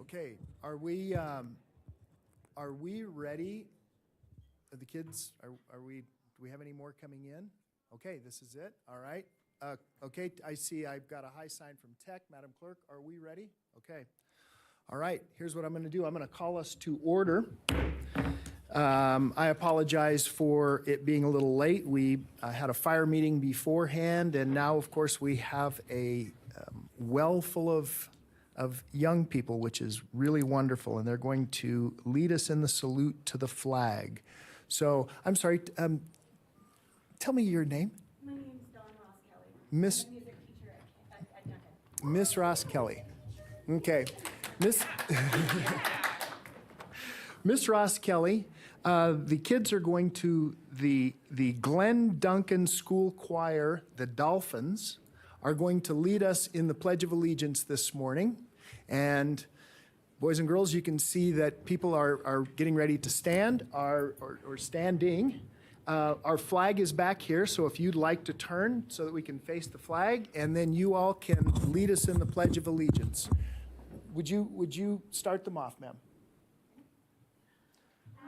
Okay, are we ready? The kids, are we, do we have any more coming in? Okay, this is it, all right. Okay, I see I've got a high sign from tech. Madam Clerk, are we ready? Okay. All right, here's what I'm gonna do. I'm gonna call us to order. I apologize for it being a little late. We had a fire meeting beforehand, and now, of course, we have a well full of young people, which is really wonderful, and they're going to lead us in the salute to the flag. So, I'm sorry, tell me your name. My name's Dawn Ross Kelly. Miss I'm a music teacher at Duncan. Miss Ross Kelly. Okay. Miss Ross Kelly, the kids are going to the Glen Duncan School Choir, the Dolphins, are going to lead us in the Pledge of Allegiance this morning. And boys and girls, you can see that people are getting ready to stand, or standing. Our flag is back here, so if you'd like to turn so that we can face the flag, and then you all can lead us in the Pledge of Allegiance. Would you start them off, ma'am?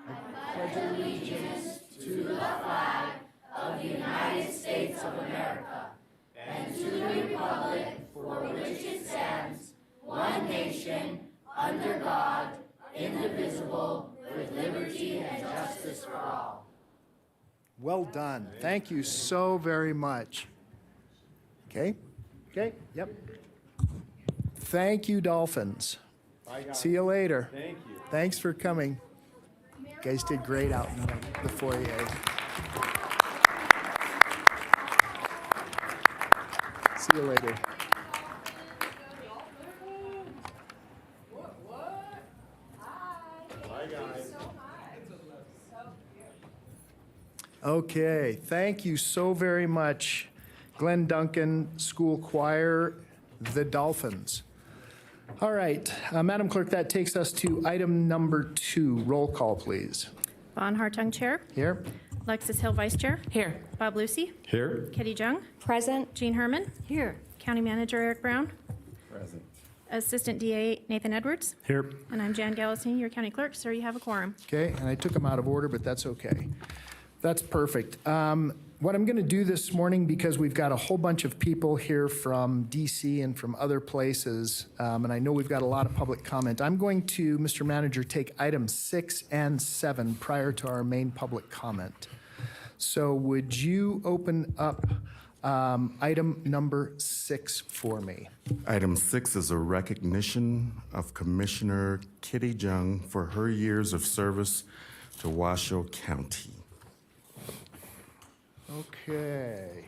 I pledge allegiance to the flag of the United States of America and to the republic for which it stands, one nation, under God, indivisible, with liberty and justice for all. Well done. Thank you so very much. Okay? Okay? Yep. Thank you, Dolphins. See you later. Thank you. Thanks for coming. You guys did great out in the foyer. See you later. Okay, thank you so very much, Glen Duncan School Choir, the Dolphins. All right, Madam Clerk, that takes us to item number 2. Roll call, please. Vaughn Hartung, Chair. Here. Alexis Hill, Vice Chair. Here. Bob Lucy. Here. Kitty Jung. Present. Jean Herman. Here. County Manager Eric Brown. Present. Assistant DA Nathan Edwards. Here. And I'm Jan Gallison, your County Clerk. Sir, you have a quorum. Okay, and I took them out of order, but that's okay. That's perfect. What I'm going to do this morning, because we've got a whole bunch of people here from DC and from other places, and I know we've got a lot of public comment, I'm going to, Mr. Manager, take items 6 and 7 prior to our main public comment. So would you open up item number 6 for me? Item 6 is a recognition of Commissioner Kitty Jung for her years of service to Washoe County. Okay.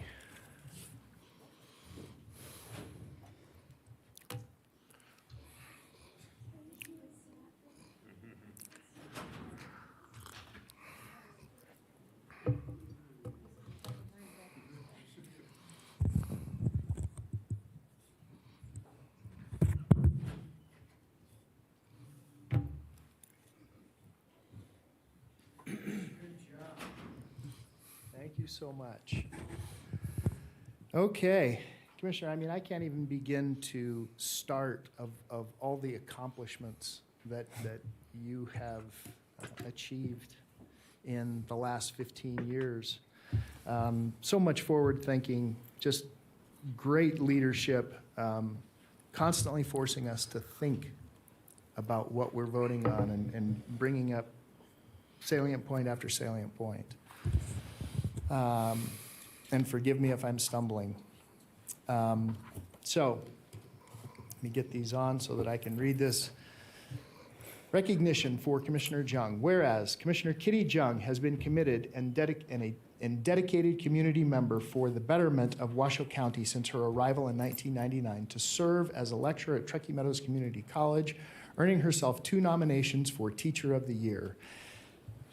Thank you so much. Okay, Commissioner, I mean, I can't even begin to start of all the accomplishments that you have achieved in the last 15 years. So much forward thinking, just great leadership, constantly forcing us to think about what we're voting on and bringing up salient point after salient point. And forgive me if I'm stumbling. So, let me get these on so that I can read this. Recognition for Commissioner Jung. Whereas Commissioner Kitty Jung has been committed and dedicated community member for the betterment of Washoe County since her arrival in 1999 to serve as a lecturer at Truckee Meadows Community College, earning herself 2 nominations for Teacher of the Year.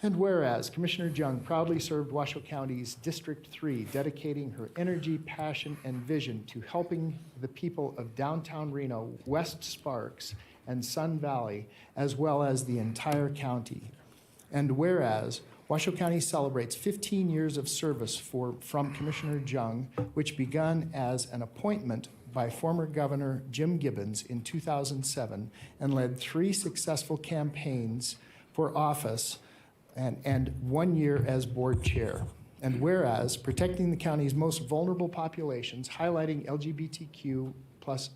And whereas Commissioner Jung proudly served Washoe County's District 3, dedicating her energy, passion, and vision to helping the people of downtown Reno, West Sparks, and Sun Valley, as well as the entire county. And whereas Washoe County celebrates 15 years of service from Commissioner Jung, which began as an appointment by former Governor Jim Gibbons in 2007 and led 3 successful campaigns for office and 1 year as board chair. And whereas protecting the county's most vulnerable populations, highlighting LGBTQ plus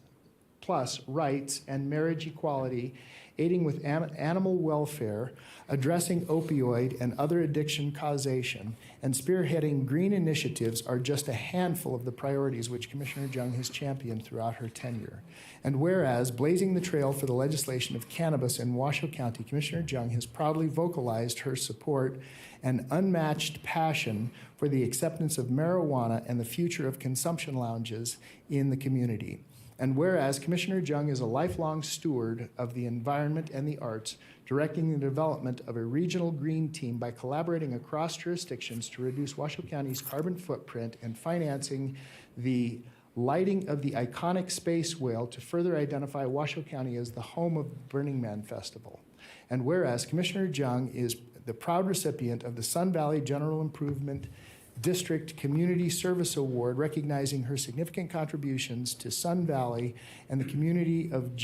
rights and marriage equality, aiding with animal welfare, addressing opioid and other addiction causation, and spearheading green initiatives are just a handful of the priorities which Commissioner Jung has championed throughout her tenure. And whereas blazing the trail for the legislation of cannabis in Washoe County, Commissioner Jung has proudly vocalized her support and unmatched passion for the acceptance of marijuana and the future of consumption lounges in the community. And whereas Commissioner Jung is a lifelong steward of the environment and the arts, directing the development of a regional green team by collaborating across jurisdictions to reduce Washoe County's carbon footprint and financing the lighting of the iconic space whale to further identify Washoe County as the home of Burning Man Festival. And whereas Commissioner Jung is the proud recipient of the Sun Valley General Improvement District Community Service Award, recognizing her significant contributions to Sun Valley and the community of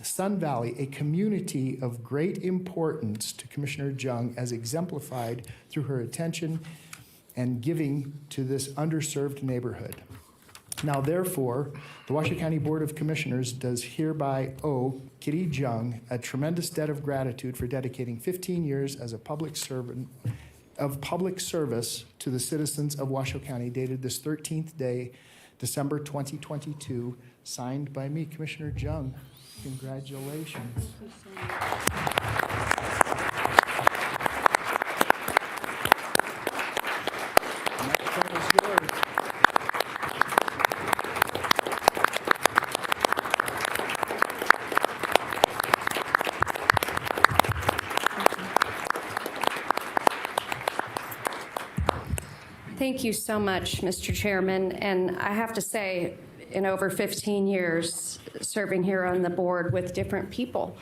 Sun Valley, a community of great importance to Commissioner Jung as exemplified through her attention and giving to this underserved neighborhood. Now, therefore, the Washoe County Board of Commissioners does hereby owe Kitty Jung a tremendous debt of gratitude for dedicating 15 years as a public servant of public service to the citizens of Washoe County, dated this 13th day, December 2022, signed by me, Commissioner Jung. Congratulations. The microphone is yours. Thank you so much, Mr. Chairman. And I have to say, in over 15 years serving here on the board with different people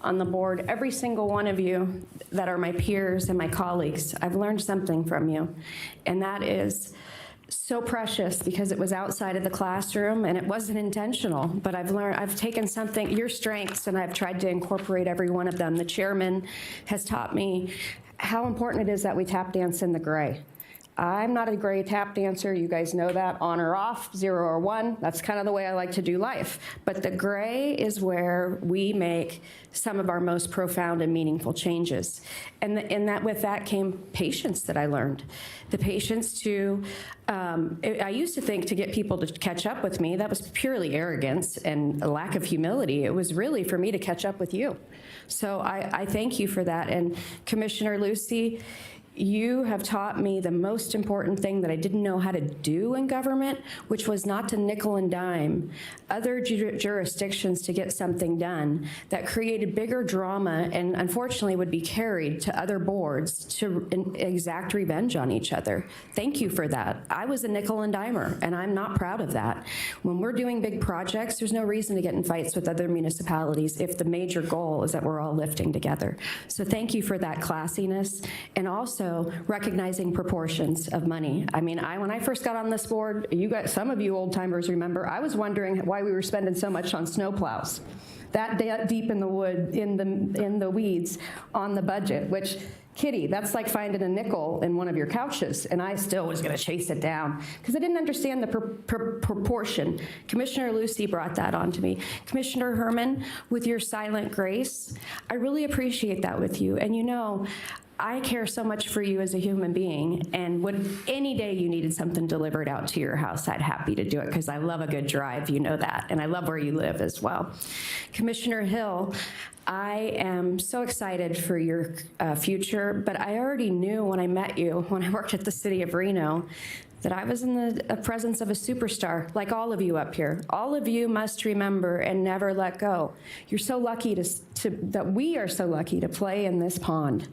on the board, every single one of you that are my peers and my colleagues, I've learned something from you. And that is so precious because it was outside of the classroom and it wasn't intentional, but I've taken something, your strengths, and I've tried to incorporate every one of them. The chairman has taught me how important it is that we tap dance in the gray. I'm not a gray tap dancer. You guys know that, on or off, 0 or 1. That's kind of the way I like to do life. But the gray is where we make some of our most profound and meaningful changes. And with that came patience that I learned. The patience to, I used to think to get people to catch up with me, that was purely arrogance and a lack of humility. It was really for me to catch up with you. So I thank you for that. And Commissioner Lucy, you have taught me the most important thing that I didn't know how to do in government, which was not to nickel and dime other jurisdictions to get something done that created bigger drama and unfortunately would be carried to other boards to exact revenge on each other. Thank you for that. I was a nickel and dimer, and I'm not proud of that. When we're doing big projects, there's no reason to get in fights with other municipalities if the major goal is that we're all lifting together. So thank you for that classiness, and also recognizing proportions of money. I mean, when I first got on this board, some of you old timers remember, I was wondering why we were spending so much on snowplows. That deep in the wood, in the weeds on the budget, which, Kitty, that's like finding a nickel in one of your couches, and I still was going to chase it down because I didn't understand the proportion. Commissioner Lucy brought that on to me. Commissioner Herman, with your silent grace, I really appreciate that with you. And you know, I care so much for you as a human being, and would any day you needed something delivered out to your house, I'd happy to do it because I love a good drive, you know that, and I love where you live as well. Commissioner Hill, I am so excited for your future, but I already knew when I met you, when I worked at the city of Reno, that I was in the presence of a superstar, like all of you up here. All of you must remember and never let go. You're so lucky that we are so lucky to play in this pond.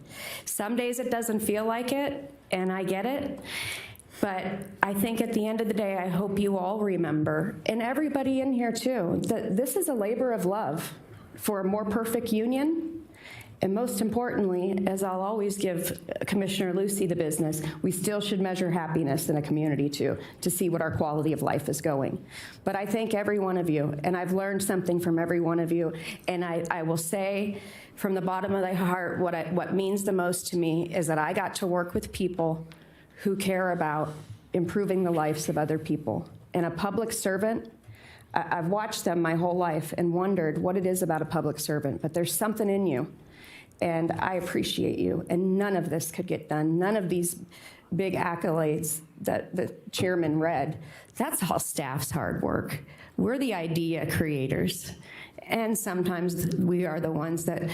Some days it doesn't feel like it, and I get it. But I think at the end of the day, I hope you all remember, and everybody in here too, that this is a labor of love for a more perfect union And most importantly, as I'll always give Commissioner Lucy the business, we still should measure happiness in a community too, to see what our quality of life is going. But I thank every one of you, and I've learned something from every one of you. And I will say from the bottom of my heart, what means the most to me is that I got to work with people who care about improving the lives of other people. And a public servant, I've watched them my whole life and wondered what it is about a public servant, but there's something in you. And I appreciate you. And none of this could get done. None of these big accolades that the chairman read, that's all staff's hard work. We're the idea creators. And sometimes we are the ones that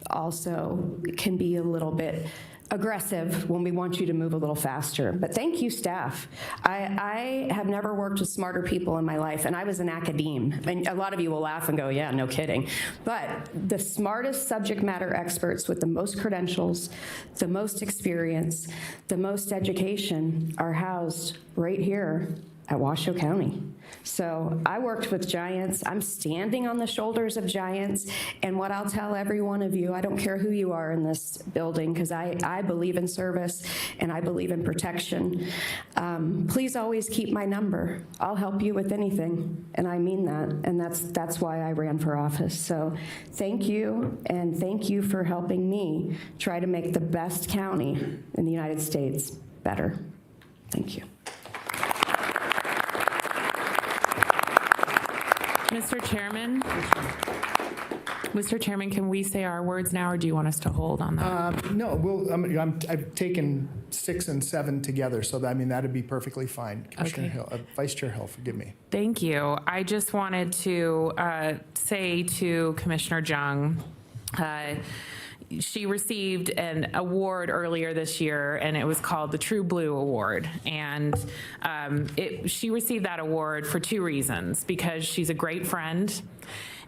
also can be a little bit aggressive when we want you to move a little faster. But thank you, staff. I have never worked with smarter people in my life, and I was an academe. And a lot of you will laugh and go, yeah, no kidding. But the smartest subject matter experts with the most credentials, the most experience, the most education are housed right here at Washoe County. So I worked with giants. I'm standing on the shoulders of giants. And what I'll tell every one of you, I don't care who you are in this building, because I believe in service and I believe in protection. Please always keep my number. I'll help you with anything. And I mean that. And that's why I ran for office. So thank you. And thank you for helping me try to make the best county in the United States better. Thank you. Mr. Chairman, can we say our words now, or do you want us to hold on that? No, I've taken 6 and 7 together, so that'd be perfectly fine. Commissioner Hill, Vice Chair Hill, forgive me. Thank you. I just wanted to say to Commissioner Jung, she received an award earlier this year, and it was called the True Blue Award. And she received that award for 2 reasons: because she's a great friend,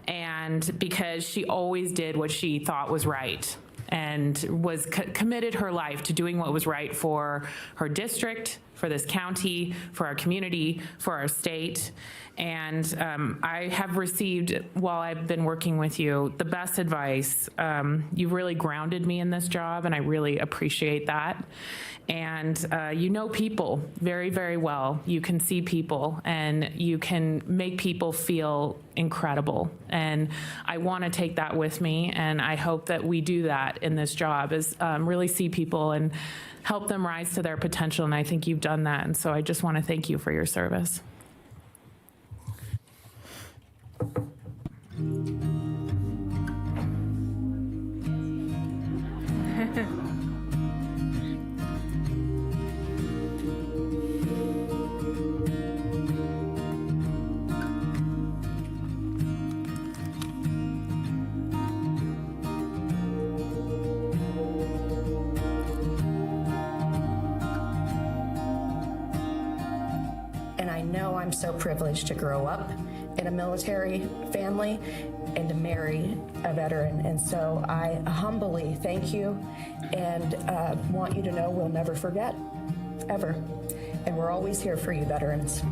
and because she always did what she thought was right, and was committed her life to doing what was right for her district, for this county, for our community, for our state. And I have received, while I've been working with you, the best advice. You've really grounded me in this job, and I really appreciate that. And you know people very, very well. You can see people, and you can make people feel incredible. And I want to take that with me, and I hope that we do that in this job, is really see people and help them rise to their potential. And I think you've done that. And so I just want to thank you for your service. And I know I'm so privileged to grow up in a military family and to marry a veteran. And so I humbly thank you and want you to know we'll never forget, ever. And we're always here for you, veterans.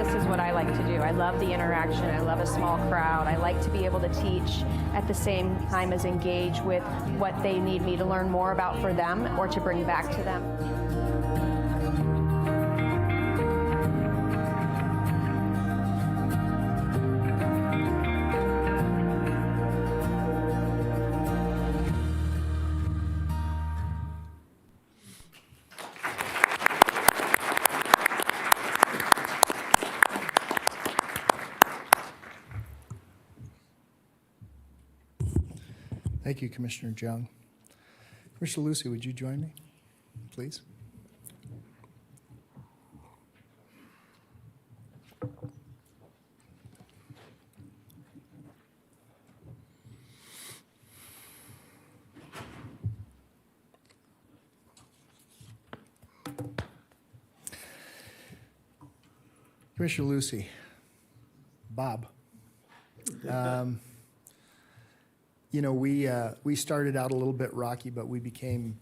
This is what I like to do. I love the interaction. I love a small crowd. I like to be able to teach at the same time as engage with what they need me to learn more about for them or to bring back to them. Thank you, Commissioner Jung. Commissioner Lucy, would you join me, please? Commissioner Lucy, Bob. We started out a little bit rocky, but we became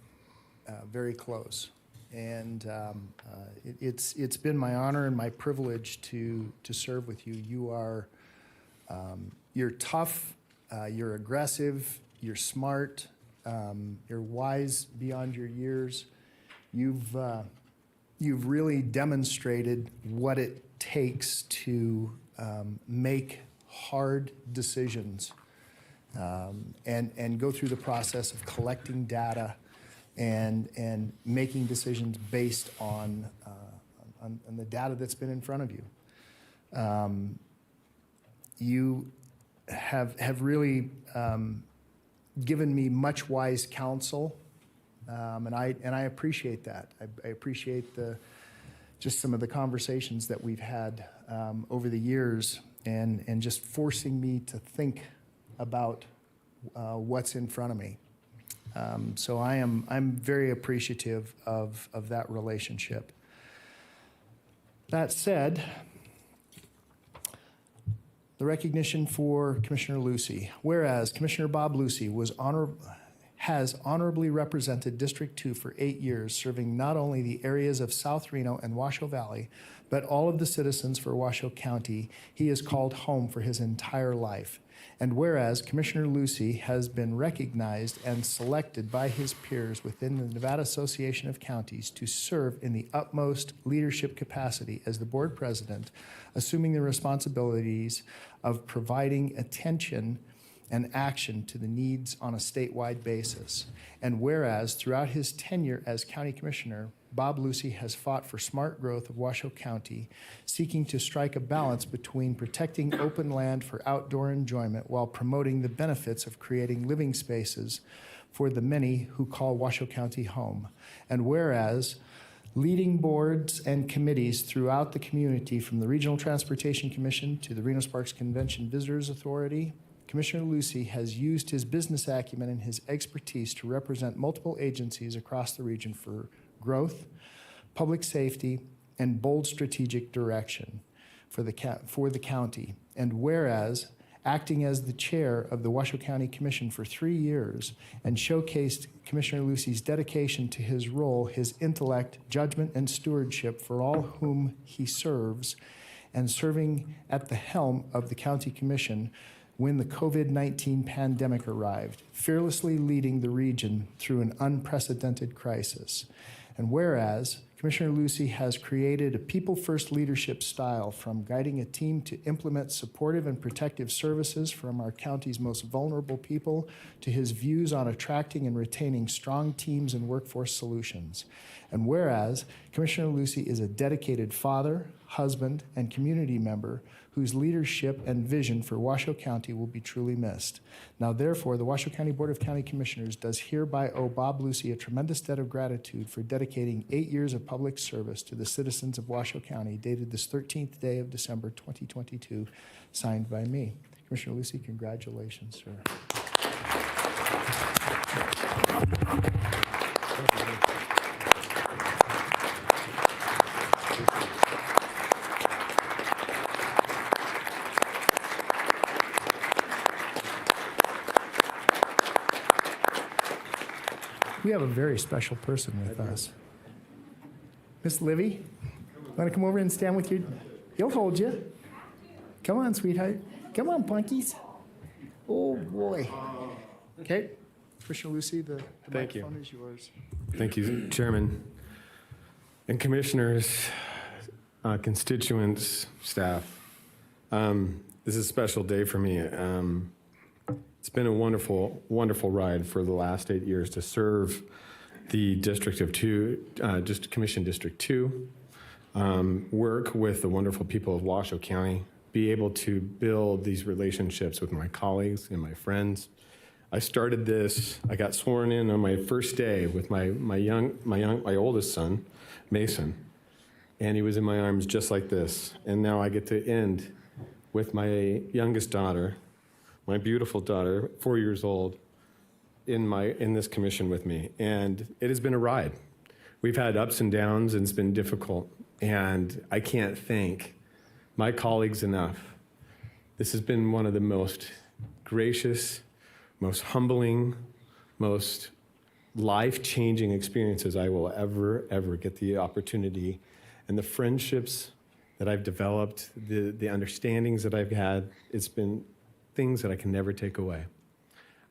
very close. And it's been my honor and my privilege to serve with you. You're tough, you're aggressive, you're smart, you're wise beyond your years. You've really demonstrated what it takes to make hard decisions and go through the process of collecting data and making decisions based on the data that's been in front of you. You have really given me much wise counsel, and I appreciate that. I appreciate just some of the conversations that we've had over the years, and just forcing me to think about what's in front of me. So I'm very appreciative of that relationship. That said, the recognition for Commissioner Lucy. Whereas Commissioner Bob Lucy has honorably represented District 2 for 8 years, serving not only the areas of South Reno and Washoe Valley, but all of the citizens for Washoe County he has called home for his entire life. And whereas Commissioner Lucy has been recognized and selected by his peers within the Nevada Association of Counties to serve in the utmost leadership capacity as the board president, assuming the responsibilities of providing attention and action to the needs on a statewide basis. And whereas throughout his tenure as county commissioner, Bob Lucy has fought for smart growth of Washoe County, seeking to strike a balance between protecting open land for outdoor enjoyment while promoting the benefits of creating living spaces for the many who call Washoe County home. And whereas leading boards and committees throughout the community, from the Regional Transportation Commission to the Reno Sparks Convention Visitors Authority, Commissioner Lucy has used his business acumen and his expertise to represent multiple agencies across the region for growth, public safety, and bold strategic direction for the county. And whereas, acting as the chair of the Washoe County Commission for 3 years and showcased Commissioner Lucy's dedication to his role, his intellect, judgment, and stewardship for all whom he serves, and serving at the helm of the county commission when the COVID-19 pandemic arrived, fearlessly leading the region through an unprecedented crisis. And whereas Commissioner Lucy has created a people-first leadership style, from guiding a team to implement supportive and protective services from our county's most vulnerable people to his views on attracting and retaining strong teams and workforce solutions. And whereas Commissioner Lucy is a dedicated father, husband, and community member whose leadership and vision for Washoe County will be truly missed. Now, therefore, the Washoe County Board of County Commissioners does hereby owe Bob Lucy a tremendous debt of gratitude for dedicating 8 years of public service to the citizens of Washoe County, dated this 13th day of December 2022, signed by me. Commissioner Lucy, congratulations, sir. We have a very special person with us. Miss Livy, want to come over and stand with you? He'll hold you. Come on, sweetheart. Come on, punkies. Oh, boy. Okay. Commissioner Lucy, the microphone is yours. Thank you, Chairman. And Commissioners, constituents, staff. This is a special day for me. It's been a wonderful, wonderful ride for the last 8 years to serve the Commission District 2, work with the wonderful people of Washoe County, be able to build these relationships with my colleagues and my friends. I started this, I got sworn in on my first day with my oldest son, Mason, and he was in my arms just like this. And now I get to end with my youngest daughter, my beautiful daughter, 4 years old, in this commission with me. And it has been a ride. We've had ups and downs, and it's been difficult. And I can't thank my colleagues enough. This has been one of the most gracious, most humbling, most life-changing experiences I will ever get the opportunity. And the friendships that I've developed, the understandings that I've had, it's been things that I can never take away.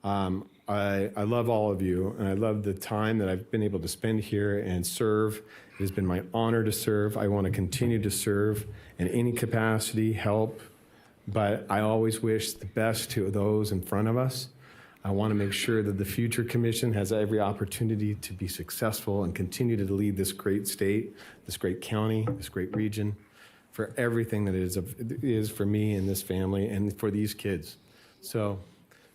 I love all of you, and I love the time that I've been able to spend here and serve. It has been my honor to serve. I want to continue to serve in any capacity, help, but I always wish the best to those in front of us. I want to make sure that the future commission has every opportunity to be successful and continue to lead this great state, this great county, this great region, for everything that it is for me and this family and for these kids. So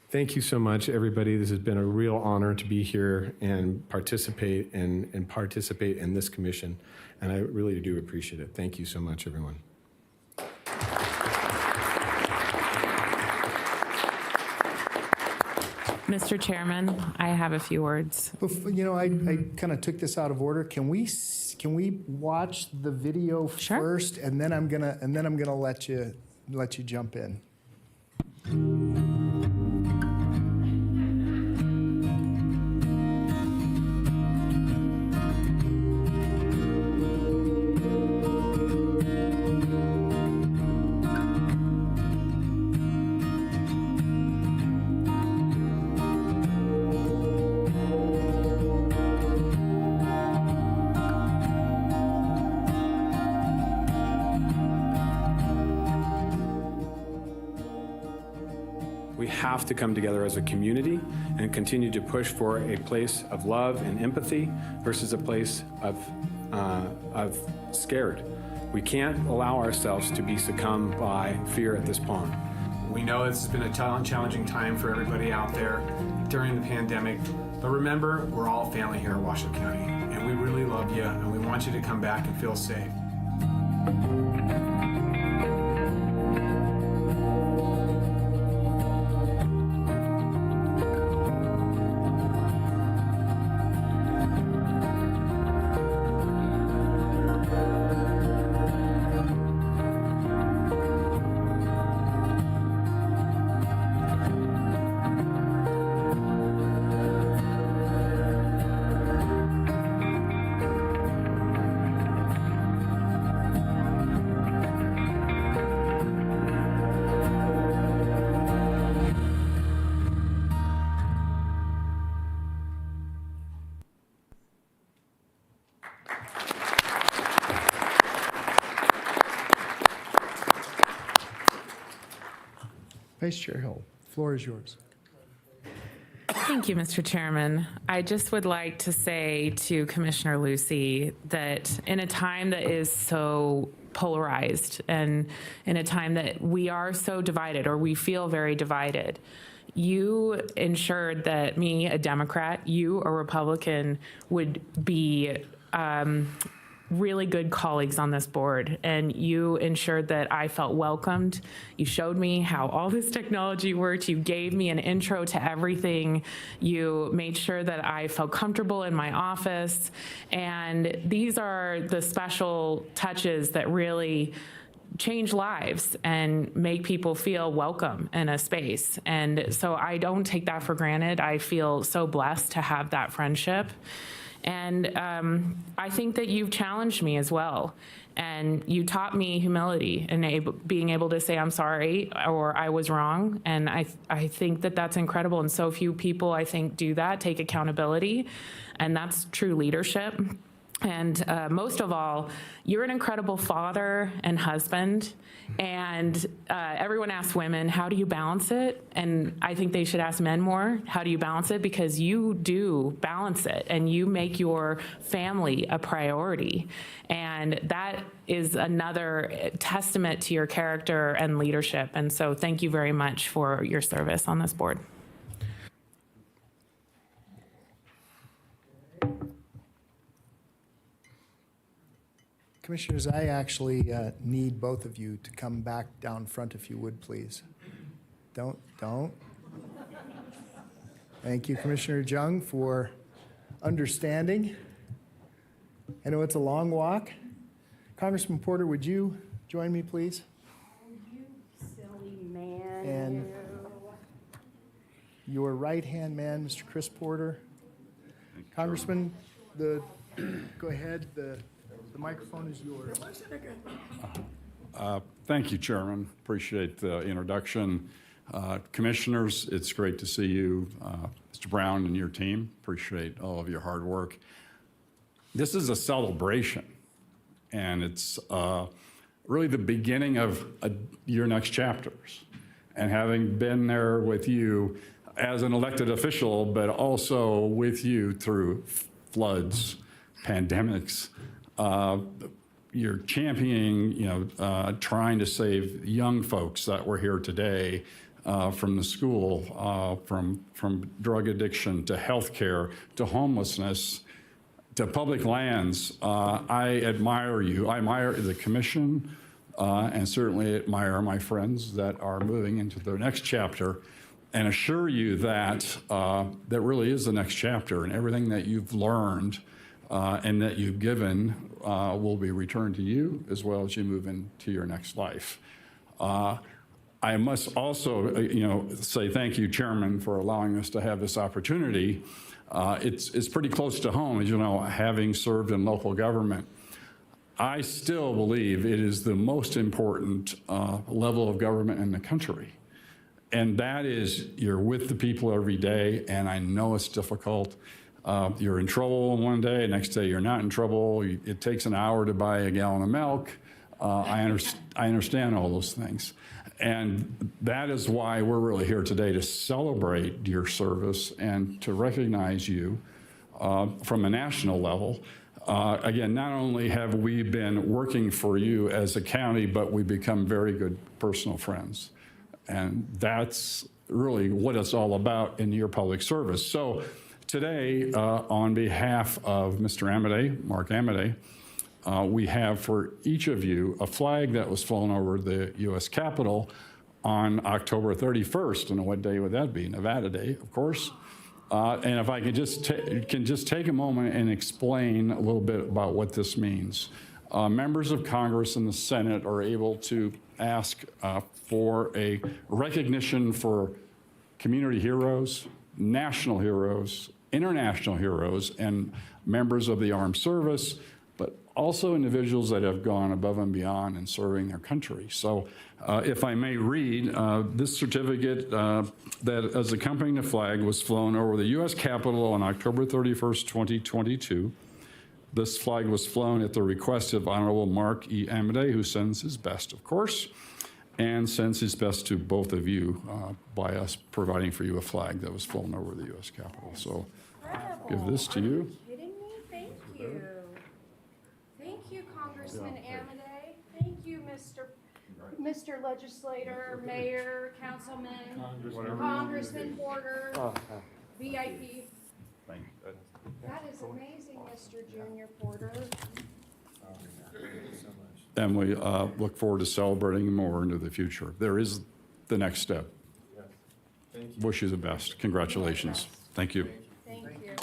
thank you so much, everybody. This has been a real honor to be here and participate in this commission, and I really do appreciate it. Thank you so much, everyone. Mr. Chairman, I have a few words. You know, I kind of took this out of order. Can we watch the video Sure. first, and then I'm gonna let you jump in. We have to come together as a community and continue to push for a place of love and empathy versus a place of scared. We can't allow ourselves to be succumbed by fear at this point. We know this has been a challenging time for everybody out there during the pandemic, but remember, we're all family here at Washoe County, and we really love you, and we want you to come back and feel safe. Vice Chair Hill, floor is yours. Thank you, Mr. Chairman. I just would like to say to Commissioner Lucy that in a time that is so polarized and in a time that we are so divided, or we feel very divided, you ensured that me, a Democrat, you, a Republican, would be really good colleagues on this board, and you ensured that I felt welcomed. You showed me how all this technology worked. You gave me an intro to everything. You made sure that I felt comfortable in my office, and these are the special touches that really change lives and make people feel welcome in a space. And so I don't take that for granted. I feel so blessed to have that friendship. And I think that you've challenged me as well. And you taught me humility and being able to say, I'm sorry, or I was wrong. And I think that that's incredible. And so few people, I think, do that, take accountability. And that's true leadership. And most of all, you're an incredible father and husband. And everyone asks women, how do you balance it? And I think they should ask men more, how do you balance it? Because you do balance it, and you make your family a priority. And that is another testament to your character and leadership. And so thank you very much for your service on this board. Commissioners, I actually need both of you to come back down front if you would, please. Don't. Thank you, Commissioner Jung, for understanding. I know it's a long walk. Congressman Porter, would you join me, please? your right-hand man, Mr. Chris Porter. Congressman, go ahead, the microphone is yours. Thank you, Chairman. Appreciate the introduction. Commissioners, it's great to see you. Mr. Brown and your team, appreciate all of your hard work. This is a celebration, and it's really the beginning of your next chapters. And having been there with you as an elected official, but also with you through floods, pandemics, you're championing, trying to save young folks that were here today from the school, from drug addiction to healthcare to homelessness to public lands. I admire you. I admire the commission and certainly admire my friends that are moving into their next chapter and assure you that that really is the next chapter, and everything that you've learned and that you've given will be returned to you as well as you move into your next life. I must also, say thank you, Chairman, for allowing us to have this opportunity. It's pretty close to home, as you know, having served in local government. I still believe it is the most important level of government in the country. And that is, you're with the people every day, and I know it's difficult. You're in trouble one day, next day you're not in trouble. It takes an hour to buy a gallon of milk. I understand all those things. And that is why we're really here today, to celebrate your service and to recognize you from a national level. Again, not only have we been working for you as a county, but we've become very good personal friends. And that's really what it's all about in your public service. So today, on behalf of Mr. Amade, Mark Amade, we have for each of you a flag that was flown over the U.S. Capitol on October 31st. And what day would that be? Nevada Day, of course. And if I could just take a moment and explain a little bit about what this means. Members of Congress and the Senate are able to ask for a recognition for community heroes, national heroes, international heroes, and members of the armed service, but also individuals that have gone above and beyond in serving their country. So if I may read, this certificate that as accompanying the flag was flown over the U.S. Capitol on October 31st, 2022. This flag was flown at the request of Honorable Mark E. Amade, who sends his best, of course, and sends his best to both of you by us providing for you a flag that was flown over the U.S. Capitol. So give this to you. Are you kidding me? Thank you. Thank you, Congressman Amade. Thank you, Mr. Legislator, Mayor, Councilman, Congressman Porter, VIP. That is amazing, Mr. Junior Porter. And we look forward to celebrating more into the future. There is the next step. Wish you the best. Congratulations. Thank you. Thank you.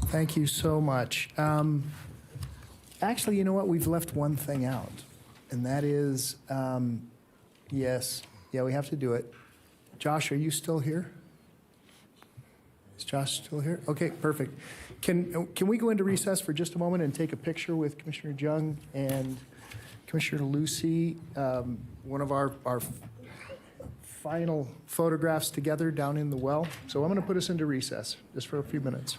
Thank you so much. Actually, you know what? We've left one thing out, and that is, yes, yeah, we have to do it. Josh, are you still here? Is Josh still here? Okay, perfect. Can we go into recess for just a moment and take a picture with Commissioner Jung and Commissioner Lucy, one of our final photographs together down in the well? So I'm going to put us into recess just for a few minutes.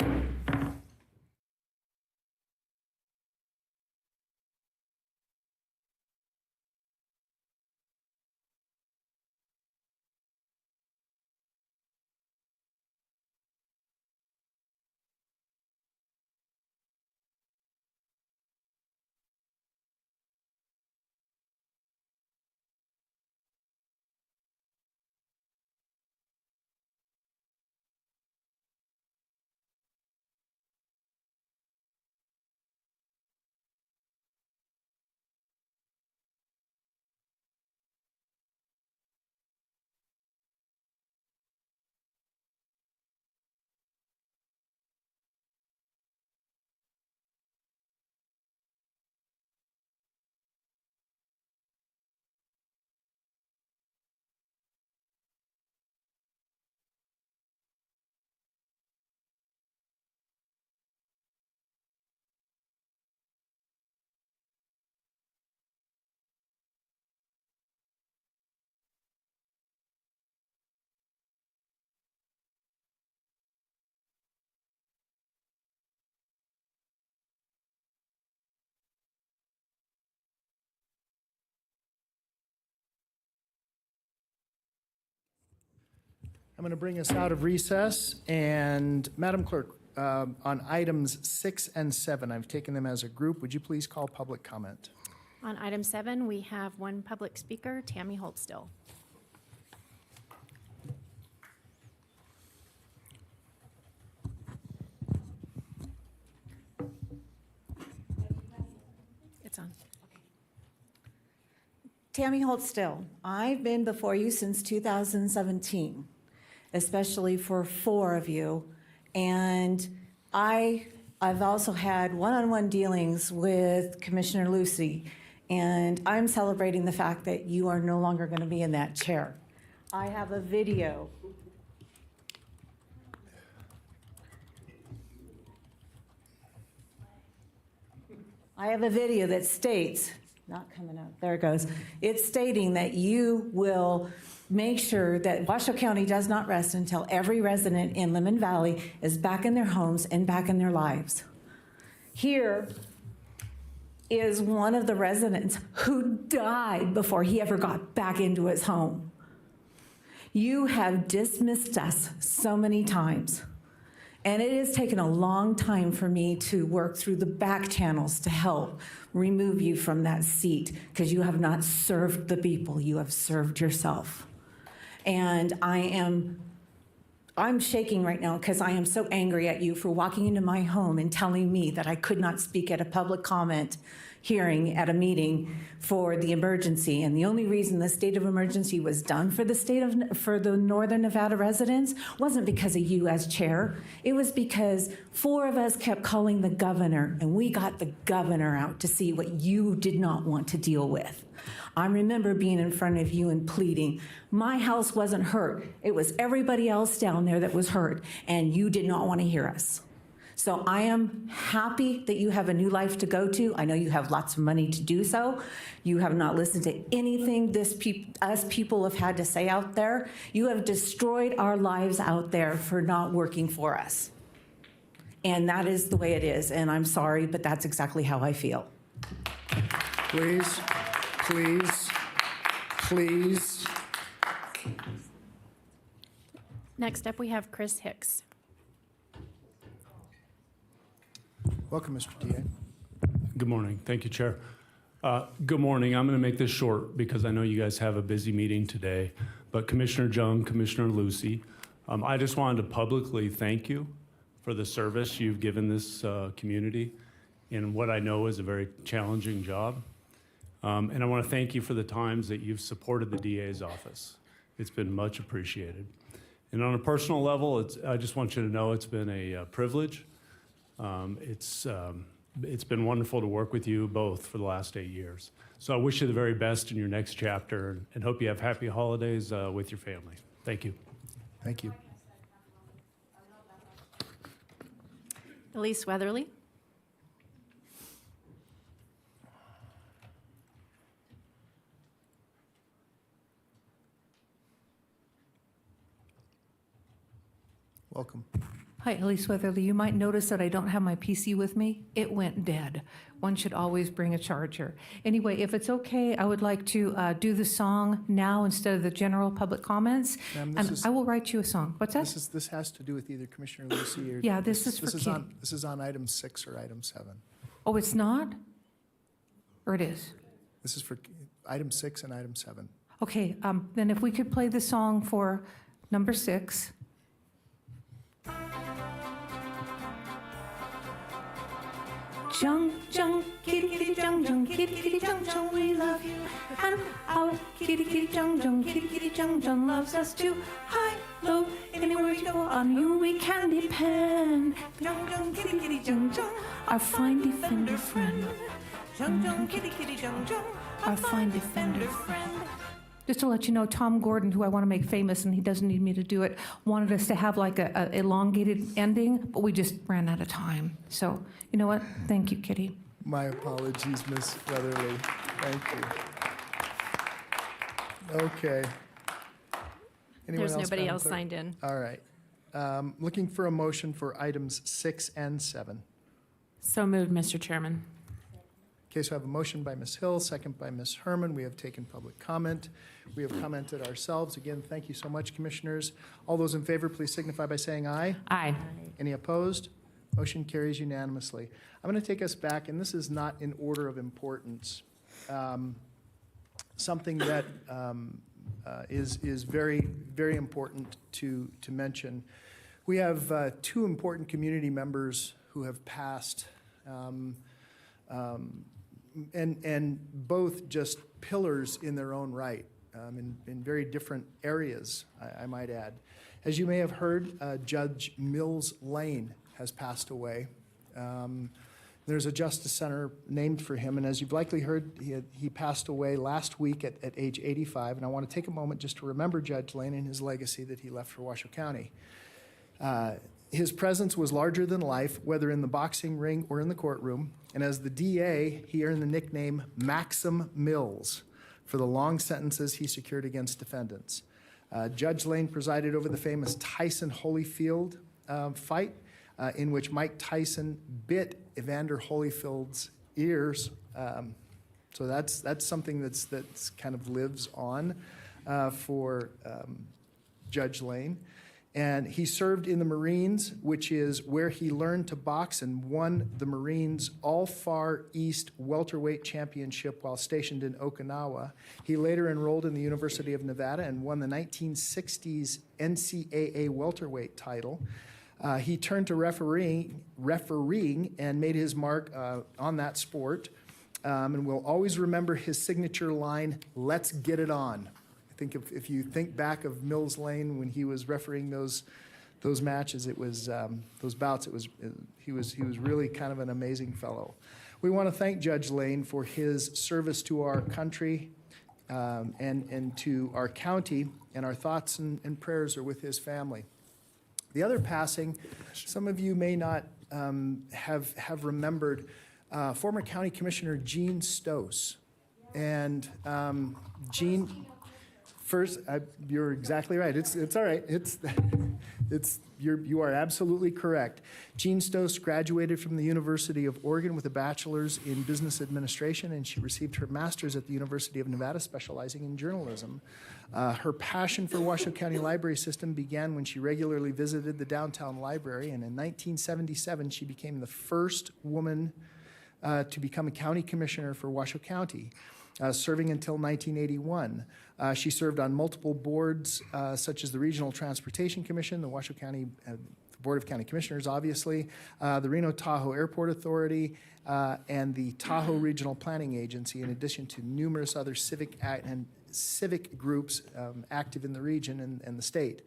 I'm going to bring us out of recess. And Madam Clerk, on items 6 and 7, I've taken them as a group. Would you please call public comment? On item 7, we have one public speaker, Tammy Holtstill. It's on. Tammy Holtstill, I've been before you since 2017, especially for 4 of you. And I've also had one-on-one dealings with Commissioner Lucy, and I'm celebrating the fact that you are no longer going to be in that chair. I have a video. I have a video that states, not coming up, there it goes. It's stating that you will make sure that Washoe County does not rest until every resident in Lemon Valley is back in their homes and back in their lives. Here is one of the residents who died before he ever got back into his home. You have dismissed us so many times. And it has taken a long time for me to work through the back channels to help remove you from that seat, because you have not served the people, you have served yourself. And I'm shaking right now because I am so angry at you for walking into my home and telling me that I could not speak at a public comment hearing at a meeting for the emergency. And the only reason the state of emergency was done for the Northern Nevada residents wasn't because of you as chair. It was because 4 of us kept calling the governor, and we got the governor out to see what you did not want to deal with. I remember being in front of you and pleading. My house wasn't hurt. It was everybody else down there that was hurt, and you did not want to hear us. So I am happy that you have a new life to go to. I know you have lots of money to do so. You have not listened to anything us people have had to say out there. You have destroyed our lives out there for not working for us. And that is the way it is. And I'm sorry, but that's exactly how I feel. Please, please, please. Next up, we have Chris Hicks. Welcome, Mr. DA. Good morning. Thank you, Chair. Good morning. I'm going to make this short because I know you guys have a busy meeting today. But Commissioner Jung, Commissioner Lucy, I just wanted to publicly thank you for the service you've given this community in what I know is a very challenging job. And I want to thank you for the times that you've supported the DA's office. It's been much appreciated. And on a personal level, I just want you to know it's been a privilege. It's been wonderful to work with you both for the last 8 years. So I wish you the very best in your next chapter and hope you have happy holidays with your family. Thank you. Thank you. Elise Weatherly. Welcome. Hi, Elise Weatherly. You might notice that I don't have my PC with me. It went dead. One should always bring a charger. Anyway, if it's okay, I would like to do the song now instead of the general public comments. Ma'am, And I will write you a song. What's that? This has to do with either Commissioner Lucy or... Yeah, this is for Kitty. This is on item 6 or item 7. Oh, it's not? Or it is? This is for item 6 and item 7. Okay, then if we could play the song for number 6. Jung, jung, kitty, kitty, jung, jung, kitty, kitty, jung, jung, we love you. And our kitty, kitty, jung, jung, kitty, kitty, jung, jung loves us too. High, low, anywhere we go, on you we can depend. Jung, jung, kitty, kitty, jung, jung, our fine defender friend. Jung, jung, kitty, kitty, jung, jung, our fine defender friend. Just to let you know, Tom Gordon, who I want to make famous, and he doesn't need me to do it, wanted us to have like a elongated ending, but we just ran out of time. So, you know what? Thank you, Kitty. My apologies, Ms. Weatherly. Thank you. Okay. Anyone There's nobody Madam else Clerk? signed in. All right. Looking for a motion for items 6 and 7. So moved, Mr. Chairman. Okay, so I have a motion by Ms. Hill, second by Ms. Herman. We have taken public comment. We have commented ourselves. Again, thank you so much, commissioners. All those in favor, please signify by saying aye. Aye. Any opposed? Motion carries unanimously. I'm going to take us back, and this is not in order of importance. Something that is very, very important to mention. We have two important community members who have passed, and both just pillars in their own right, in very different areas, I might add. As you may have heard, Judge Mills Lane has passed away. There's a Justice Center named for him, and as you've likely heard, he passed away last week at age 85, and I want to take a moment just to remember Judge Lane and his legacy that he left for Washoe County. His presence was larger than life, whether in the boxing ring or in the courtroom, and as the DA, he earned the nickname Maxim Mills for the long sentences he secured against defendants. Judge Lane presided over the famous Tyson-Holyfield fight, in which Mike Tyson bit Evander Holyfield's ears. So that's something that's kind of lives on for Judge Lane. And he served in the Marines, which is where he learned to box and won the Marines All-Far East Welterweight Championship while stationed in Okinawa. He later enrolled in the University of Nevada and won the 1960s NCAA welterweight title. He turned to refereeing and made his mark on that sport, and we'll always remember his signature line, "Let's get it on." I think if you think back of Mills Lane when he was refereeing those matches, it was those bouts. He was really kind of an amazing fellow. We want to thank Judge Lane for his service to our country and to our county, and our thoughts and prayers are with his family. The other passing, some of you may not have remembered, former County Commissioner Gene Stoss. And Gene, first, you're exactly right. It's all right. You are absolutely correct. Gene Stoss graduated from the University of Oregon with a bachelor's in business administration, and she received her master's at the University of Nevada, specializing in journalism. Her passion for Washoe County Library System began when she regularly visited the downtown library, and in 1977, she became the first woman to become a county commissioner for Washoe County, serving until 1981. She served on multiple boards, such as the Regional Transportation Commission, the Washoe County Board of County Commissioners, obviously, the Reno Tahoe Airport Authority, and the Tahoe Regional Planning Agency, in addition to numerous other civic groups active in the region and the state.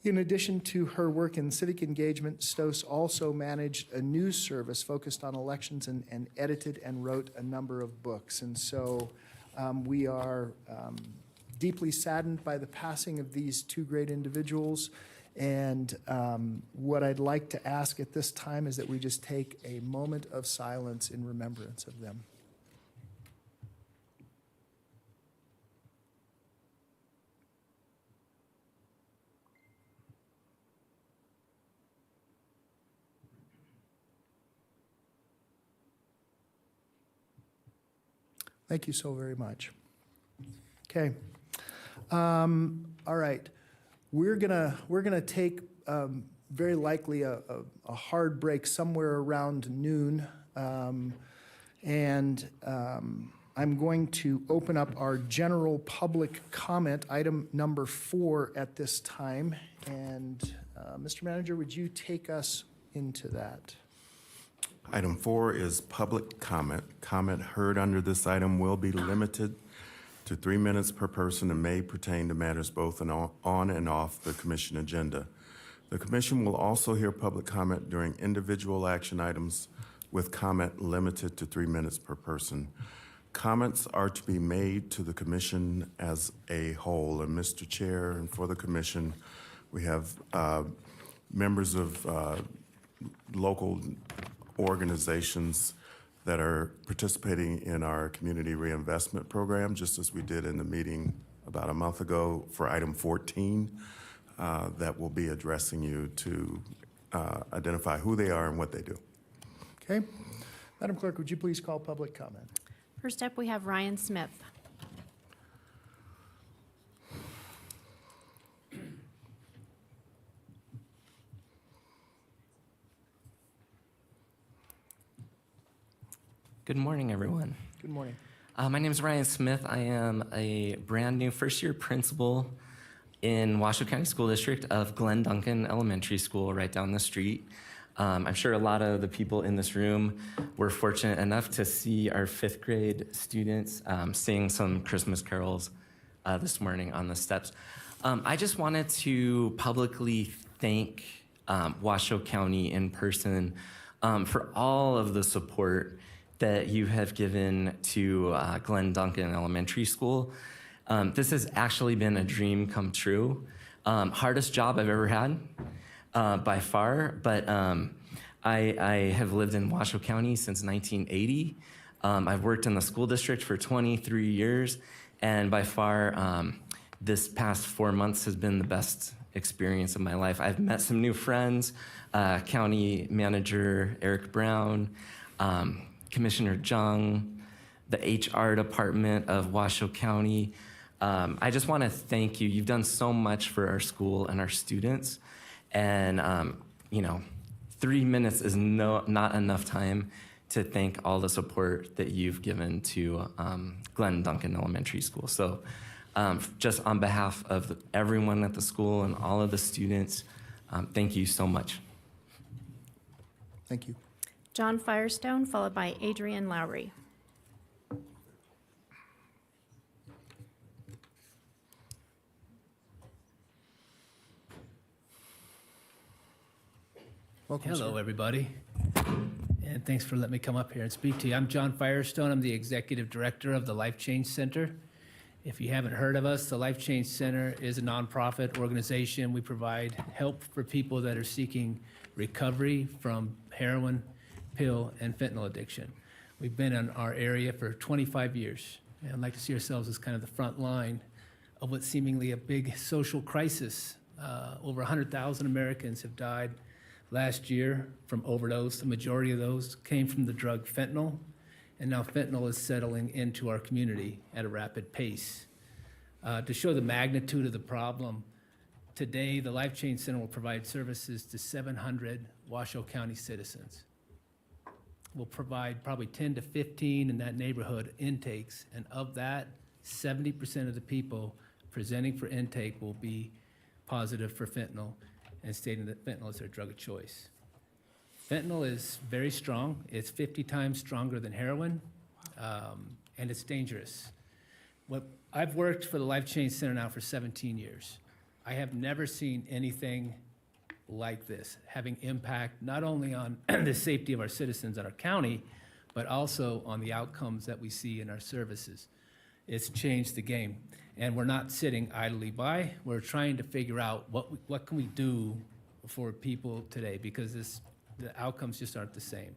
In addition to her work in civic engagement, Stoss also managed a news service focused on elections and edited and wrote a number of books. And so we are deeply saddened by the passing of these two great individuals. And what I'd like to ask at this time is that we just take a moment of silence in remembrance of them. Thank you so very much. Okay. All right. We're gonna take very likely a hard break somewhere around noon, and I'm going to open up our general public comment, item number 4 at this time. And Mr. Manager, would you take us into that? Item 4 is public comment. Comment heard under this item will be limited to 3 minutes per person and may pertain to matters both on and off the commission agenda. The commission will also hear public comment during individual action items with comment limited to 3 minutes per person. Comments are to be made to the commission as a whole. And Mr. Chair, and for the commission, we have members of local organizations that are participating in our community reinvestment program, just as we did in the meeting about a month ago for item 14, that will be addressing you to identify who they are and what they do. Okay. Madam Clerk, would you please call public comment? First up, we have Ryan Smith. Good morning, everyone. Good morning. My name is Ryan Smith. I am a brand new first-year principal in Washoe County School District of Glen Duncan Elementary School right down the street. I'm sure a lot of the people in this room were fortunate enough to see our fifth grade students sing some Christmas carols this morning on the steps. I just wanted to publicly thank Washoe County in person for all of the support that you have given to Glen Duncan Elementary School. This has actually been a dream come true. Hardest job I've ever had by far, but I have lived in Washoe County since 1980. I've worked in the school district for 23 years, and by far, this past 4 months has been the best experience of my life. I've met some new friends, County Manager Eric Brown, Commissioner Jung, the HR department of Washoe County. I just want to thank you. You've done so much for our school and our students. And, 3 minutes is not enough time to thank all the support that you've given to Glen Duncan Elementary School. So just on behalf of everyone at the school and all of the students, thank you so much. Thank you. John Firestone, followed by Adrian Lowry. Welcome, Hello, sir. everybody, and thanks for letting me come up here and speak to you. I'm John Firestone. I'm the Executive Director of the Life Change Center. If you haven't heard of us, the Life Change Center is a nonprofit organization. We provide help for people that are seeking recovery from heroin, pill, and fentanyl addiction. We've been in our area for 25 years, and I'd like to see ourselves as kind of the front line of what's seemingly a big social crisis. Over 100,000 Americans have died last year from overdose. The majority of those came from the drug fentanyl, and now fentanyl is settling into our community at a rapid pace. To show the magnitude of the problem, today the Life Change Center will provide services to 700 Washoe County citizens. We'll provide probably 10 to 15 in that neighborhood intakes, and of that, 70% of the people presenting for intake will be positive for fentanyl and stating that fentanyl is their drug of choice. Fentanyl is very strong. It's 50 times stronger than heroin, and it's dangerous. I've worked for the Life Change Center now for 17 years. I have never seen anything like this, having impact not only on the safety of our citizens at our county, but also on the outcomes that we see in our services. It's changed the game, and we're not sitting idly by. We're trying to figure out what can we do for people today, because the outcomes just aren't the same.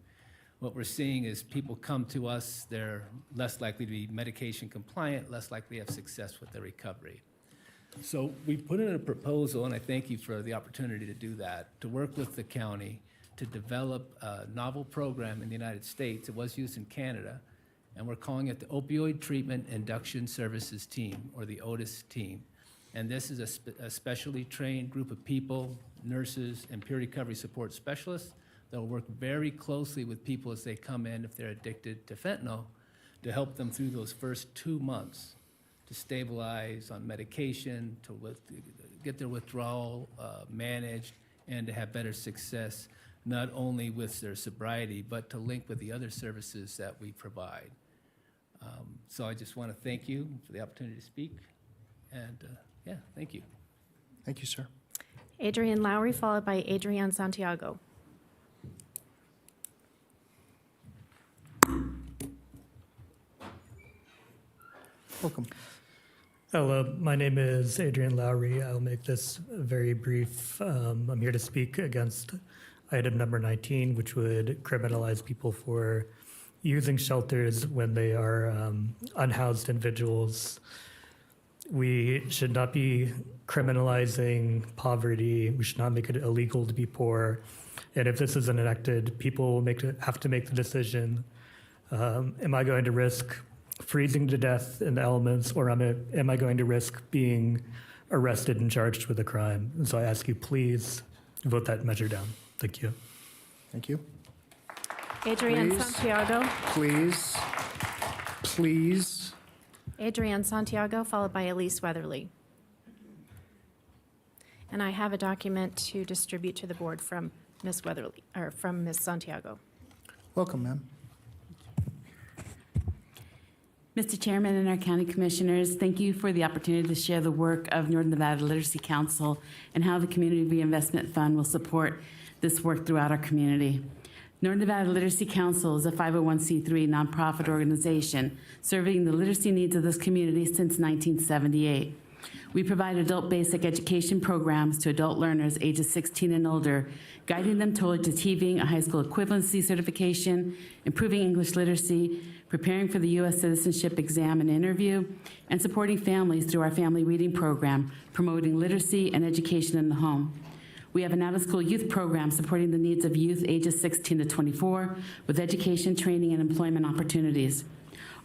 What we're seeing is people come to us, they're less likely to be medication compliant, less likely to have success with their recovery. So we put in a proposal, and I thank you for the opportunity to do that, to work with the county to develop a novel program in the United States. It was used in Canada, and we're calling it the Opioid Treatment Induction Services Team, or the OTIS team. And this is a specially trained group of people, nurses, and peer recovery support specialists that will work very closely with people as they come in if they're addicted to fentanyl, to help them through those first 2 months to stabilize on medication, to get their withdrawal managed, and to have better success, not only with their sobriety, but to link with the other services that we provide. So I just want to thank you for the opportunity to speak, and thank you. Thank you, sir. Adrian Lowry, followed by Adrian Santiago. Welcome. Hello, my name is Adrian Lowry. I'll make this very brief. I'm here to speak against item number 19, which would criminalize people for using shelters when they are unhoused individuals. We should not be criminalizing poverty. We should not make it illegal to be poor. And if this isn't enacted, people will have to make the decision, am I going to risk freezing to death in the elements, or am I going to risk being arrested and charged with a crime? And so I ask you, please vote that measure down. Thank you. Thank you. Adrian Please. Santiago. Please. Adrian Santiago, followed by Elise Weatherly. And I have a document to distribute to the board from Ms. Weatherly, or from Ms. Santiago. Welcome, ma'am. Mr. Chairman and our county commissioners, thank you for the opportunity to share the work of Northern Nevada Literacy Council and how the Community Reinvestment Fund will support this work throughout our community. Northern Nevada Literacy Council is a 501c3 nonprofit organization serving the literacy needs of this community since 1978. We provide adult basic education programs to adult learners ages 16 and older, guiding them toward achieving a high school equivalency certification, improving English literacy, preparing for the U.S. citizenship exam and interview, and supporting families through our family reading program, promoting literacy and education in the home. We have an out-of-school youth program supporting the needs of youth ages 16 to 24 with education, training, and employment opportunities.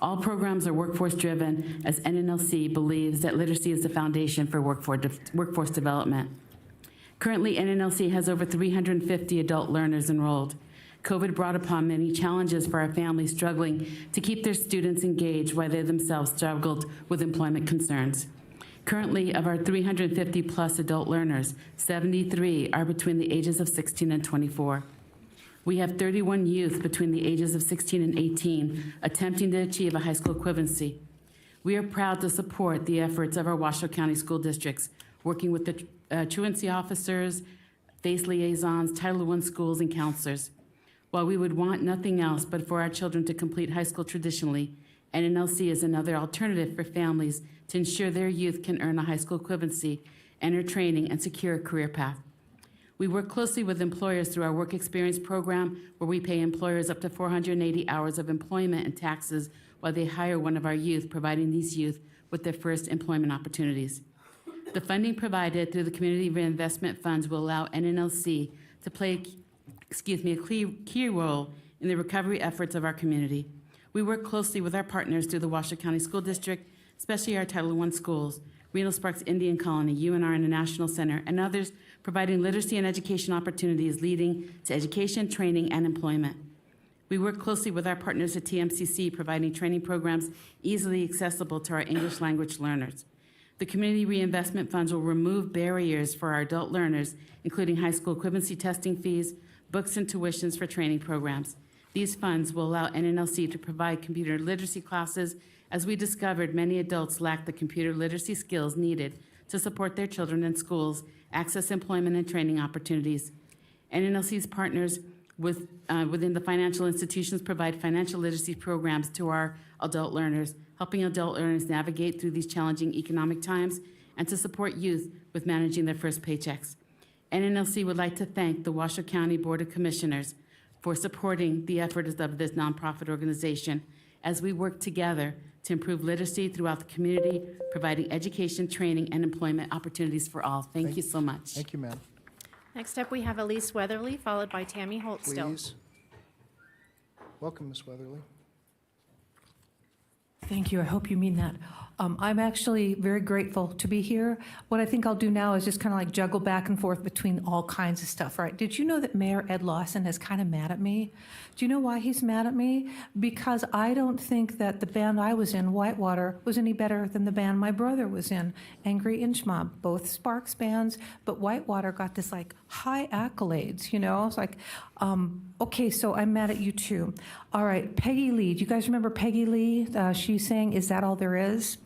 All programs are workforce-driven, as NNLC believes that literacy is the foundation for workforce development. Currently, NNLC has over 350 adult learners enrolled. COVID brought upon many challenges for our families struggling to keep their students engaged while they themselves struggled with employment concerns. Currently, of our 350-plus adult learners, 73 are between the ages of 16 and 24. We have 31 youth between the ages of 16 and 18 attempting to achieve a high school equivalency. We are proud to support the efforts of our Washoe County school districts, working with the truancy officers, FACE liaisons, Title I schools, and counselors. While we would want nothing else but for our children to complete high school traditionally, NNLC is another alternative for families to ensure their youth can earn a high school equivalency, enter training, and secure a career path. We work closely with employers through our work experience program, where we pay employers up to 480 hours of employment and taxes while they hire one of our youth, providing these youth with their first employment opportunities. The funding provided through the Community Reinvestment Funds will allow NNLC to play a key role in the recovery efforts of our community. We work closely with our partners through the Washoe County School District, especially our Title I schools, Reno Sparks Indian Colony, UNR International Center, and others, providing literacy and education opportunities leading to education, training, and employment. We work closely with our partners at TMCC, providing training programs easily accessible to our English language learners. The Community Reinvestment Funds will remove barriers for our adult learners, including high school equivalency testing fees, books, and tuitions for training programs. These funds will allow NNLC to provide computer literacy classes, as we discovered many adults lack the computer literacy skills needed to support their children in schools, access employment and training opportunities. NNLC's partners within the financial institutions provide financial literacy programs to our adult learners, helping adult learners navigate through these challenging economic times and to support youth with managing their first paychecks. NNLC would like to thank the Washoe County Board of Commissioners for supporting the efforts of this nonprofit organization as we work together to improve literacy throughout the community, providing education, training, and employment opportunities for all. Thank you so much. Thank you, ma'am. Next up, we have Elise Weatherly, followed by Tammy Holtstill. Please. Welcome, Ms. Weatherly. Thank you. I hope you mean that. I'm actually very grateful to be here. What I think I'll do now is just kind of like juggle back and forth between all kinds of stuff, right? Did you know that Mayor Ed Lawson is kind of mad at me? Do you know why he's mad at me? Because I don't think that the band I was in, Whitewater, was any better than the band my brother was in, Angry Inch Mob, both Sparks bands, but Whitewater got this like high accolades, you know? It's like, okay, so I'm mad at you too. All right, Peggy Lee. Do you guys remember Peggy Lee? She's saying, "Is that all there is?"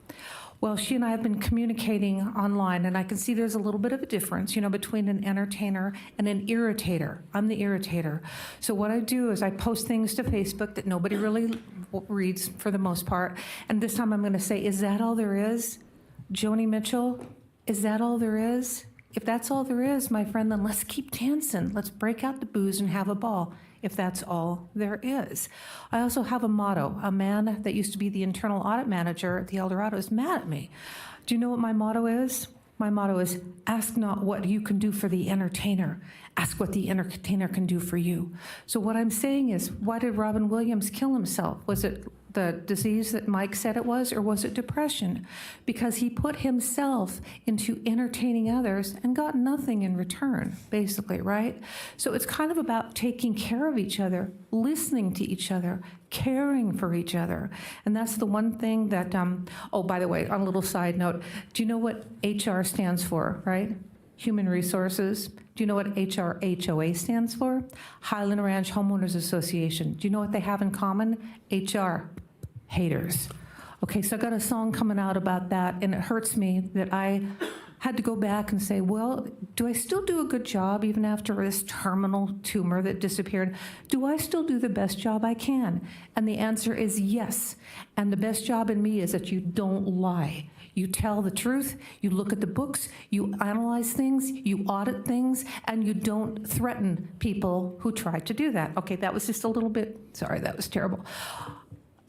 Well, she and I have been communicating online, and I can see there's a little bit of a difference, you know, between an entertainer and an irritator. I'm the irritator. So what I do is I post things to Facebook that nobody really reads for the most part, and this time I'm going to say, "Is that all there is?" Joni Mitchell, is that all there is? If that's all there is, my friend, then let's keep dancing. Let's break out the booze and have a ball, if that's all there is. I also have a motto. A man that used to be the internal audit manager at the El Dorado is mad at me. Do you know what my motto is? My motto is, ask not what you can do for the entertainer, ask what the entertainer can do for you. So what I'm saying is, why did Robin Williams kill himself? Was it the disease that Mike said it was, or was it depression? Because he put himself into entertaining others and got nothing in return, basically, right? So it's kind of about taking care of each other, listening to each other, caring for each other. And that's the one thing that, oh, by the way, on a little side note, do you know what HR stands for, right? Human Resources. Do you know what HRHOA stands for? Highland Ranch Homeowners Association. Do you know what they have in common? HR, haters. Okay, so I got a song coming out about that, and it hurts me that I had to go back and say, well, do I still do a good job even after this terminal tumor that disappeared? Do I still do the best job I can? And the answer is yes. And the best job in me is that you don't lie. You tell the truth, you look at the books, you analyze things, you audit things, and you don't threaten people who try to do that. Okay, that was just a little bit, sorry, that was terrible.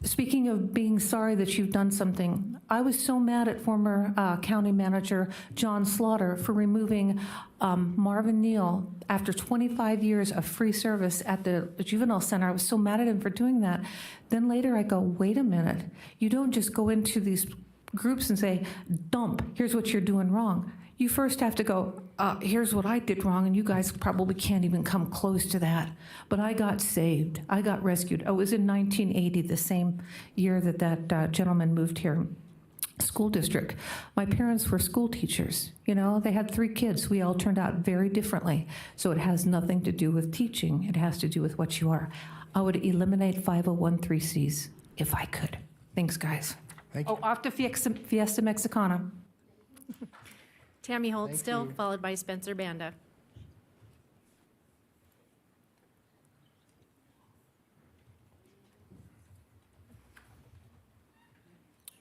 Speaking of being sorry that you've done something, I was so mad at former county manager John Slaughter for removing Marvin Neal after 25 years of free service at the juvenile center. I was so mad at him for doing that. Then later I go, wait a minute, you don't just go into these groups and say, dump, here's what you're doing wrong. You first have to go, here's what I did wrong, and you guys probably can't even come close to that. But I got saved. I got rescued. It was in 1980, the same year that that gentleman moved here. School district. My parents were school teachers. You know, they had 3 kids. We all turned out very differently. So it has nothing to do with teaching. It has to do with what you are. I would eliminate 501(c)(3)s if I could. Thanks, guys. Thank you. Oh, off to Fiesta Mexicana. Tammy Holdstill, followed by Spencer Banda.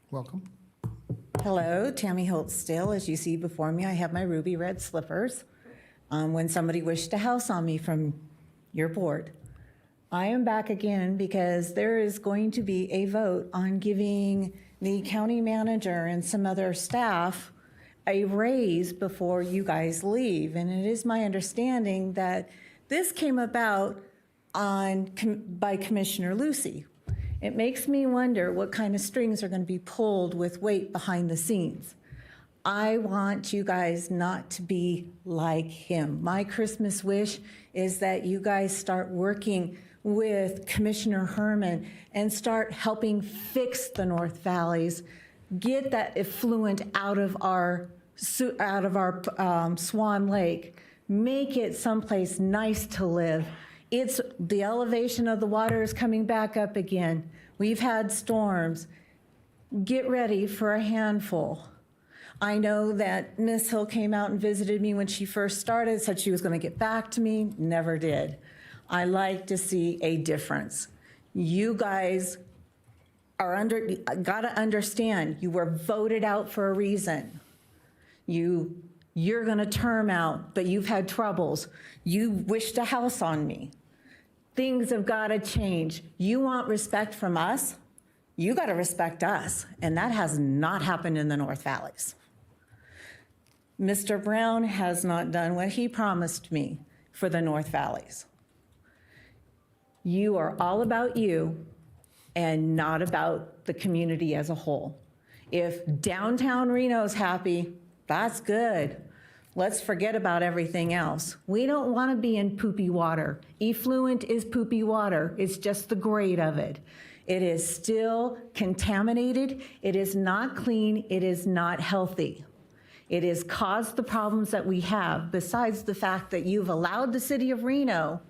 Welcome. Hello, Tammy Holtz-Still. As you see before me, I have my ruby red slippers. When somebody wished to house on me from your board. I am back again because there is going to be a vote on giving the county manager and some other staff a raise before you guys leave. And it is my understanding that this came about by Commissioner Lucy. It makes me wonder what kind of strings are going to be pulled with weight behind the scenes. I want you guys not to be like him. My Christmas wish is that you guys start working with Commissioner Herman and start helping fix the North Valleys, get that effluent out of our Swan Lake, make it someplace nice to live. It's the elevation of the water is coming back up again. We've had storms. Get ready for a handful. I know that Miss Hill came out and visited me when she first started, said she was going to get back to me, never did. I like to see a difference. You guys are got to understand, you were voted out for a reason. You're going to term out, but you've had troubles. You wished a house on me. Things have got to change. You want respect from us, you got to respect us, and that has not happened in the North Valleys. Mr. Brown has not done what he promised me for the North Valleys. You are all about you and not about the community as a whole. If downtown Reno's happy, that's good. Let's forget about everything else. We don't want to be in poopy water. Effluent is poopy water. It's just the grade of it. It is still contaminated. It is not clean. It is not healthy. It has caused the problems that we have, besides the fact that you've allowed the city of Reno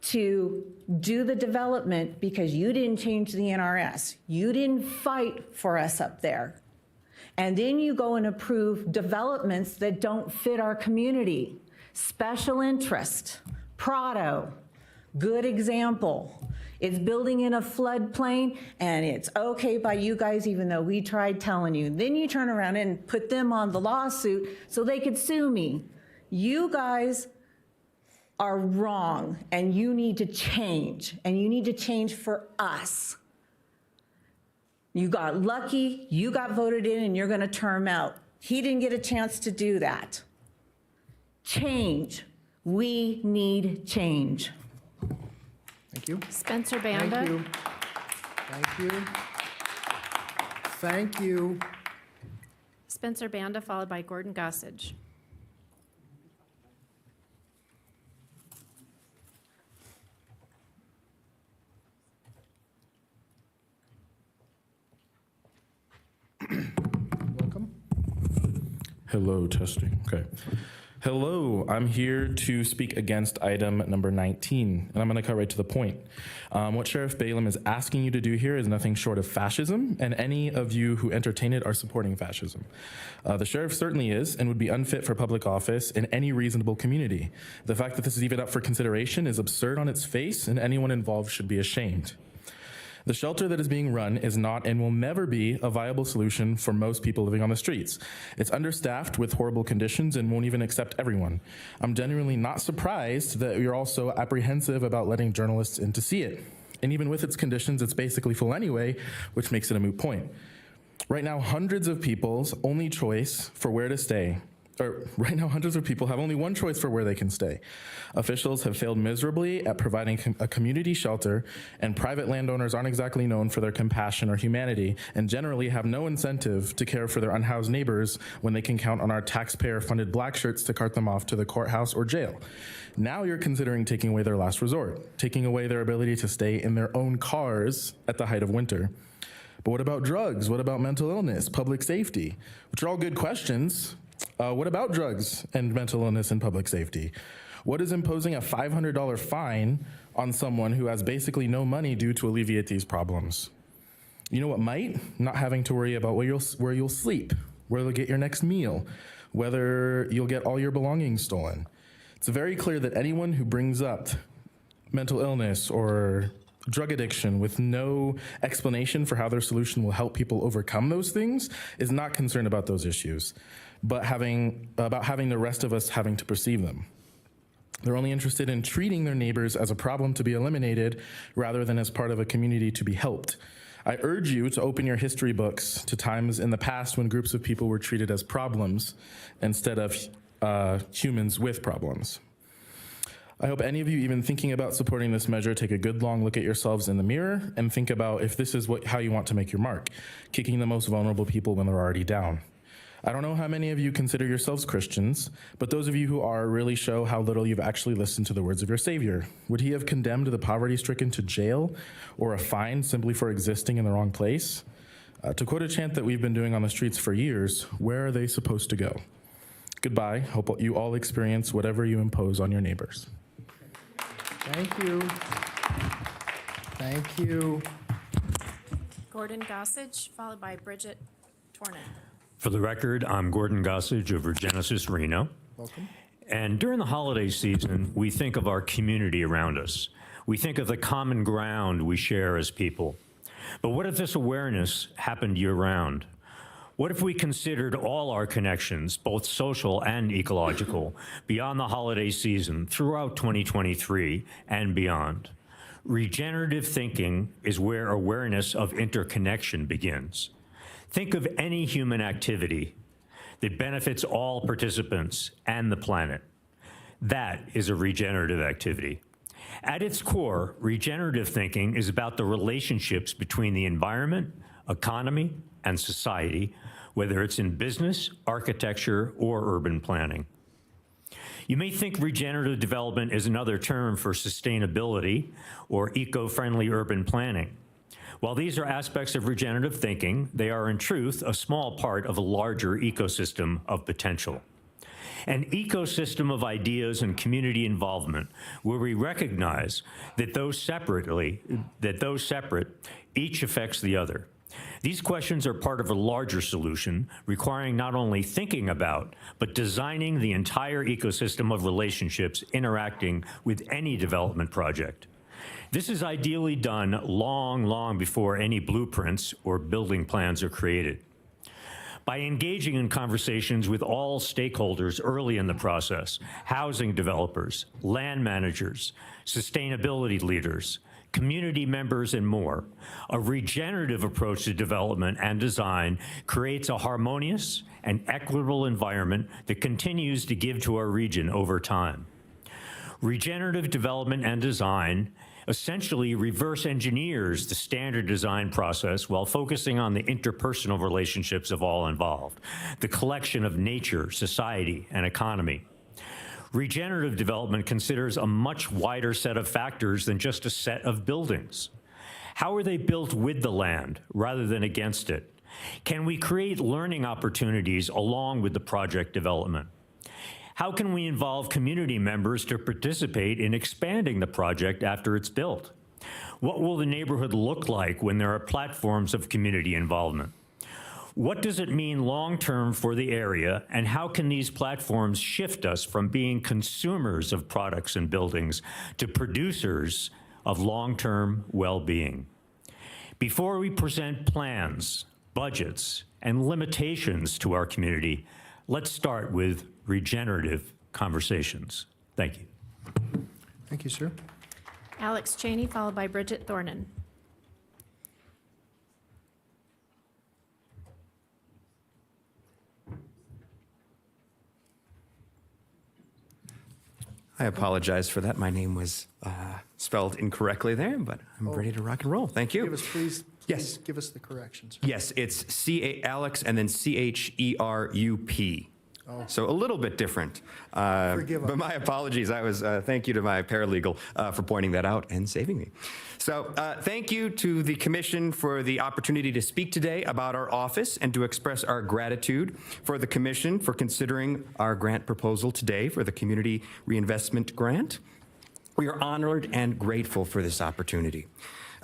to do the development because you didn't change the NRS. You didn't fight for us up there. And then you go and approve developments that don't fit our community. Special interest, Prado, good example. It's building in a floodplain and it's okay by you guys even though we tried telling you. Then you turn around and put them on the lawsuit so they could sue me. You guys are wrong and you need to change, and you need to change for us. You got lucky, you got voted in, and you're going to term out. He didn't get a chance to do that. Change. We need change. Thank you. Spencer Banda. Thank you. Thank you. Thank you. Spencer Banda, followed by Gordon Gossage. Welcome. Hello, testing. Okay. Hello, I'm here to speak against item number 19, and I'm going to cut right to the point. What Sheriff Balaam is asking you to do here is nothing short of fascism, and any of you who entertain it are supporting fascism. The sheriff certainly is and would be unfit for public office in any reasonable community. The fact that this is even up for consideration is absurd on its face, and anyone involved should be ashamed. The shelter that is being run is not and will never be a viable solution for most people living on the streets. It's understaffed with horrible conditions and won't even accept everyone. I'm genuinely not surprised that you're also apprehensive about letting journalists in to see it. And even with its conditions, it's basically full anyway, which makes it a moot point. Right now, hundreds of people's only choice for where to stay Right now, hundreds of people have only one choice for where they can stay. Officials have failed miserably at providing a community shelter, and private landowners aren't exactly known for their compassion or humanity, and generally have no incentive to care for their unhoused neighbors when they can count on our taxpayer-funded black shirts to cart them off to the courthouse or jail. Now you're considering taking away their last resort, taking away their ability to stay in their own cars at the height of winter. But what about drugs? What about mental illness, public safety? Which are all good questions. What about drugs and mental illness and public safety? What is imposing a $500 fine on someone who has basically no money due to alleviate these problems? You know what might? Not having to worry about where you'll sleep, where you'll get your next meal, whether you'll get all your belongings stolen. It's very clear that anyone who brings up mental illness or drug addiction with no explanation for how their solution will help people overcome those things is not concerned about those issues, but having the rest of us having to perceive them. They're only interested in treating their neighbors as a problem to be eliminated rather than as part of a community to be helped. I urge you to open your history books to times in the past when groups of people were treated as problems instead of humans with problems. I hope any of you even thinking about supporting this measure take a good long look at yourselves in the mirror and think about if this is how you want to make your mark, kicking the most vulnerable people when they're already down. I don't know how many of you consider yourselves Christians, but those of you who are really show how little you've actually listened to the words of your Savior. Would he have condemned the poverty-stricken to jail or a fine simply for existing in the wrong place? To quote a chant that we've been doing on the streets for years, where are they supposed to go? Goodbye. Hope you all experience whatever you impose on your neighbors. Thank you. Thank you. Gordon Gossage, followed by Bridget Tornan. For the record, I'm Gordon Gossage of Regenesis Reno. Welcome. And during the holiday season, we think of our community around us. We think of the common ground we share as people. But what if this awareness happened year-round? What if we considered all our connections, both social and ecological, beyond the holiday season throughout 2023 and beyond? Regenerative thinking is where awareness of interconnection begins. Think of any human activity that benefits all participants and the planet. That is a regenerative activity. At its core, regenerative thinking is about the relationships between the environment, economy, and society, whether it's in business, architecture, or urban planning. You may think regenerative development is another term for sustainability or eco-friendly urban planning. While these are aspects of regenerative thinking, they are in truth a small part of a larger ecosystem of potential. An ecosystem of ideas and community involvement where we recognize that those separate, each affects the other. These questions are part of a larger solution requiring not only thinking about, but designing the entire ecosystem of relationships interacting with any development project. This is ideally done long, long before any blueprints or building plans are created. By engaging in conversations with all stakeholders early in the process, housing developers, land managers, sustainability leaders, community members, and more. A regenerative approach to development and design creates a harmonious and equitable environment that continues to give to our region over time. Regenerative development and design essentially reverse engineers the standard design process while focusing on the interpersonal relationships of all involved, the collection of nature, society, and economy. Regenerative development considers a much wider set of factors than just a set of buildings. How are they built with the land rather than against it? Can we create learning opportunities along with the project development? How can we involve community members to participate in expanding the project after it's built? What will the neighborhood look like when there are platforms of community involvement? What does it mean long-term for the area, and how can these platforms shift us from being consumers of products and buildings to producers of long-term well-being? Before we present plans, budgets, and limitations to our community, let's start with regenerative conversations. Thank you. Thank you, sir. Alex Cheney, followed by Bridget Thornan. I apologize for that. My name was spelled incorrectly there, but I'm ready to rock and roll. Thank you. Give us, please. Yes. Give us the corrections. Yes, it's Alex and then CHERUP. Oh. So a little bit different. Forgive us. But my apologies. Thank you to my paralegal for pointing that out and saving me. So thank you to the commission for the opportunity to speak today about our office and to express our gratitude for the commission for considering our grant proposal today for the Community Reinvestment Grant. We are honored and grateful for this opportunity.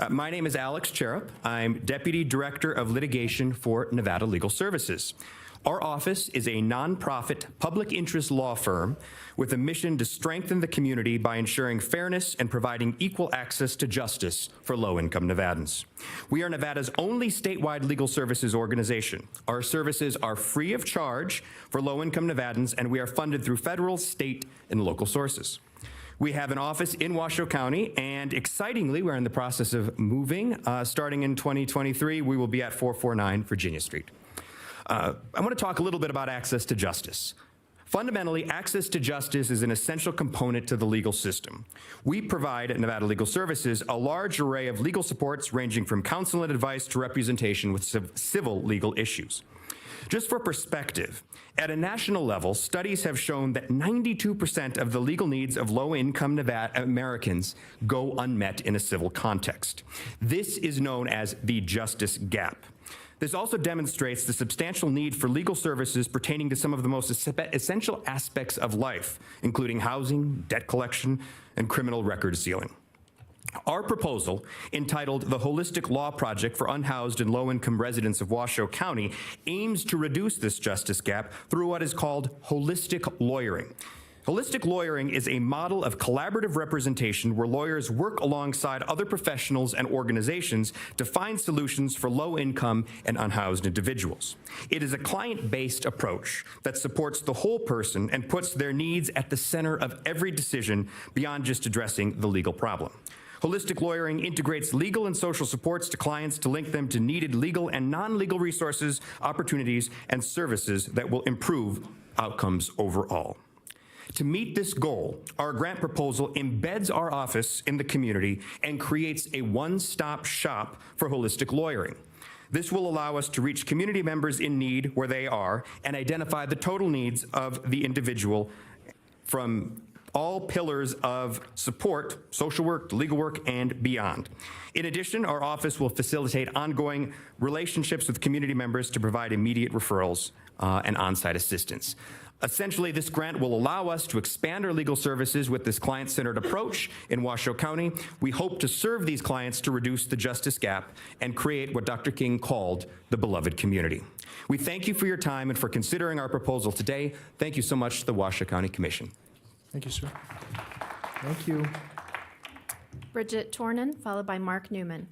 My name is Alex Cherub. I'm Deputy Director of Litigation for Nevada Legal Services. Our office is a nonprofit public interest law firm with a mission to strengthen the community by ensuring fairness and providing equal access to justice for low-income Nevadans. We are Nevada's only statewide legal services organization. Our services are free of charge for low-income Nevadans, and we are funded through federal, state, and local sources. We have an office in Washoe County, and excitingly, we're in the process of moving. Starting in 2023, we will be at 449 Virginia Street. I want to talk a little bit about access to justice. Fundamentally, access to justice is an essential component to the legal system. We provide at Nevada Legal Services a large array of legal supports ranging from counsel and advice to representation with civil legal issues. Just for perspective, at a national level, studies have shown that 92% of the legal needs of low-income Nevada Americans go unmet in a civil context. This is known as the justice gap. This also demonstrates the substantial need for legal services pertaining to some of the most essential aspects of life, including housing, debt collection, and criminal record sealing. Our proposal, entitled the Holistic Law Project for Unhoused and Low-Income Residents of Washoe County, aims to reduce this justice gap through what is called holistic lawyering. Holistic lawyering is a model of collaborative representation where lawyers work alongside other professionals and organizations to find solutions for low-income and unhoused individuals. It is a client-based approach that supports the whole person and puts their needs at the center of every decision beyond just addressing the legal problem. Holistic lawyering integrates legal and social supports to clients to link them to needed legal and non-legal resources, opportunities, and services that will improve outcomes overall. To meet this goal, our grant proposal embeds our office in the community and creates a one-stop shop for holistic lawyering. This will allow us to reach community members in need where they are and identify the total needs of the individual from all pillars of support, social work, legal work, and beyond. In addition, our office will facilitate ongoing relationships with community members to provide immediate referrals and on-site assistance. Essentially, this grant will allow us to expand our legal services with this client-centered approach in Washoe County. We hope to serve these clients to reduce the justice gap and create what Dr. King called the beloved community. We thank you for your time and for considering our proposal today. Thank you so much to the Washoe County Commission. Thank you, sir. Thank you. Bridget Tornan, followed by Mark Newman.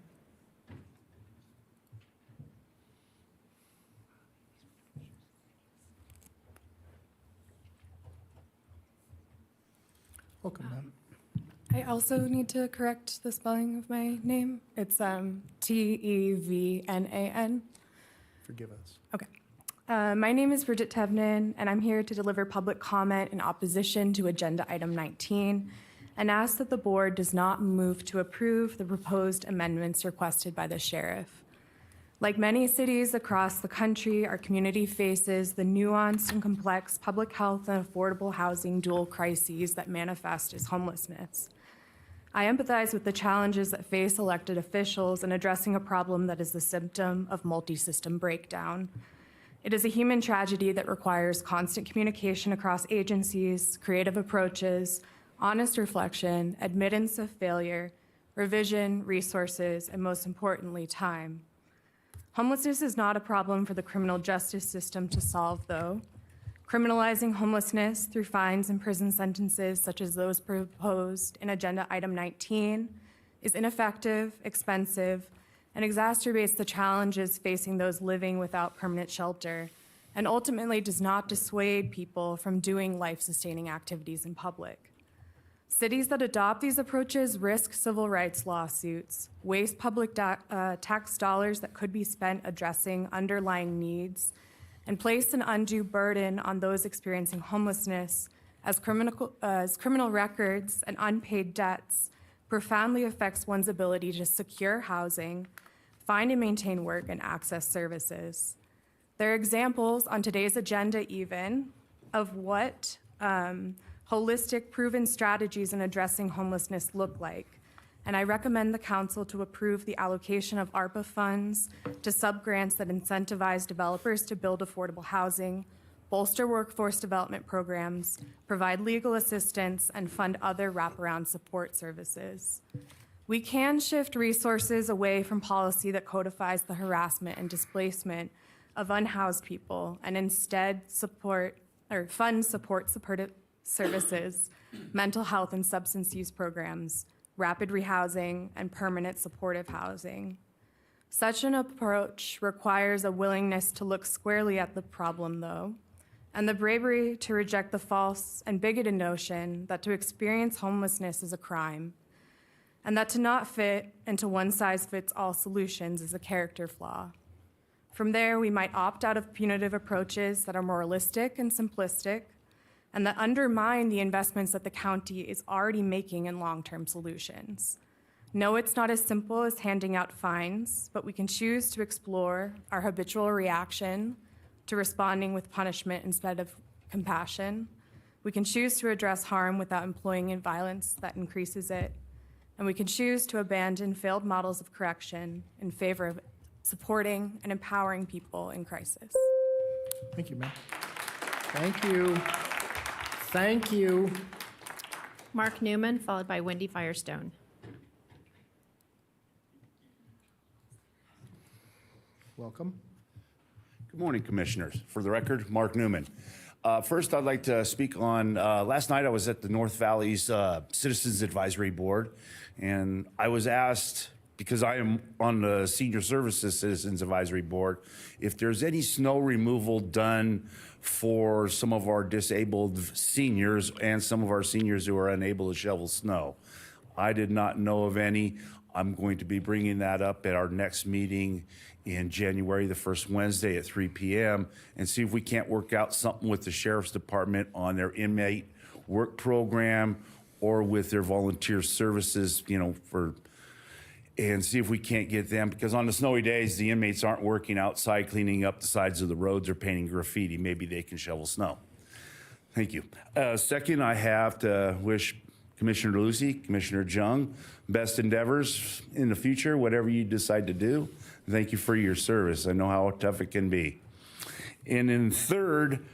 Welcome, ma'am. I also need to correct the spelling of my name. It's Tevnan. Forgive us. Okay. My name is Bridget Tevnan, and I'm here to deliver public comment in opposition to Agenda Item 19 and ask that the board does not move to approve the proposed amendments requested by the sheriff. Like many cities across the country, our community faces the nuanced and complex public health and affordable housing dual crises that manifest as homelessness. I empathize with the challenges that face elected officials in addressing a problem that is the symptom of multi-system breakdown. It is a human tragedy that requires constant communication across agencies, creative approaches, honest reflection, admittance of failure, revision, resources, and most importantly, time. Homelessness is not a problem for the criminal justice system to solve, though. Criminalizing homelessness through fines and prison sentences, such as those proposed in Agenda Item 19, is ineffective, expensive, and exacerbates the challenges facing those living without permanent shelter, and ultimately does not dissuade people from doing life-sustaining activities in public. Cities that adopt these approaches risk civil rights lawsuits, waste public tax dollars that could be spent addressing underlying needs, and place an undue burden on those experiencing homelessness as criminal records and unpaid debts profoundly affects one's ability to secure housing, find and maintain work, and access services. There are examples on today's agenda even of what holistic, proven strategies in addressing homelessness look like. And I recommend the council to approve the allocation of ARPA funds to subgrants that incentivize developers to build affordable housing, bolster workforce development programs, provide legal assistance, and fund other wraparound support services. We can shift resources away from policy that codifies the harassment and displacement of unhoused people and instead fund supportive services, mental health and substance use programs, rapid rehousing, and permanent supportive housing. Such an approach requires a willingness to look squarely at the problem, though, and the bravery to reject the false and bigoted notion that to experience homelessness is a crime, and that to not fit into one-size-fits-all solutions is a character flaw. From there, we might opt out of punitive approaches that are moralistic and simplistic, and that undermine the investments that the county is already making in long-term solutions. No, it's not as simple as handing out fines, but we can choose to explore our habitual reaction to responding with punishment instead of compassion. We can choose to address harm without employing violence that increases it. And we can choose to abandon failed models of correction in favor of supporting and empowering people in crisis. Thank you, ma'am. Thank you. Thank you. Mark Newman, followed by Wendy Firestone. Welcome. Good morning, Commissioners. For the record, Mark Newman. First, I'd like to speak on, last night I was at the North Valley's Citizens Advisory Board, and I was asked, because I am on the Senior Services Citizens Advisory Board, if there's any snow removal done for some of our disabled seniors and some of our seniors who are unable to shovel snow. I did not know of any. I'm going to be bringing that up at our next meeting in January, the first Wednesday at 3 p.m. and see if we can't work out something with the Sheriff's Department on their inmate work program or with their volunteer services, and see if we can't get them, because on the snowy days, the inmates aren't working outside cleaning up the sides of the roads or painting graffiti. Maybe they can shovel snow. Thank you. Second, I have to wish Commissioner Lucy, Commissioner Jung, best endeavors in the future, whatever you decide to do. Thank you for your service. I know how tough it can be. And then third,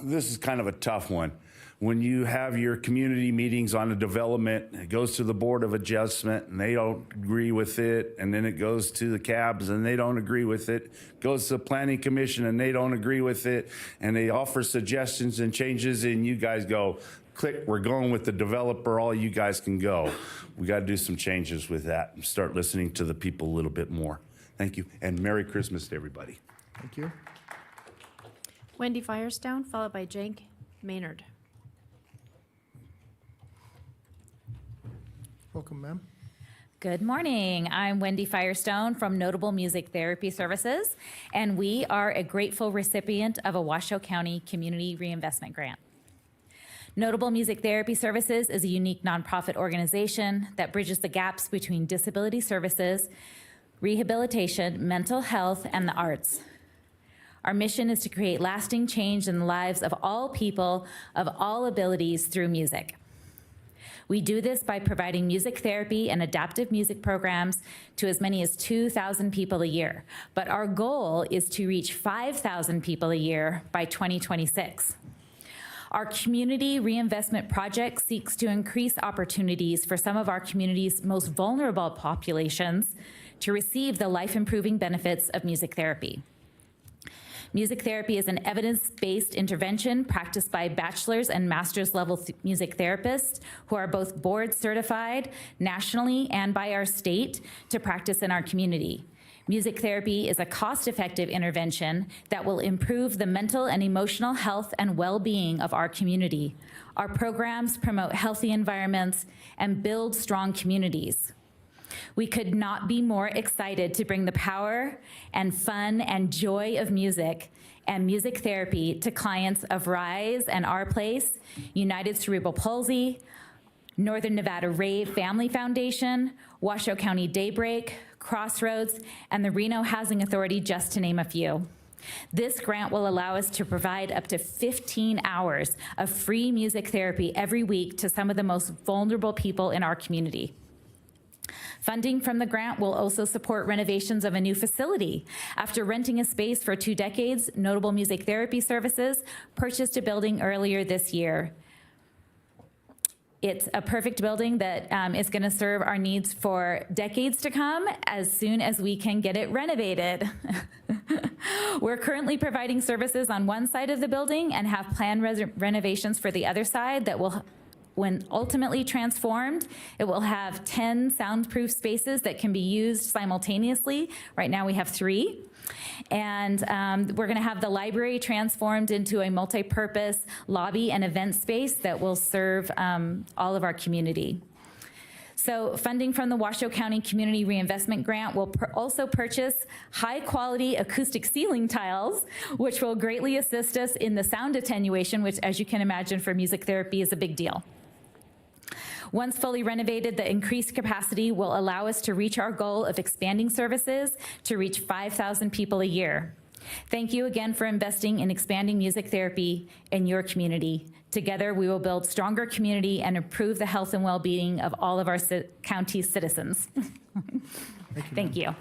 this is kind of a tough one. When you have your community meetings on a development, it goes to the Board of Adjustment and they don't agree with it, and then it goes to the cabs and they don't agree with it, goes to the Planning Commission and they don't agree with it, and they offer suggestions and changes, and you guys go, click, we're going with the developer, all you guys can go. We got to do some changes with that and start listening to the people a little bit more. Thank you, and Merry Christmas to everybody. Thank you. Wendy Firestone, followed by Jake Maynard. Welcome, ma'am. Good morning. I'm Wendy Firestone from Notable Music Therapy Services, and we are a grateful recipient of a Washoe County Community Reinvestment Grant. Notable Music Therapy Services is a unique nonprofit organization that bridges the gaps between disability services, rehabilitation, mental health, and the arts. Our mission is to create lasting change in the lives of all people of all abilities through music. We do this by providing music therapy and adaptive music programs to as many as 2,000 people a year. But our goal is to reach 5,000 people a year by 2026. Our community reinvestment project seeks to increase opportunities for some of our community's most vulnerable populations to receive the life-improving benefits of music therapy. Music therapy is an evidence-based intervention practiced by bachelor's and master's level music therapists who are both board certified nationally and by our state to practice in our community. Music therapy is a cost-effective intervention that will improve the mental and emotional health and well-being of our community. Our programs promote healthy environments and build strong communities. We could not be more excited to bring the power and fun and joy of music and music therapy to clients of RISE and Our Place, United Cerebral Palsy, Northern Nevada Rave Family Foundation, Washoe County Daybreak, Crossroads, and the Reno Housing Authority, just to name a few. This grant will allow us to provide up to 15 hours of free music therapy every week to some of the most vulnerable people in our community. Funding from the grant will also support renovations of a new facility. After renting a space for 2 decades, Notable Music Therapy Services purchased a building earlier this year. It's a perfect building that is going to serve our needs for decades to come as soon as we can get it renovated. We're currently providing services on one side of the building and have planned renovations for the other side that will, when ultimately transformed, it will have 10 soundproof spaces that can be used simultaneously. Right now we have 3. And we're going to have the library transformed into a multi-purpose lobby and event space that will serve all of our community. So funding from the Washoe County Community Reinvestment Grant will also purchase high-quality acoustic ceiling tiles, which will greatly assist us in the sound attenuation, which, as you can imagine, for music therapy is a big deal. Once fully renovated, the increased capacity will allow us to reach our goal of expanding services to reach 5,000 people a year. Thank you again for investing in expanding music therapy in your community. Together, we will build stronger community and improve the health and well-being of all of our county's citizens. Thank you.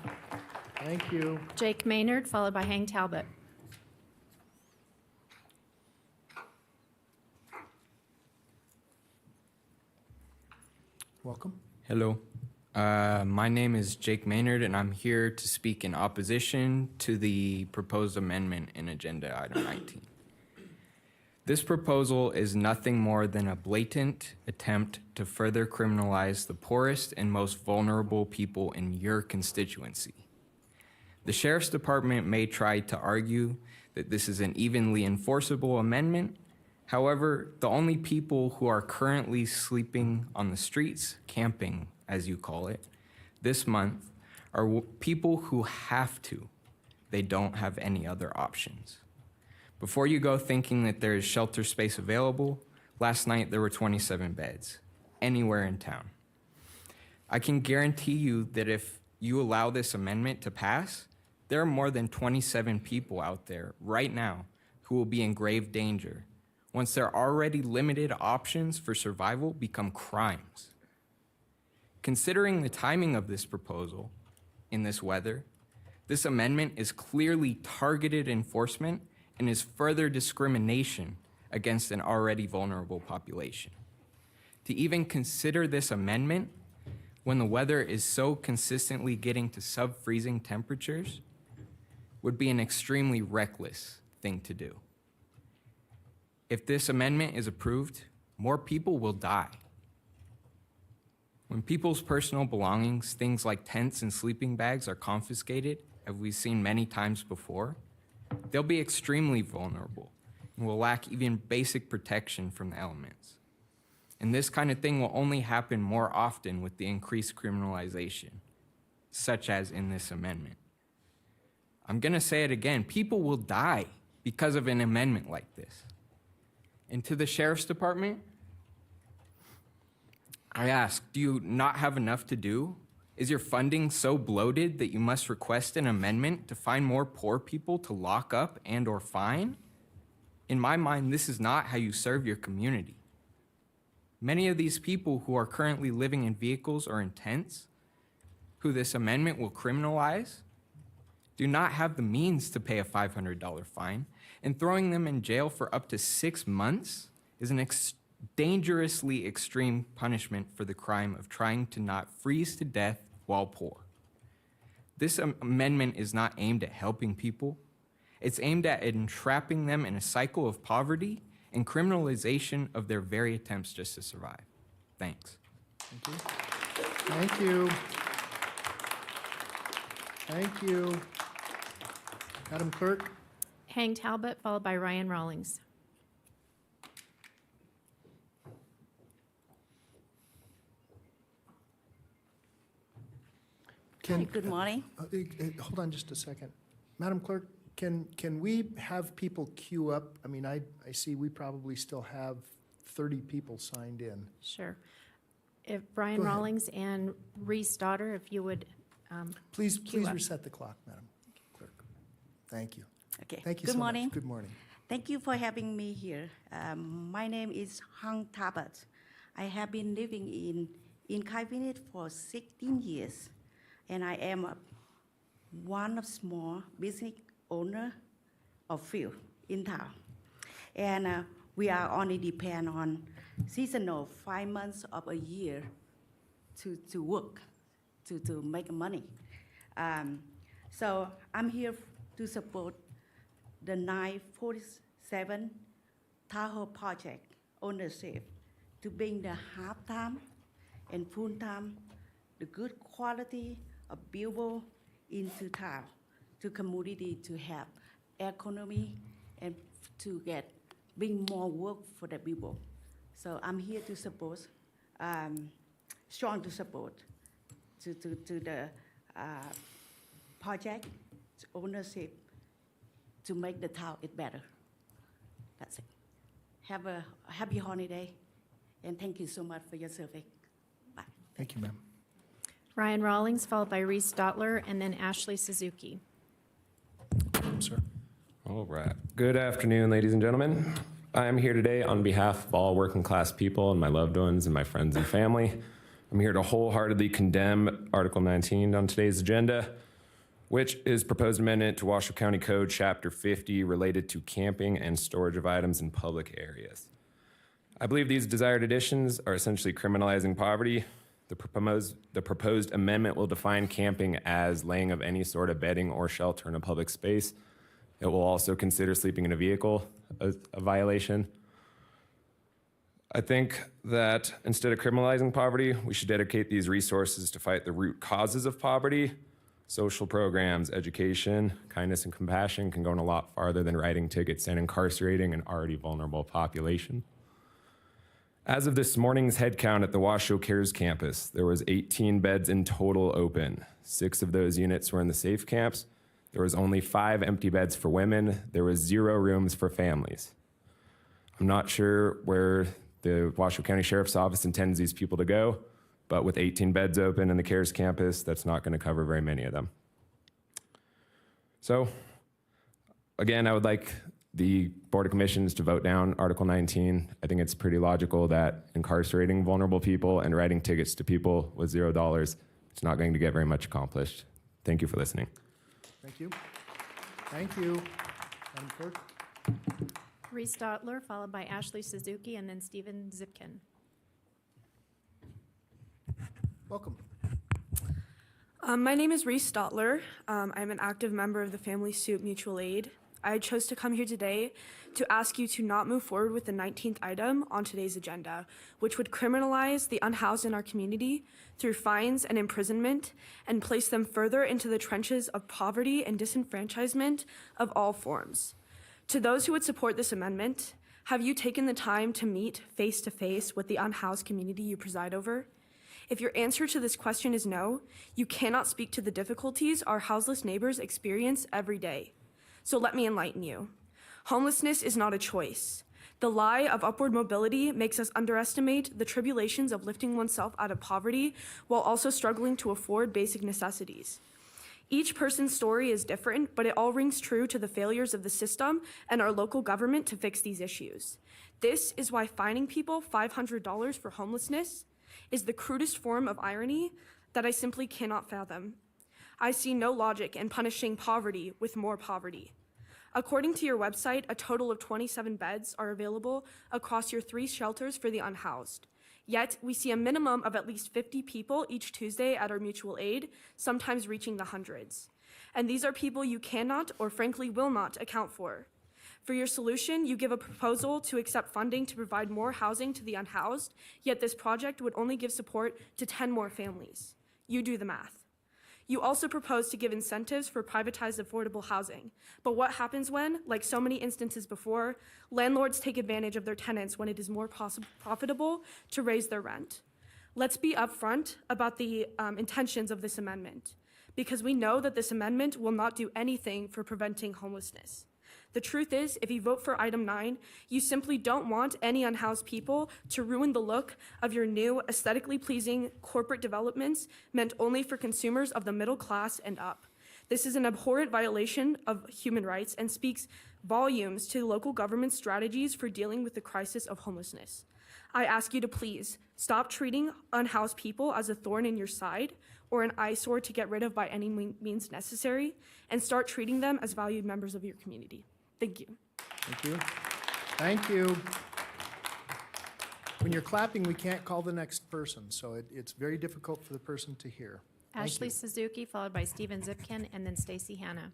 Thank you. Jake Maynard, followed by Hang Talbot. Welcome. Hello. My name is Jake Maynard, and I'm here to speak in opposition to the proposed amendment in Agenda Item 19. This proposal is nothing more than a blatant attempt to further criminalize the poorest and most vulnerable people in your constituency. The Sheriff's Department may try to argue that this is an evenly enforceable amendment. However, the only people who are currently sleeping on the streets, camping, as you call it, this month are people who have to. They don't have any other options. Before you go thinking that there is shelter space available, last night there were 27 beds, anywhere in town. I can guarantee you that if you allow this amendment to pass, there are more than 27 people out there right now who will be in grave danger once their already limited options for survival become crimes. Considering the timing of this proposal in this weather, this amendment is clearly targeted enforcement and is further discrimination against an already vulnerable population. To even consider this amendment when the weather is so consistently getting to sub-freezing temperatures would be an extremely reckless thing to do. If this amendment is approved, more people will die. When people's personal belongings, things like tents and sleeping bags, are confiscated, as we've seen many times before, they'll be extremely vulnerable and will lack even basic protection from the elements. And this kind of thing will only happen more often with the increased criminalization, such as in this amendment. I'm going to say it again. People will die because of an amendment like this. And to the Sheriff's Department, I ask, do you not have enough to do? Is your funding so bloated that you must request an amendment to find more poor people to lock up and or fine? In my mind, this is not how you serve your community. Many of these people who are currently living in vehicles or in tents, who this amendment will criminalize, do not have the means to pay a $500 fine, and throwing them in jail for up to 6 months is an dangerously extreme punishment for the crime of trying to not freeze to death while poor. This amendment is not aimed at helping people. It's aimed at entrapping them in a cycle of poverty and criminalization of their very attempts just to survive. Thanks. Thank you. Thank you. Madam Clerk? Hang Talbot, followed by Ryan Rawlings. Good morning. Hold on just a second. Madam Clerk, can we have people queue up? I mean, I see we probably still have 30 people signed in. Sure. If Brian Go ahead. Rawlings and Reese Daughter, if you would Please queue up. reset the clock, Madam Clerk. Thank you. Okay. Thank you Good so morning. much. Good morning. Thank you for having me here. My name is Hang Talbot. I have been living in Incline for 16 years, and I am one of small business owner of few in town. And we are only depend on seasonal 5 months of a year to work, to make money. So I'm here to support the 947 Tahoe project ownership to bring the half-time and full-time, the good quality of billboard into town, to community to have economy and to bring more work for the people. So I'm here to support, strong to support to the project ownership to make the town it better. That's it. Have a happy holiday, and thank you so much for your survey. Bye. Thank you, ma'am. Ryan Rawlings, followed by Reese Dottler, and then Ashley Suzuki. Sir. All right. Good afternoon, ladies and gentlemen. I am here today on behalf of all working class people and my loved ones and my friends and family. I'm here to wholeheartedly condemn Article 19 on today's agenda, which is proposed amendment to Washoe County Code Chapter 50 related to camping and storage of items in public areas. I believe these desired additions are essentially criminalizing poverty. The proposed amendment will define camping as laying of any sort of bedding or shelter in a public space. It will also consider sleeping in a vehicle a violation. I think that instead of criminalizing poverty, we should dedicate these resources to fight the root causes of poverty. Social programs, education, kindness, and compassion can go a lot farther than writing tickets and incarcerating an already vulnerable population. As of this morning's head count at the Washoe Cares campus, there was 18 beds in total open. 6 of those units were in the safe camps. There was only 5 empty beds for women. There was 0 rooms for families. I'm not sure where the Washoe County Sheriff's Office intends these people to go, but with 18 beds open in the Cares campus, that's not going to cover very many of them. So, again, I would like the Board of Commissions to vote down Article 19. I think it's pretty logical that incarcerating vulnerable people and writing tickets to people with $0, it's not going to get very much accomplished. Thank you for listening. Thank you. Thank you. Madam Clerk? Reese Dottler, followed by Ashley Suzuki, and then Stephen Zipkin. Welcome. My name is Reese Dottler. I'm an active member of the Family Suit Mutual Aid. I chose to come here today to ask you to not move forward with the 19th item on today's agenda, which would criminalize the unhoused in our community through fines and imprisonment and place them further into the trenches of poverty and disenfranchisement of all forms. To those who would support this amendment, Have you taken the time to meet face to face with the unhoused community you preside over? If your answer to this question is no, you cannot speak to the difficulties our houseless neighbors experience every day. So let me enlighten you. Homelessness is not a choice. The lie of upward mobility makes us underestimate the tribulations of lifting oneself out of poverty while also struggling to afford basic necessities. Each person's story is different, but it all rings true to the failures of the system and our local government to fix these issues. This is why fining people $500 for homelessness is the crudest form of irony that I simply cannot fathom. I see no logic in punishing poverty with more poverty. According to your website, a total of 27 beds are available across your 3 shelters for the unhoused. Yet, we see a minimum of at least 50 people each Tuesday at our mutual aid, sometimes reaching the hundreds. And these are people you cannot or frankly will not account for. For your solution, you give a proposal to accept funding to provide more housing to the unhoused, yet this project would only give support to 10 more families. You do the math. You also propose to give incentives for privatized affordable housing. But what happens when, like so many instances before, landlords take advantage of their tenants when it is more profitable to raise their rent? Let's be upfront about the intentions of this amendment, because we know that this amendment will not do anything for preventing homelessness. The truth is, if you vote for item 9, you simply don't want any unhoused people to ruin the look of your new, aesthetically pleasing corporate developments meant only for consumers of the middle class and up. This is an abhorrent violation of human rights and speaks volumes to local government strategies for dealing with the crisis of homelessness. I ask you to please stop treating unhoused people as a thorn in your side or an eyesore to get rid of by any means necessary, and start treating them as valued members of your community. Thank you. Thank you. Thank you. When you're clapping, we can't call the next person, so it's very difficult for the person to hear. Thank Ashley you. Suzuki, followed by Steven Zipkin, and then Stacy Hanna.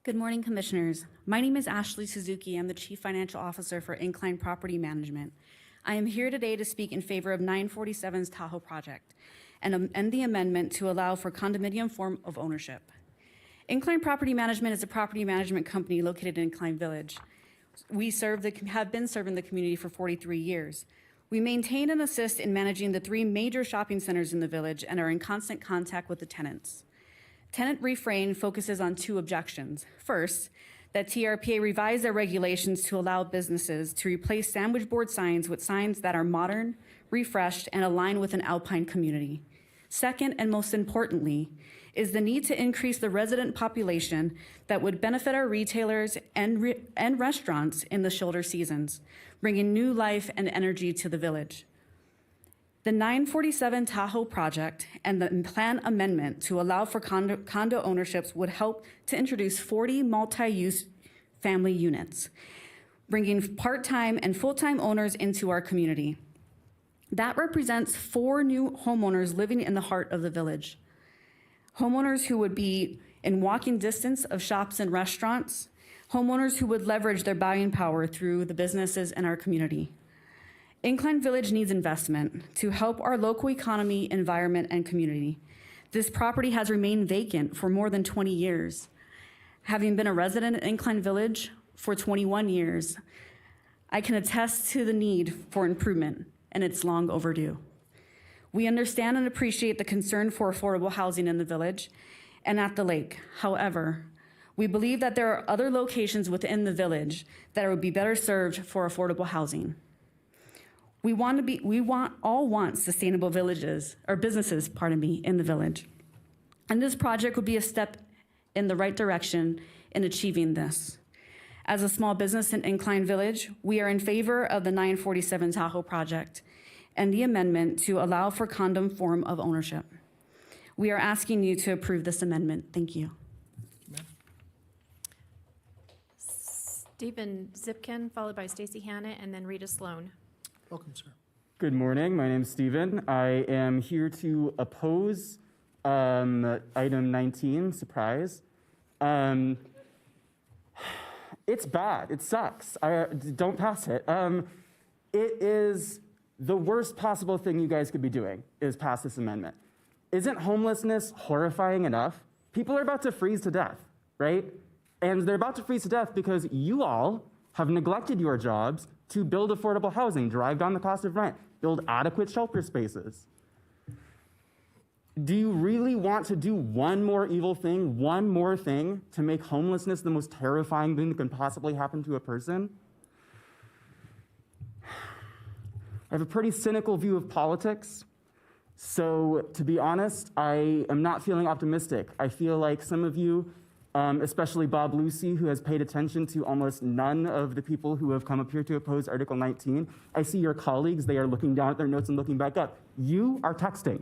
Good morning, Commissioners. My name is Ashley Suzuki. I'm the Chief Financial Officer for Incline Property Management. I am here today to speak in favor of 947's Tahoe project and the amendment to allow for condominium form of ownership. Incline Property Management is a property management company located in Incline Village. We have been serving the community for 43 years. We maintain and assist in managing the 3 major shopping centers in the village and are in constant contact with the tenants. Tenant refrain focuses on 2 objections. First, that TRPA revise their regulations to allow businesses to replace sandwich board signs with signs that are modern, refreshed, and align with an alpine community. Second, and most importantly, is the need to increase the resident population that would benefit our retailers and restaurants in the shoulder seasons, bringing new life and energy to the village. The 947 Tahoe project and the plan amendment to allow for condo ownerships would help to introduce 40 multi-use family units, bringing part-time and full-time owners into our community. That represents 4 new homeowners living in the heart of the village. Homeowners who would be in walking distance of shops and restaurants, homeowners who would leverage their buying power through the businesses in our community. Incline Village needs investment to help our local economy, environment, and community. This property has remained vacant for more than 20 years. Having been a resident at Incline Village for 21 years, I can attest to the need for improvement, and it's long overdue. We understand and appreciate the concern for affordable housing in the village and at the lake. However, we believe that there are other locations within the village that would be better served for affordable housing. We all want sustainable villages or businesses, in the village. And this project would be a step in the right direction in achieving this. As a small business in Incline Village, we are in favor of the 947 Tahoe project and the amendment to allow for condom form of ownership. We are asking you to approve this amendment. Thank you. Steven Zipkin, followed by Stacy Hanna, and then Rita Sloan. Welcome, sir. Good morning. My name is Steven. I am here to oppose item 19, surprise. It's bad. It sucks. Don't pass it. It is the worst possible thing you guys could be doing is pass this amendment. Isn't homelessness horrifying enough? People are about to freeze to death, right? And they're about to freeze to death because you all have neglected your jobs to build affordable housing, drive down the cost of rent, build adequate shelter spaces. Do you really want to do one more evil thing, one more thing, to make homelessness the most terrifying thing that can possibly happen to a person? I have a pretty cynical view of politics. So to be honest, I am not feeling optimistic. I feel like some of you, especially Bob Lucy, who has paid attention to almost none of the people who have come up here to oppose Article 19. I see your colleagues, they are looking down at their notes and looking back up. You are texting.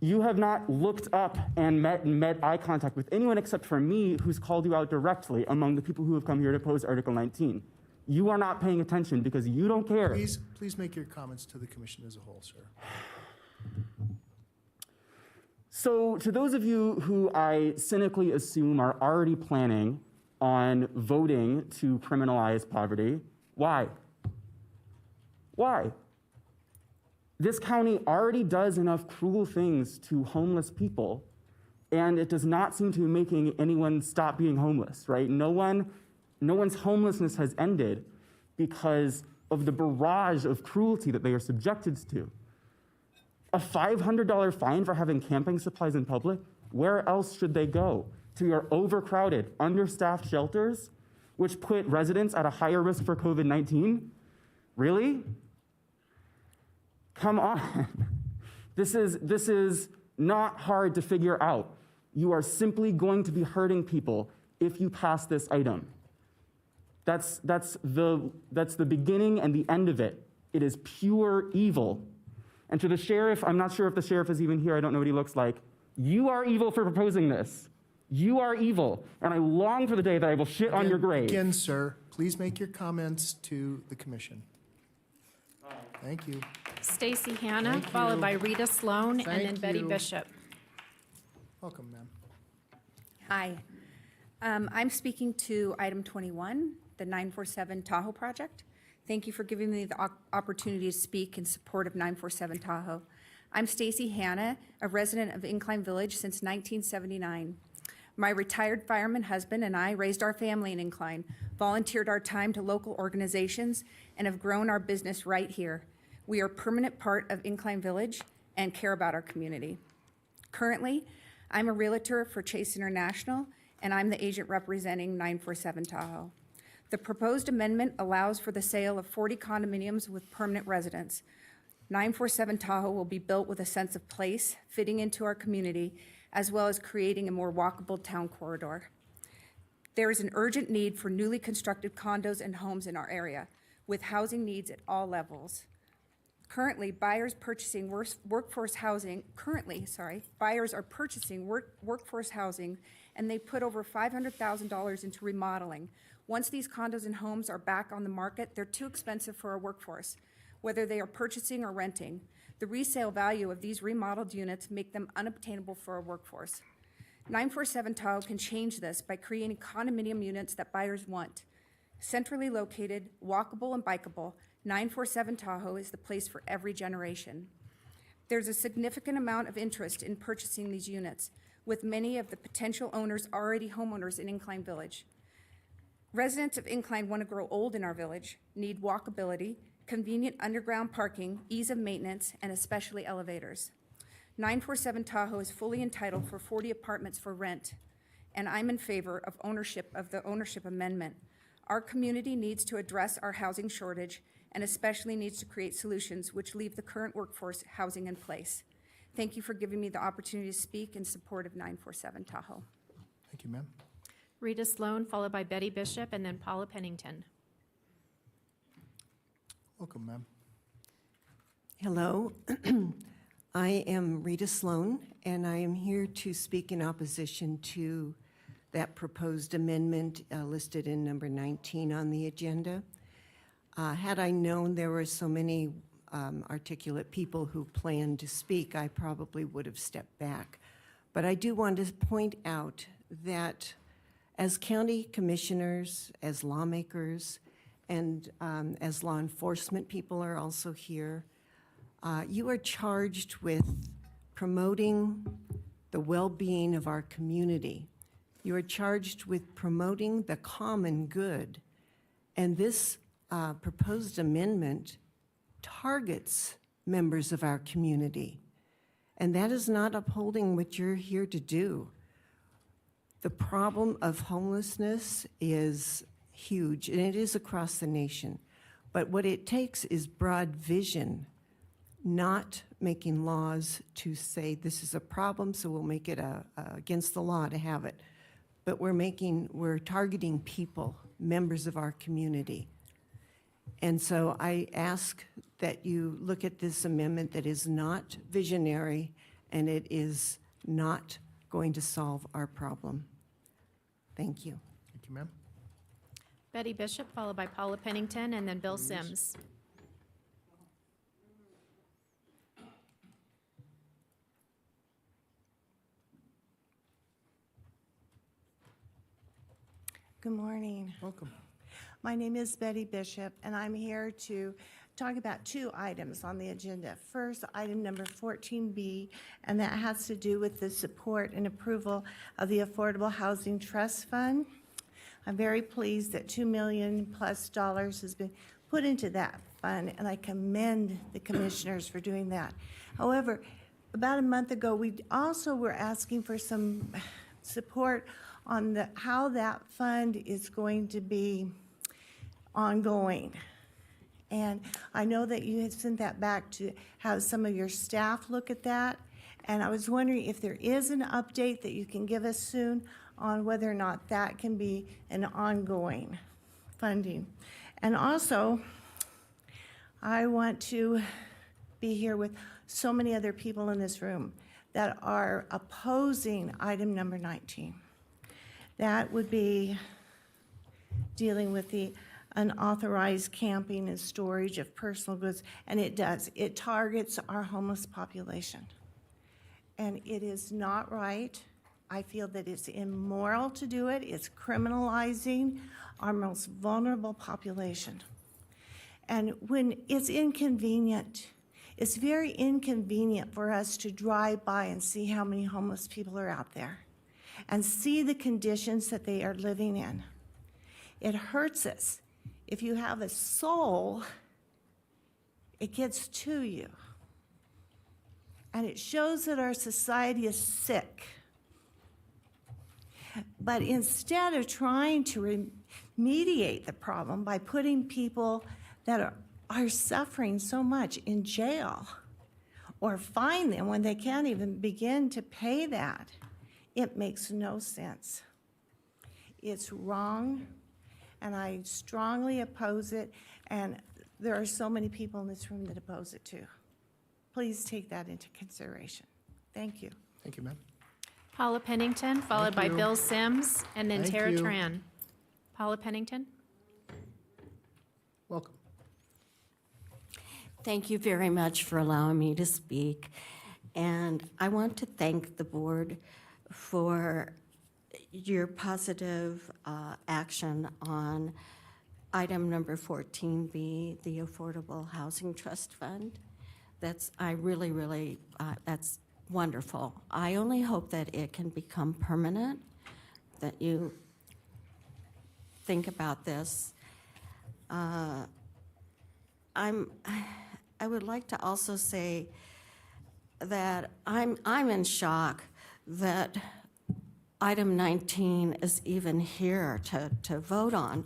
You have not looked up and met eye contact with anyone except for me, who's called you out directly among the people who have come here to oppose Article 19. You are not paying attention because you don't care. Please make your comments to the commission as a whole, sir. So to those of you who I cynically assume are already planning on voting to criminalize poverty, why? Why? This county already does enough cruel things to homeless people, and it does not seem to be making anyone stop being homeless, right? No one's homelessness has ended because of the barrage of cruelty that they are subjected to. A $500 fine for having camping supplies in public? Where else should they go? To your overcrowded, understaffed shelters, which put residents at a higher risk for COVID-19? Really? Come on. This is not hard to figure out. You are simply going to be hurting people if you pass this item. That's the beginning and the end of it. It is pure evil. And to the sheriff, I'm not sure if the sheriff is even here. I don't know what he looks like. You are evil for proposing this. You are evil. And I long for the day that I will shit on your grave. Again, sir, please make your comments to the commission. Thank you. Stacy Hanna, followed by Rita Sloan, and then Thank Betty you. Bishop. Welcome, ma'am. Hi. I'm speaking to item 21, the 947 Tahoe project. Thank you for giving me the opportunity to speak in support of 947 Tahoe. I'm Stacy Hanna, a resident of Incline Village since 1979. My retired fireman husband and I raised our family in Incline, volunteered our time to local organizations, and have grown our business right here. We are a permanent part of Incline Village and care about our community. Currently, I'm a realtor for Chase International, and I'm the agent representing 947 Tahoe. The proposed amendment allows for the sale of 40 condominiums with permanent residents. 947 Tahoe will be built with a sense of place, fitting into our community, as well as creating a more walkable town corridor. There is an urgent need for newly constructed condos and homes in our area, with housing needs at all levels. Currently, buyers are purchasing workforce housing, and they put over $500,000 into remodeling. Once these condos and homes are back on the market, they're too expensive for our workforce, whether they are purchasing or renting. The resale value of these remodeled units make them unobtainable for our workforce. 947 Tahoe can change this by creating condominium units that buyers want. Centrally located, walkable, and bikeable, 947 Tahoe is the place for every generation. There's a significant amount of interest in purchasing these units, with many of the potential owners already homeowners in Incline Village. Residents of Incline want to grow old in our village, need walkability, convenient underground parking, ease of maintenance, and especially elevators. 947 Tahoe is fully entitled for 40 apartments for rent, and I'm in favor of the ownership amendment. Our community needs to address our housing shortage and especially needs to create solutions which leave the current workforce housing in place. Thank you for giving me the opportunity to speak in support of 947 Tahoe. Thank you, ma'am. Rita Sloan, followed by Betty Bishop, and then Paula Pennington. Welcome, ma'am. Hello. I am Rita Sloan, and I am here to speak in opposition to that proposed amendment listed in number 19 on the agenda. Had I known there were so many articulate people who planned to speak, I probably would have stepped back. But I do want to point out that as county commissioners, as lawmakers, and as law enforcement people are also here, you are charged with promoting the well-being of our community. You are charged with promoting the common good. And this proposed amendment targets members of our community. And that is not upholding what you're here to do. The problem of homelessness is huge, and it is across the nation. But what it takes is broad vision, not making laws to say this is a problem, so we'll make it against the law to have it. But we're targeting people, members of our community. And so I ask that you look at this amendment that is not visionary, and it is not going to solve our problem. Thank you. Thank you, ma'am. Betty Bishop, followed by Paula Pennington, and then Bill Sims. Good morning. Welcome. My name is Betty Bishop, and I'm here to talk about two items on the agenda. First, item number 14B, and that has to do with the support and approval of the Affordable Housing Trust Fund. I'm very pleased that $2 million+ has been put into that fund, and I commend the commissioners for doing that. However, about a month ago, we also were asking for some support on how that fund is going to be ongoing. And I know that you had sent that back to have some of your staff look at that. And I was wondering if there is an update that you can give us soon on whether or not that can be an ongoing funding. And also, I want to be here with so many other people in this room that are opposing item number 19. That would be dealing with the unauthorized camping and storage of personal goods, and it does. It targets our homeless population. And it is not right. I feel that it's immoral to do it. It's criminalizing our most vulnerable population. And when it's inconvenient, it's very inconvenient for us to drive by and see how many homeless people are out there and see the conditions that they are living in. It hurts us. If you have a soul, it gets to you. And it shows that our society is sick. But instead of trying to remediate the problem by putting people that are suffering so much in jail or fine them when they can't even begin to pay that, it makes no sense. It's wrong, and I strongly oppose it, and there are so many people in this room that oppose it too. Please take that into consideration. Thank you. Thank you, ma'am. Paula Pennington, followed by you. Bill Sims, and then Thank Tara you. Tran. Paula Pennington. Welcome. Thank you very much for allowing me to speak. And I want to thank the board for your positive action on item number 14B, the Affordable Housing Trust Fund. That's wonderful. I only hope that it can become permanent, that you think about this. I would like to also say that I'm in shock that item 19 is even here to vote on.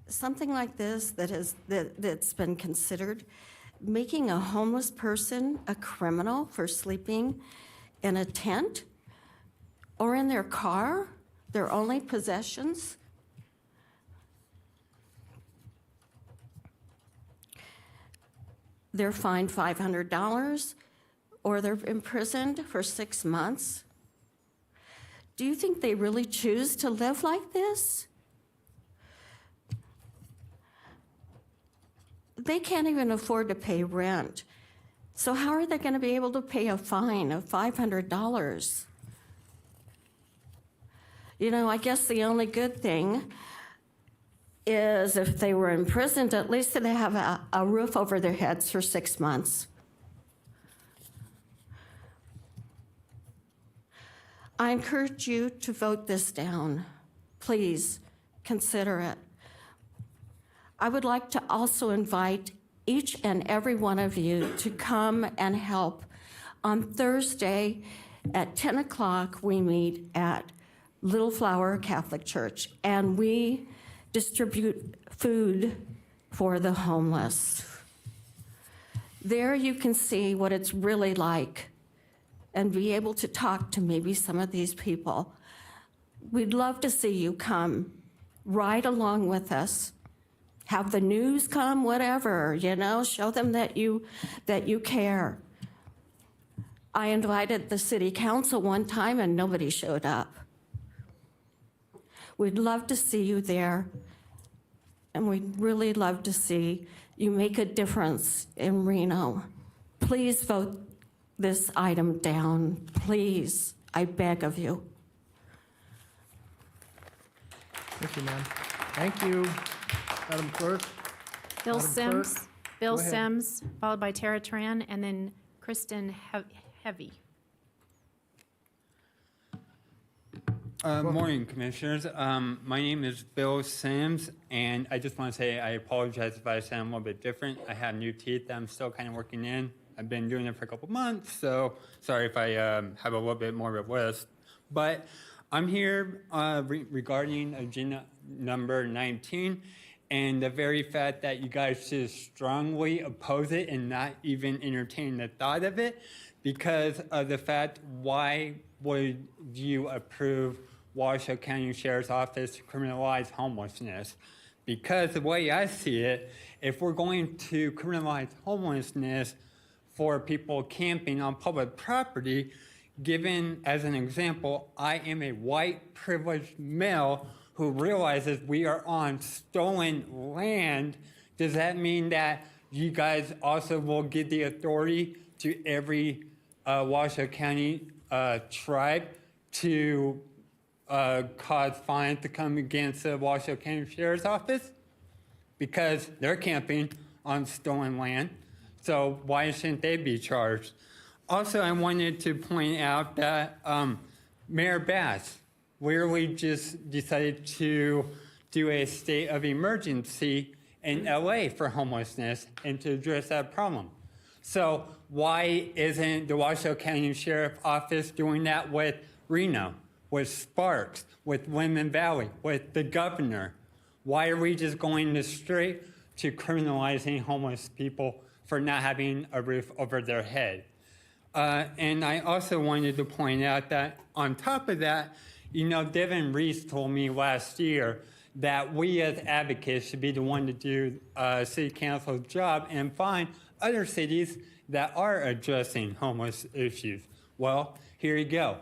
Something like this that's been considered, making a homeless person a criminal for sleeping in a tent or in their car, their only possessions. They're fined $500 or they're imprisoned for 6 months. Do you think they really choose to live like this? They can't even afford to pay rent. So how are they going to be able to pay a fine of $500? You know, I guess the only good thing is if they were imprisoned, at least they have a roof over their heads for 6 months. I encourage you to vote this down. Please consider it. I would like to also invite each and every one of you to come and help. On Thursday at 10 o'clock, we meet at Little Flower Catholic Church, and we distribute food for the homeless. There you can see what it's really like and be able to talk to maybe some of these people. We'd love to see you come right along with us. Have the news come, whatever, show them that you care. I invited the city council one time and nobody showed up. We'd love to see you there, and we'd really love to see you make a difference in Reno. Please vote this item down, please. I beg of you. Thank you, ma'am. Thank you. Madam Clerk? Bill Madam Sims, Clerk, Bill go ahead. Sims, followed by Tara Tran, and then Kristen Heavy. Morning, Commissioners. My name is Bill Sims, and I just want to say I apologize if I sound a little bit different. I have new teeth that I'm still kind of working in. I've been doing it for a couple months, so sorry if I have a little bit more of a list. But I'm here regarding agenda number 19, and the very fact that you guys should strongly oppose it and not even entertain the thought of it, because of the fact, why would you approve Washoe County Sheriff's Office to criminalize homelessness? Because the way I see it, if we're going to criminalize homelessness for people camping on public property, given as an example, I am a white privileged male who realizes we are on stolen land, does that mean that you guys also will give the authority to every Washoe County tribe to cause fines to come against the Washoe County Sheriff's Office? Because they're camping on stolen land. So why shouldn't they be charged? Also, I wanted to point out that Mayor Bass literally just decided to do a state of emergency in LA for homelessness and to address that problem. So why isn't the Washoe County Sheriff's Office doing that with Reno, with Sparks, with Lemmon Valley, with the governor? Why are we just going straight to criminalizing homeless people for not having a roof over their head? And I also wanted to point out that on top of that, Devin Reese told me last year that we as advocates should be the one to do city council's job and find other cities that are addressing homeless issues. Well, here you go.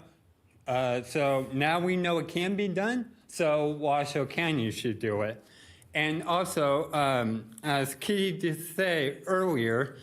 So now we know it can be done, so Washoe County should do it. And also, as Kitty did say earlier,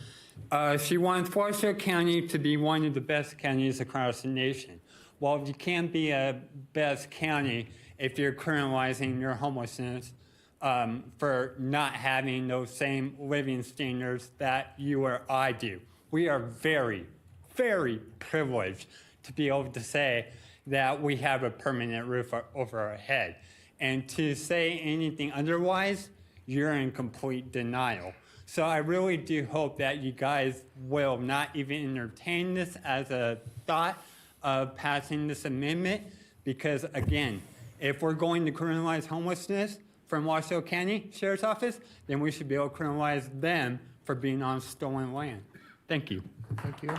she wants Washoe County to be one of the best counties across the nation. Well, you can't be a best county if you're criminalizing your homelessness for not having those same living standards that you or I do. We are very, very privileged to be able to say that we have a permanent roof over our head. And to say anything otherwise, you're in complete denial. So I really do hope that you guys will not even entertain this as a thought of passing this amendment, because again, if we're going to criminalize homelessness from Washoe County Sheriff's Office, then we should be able to criminalize them for being on stolen land. Thank you. Thank you.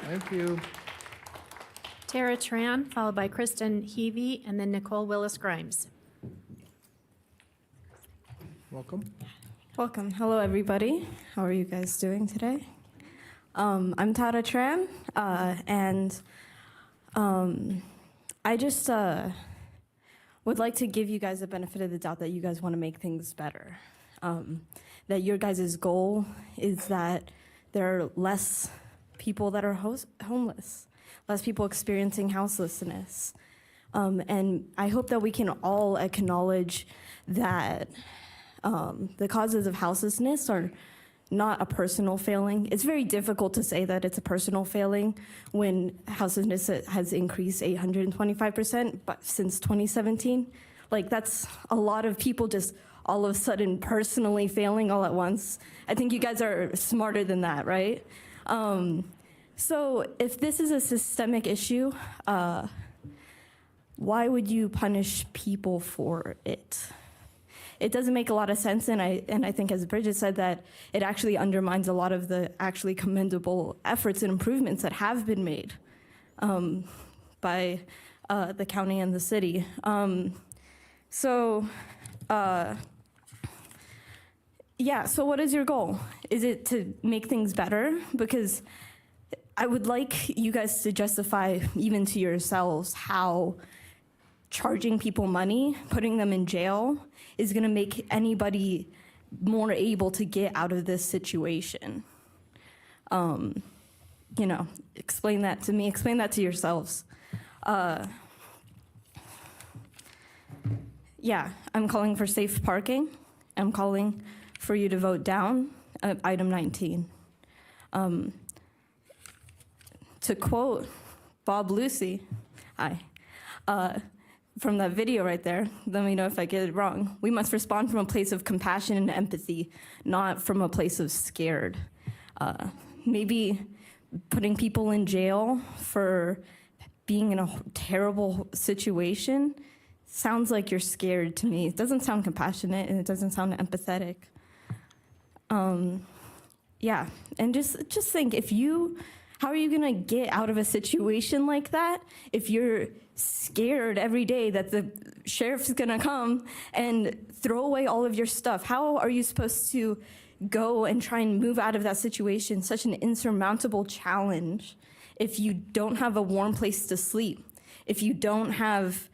Thank you. Tara Tran, followed by Kristen Heavy, and then Nicole Willis-Grimes. Welcome. Welcome. Hello, everybody. How are you guys doing today? I'm Tara Tran, and I just would like to give you guys the benefit of the doubt that you guys want to make things better. That your guys' goal is that there are less people that are homeless, less people experiencing houselessness. And I hope that we can all acknowledge that the causes of houselessness are not a personal failing. It's very difficult to say that it's a personal failing when houselessness has increased 825% since 2017. Like, that's a lot of people just all of a sudden personally failing all at once. I think you guys are smarter than that, right? So if this is a systemic issue, why would you punish people for it? It doesn't make a lot of sense, and I think, as Bridget said, that it actually undermines a lot of the actually commendable efforts and improvements that have been made by the county and the city. So what is your goal? Is it to make things better? Because I would like you guys to justify, even to yourselves, how charging people money, putting them in jail, is going to make anybody more able to get out of this situation. Explain that to me, explain that to yourselves. I'm calling for safe parking. I'm calling for you to vote down item 19. To quote Bob Lucy, from that video right there, let me know if I get it wrong. We must respond from a place of compassion and empathy, not from a place of scared. Maybe putting people in jail for being in a terrible situation sounds like you're scared to me. It doesn't sound compassionate, and it doesn't sound empathetic. And just think, how are you gonna get out of a situation like that if you're scared every day that the sheriff's gonna come and throw away all of your stuff? How are you supposed to go and try and move out of that situation, such an insurmountable challenge, if you don't have a warm place to sleep, if you don't have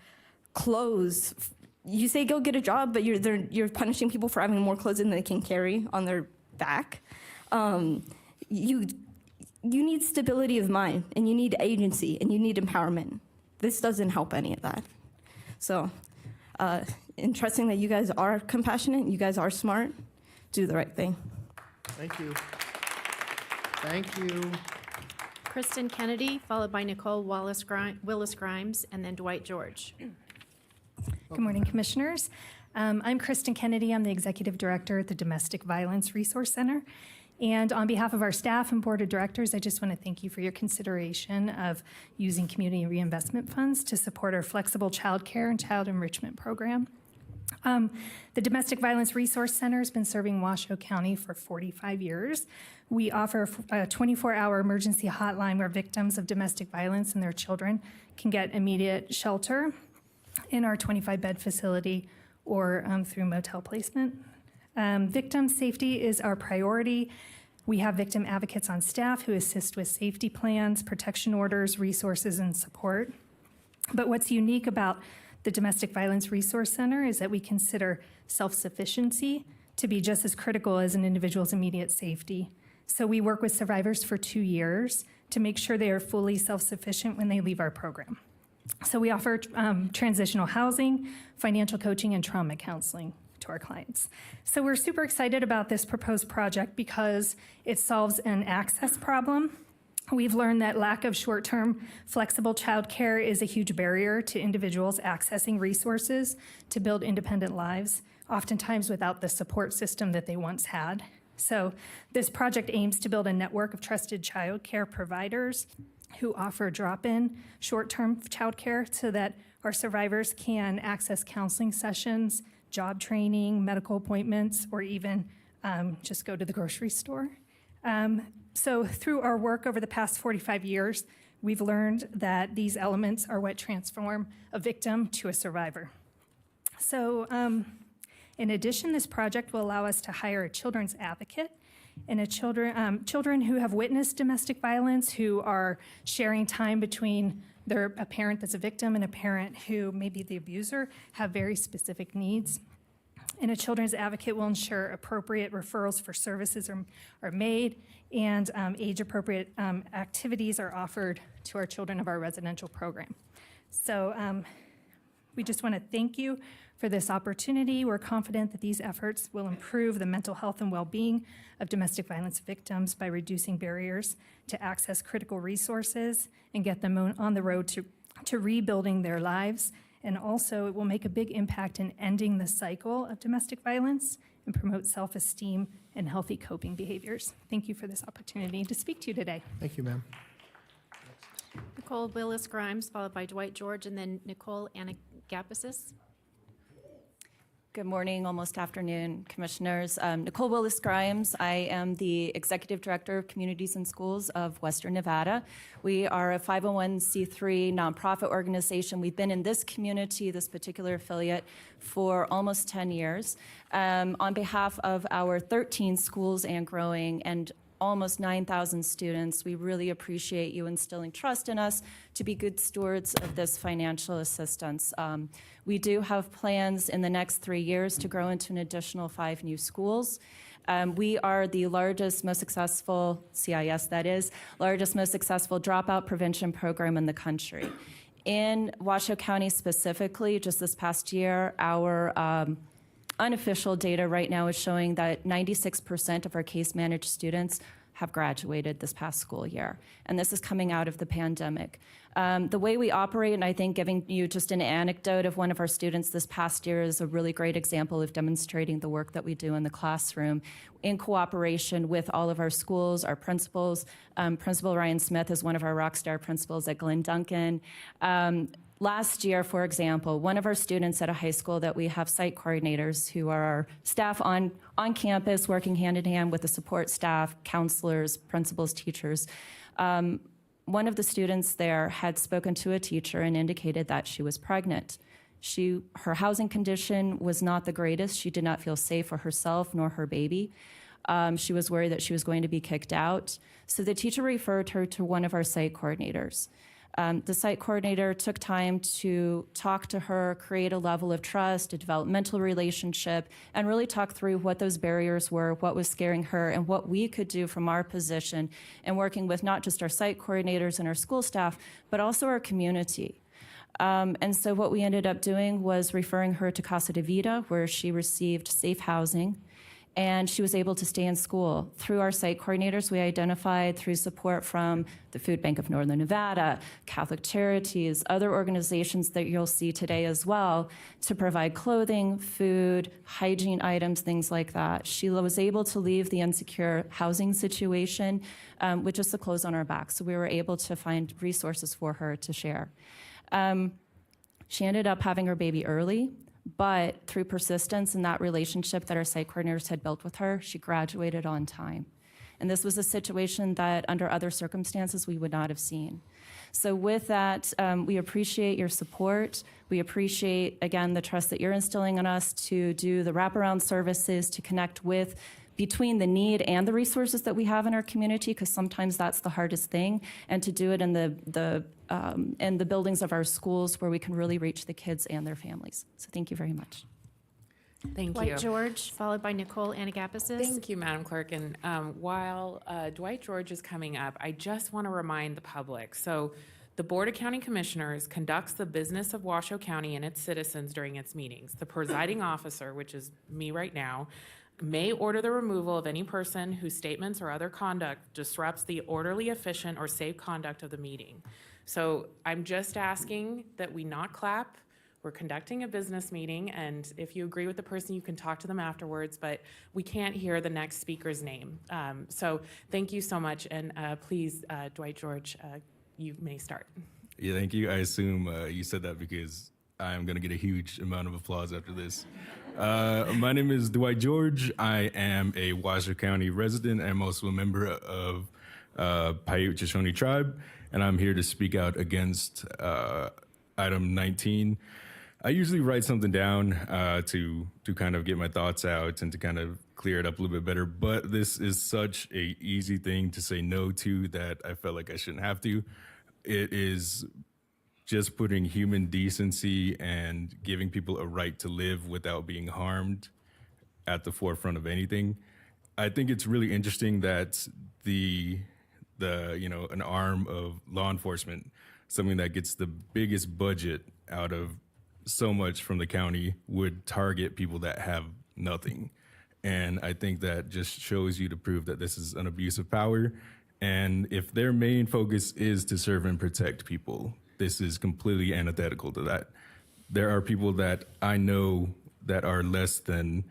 clothes? You say go get a job, but you're punishing people for having more clothes than they can carry on their back. You need stability of mind, and you need agency, and you need empowerment. This doesn't help any of that. So, in trusting that you guys are compassionate, you guys are smart, do the right thing. Thank you. Thank you. Kristen Kennedy, followed by Nicole Willis Grimes, and then Dwight George. Good morning, Commissioners. I'm Kristen Kennedy. I'm the Executive Director at the Domestic Violence Resource Center. And on behalf of our staff and Board of Directors, I just want to thank you for your consideration of using community reinvestment funds to support our flexible child care and child enrichment program. The Domestic Violence Resource Center has been serving Washoe County for 45 years. We offer a 24-hour emergency hotline where victims of domestic violence and their children can get immediate shelter in our 25-bed facility or through motel placement. Victim safety is our priority. We have victim advocates on staff who assist with safety plans, protection orders, resources, and support. But what's unique about the Domestic Violence Resource Center is that we consider self-sufficiency to be just as critical as an individual's immediate safety. So we work with survivors for 2 years to make sure they are fully self-sufficient when they leave our program. So we offer transitional housing, financial coaching, and trauma counseling to our clients. So we're super excited about this proposed project because it solves an access problem. We've learned that lack of short-term flexible childcare is a huge barrier to individuals accessing resources to build independent lives, oftentimes without the support system that they once had. So this project aims to build a network of trusted childcare providers who offer drop-in short-term childcare so that our survivors can access counseling sessions, job training, medical appointments, or even just go to the grocery store. So through our work over the past 45 years, we've learned that these elements are what transform a victim to a survivor. So in addition, this project will allow us to hire a children's advocate and children who have witnessed domestic violence, who are sharing time between a parent that's a victim and a parent who may be the abuser, have very specific needs. And a children's advocate will ensure appropriate referrals for services are made and age-appropriate activities are offered to our children of our residential program. So we just want to thank you for this opportunity. We're confident that these efforts will improve the mental health and well-being of domestic violence victims by reducing barriers to access critical resources and get them on the road to rebuilding their lives. And also, it will make a big impact in ending the cycle of domestic violence and promote self-esteem and healthy coping behaviors. Thank you for this opportunity to speak to you today. Thank you, ma'am. Nicole Willis Grimes, followed by Dwight George, and then Nicole Anagapasis. Good morning, almost afternoon, commissioners. Nicole Willis Grimes. I am the Executive Director of Communities and Schools of Western Nevada. We are a 501c3 nonprofit organization. We've been in this community, this particular affiliate, for almost 10 years. On behalf of our 13 schools and growing and almost 9,000 students, we really appreciate you instilling trust in us to be good stewards of this financial assistance. We do have plans in the next 3 years to grow into an additional 5 new schools. We are the largest, most successful, CIS that is, largest, most successful dropout prevention program in the country. In Washoe County specifically, just this past year, our unofficial data right now is showing that 96% of our case managed students have graduated this past school year. And this is coming out of the pandemic. The way we operate, and I think giving you just an anecdote of one of our students this past year is a really great example of demonstrating the work that we do in the classroom in cooperation with all of our schools, our principals. Principal Ryan Smith is one of our rock star principals at Glen Duncan. Last year, for example, one of our students at a high school that we have site coordinators who are our staff on campus working hand in hand with the support staff, counselors, principals, teachers. One of the students there had spoken to a teacher and indicated that she was pregnant. Her housing condition was not the greatest. She did not feel safe for herself nor her baby. She was worried that she was going to be kicked out. So the teacher referred her to one of our site coordinators. The site coordinator took time to talk to her, create a level of trust, a developmental relationship, and really talk through what those barriers were, what was scaring her, and what we could do from our position in working with not just our site coordinators and our school staff, but also our community. And so what we ended up doing was referring her to Casa de Vida, where she received safe housing, and she was able to stay in school. Through our site coordinators, we identified through support from the Food Bank of Northern Nevada, Catholic Charities, other organizations that you'll see today as well, to provide clothing, food, hygiene items, things like that. Sheila was able to leave the insecure housing situation with just the clothes on her back. So we were able to find resources for her to share. She ended up having her baby early, but through persistence in that relationship that our site coordinators had built with her, she graduated on time. And this was a situation that under other circumstances we would not have seen. So with that, we appreciate your support. We appreciate, again, the trust that you're instilling in us to do the wraparound services, to connect with between the need and the resources that we have in our community, because sometimes that's the hardest thing, and to do it in the buildings of our schools where we can really reach the kids and their families. So thank you very much. Thank Dwight you. George, followed by Nicole Anagapasis. Thank you, Madam Clerk. And while Dwight George is coming up, I just want to remind the public. So the Board of County Commissioners conducts the business of Washoe County and its citizens during its meetings. The presiding officer, which is me right now, may order the removal of any person whose statements or other conduct disrupts the orderly, efficient, or safe conduct of the meeting. So I'm just asking that we not clap. We're conducting a business meeting, and if you agree with the person, you can talk to them afterwards, but we can't hear the next speaker's name. So thank you so much, and please, Dwight George, you may start. Yeah, thank you. I assume you said that because I'm going to get a huge amount of applause after this. My name is Dwight George. I am a Washoe County resident. I'm also a member of Paiute Shoshone tribe, and I'm here to speak out against item 19. I usually write something down to kind of get my thoughts out and to kind of clear it up a little bit better, but this is such a easy thing to say no to that I felt like I shouldn't have to. It is just putting human decency and giving people a right to live without being harmed at the forefront of anything. I think it's really interesting that an arm of law enforcement, something that gets the biggest budget out of so much from the county would target people that have nothing. And I think that just shows you to prove that this is an abuse of power. And if their main focus is to serve and protect people, this is completely antithetical to that. There are people that I know that are less than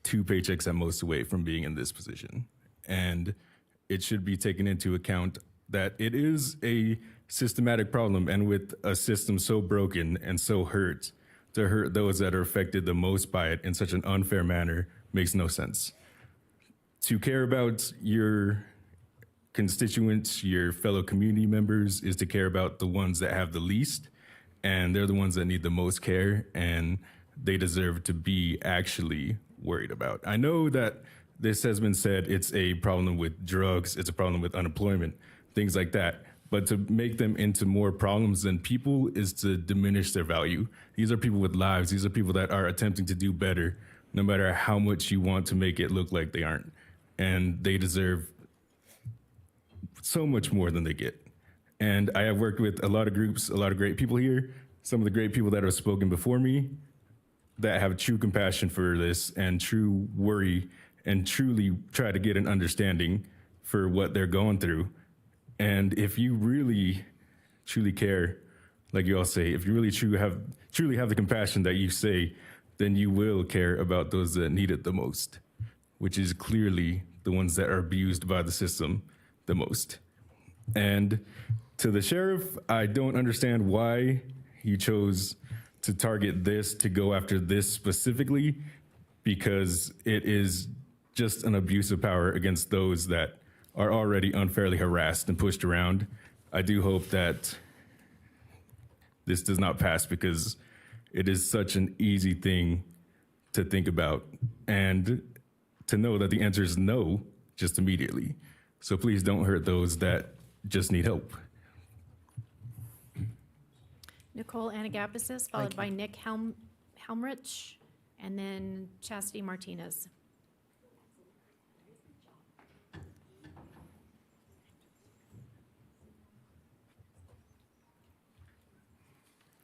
2 paychecks at most away from being in this position. And it should be taken into account that it is a systematic problem, and with a system so broken and so hurt, to hurt those that are affected the most by it in such an unfair manner makes no sense. To care about your constituents, your fellow community members, is to care about the ones that have the least, and they're the ones that need the most care, and they deserve to be actually worried about. I know that this has been said, it's a problem with drugs, it's a problem with unemployment, things like that. But to make them into more problems than people is to diminish their value. These are people with lives. These are people that are attempting to do better, no matter how much you want to make it look like they aren't. And they deserve so much more than they get. And I have worked with a lot of groups, a lot of great people here, some of the great people that have spoken before me that have true compassion for this and true worry and truly try to get an understanding for what they're going through. And if you really, truly care, like you all say, if you really truly have the compassion that you say, then you will care about those that need it the most, which is clearly the ones that are abused by the system the most. And to the sheriff, I don't understand why he chose to target this, to go after this specifically, because it is just an abuse of power against those that are already unfairly harassed and pushed around. I do hope that this does not pass, because it is such an easy thing to think about and to know that the answer is no just immediately. So please don't hurt those that just need help. Nicole Anagapasis, followed by Nick Helmrich, and then Chastity Martinez.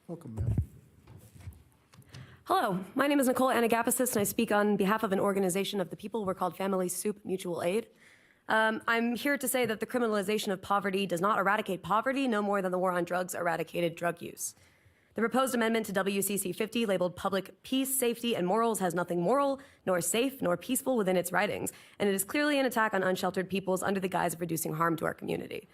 Welcome, ma'am. Hello, my name is Nicole Anagapasis, and I speak on behalf of an organization of the people. We're called Family Soup Mutual Aid. I'm here to say that the criminalization of poverty does not eradicate poverty, no more than the war on drugs eradicated drug use. The proposed amendment to WCC 50, labeled Public Peace, Safety, and Morals, has nothing moral, nor safe, nor peaceful within its writings, and it is clearly an attack on unsheltered peoples under the guise of reducing harm to our community.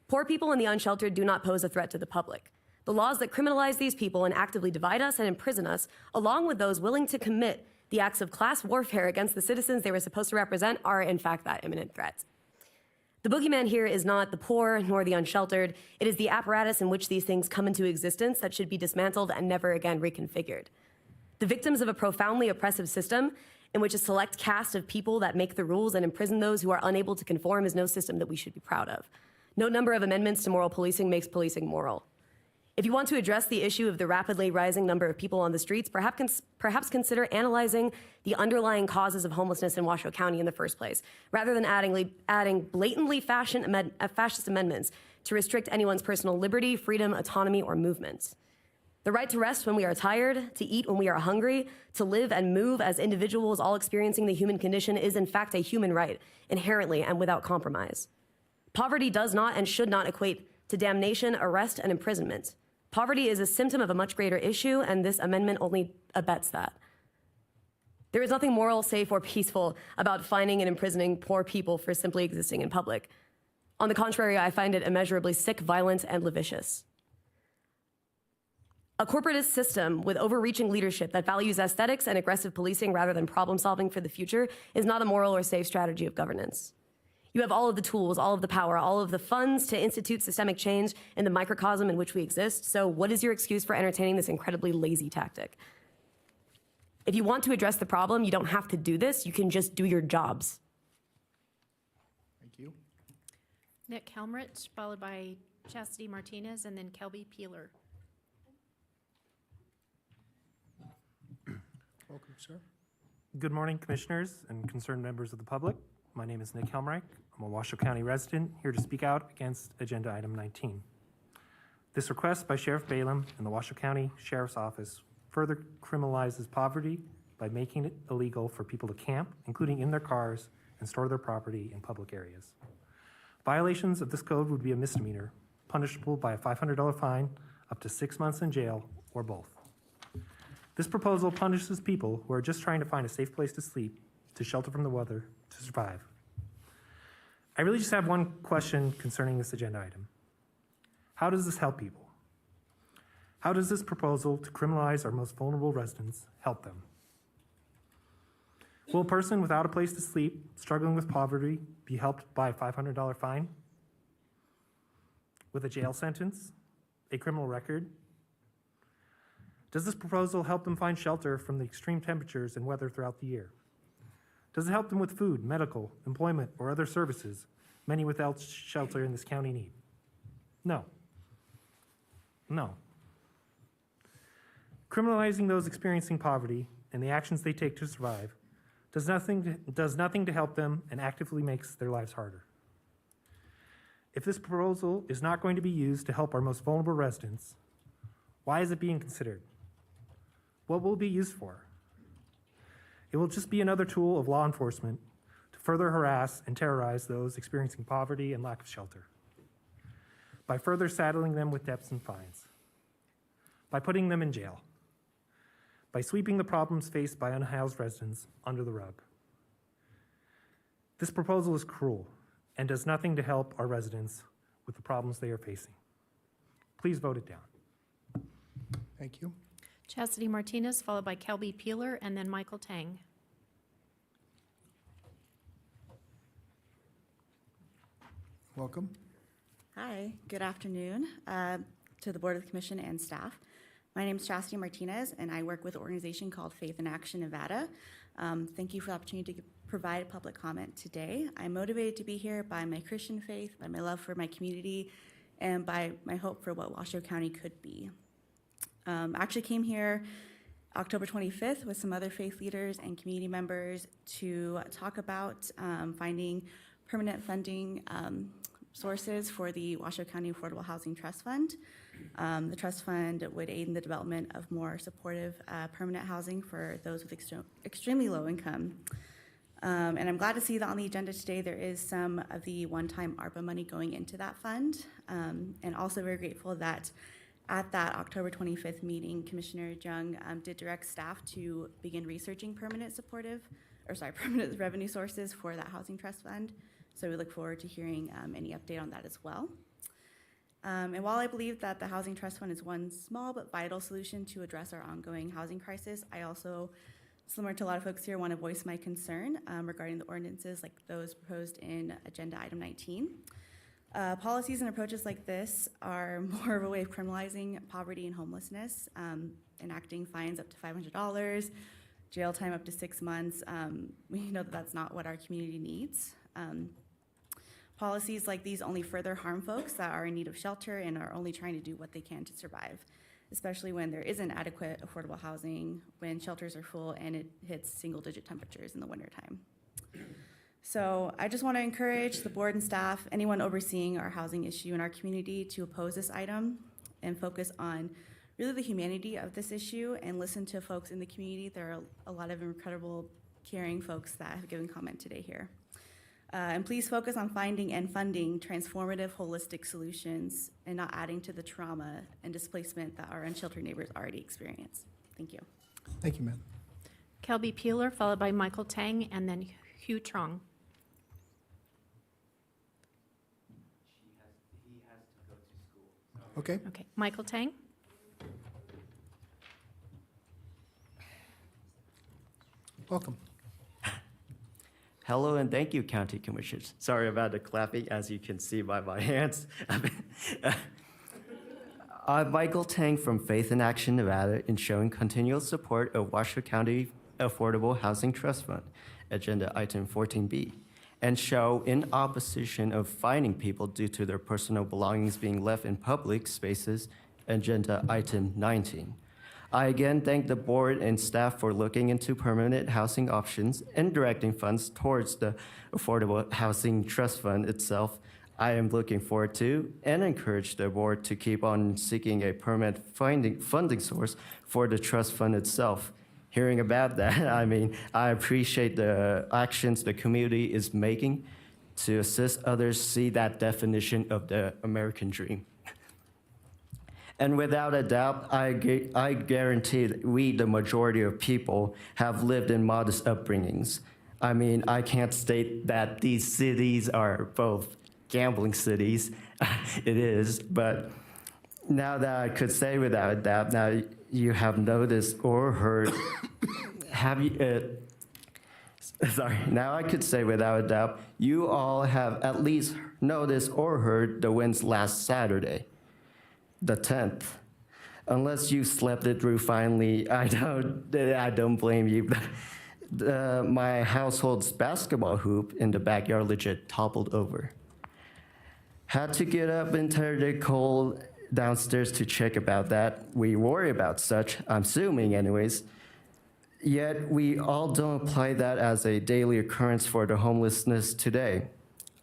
Poor people and the unsheltered do not pose a threat to the public. The laws that criminalize these people and actively divide us and imprison us, along with those willing to commit the acts of class warfare against the citizens they were supposed to represent, are in fact that imminent threat. The boogeyman here is not the poor nor the unsheltered. It is the apparatus in which these things come into existence that should be dismantled and never again reconfigured. The victims of a profoundly oppressive system in which a select caste of people that make the rules and imprison those who are unable to conform is no system that we should be proud of. No number of amendments to moral policing makes policing moral. If you want to address the issue of the rapidly rising number of people on the streets, perhaps consider analyzing the underlying causes of homelessness in Washoe County in the first place, rather than adding blatantly fascist amendments to restrict anyone's personal liberty, freedom, autonomy, or movement. The right to rest when we are tired, to eat when we are hungry, to live and move as individuals all experiencing the human condition is in fact a human right, inherently and without compromise. Poverty does not and should not equate to damnation, arrest, and imprisonment. Poverty is a symptom of a much greater issue, and this amendment only abets that. There is nothing moral, safe, or peaceful about fining and imprisoning poor people for simply existing in public. On the contrary, I find it immeasurably sick, violent, and lascivious. A corporatist system with overreaching leadership that values aesthetics and aggressive policing rather than problem solving for the future is not a moral or safe strategy of governance. You have all of the tools, all of the power, all of the funds to institute systemic change in the microcosm in which we exist. So what is your excuse for entertaining this incredibly lazy tactic? If you want to address the problem, you don't have to do this. You can just do your jobs. Thank you. Nick Helmrich, followed by Chastity Martinez, and then Kelby Peeler. Welcome, sir. Good morning, commissioners and concerned members of the public. My name is Nick Helmreich. I'm a Washoe County resident here to speak out against Agenda Item 19. This request by Sheriff Balaam and the Washoe County Sheriff's Office further criminalizes poverty by making it illegal for people to camp, including in their cars, and store their property in public areas. Violations of this code would be a misdemeanor, punishable by a $500 fine, up to 6 months in jail, or both. This proposal punishes people who are just trying to find a safe place to sleep, to shelter from the weather, to survive. I really just have one question concerning this agenda item. How does this help people? How does this proposal to criminalize our most vulnerable residents help them? Will a person without a place to sleep, struggling with poverty, be helped by a $500 fine? With a jail sentence? A criminal record? Does this proposal help them find shelter from the extreme temperatures and weather throughout the year? Does it help them with food, medical, employment, or other services many without shelter in this county need? No. No. Criminalizing those experiencing poverty and the actions they take to survive does nothing to help them and actively makes their lives harder. If this proposal is not going to be used to help our most vulnerable residents, why is it being considered? What will it be used for? It will just be another tool of law enforcement to further harass and terrorize those experiencing poverty and lack of shelter, by further saddling them with debts and fines, by putting them in jail, by sweeping the problems faced by unhoused residents under the rug. This proposal is cruel and does nothing to help our residents with the problems they are facing. Please vote it down. Thank you. Chastity Martinez, followed by Kelby Peeler, and then Michael Tang. Welcome. Hi, good afternoon to the Board of the Commission and staff. My name is Chastity Martinez, and I work with an organization called Faith in Action Nevada. Thank you for the opportunity to provide public comment today. I'm motivated to be here by my Christian faith, by my love for my community, and by my hope for what Washoe County could be. I actually came here October 25th with some other faith leaders and community members to talk about finding permanent funding sources for the Washoe County Affordable Housing Trust Fund. The trust fund would aid in the development of more supportive permanent housing for those with extremely low income. And I'm glad to see that on the agenda today there is some of the one-time ARPA money going into that fund. And also very grateful that at that October 25th meeting, Commissioner Jung did direct staff to begin researching permanent revenue sources for that housing trust fund. So we look forward to hearing any update on that as well. And while I believe that the Housing Trust Fund is one small but vital solution to address our ongoing housing crisis, I also, similar to a lot of folks here, want to voice my concern regarding the ordinances like those proposed in Agenda Item 19. Policies and approaches like this are more of a way of criminalizing poverty and homelessness, enacting fines up to $500, jail time up to 6 months. We know that that's not what our community needs. Policies like these only further harm folks that are in need of shelter and are only trying to do what they can to survive, especially when there isn't adequate affordable housing, when shelters are full and it hits single-digit temperatures in the wintertime. So I just want to encourage the board and staff, anyone overseeing our housing issue in our community, to oppose this item and focus on really the humanity of this issue and listen to folks in the community. There are a lot of incredible, caring folks that have given comment today here. And please focus on finding and funding transformative, holistic solutions and not adding to the trauma and displacement that our unsheltered neighbors already experience. Thank you. Thank you, ma'am. Kelby Peeler, followed by Michael Tang, and then Hugh Trong. Okay. Okay, Michael Tang. Welcome. Hello and thank you, County Commissioners. Sorry about the clapping, as you can see by my hands. I'm Michael Tang from Faith in Action Nevada, in showing continual support of Washoe County Affordable Housing Trust Fund, Agenda Item 14B, and show in opposition of fining people due to their personal belongings being left in public spaces, Agenda Item 19. I again thank the board and staff for looking into permanent housing options and directing funds towards the Affordable Housing Trust Fund itself. I am looking forward to and encourage the board to keep on seeking a permanent funding source for the trust fund itself. Hearing about that, I mean, I appreciate the actions the community is making to assist others see that definition of the American dream. And without a doubt, I guarantee that we, the majority of people, have lived in modest upbringings. I mean, I can't state that these cities are both gambling cities. It is, but now that I could say without a doubt, now you have noticed or heard, now I could say without a doubt, you all have at least noticed or heard the winds last Saturday, the 10th. Unless you slept it through finally, I don't blame you. My household's basketball hoop in the backyard legit toppled over. Had to get up into the cold downstairs to check about that. We worry about such, I'm assuming anyways. Yet we all don't apply that as a daily occurrence for the homelessness today.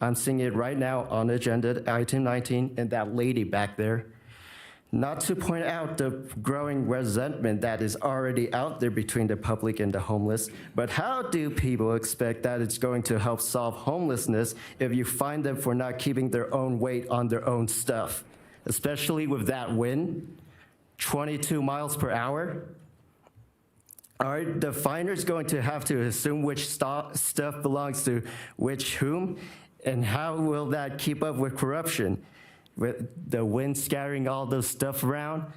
I'm seeing it right now on agenda item 19 and that lady back there. Not to point out the growing resentment that is already out there between the public and the homeless, but how do people expect that it's going to help solve homelessness if you fine them for not keeping their own weight on their own stuff? Especially with that wind, 22 miles per hour? Are the finers going to have to assume which stuff belongs to which whom? And how will that keep up with corruption? With the wind scattering all those stuff around?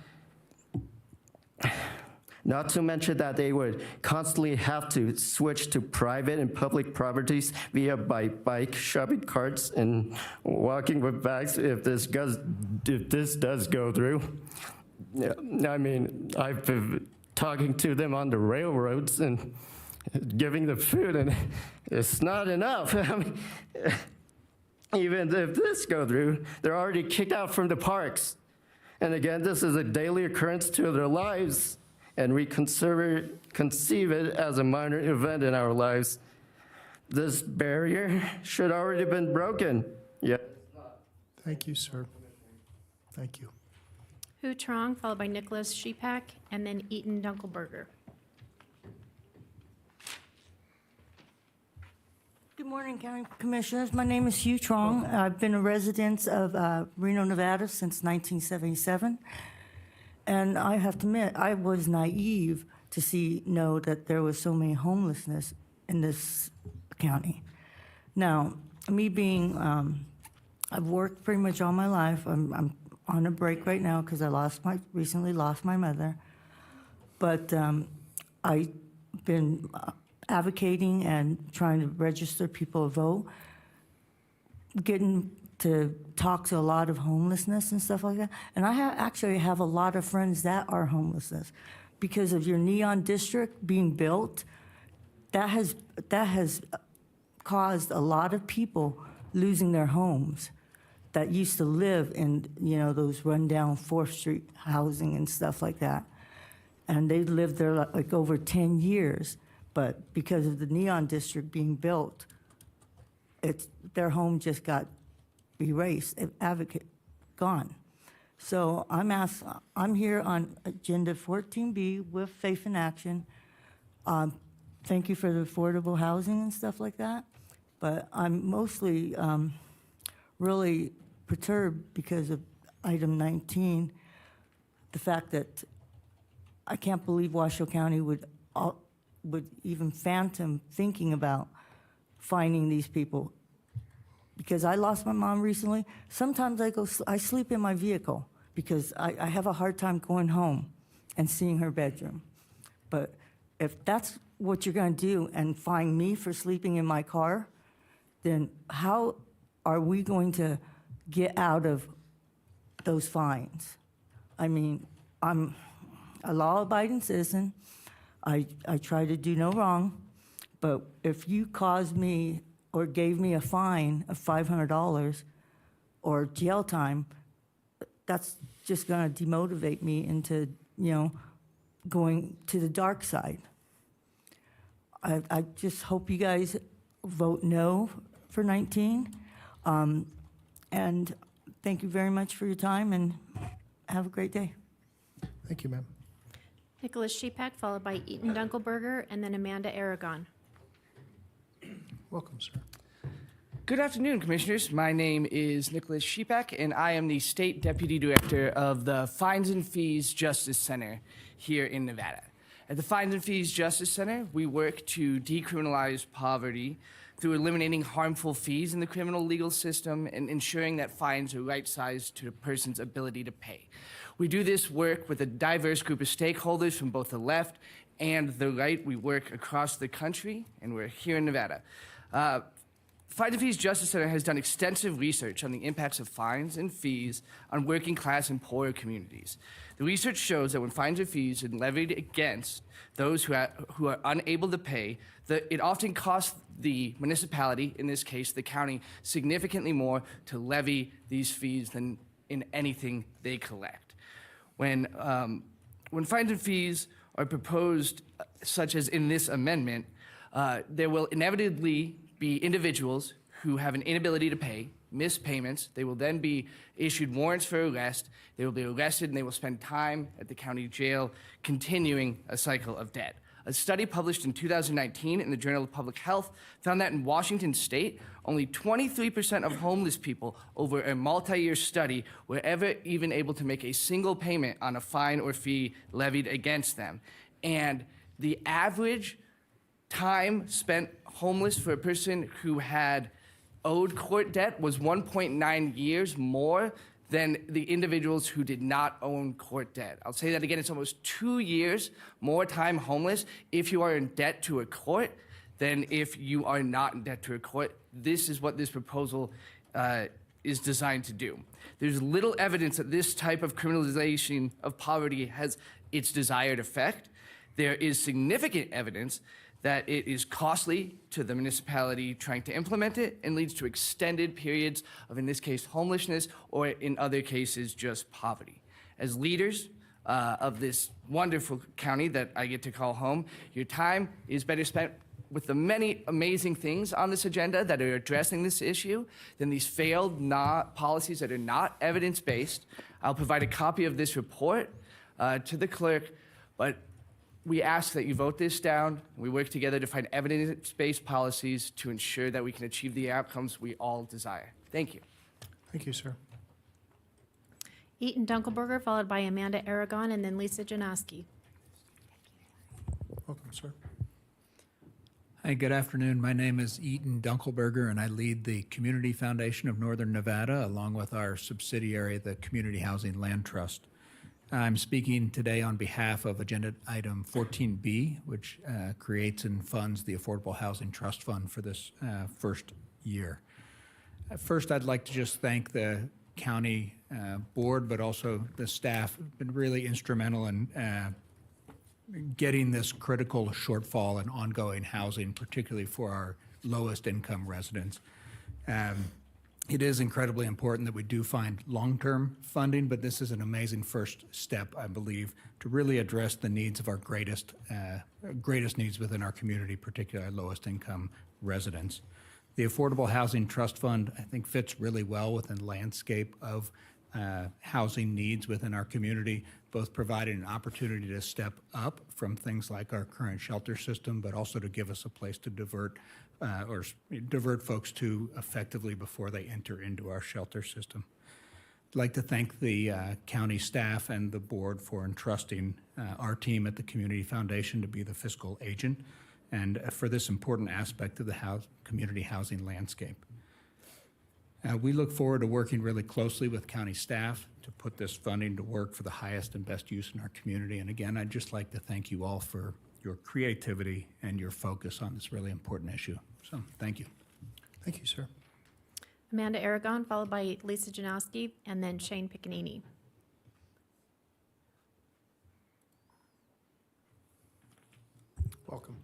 Not to mention that they would constantly have to switch to private and public properties via bike, shopping carts, and walking with bags if this does go through. Yeah, I mean, I've been talking to them on the railroads and giving them food, and it's not enough. I mean, even if this go through, they're already kicked out from the parks. And again, this is a daily occurrence to their lives, and we conceive it as a minor event in our lives. This barrier should already have been broken, yet it's not. Thank you, sir. Thank you. Hu Trong, followed by Nicholas Shepak, and then Eaton Dunkelberger. Good morning, County Commissioners. My name is Hugh Trong. I've been a resident of Reno, Nevada since 1977. And I have to admit, I was naive to know that there was so many homelessness in this county. Now, me being, I've worked pretty much all my life. I'm on a break right now because I recently lost my mother. But I've been advocating and trying to register people to vote, getting to talk to a lot of homelessness and stuff like that. And I actually have a lot of friends that are homelessness because of your neon district being built. That has caused a lot of people losing their homes that used to live in, those rundown 4th Street housing and stuff like that. And they lived there like over 10 years. But because of the neon district being built, their home just got erased, gone. So I'm here on Agenda 14B with Faith in Action. Thank you for the affordable housing and stuff like that. But I'm mostly really perturbed because of item 19, the fact that I can't believe Washoe County would even phantom thinking about finding these people. Because I lost my mom recently. Sometimes I sleep in my vehicle because I have a hard time going home and seeing her bedroom. But if that's what you're going to do and fine me for sleeping in my car, then how are we going to get out of those fines? I mean, I'm a law-abiding citizen. I try to do no wrong, but if you caused me or gave me a fine of $500 or jail time, that's just going to demotivate me into, going to the dark side. I just hope you guys vote no for 19. And thank you very much for your time, and have a great day. Thank you, ma'am. Nicholas Shepak, followed by Eaton Dunkelberger, and then Amanda Aragon. Welcome, sir. Good afternoon, Commissioners. My name is Nicholas Shepak, and I am the State Deputy Director of the Fines and Fees Justice Center here in Nevada. At the Fines and Fees Justice Center, we work to decriminalize poverty through eliminating harmful fees in the criminal legal system and ensuring that fines are right-sized to a person's ability to pay. We do this work with a diverse group of stakeholders from both the left and the right. We work across the country, and we're here in Nevada. Fines and Fees Justice Center has done extensive research on the impacts of fines and fees on working class and poorer communities. The research shows that when fines or fees are levied against those who are unable to pay, it often costs the municipality, in this case the county, significantly more to levy these fees than in anything they collect. When fines and fees are proposed, such as in this amendment, there will inevitably be individuals who have an inability to pay, miss payments. They will then be issued warrants for arrest. They will be arrested, and they will spend time at the county jail, continuing a cycle of debt. A study published in 2019 in the Journal of Public Health found that in Washington state, only 23% of homeless people over a multi-year study were ever even able to make a single payment on a fine or fee levied against them. And the average time spent homeless for a person who had owed court debt was 1.9 years more than the individuals who did not own court debt. I'll say that again, it's almost 2 years more time homeless if you are in debt to a court than if you are not in debt to a court. This is what this proposal is designed to do. There's little evidence that this type of criminalization of poverty has its desired effect. There is significant evidence that it is costly to the municipality trying to implement it and leads to extended periods of, in this case, homelessness, or in other cases, just poverty. As leaders of this wonderful county that I get to call home, your time is better spent with the many amazing things on this agenda that are addressing this issue than these failed policies that are not evidence-based. I'll provide a copy of this report to the clerk, but we ask that you vote this down. We work together to find evidence-based policies to ensure that we can achieve the outcomes we all desire. Thank you. Thank you, sir. Eaton Dunkelberger, followed by Amanda Aragon, and then Lisa Janoski. Welcome, sir. Hi, good afternoon. My name is Eaton Dunkelberger, and I lead the Community Foundation of Northern Nevada, along with our subsidiary, the Community Housing Land Trust. I'm speaking today on behalf of Agenda Item 14B, which creates and funds the Affordable Housing Trust Fund for this first year. First, I'd like to just thank the county board, but also the staff, have been really instrumental in getting this critical shortfall in ongoing housing, particularly for our lowest income residents. It is incredibly important that we do find long-term funding, but this is an amazing first step, I believe, to really address the needs of our greatest needs within our community, particularly our lowest income residents. The Affordable Housing Trust Fund, I think, fits really well within the landscape of housing needs within our community, both providing an opportunity to step up from things like our current shelter system, but also to give us a place to divert folks to effectively before they enter into our shelter system. I'd like to thank the county staff and the board for entrusting our team at the Community Foundation to be the fiscal agent and for this important aspect of the community housing landscape. We look forward to working really closely with county staff to put this funding to work for the highest and best use in our community. And again, I'd just like to thank you all for your creativity and your focus on this really important issue. So thank you. Thank you, sir. Amanda Aragon, followed by Lisa Janowski, and then Shane Piccinini. Welcome.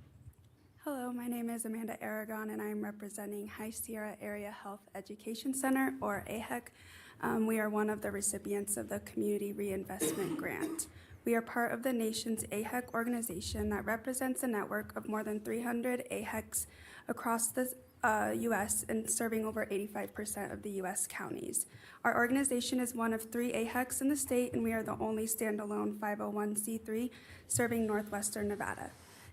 Hello, my name is Amanda Aragon, and I'm representing High Sierra Area Health Education Center, or AHEC. We are one of the recipients of the Community Reinvestment Grant. We are part of the nation's AHEC organization that represents a network of more than 300 AHECs across the U.S. and serving over 85% of the U.S. counties. Our organization is one of 3 AHECs in the state, and we are the only standalone 501c3 serving northwestern Nevada.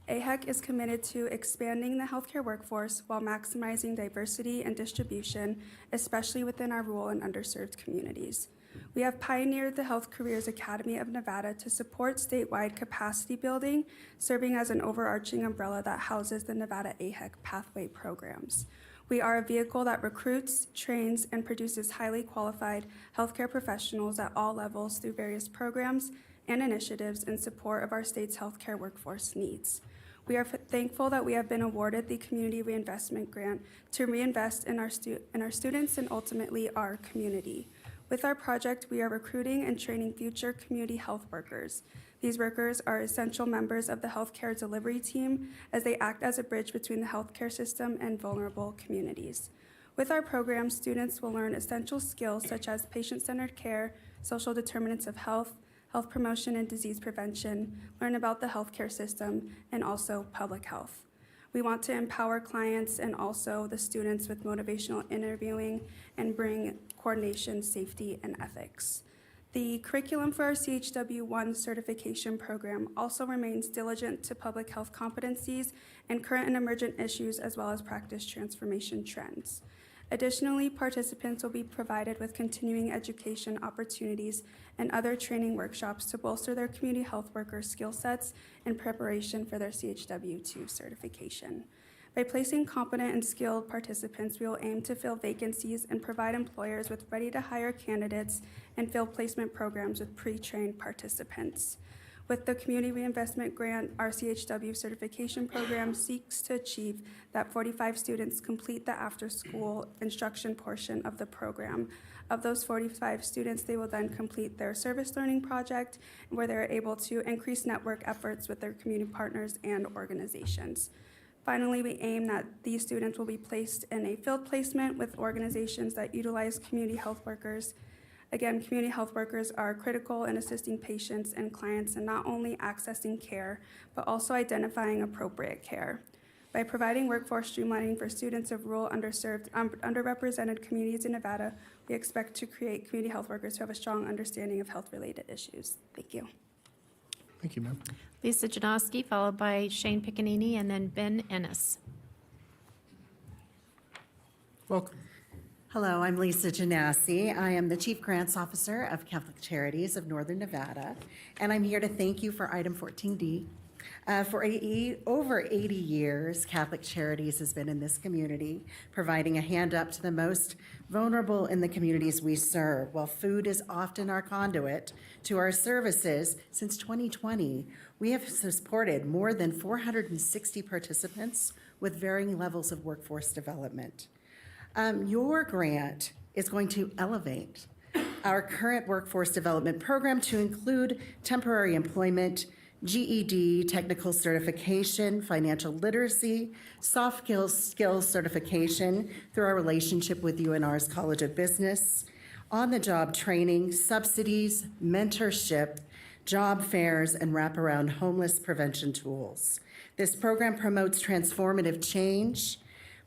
AHEC is committed to expanding the healthcare workforce while maximizing diversity and distribution, especially within our rural and underserved communities. We have pioneered the Health Careers Academy of Nevada to support statewide capacity building, serving as an overarching umbrella that houses the Nevada AHEC Pathway programs. We are a vehicle that recruits, trains, and produces highly qualified healthcare professionals at all levels through various programs and initiatives in support of our state's healthcare workforce needs. We are thankful that we have been awarded the Community Reinvestment Grant to reinvest in our students and ultimately our community. With our project, we are recruiting and training future community health workers. These workers are essential members of the healthcare delivery team as they act as a bridge between the healthcare system and vulnerable communities. With our program, students will learn essential skills such as patient-centered care, social determinants of health, health promotion and disease prevention, learn about the healthcare system, and also public health. We want to empower clients and also the students with motivational interviewing and bring coordination, safety, and ethics. The curriculum for our CHW1 certification program also remains diligent to public health competencies and current and emergent issues, as well as practice transformation trends. Additionally, participants will be provided with continuing education opportunities and other training workshops to bolster their community health worker skill sets in preparation for their CHW2 certification. By placing competent and skilled participants, we will aim to fill vacancies and provide employers with ready-to-hire candidates and fill placement programs with pre-trained participants. With the Community Reinvestment Grant, our CHW certification program seeks to achieve that 45 students complete the after-school instruction portion of the program. Of those 45 students, they will then complete their service learning project, where they're able to increase network efforts with their community partners and organizations. Finally, we aim that these students will be placed in a field placement with organizations that utilize community health workers. Again, community health workers are critical in assisting patients and clients in not only accessing care, but also identifying appropriate care. By providing workforce streamlining for students of rural, underserved, underrepresented communities in Nevada, we expect to create community health workers who have a strong understanding of health-related issues. Thank you. Thank you, ma'am. Lisa Janoski, followed by Shane Piccanini, and then Ben Ennis. Welcome. Hello, I'm Lisa Janassi. I am the Chief Grants Officer of Catholic Charities of Northern Nevada, and I'm here to thank you for item 14D. For over 80 years, Catholic Charities has been in this community, providing a hand up to the most vulnerable in the communities we serve. While food is often our conduit to our services, since 2020, we have supported more than 460 participants with varying levels of workforce development. Your grant is going to elevate our current workforce development program to include temporary employment, GED, technical certification, financial literacy, soft skills certification through our relationship with UNR's College of Business, on-the-job training, subsidies, mentorship, job fairs, and wraparound homeless prevention tools. This program promotes transformative change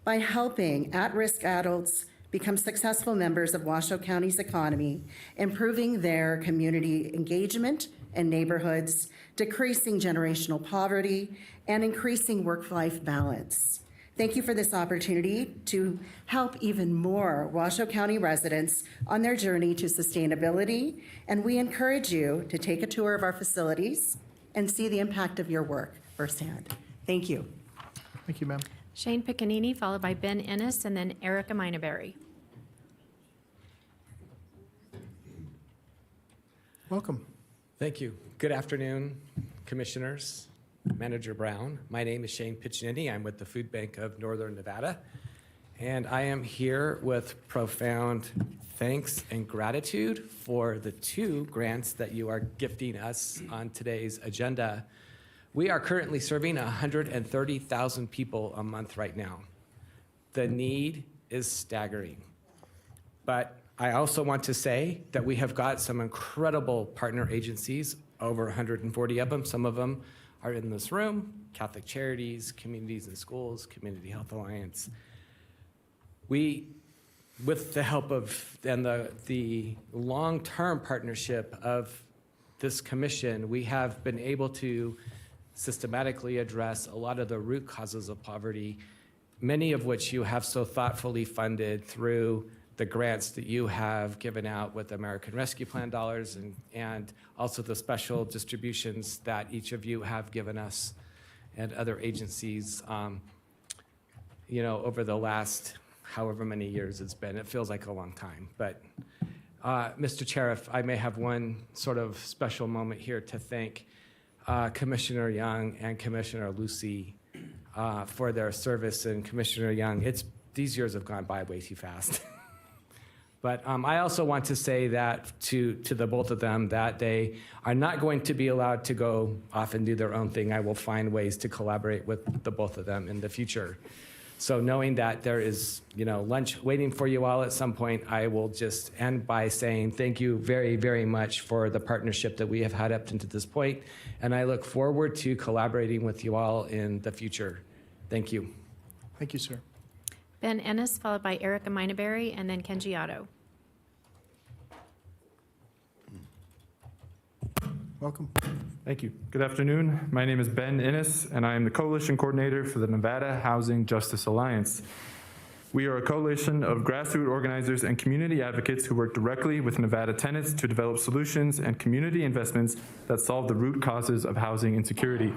by helping at-risk adults become successful members of Washoe County's economy, improving their community engagement and neighborhoods, decreasing generational poverty, and increasing work-life balance. Thank you for this opportunity to help even more Washoe County residents on their journey to sustainability, and we encourage you to take a tour of our facilities and see the impact of your work firsthand. Thank you. Thank you, ma'am. Shane Piccanini, followed by Ben Ennis, and then Erica Mineberry. Welcome. Thank you. Good afternoon, Commissioners, Manager Brown. My name is Shane Piccinini. I'm with the Food Bank of Northern Nevada, and I am here with profound thanks and gratitude for the 2 grants that you are gifting us on today's agenda. We are currently serving 130,000 people a month right now. The need is staggering. But I also want to say that we have got some incredible partner agencies, over 140 of them. Some of them are in this room: Catholic Charities, Communities in Schools, Community Health Alliance. with the help of and the long-term partnership of this commission, we have been able to systematically address a lot of the root causes of poverty, many of which you have so thoughtfully funded through the grants that you have given out with American Rescue Plan dollars and also the special distributions that each of you have given us and other agencies, over the last however many years it's been. It feels like a long time. But Mr. Chair, if I may have one sort of special moment here to thank Commissioner Young and Commissioner Lucy for their service. And Commissioner Young, these years have gone by way too fast. But I also want to say that to the both of them that they are not going to be allowed to go off and do their own thing. I will find ways to collaborate with the both of them in the future. So knowing that there is, lunch waiting for you all at some point, I will just end by saying thank you very, very much for the partnership that we have had up to this point. And I look forward to collaborating with you all in the future. Thank you. Thank you, sir. Ben Ennis, followed by Erica Mineberry, and then Kenji Otto. Welcome. Thank you. Good afternoon. My name is Ben Innes, and I am the Coalition Coordinator for the Nevada Housing Justice Alliance. We are a coalition of grassroots organizers and community advocates who work directly with Nevada tenants to develop solutions and community investments that solve the root causes of housing insecurity.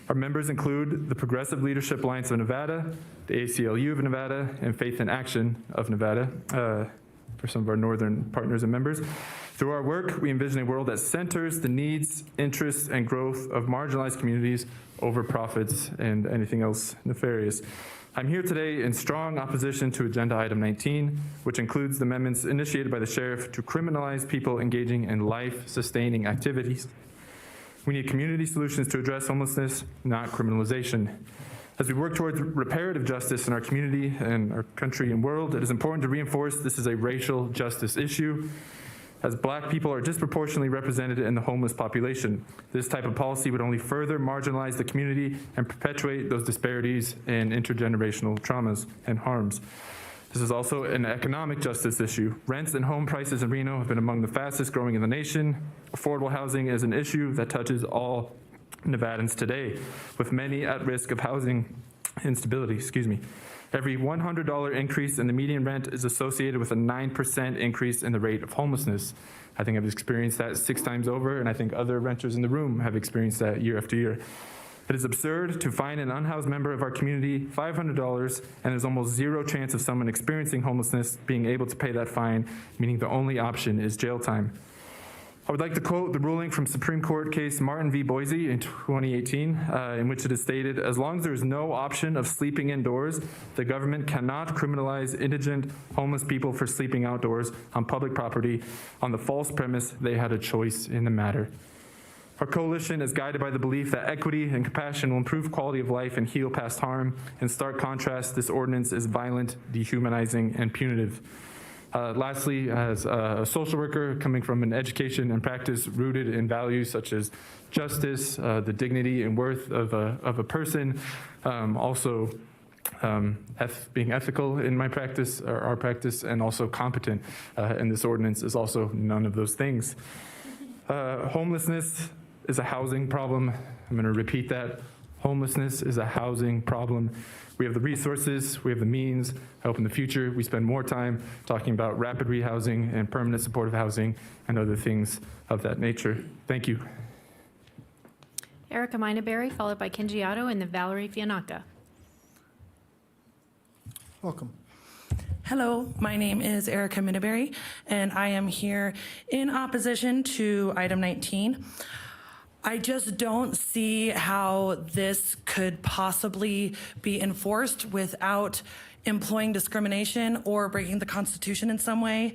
Our members include the Progressive Leadership Alliance of Nevada, the ACLU of Nevada, and Faith in Action of Nevada, for some of our northern partners and members. Through our work, we envision a world that centers the needs, interests, and growth of marginalized communities over profits and anything else nefarious. I'm here today in strong opposition to Agenda Item 19, which includes the amendments initiated by the sheriff to criminalize people engaging in life-sustaining activities. We need community solutions to address homelessness, not criminalization. As we work towards reparative justice in our community and our country and world, it is important to reinforce this is a racial justice issue, as Black people are disproportionately represented in the homeless population. This type of policy would only further marginalize the community and perpetuate those disparities and intergenerational traumas and harms. This is also an economic justice issue. Rents and home prices in Reno have been among the fastest growing in the nation. Affordable housing is an issue that touches all Nevadans today, with many at risk of housing instability. Every $100 increase in the median rent is associated with a 9% increase in the rate of homelessness. I think I've experienced that 6 times over, and I think other renters in the room have experienced that year after year. It is absurd to fine an unhoused member of our community $500, and there's almost zero chance of someone experiencing homelessness being able to pay that fine, meaning the only option is jail time. I would like to quote the ruling from Supreme Court case Martin v. Boise in 2018, in which it is stated, as long as there is no option of sleeping indoors, the government cannot criminalize indigent homeless people for sleeping outdoors on public property on the false premise they had a choice in the matter. Our coalition is guided by the belief that equity and compassion will improve quality of life and heal past harm. In stark contrast, this ordinance is violent, dehumanizing, and punitive. Lastly, as a social worker coming from an education and practice rooted in values such as justice, the dignity and worth of a person, also being ethical in my practice, or our practice, and also competent. And this ordinance is also none of those things. Homelessness is a housing problem. I'm going to repeat that. Homelessness is a housing problem. We have the resources, we have the means. I hope in the future we spend more time talking about rapid rehousing and permanent supportive housing and other things of that nature. Thank you. Erica Mineberry, followed by Kenji Otto, and then Valerie Fianaka. Welcome. Hello, my name is Erica Mineberry, and I am here in opposition to item 19. I just don't see how this could possibly be enforced without employing discrimination or breaking the Constitution in some way.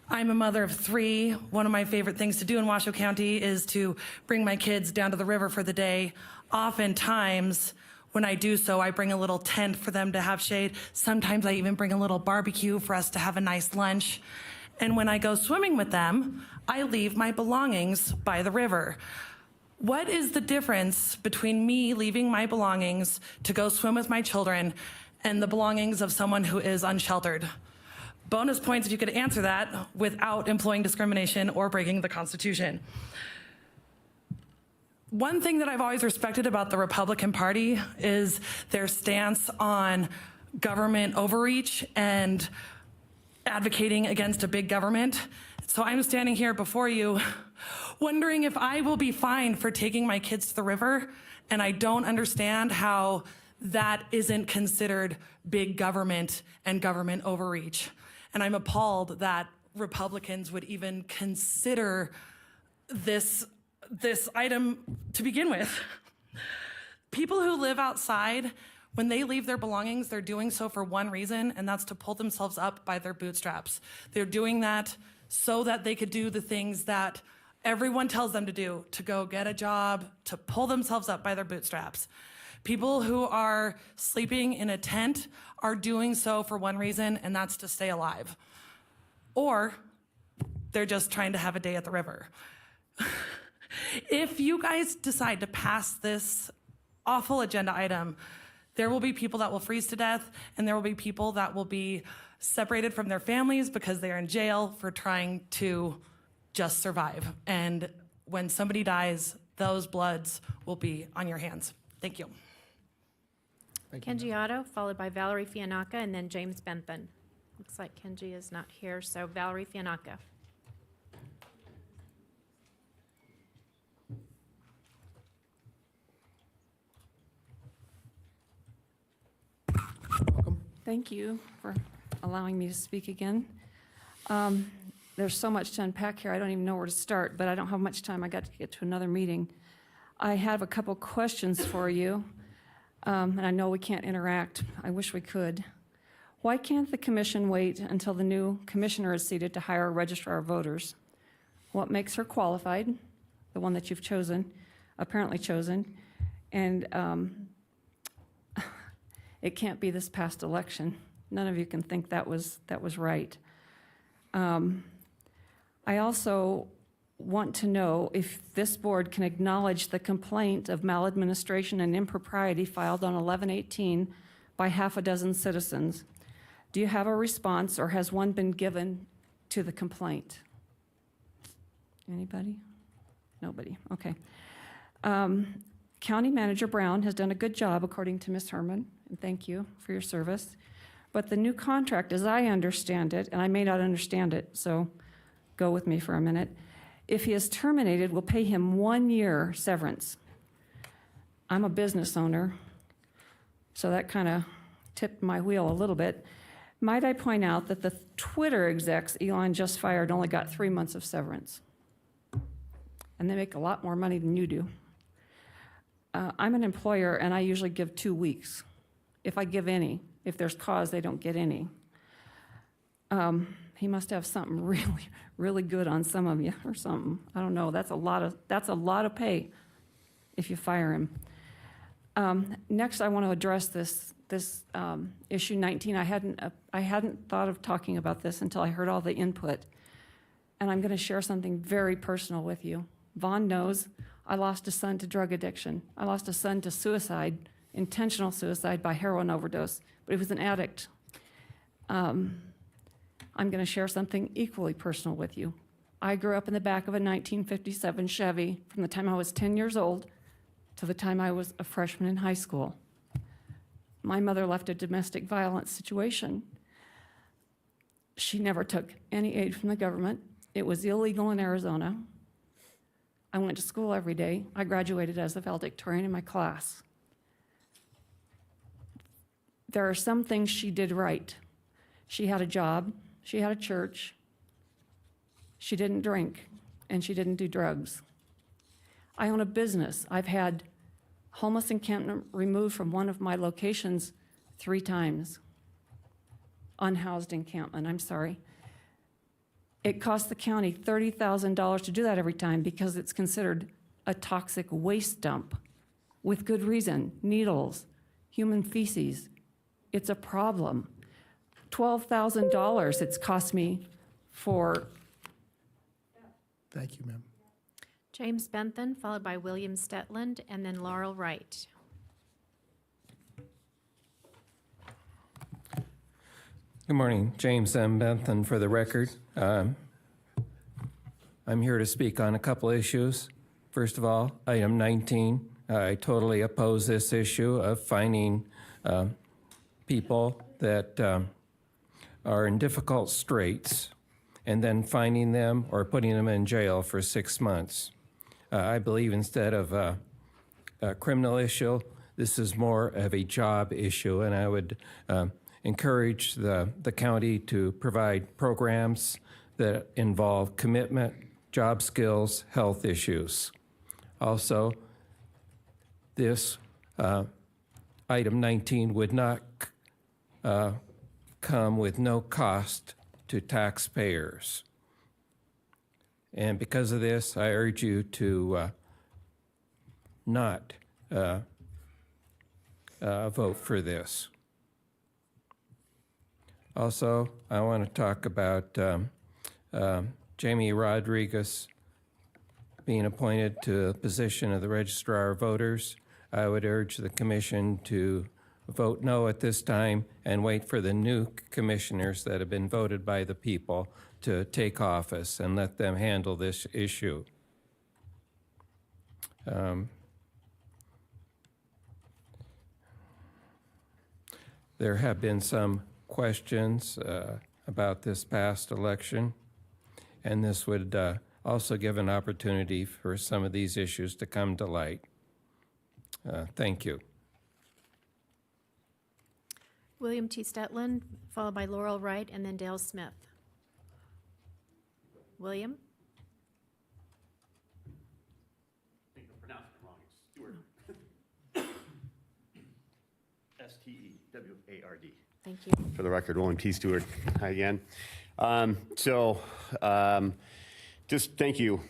I'm a mother of 3. One of my favorite things to do in Washoe County is to bring my kids down to the river for the day. Oftentimes, when I do so, I bring a little tent for them to have shade. Sometimes I even bring a little barbecue for us to have a nice lunch. And when I go swimming with them, I leave my belongings by the river. What is the difference between me leaving my belongings to go swim with my children and the belongings of someone who is unsheltered. Bonus points if you could answer that without employing discrimination or breaking the Constitution. One thing that I've always respected about the Republican Party is their stance on government overreach and advocating against a big government. So I'm standing here before you wondering if I will be fined for taking my kids to the river, and I don't understand how that isn't considered big government and government overreach. And I'm appalled that Republicans would even consider this item to begin with. People who live outside, when they leave their belongings, they're doing so for one reason, and that's to pull themselves up by their bootstraps. They're doing that so that they could do the things that everyone tells them to do, to go get a job, to pull themselves up by their bootstraps. People who are sleeping in a tent are doing so for one reason, and that's to stay alive. Or they're just trying to have a day at the river. If you guys decide to pass this awful agenda item, there will be people that will freeze to death, and there will be people that will be separated from their families because they are in jail for trying to just survive. And when somebody dies, those bloods will be on your hands. Thank you. Kenji Otto, followed by Valerie Fianacca, and then James Bentham. Looks like Kenji is not here, so Valerie Fianacca. Thank you for allowing me to speak again. There's so much to unpack here, I don't even know where to start, but I don't have much time. I got to get to another meeting. I have a couple questions for you, and I know we can't interact. I wish we could. Why can't the commission wait until the new commissioner is seated to hire a registrar of voters? What makes her qualified, the one that you've chosen, apparently chosen, and it can't be this past election. None of you can think that was right. I also want to know if this board can acknowledge the complaint of maladministration and impropriety filed on 11/18 by half a dozen citizens. Do you have a response, or has one been given to the complaint? Anybody? Nobody, okay. County Manager Brown has done a good job, according to Ms. Herman, and thank you for your service. But the new contract, as I understand it, and I may not understand it, so go with me for a minute. If he is terminated, we'll pay him 1 year severance. I'm a business owner, so that kind of tipped my wheel a little bit. Might I point out that the Twitter execs Elon just fired only got 3 months of severance. And they make a lot more money than you do. I'm an employer, and I usually give 2 weeks, if I give any. If there's cause, they don't get any. He must have something really, really good on some of you or something. I don't know. That's a lot of pay if you fire him. Next, I want to address this issue 19. I hadn't thought of talking about this until I heard all the input, and I'm going to share something very personal with you. Vaughn knows I lost a son to drug addiction. I lost a son to suicide, intentional suicide by heroin overdose, but he was an addict. I'm going to share something equally personal with you. I grew up in the back of a 1957 Chevy from the time I was 10 years old to the time I was a freshman in high school. My mother left a domestic violence situation. She never took any aid from the government. It was illegal in Arizona. I went to school every day. I graduated as a valedictorian in my class. There are some things she did right. She had a job, she had a church, she didn't drink, and she didn't do drugs. I own a business. I've had homeless encampment removed from one of my locations 3 times. Unhoused encampment, I'm sorry. It costs the county $30,000 to do that every time because it's considered a toxic waste dump with good reason. Needles, human feces. It's a problem. $12,000 it's cost me for. Thank you, ma'am. James Bentham, followed by William Stetland, and then Laurel Wright. Good morning, James M. Bentham for the record. I'm here to speak on a couple issues. First of all, item 19, I totally oppose this issue of finding people that are in difficult straits and then finding them or putting them in jail for 6 months. I believe instead of a criminal issue, this is more of a job issue, and I would encourage the county to provide programs that involve commitment, job skills, health issues. Also, this item 19 would not come with no cost to taxpayers. And because of this, I urge you to not vote for this. Also, I want to talk about Jamie Rodriguez being appointed to the position of the Registrar of Voters. I would urge the commission to vote no at this time and wait for the new commissioners that have been voted by the people to take office and let them handle this issue. There have been some questions about this past election, and this would also give an opportunity for some of these issues to come to light. Thank you. William T. Stetland, followed by Laurel Wright, and then Dale Smith. William? I think I pronounced it wrong. It's Stewart. S-T-E-W-A-R-D. Thank you. For the record, William T. Stewart. Hi again. Just thank you,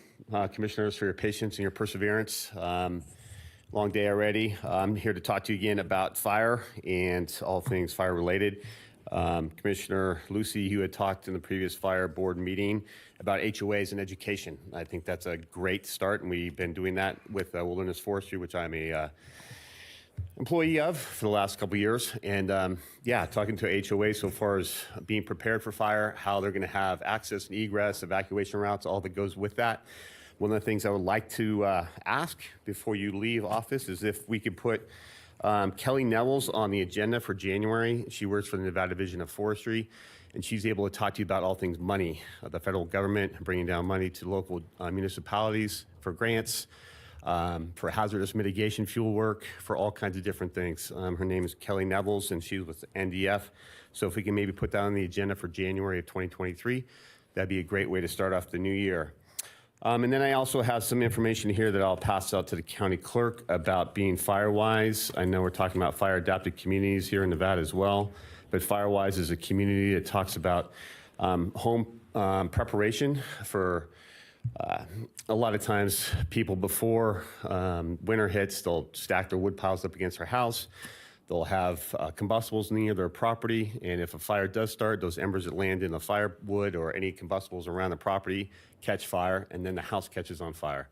commissioners, for your patience and your perseverance. Long day already. I'm here to talk to you again about fire and all things fire related. Commissioner Lucy, you had talked in the previous fire board meeting about HOAs and education. I think that's a great start, and we've been doing that with Wilderness Forestry, which I'm a employee of for the last couple of years. And yeah, talking to HOA so far as being prepared for fire, how they're going to have access and egress, evacuation routes, all that goes with that. One of the things I would like to ask before you leave office is if we could put Kelly Nevels on the agenda for January. She works for the Nevada Division of Forestry, and she's able to talk to you about all things money, the federal government, bringing down money to local municipalities for grants, for hazardous mitigation fuel work, for all kinds of different things. Her name is Kelly Nevels, and she's with NDF. So if we can maybe put that on the agenda for January of 2023, that'd be a great way to start off the new year. And then I also have some information here that I'll pass out to the county clerk about being FireWise. I know we're talking about fire adapted communities here in Nevada as well, but FireWise is a community that talks about home preparation for a lot of times people before winter hits, they'll stack their wood piles up against their house. They'll have combustibles near their property, and if a fire does start, those embers that land in the firewood or any combustibles around the property catch fire, and then the house catches on fire.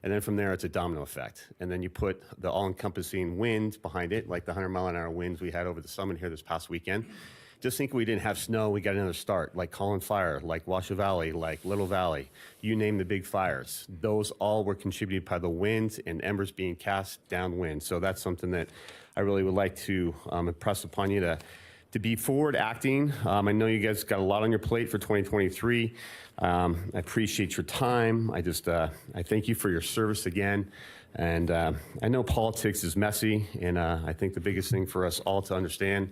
And then from there, it's a domino effect. And then you put the all-encompassing wind behind it, like the 100-mile-an-hour winds we had over the summit here this past weekend. Just think we didn't have snow, we got another start, like Collin Fire, like Washoe Valley, like Little Valley. You name the big fires. Those all were contributed by the winds and embers being cast downwind. So that's something that I really would like to impress upon you to be forward acting. I know you guys got a lot on your plate for 2023. I appreciate your time. I thank you for your service again. And I know politics is messy, and I think the biggest thing for us all to understand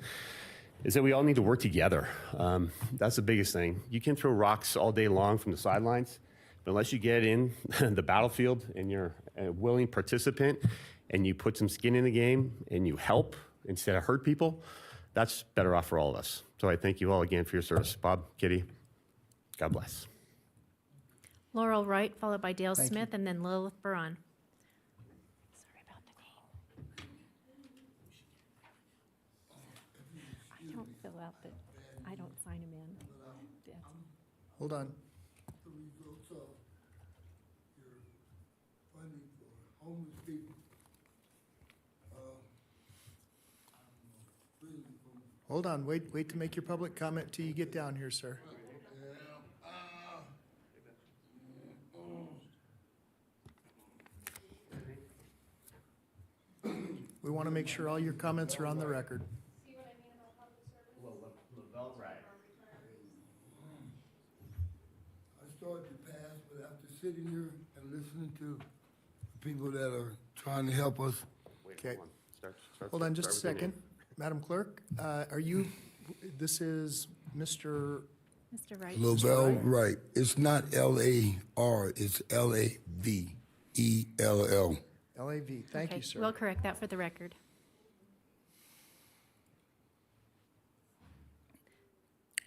is that we all need to work together. That's the biggest thing. You can throw rocks all day long from the sidelines, but unless you get in the battlefield and you're a willing participant and you put some skin in the game and you help instead of hurt people, that's better off for all of us. So I thank you all again for your service. Bob, Kitty, God bless. Laurel Wright, followed by Dale Smith, and then Lilith Baron. Sorry about the name. I don't fill out the, I don't sign them in. Hold on. The results of your funding for homeless people. I don't know, really from Hold on, wait to make your public comment till you get down here, sir. We want to make sure all your comments are on the record. I started to pass, but after sitting here and listening to the people that are trying to help us. Okay. Hold on just a second. Madam Clerk, this is Mr. Mr. Wright. Lavelle Wright. It's not L-A-R, it's L-A-V-E-L-L. LAV. Thank you, sir. We'll correct that for the record.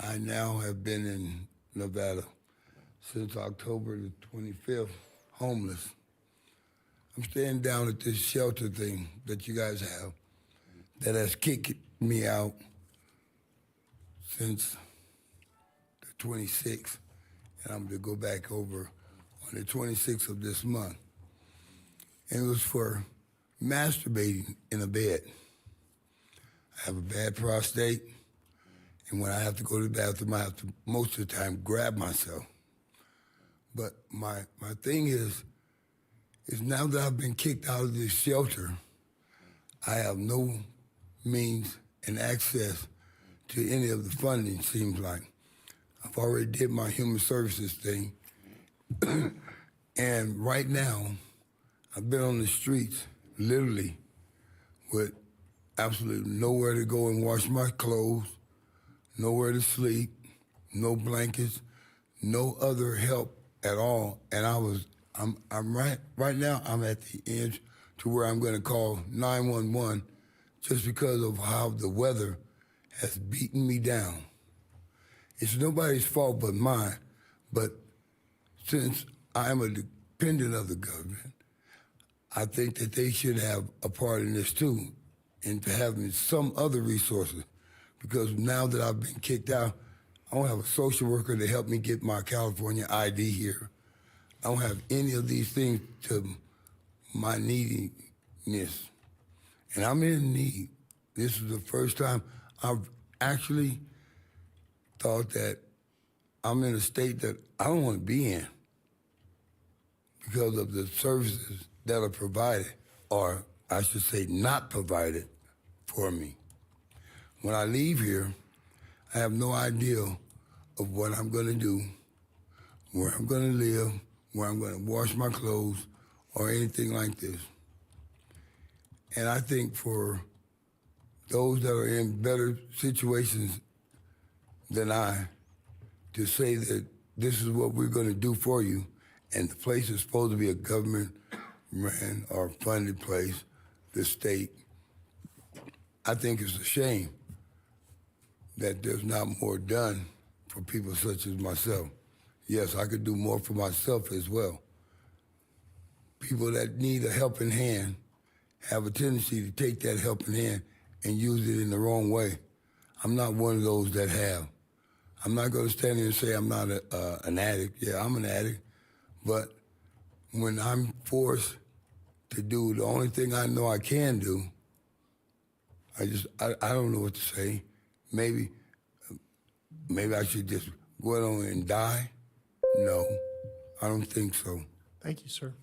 I now have been in Nevada since October the 25th, homeless. I'm staying down at this shelter thing that you guys have that has kicked me out since the 26th, and I'm to go back over on the 26th of this month. And it was for masturbating in a bed. I have a bad prostate, and when I have to go to the bathroom, I have to, most of the time, grab myself. But my thing is now that I've been kicked out of this shelter, I have no means and access to any of the funding, seems like. I've already did my human services thing. And right now, I've been on the streets, literally, with absolutely nowhere to go and wash my clothes, nowhere to sleep, no blankets, no other help at all. And I'm right now, I'm at the edge to where I'm gonna call 911 just because of how the weather has beaten me down. It's nobody's fault but mine, but since I am a dependent of the government, I think that they should have a part in this too, and to have some other resources. Because now that I've been kicked out, I don't have a social worker to help me get my California ID here. I don't have any of these things to my neediness. And I'm in need. This is the first time I've actually thought that I'm in a state that I don't want to be in because of the services that are provided, or I should say not provided for me. When I leave here, I have no idea of what I'm going to do, where I'm going to live, where I'm going to wash my clothes, or anything like this. And I think for those that are in better situations than I, to say that this is what we're going to do for you, and the place is supposed to be a government ran or funded place, the state, I think it's a shame that there's not more done for people such as myself. Yes, I could do more for myself as well. People that need a helping hand have a tendency to take that helping hand and use it in the wrong way. I'm not one of those that have. I'm not going to stand here and say I'm not an addict. Yeah, I'm an addict. But when I'm forced to do the only thing I know I can do, I don't know what to say. Maybe I should just go on and die? No, I don't think so. Thank you, sir.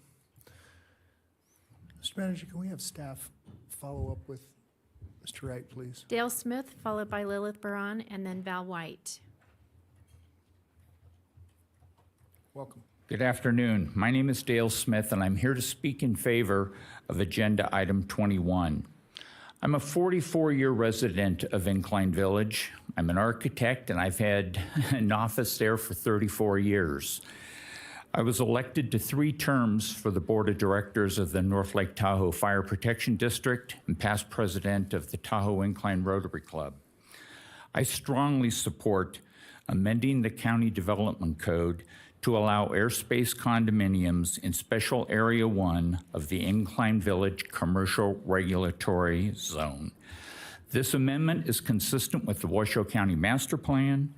Mr. Manager, can we have staff follow up with Mr. Wright, please? Dale Smith, followed by Lilith Baran, and then Val White. Welcome. Good afternoon. My name is Dale Smith, and I'm here to speak in favor of Agenda Item 21. I'm a 44-year resident of Incline Village. I'm an architect, and I've had an office there for 34 years. I was elected to 3 terms for the Board of Directors of the North Lake Tahoe Fire Protection District and past president of the Tahoe Incline Rotary Club. I strongly support amending the County Development Code to allow airspace condominiums in Special Area 1 of the Incline Village Commercial Regulatory Zone. This amendment is consistent with the Washoe County Master Plan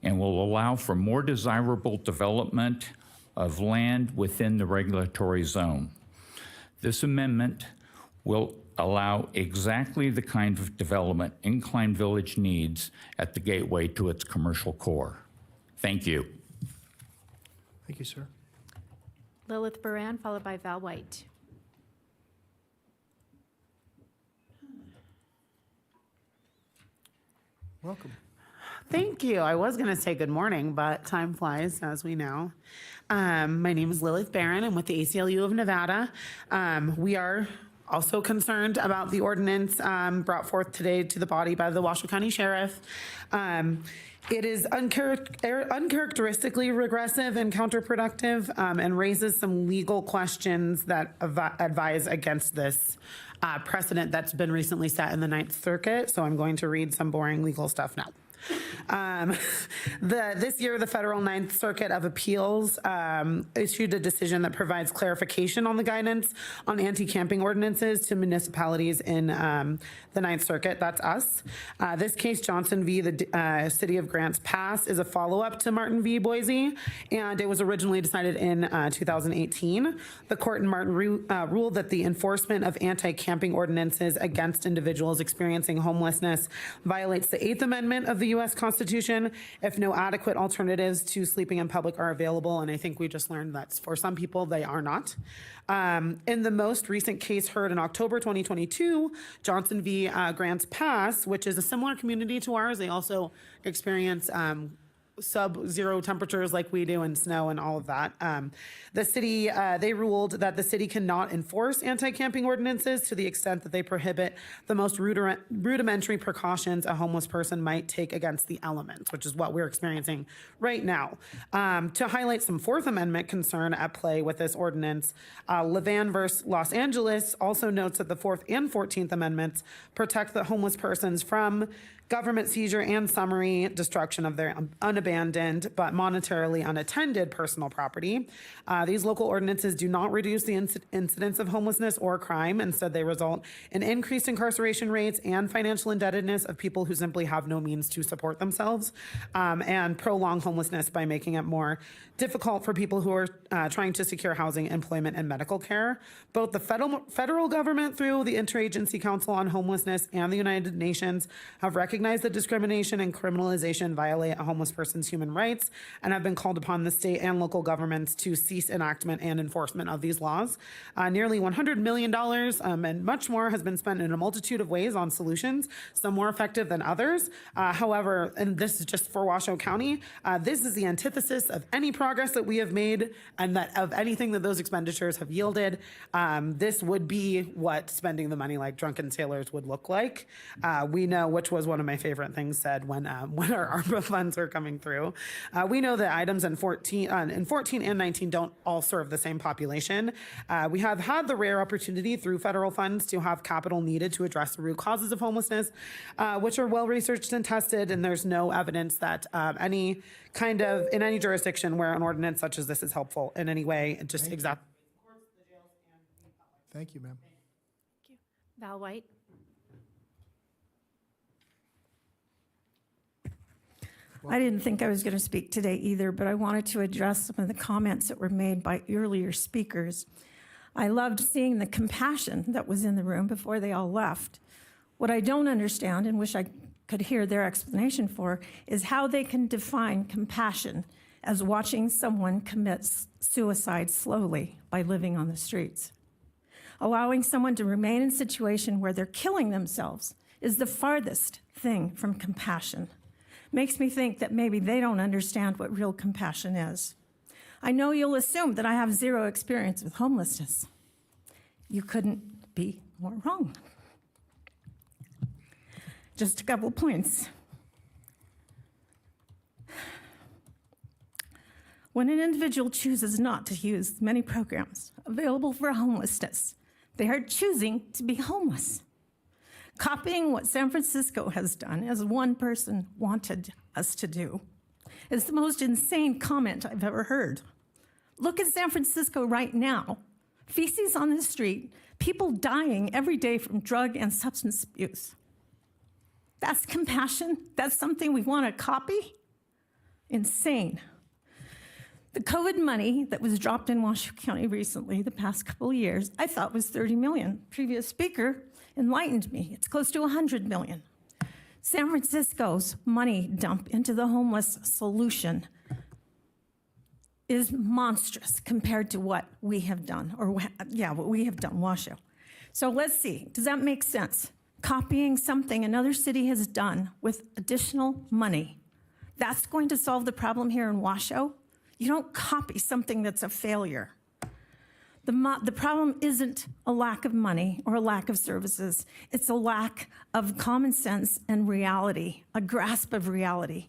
and will allow for more desirable development of land within the regulatory zone. This amendment will allow exactly the kind of development Incline Village needs at the gateway to its commercial core. Thank you. Thank you, sir. Lilith Baran, followed by Val White. Welcome. Thank you. I was going to say good morning, but time flies, as we know. My name is Lilith Barron. I'm with the ACLU of Nevada. We are also concerned about the ordinance brought forth today to the body by the Washoe County Sheriff. It is uncharacteristically regressive and counterproductive and raises some legal questions that advise against this precedent that's been recently set in the Ninth Circuit. So I'm going to read some boring legal stuff now. This year, the Federal Ninth Circuit of Appeals issued a decision that provides clarification on the guidance on anti-camping ordinances to municipalities in the Ninth Circuit. That's us. This case, Johnson v. the City of Grants Pass, is a follow-up to Martin v. Boise, and it was originally decided in 2018. The court in Martin ruled that the enforcement of anti-camping ordinances against individuals experiencing homelessness violates the Eighth Amendment of the U.S. Constitution if no adequate alternatives to sleeping in public are available. And I think we just learned that for some people, they are not. In the most recent case heard in October 2022, Johnson v. Grants Pass, which is a similar community to ours, they also experience sub-zero temperatures like we do and snow and all of that. The city, they ruled that the city cannot enforce anti-camping ordinances to the extent that they prohibit the most rudimentary precautions a homeless person might take against the elements, which is what we're experiencing right now. To highlight some Fourth Amendment concern at play with this ordinance, Levan versus Los Angeles also notes that the Fourth and 14th Amendments protect the homeless persons from government seizure and summary destruction of their unabandoned but monetarily unattended personal property. These local ordinances do not reduce the incidence of homelessness or crime. Instead, they result in increased incarceration rates and financial indebtedness of people who simply have no means to support themselves, and prolong homelessness by making it more difficult for people who are trying to secure housing, employment, and medical care. Both the federal government through the Interagency Council on Homelessness and the United Nations have recognized that discrimination and criminalization violate a homeless person's human rights and have been called upon the state and local governments to cease enactment and enforcement of these laws. Nearly $100 million and much more has been spent in a multitude of ways on solutions, some more effective than others. However, and this is just for Washoe County, this is the antithesis of any progress that we have made and that of anything that those expenditures have yielded. This would be what spending the money like drunken sailors would look like. We know, which was one of my favorite things said when our ARPA funds were coming through. We know that items in 14 and 19 don't all serve the same population. We have had the rare opportunity through federal funds to have capital needed to address the root causes of homelessness, which are well researched and tested, and there's no evidence that in any jurisdiction where an ordinance such as this is helpful in any way. Just exactly. Thank you, ma'am. Thank you. Val White. I didn't think I was going to speak today either, but I wanted to address some of the comments that were made by earlier speakers. I loved seeing the compassion that was in the room before they all left. What I don't understand and wish I could hear their explanation for is how they can define compassion as watching someone commit suicide slowly by living on the streets. Allowing someone to remain in a situation where they're killing themselves is the farthest thing from compassion. Makes me think that maybe they don't understand what real compassion is. I know you'll assume that I have zero experience with homelessness. You couldn't be more wrong. Just a couple points. When an individual chooses not to use many programs available for homelessness, they are choosing to be homeless. Copying what San Francisco has done, as one person wanted us to do, is the most insane comment I've ever heard. Look at San Francisco right now. Feces on the street, people dying every day from drug and substance abuse. That's compassion? That's something we want to copy? Insane. The COVID money that was dropped in Washoe County recently, the past couple of years, I thought was 30 million. Previous speaker enlightened me. It's close to 100 million. San Francisco's money dump into the homeless solution is monstrous compared to what we have done, what we have done, Washoe. So let's see, does that make sense? Copying something another city has done with additional money, that's going to solve the problem here in Washoe? You don't copy something that's a failure. The problem isn't a lack of money or a lack of services. It's a lack of common sense and reality, a grasp of reality.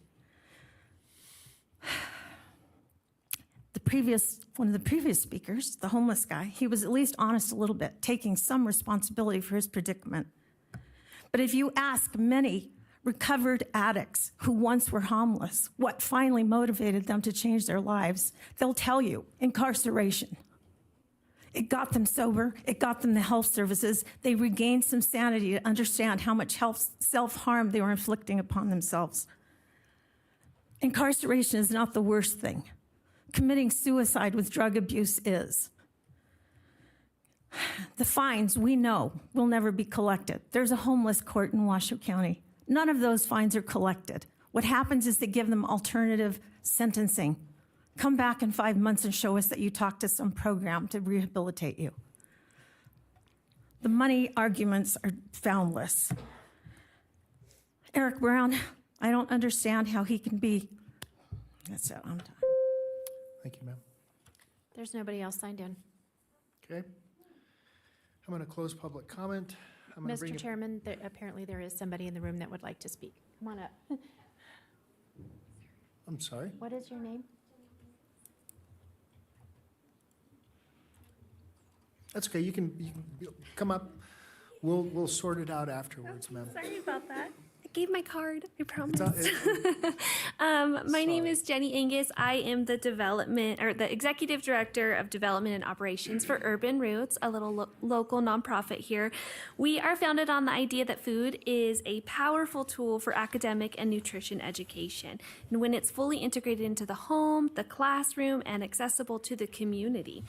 One of the previous speakers, the homeless guy, he was at least honest a little bit, taking some responsibility for his predicament. But if you ask many recovered addicts who once were homeless what finally motivated them to change their lives, they'll tell you incarceration. It got them sober, it got them the health services, they regained some sanity to understand how much self-harm they were inflicting upon themselves. Incarceration is not the worst thing. Committing suicide with drug abuse is. The fines, we know, will never be collected. There's a homeless court in Washoe County. None of those fines are collected. What happens is they give them alternative sentencing. Come back in 5 months and show us that you talked to some program to rehabilitate you. The money arguments are foundless. Eric Brown, I don't understand how he can be. That's it, I'm done. Thank you, ma'am. There's nobody else signed in. Okay. I'm going to close public comment. Mr. Chairman, apparently there is somebody in the room that would like to speak. Come on up. I'm sorry. What is your name? That's okay. You can come up. We'll sort it out afterwards, ma'am. Sorry about that. I gave my card, I promise. My My name is Jenny Angus. I am the the Executive Director of Development and Operations for Urban Roots, a little local nonprofit here. We are founded on the idea that food is a powerful tool for academic and nutrition education. And when it's fully integrated into the home, the classroom, and accessible to the community,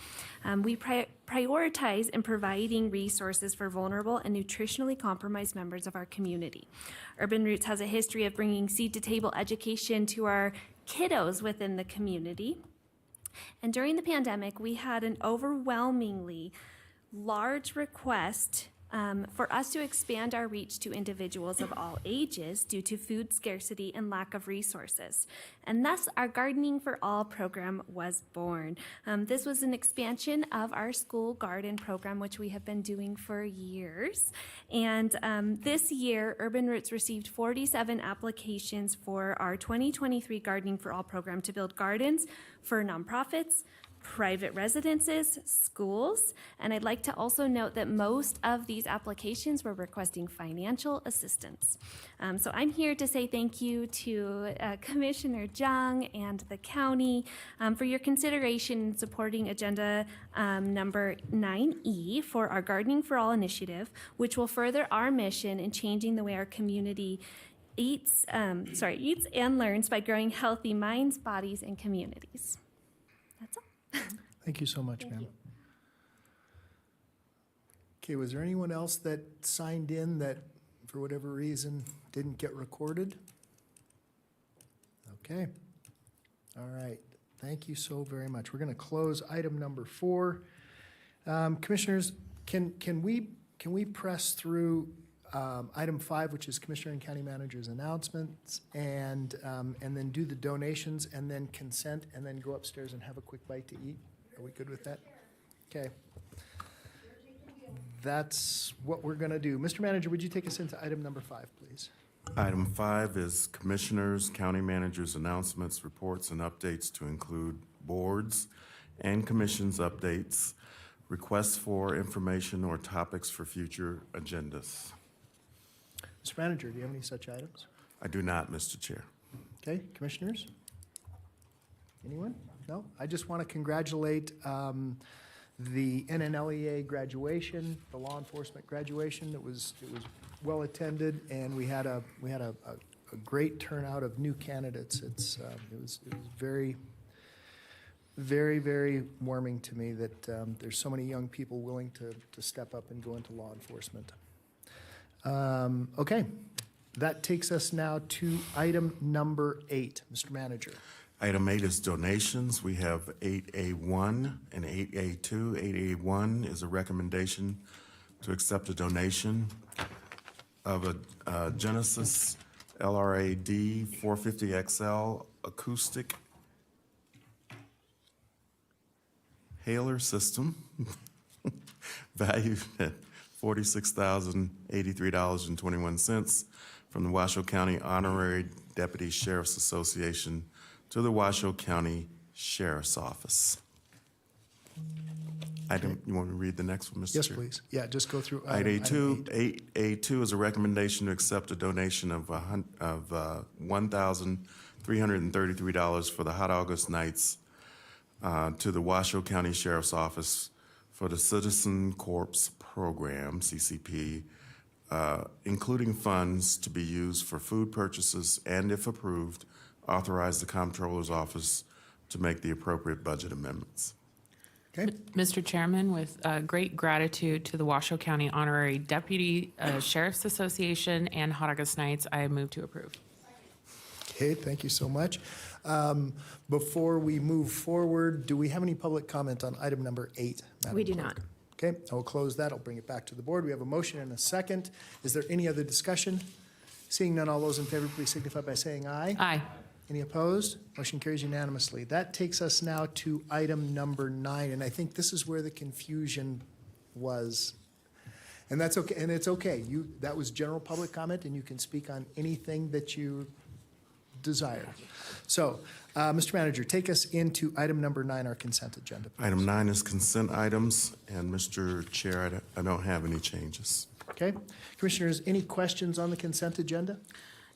we prioritize in providing resources for vulnerable and nutritionally compromised members of our community. Urban Roots has a history of bringing seed-to-table education to our kiddos within the community. And during the pandemic, we had an overwhelmingly large request for us to expand our reach to individuals of all ages due to food scarcity and lack of resources. And thus, our Gardening for All program was born. This was an expansion of our school garden program, which we have been doing for years. And this year, Urban Roots received 47 applications for our 2023 Gardening for All program to build gardens for nonprofits, private residences, schools, and I'd like to also note that most of these applications were requesting financial assistance. So I'm here to say thank you to Commissioner Jung and the county for your consideration in supporting agenda number 9E for our Gardening for All initiative, which will further our mission in changing the way our community eats and learns by growing healthy minds, bodies, and communities. That's all. Thank you so much, ma'am. Okay, was there anyone else that signed in that, for whatever reason, didn't get recorded? Okay. All right. Thank you so very much. We're going to close item number 4. Commissioners, can we press through item 5, which is Commissioner and County Manager's announcements, and then do the donations, and then consent, and then go upstairs and have a quick bite to eat? Are we good with that? Okay. That's what we're going to do. Mr. Manager, would you take us into item number 5, please? Item 5 is Commissioners, County Managers' announcements, reports, and updates to include boards and commissions updates, requests for information or topics for future agendas. Mr. Manager, do you have any such items? I do not, Mr. Chair. Okay, commissioners? Anyone? No? I just want to congratulate the NNLEA graduation, the law enforcement graduation. It was well attended, and we had a great turnout of new candidates. It was very very, very warming to me that there's so many young people willing to step up and go into law enforcement. Okay, that takes us now to item number 8. Mr. Manager. Item 8 is donations. We have 8A1 and 8A2. 8A1 is a recommendation to accept a donation of a Genesis LRAD 450XL acoustic hailer system valued at $46,083.21 from the Washoe County Honorary Deputy Sheriff's Association to the Washoe County Sheriff's Office. Item, you want me to read the next one, Mr. Yes, Chair? please. Yeah, just go through. Item item 8. 8A2 is a recommendation to accept a donation of $1,333 for the Hot August Nights to the Washoe County Sheriff's Office for the Citizen Corps Program, CCP, including funds to be used for food purchases and, if approved, authorize the Comptroller's Office to make the appropriate budget amendments. Okay. Mr. Chairman, with great gratitude to the Washoe County Honorary Deputy Sheriff's Association and Hot August Nights, I move to approve. Okay, thank you so much. Before we move forward, do we have any public comment on item number 8? Madam We do Clerk? not. Okay, I will close that. I'll bring it back to the board. We have a motion and a second. Is there any other discussion? Seeing none, all those in favor, please signify by saying aye. Aye. Any opposed? Motion carries unanimously. That takes us now to item number 9, and I think this is where the confusion was. And that's okay, and it's okay. That was general public comment, and you can speak on anything that you desire. So, Mr. Manager, take us into item number 9, our consent agenda, please. Item 9 is consent items, and Mr. Chair, I don't have any changes. Okay. Commissioners, any questions on the consent agenda?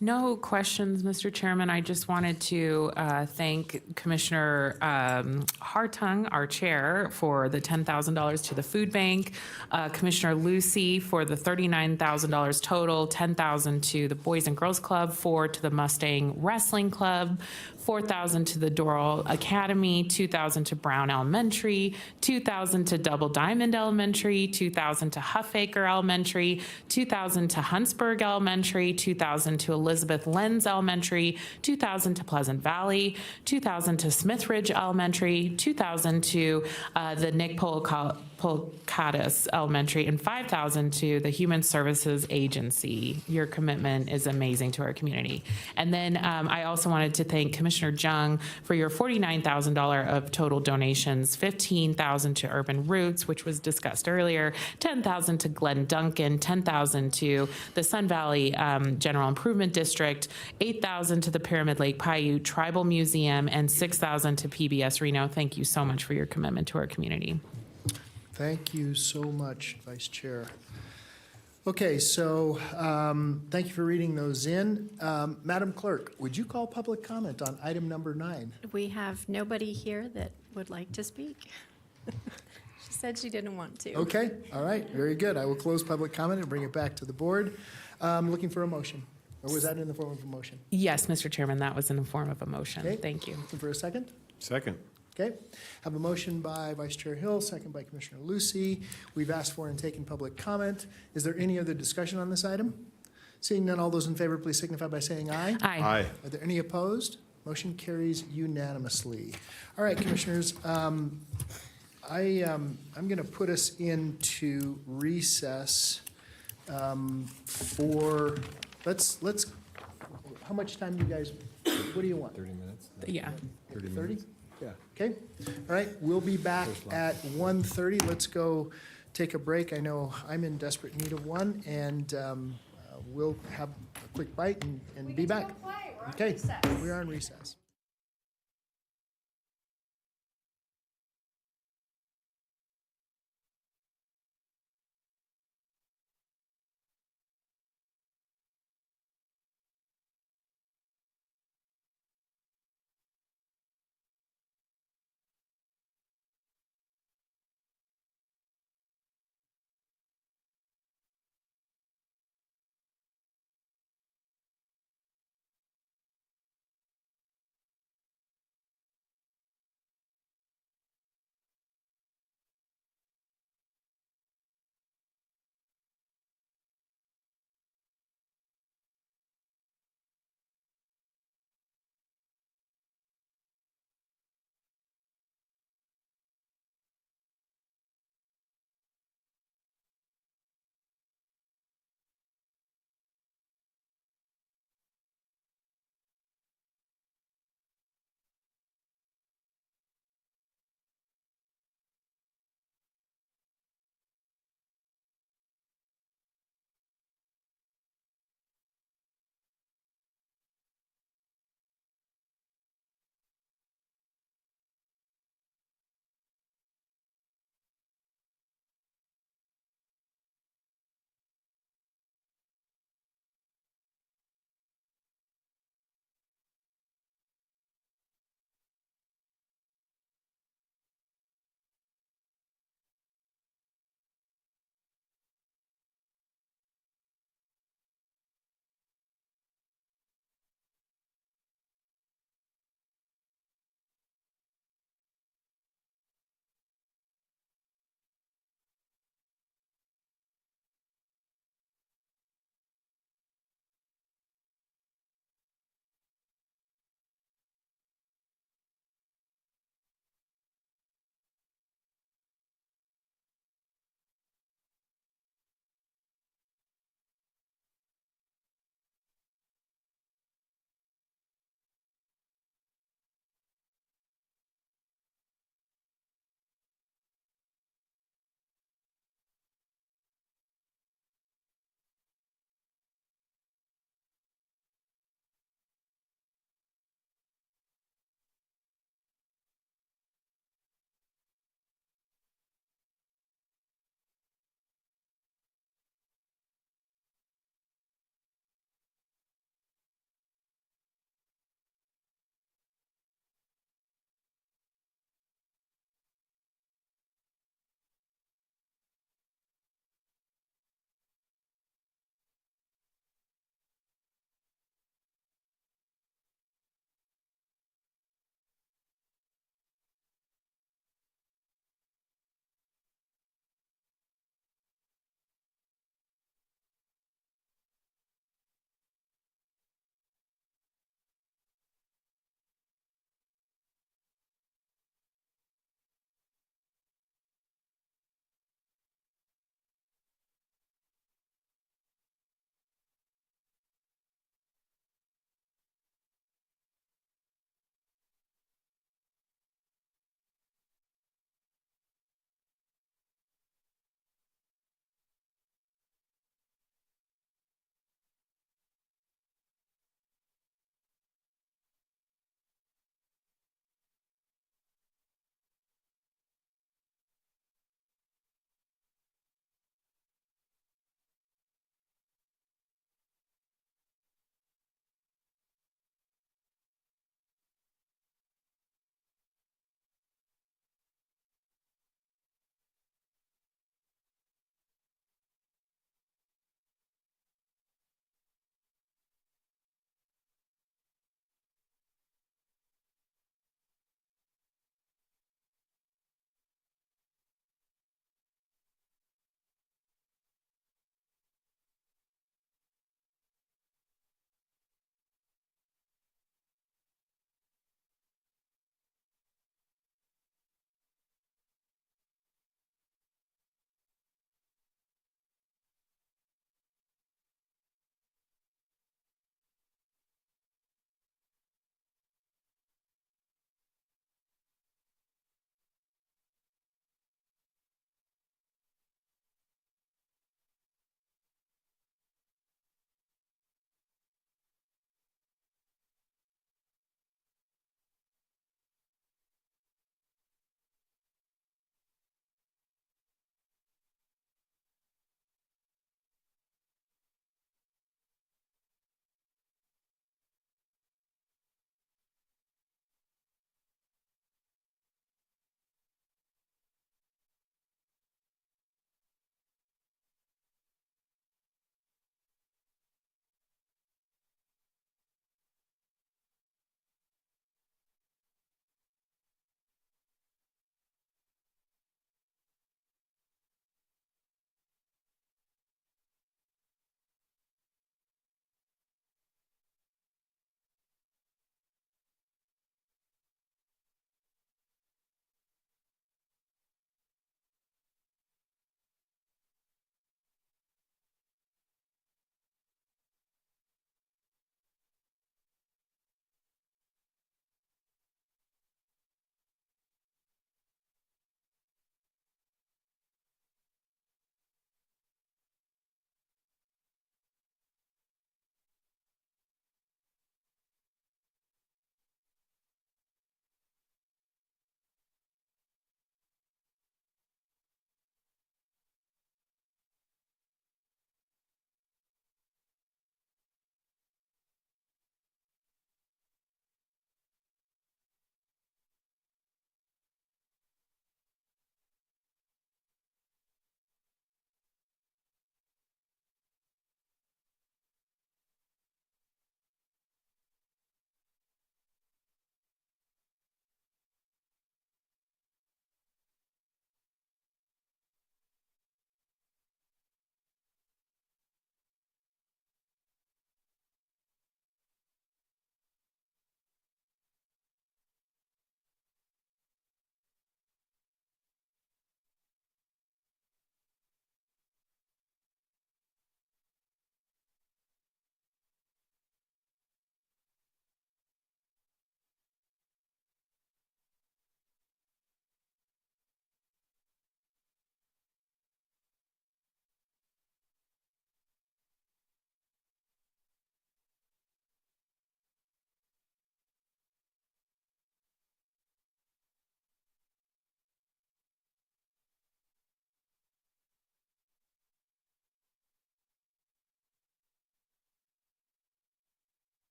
No questions, Mr. Chairman. I just wanted to thank Commissioner Hartung, our chair, for the $10,000 to the food bank, Commissioner Lucy for the $39,000 total, $10,000 to the Boys and Girls Club, $4,000 to the Mustang Wrestling Club, $4,000 to the Doral Academy, $2,000 to Brown Elementary, $2,000 to Double Diamond Elementary, $2,000 to Huffaker Elementary, $2,000 to Huntsburg Elementary, $2,000 to Elizabeth Lenz Elementary, $2,000 to Pleasant Valley, $2,000 to Smith Ridge Elementary, $2,000 to the Nick Polkatis Elementary, and $5,000 to the Human Services Agency. Your commitment is amazing to our community. And then I also wanted to thank Commissioner Jung for your $49,000 of total donations, $15,000 to Urban Roots, which was discussed earlier, $10,000 to Glenn Duncan, $10,000 to the Sun Valley General Improvement District, $8,000 to the Pyramid Lake Paiute Tribal Museum, and $6,000 to PBS Reno. Thank you so much for your commitment to our community. Thank you so much, Vice Chair. Okay, so thank you for reading those in. Madam Clerk, would you call public comment on item number 9? We have nobody here that would like to speak. She said she didn't want to. Okay, all right, very good. I will close public comment and bring it back to the board. Looking for a motion. Or was that in the form of a motion? Yes, Mr. Chairman, that was in the form of a motion. Okay. Thank you. Looking for a second? Second. Okay, have a motion by Vice Chair Hill, second by Commissioner Lucy. We've asked for and taken public comment. Is there any other discussion on this item? Seeing none, all those in favor, please signify by saying aye. Aye. Aye. Are there any opposed? Motion carries unanimously. All right, Commissioners, I'm going to put us into recess for, let's, how much time do you guys, what do you want? 30 minutes? Yeah. 30 30? minutes? Yeah. Okay, all right, we'll be back at 1:30. Let's go take a break. I know I'm in desperate need of one, and we'll have a quick bite and be back. Okay, we are on recess.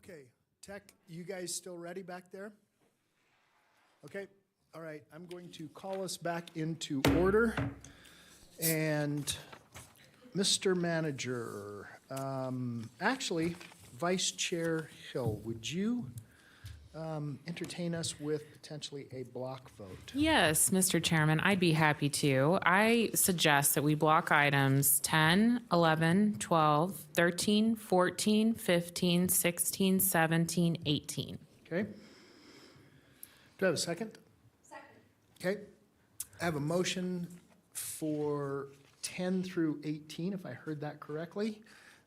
Okay, Tech, you guys still ready back there? Okay, all right, I'm going to call us back into order. And Mr. Manager, actually, Vice Chair Hill, would you entertain us with potentially a block vote? Yes, Mr. Chairman, I'd be happy to. I suggest that we block items 10, 11, 12, 13, 14, 15, 16, 17, 18. Okay. Do I have a second? Second. Okay. I have a motion for 10 through 18, if I heard that correctly.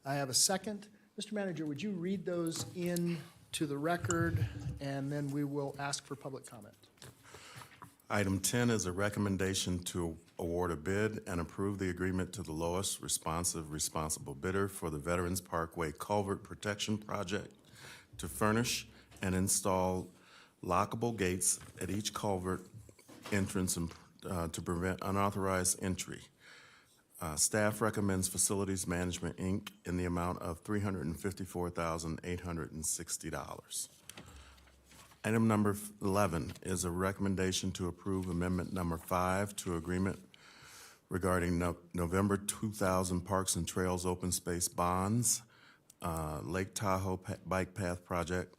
I have a second. Mr. Manager, would you read those in to the record, and then we will ask for public comment. Item 10 is a recommendation to award a bid and approve the agreement to the lowest responsible bidder for the Veterans Parkway Culvert Protection Project to furnish and install lockable gates at each culvert entrance and, to prevent unauthorized entry. Staff recommends Facilities Management, Inc. in the amount of $354,860. Item number 11 is a recommendation to approve Amendment number 5 to agreement regarding November 2000 Parks and Trails Open Space Bonds, Lake Tahoe Bike Path Project,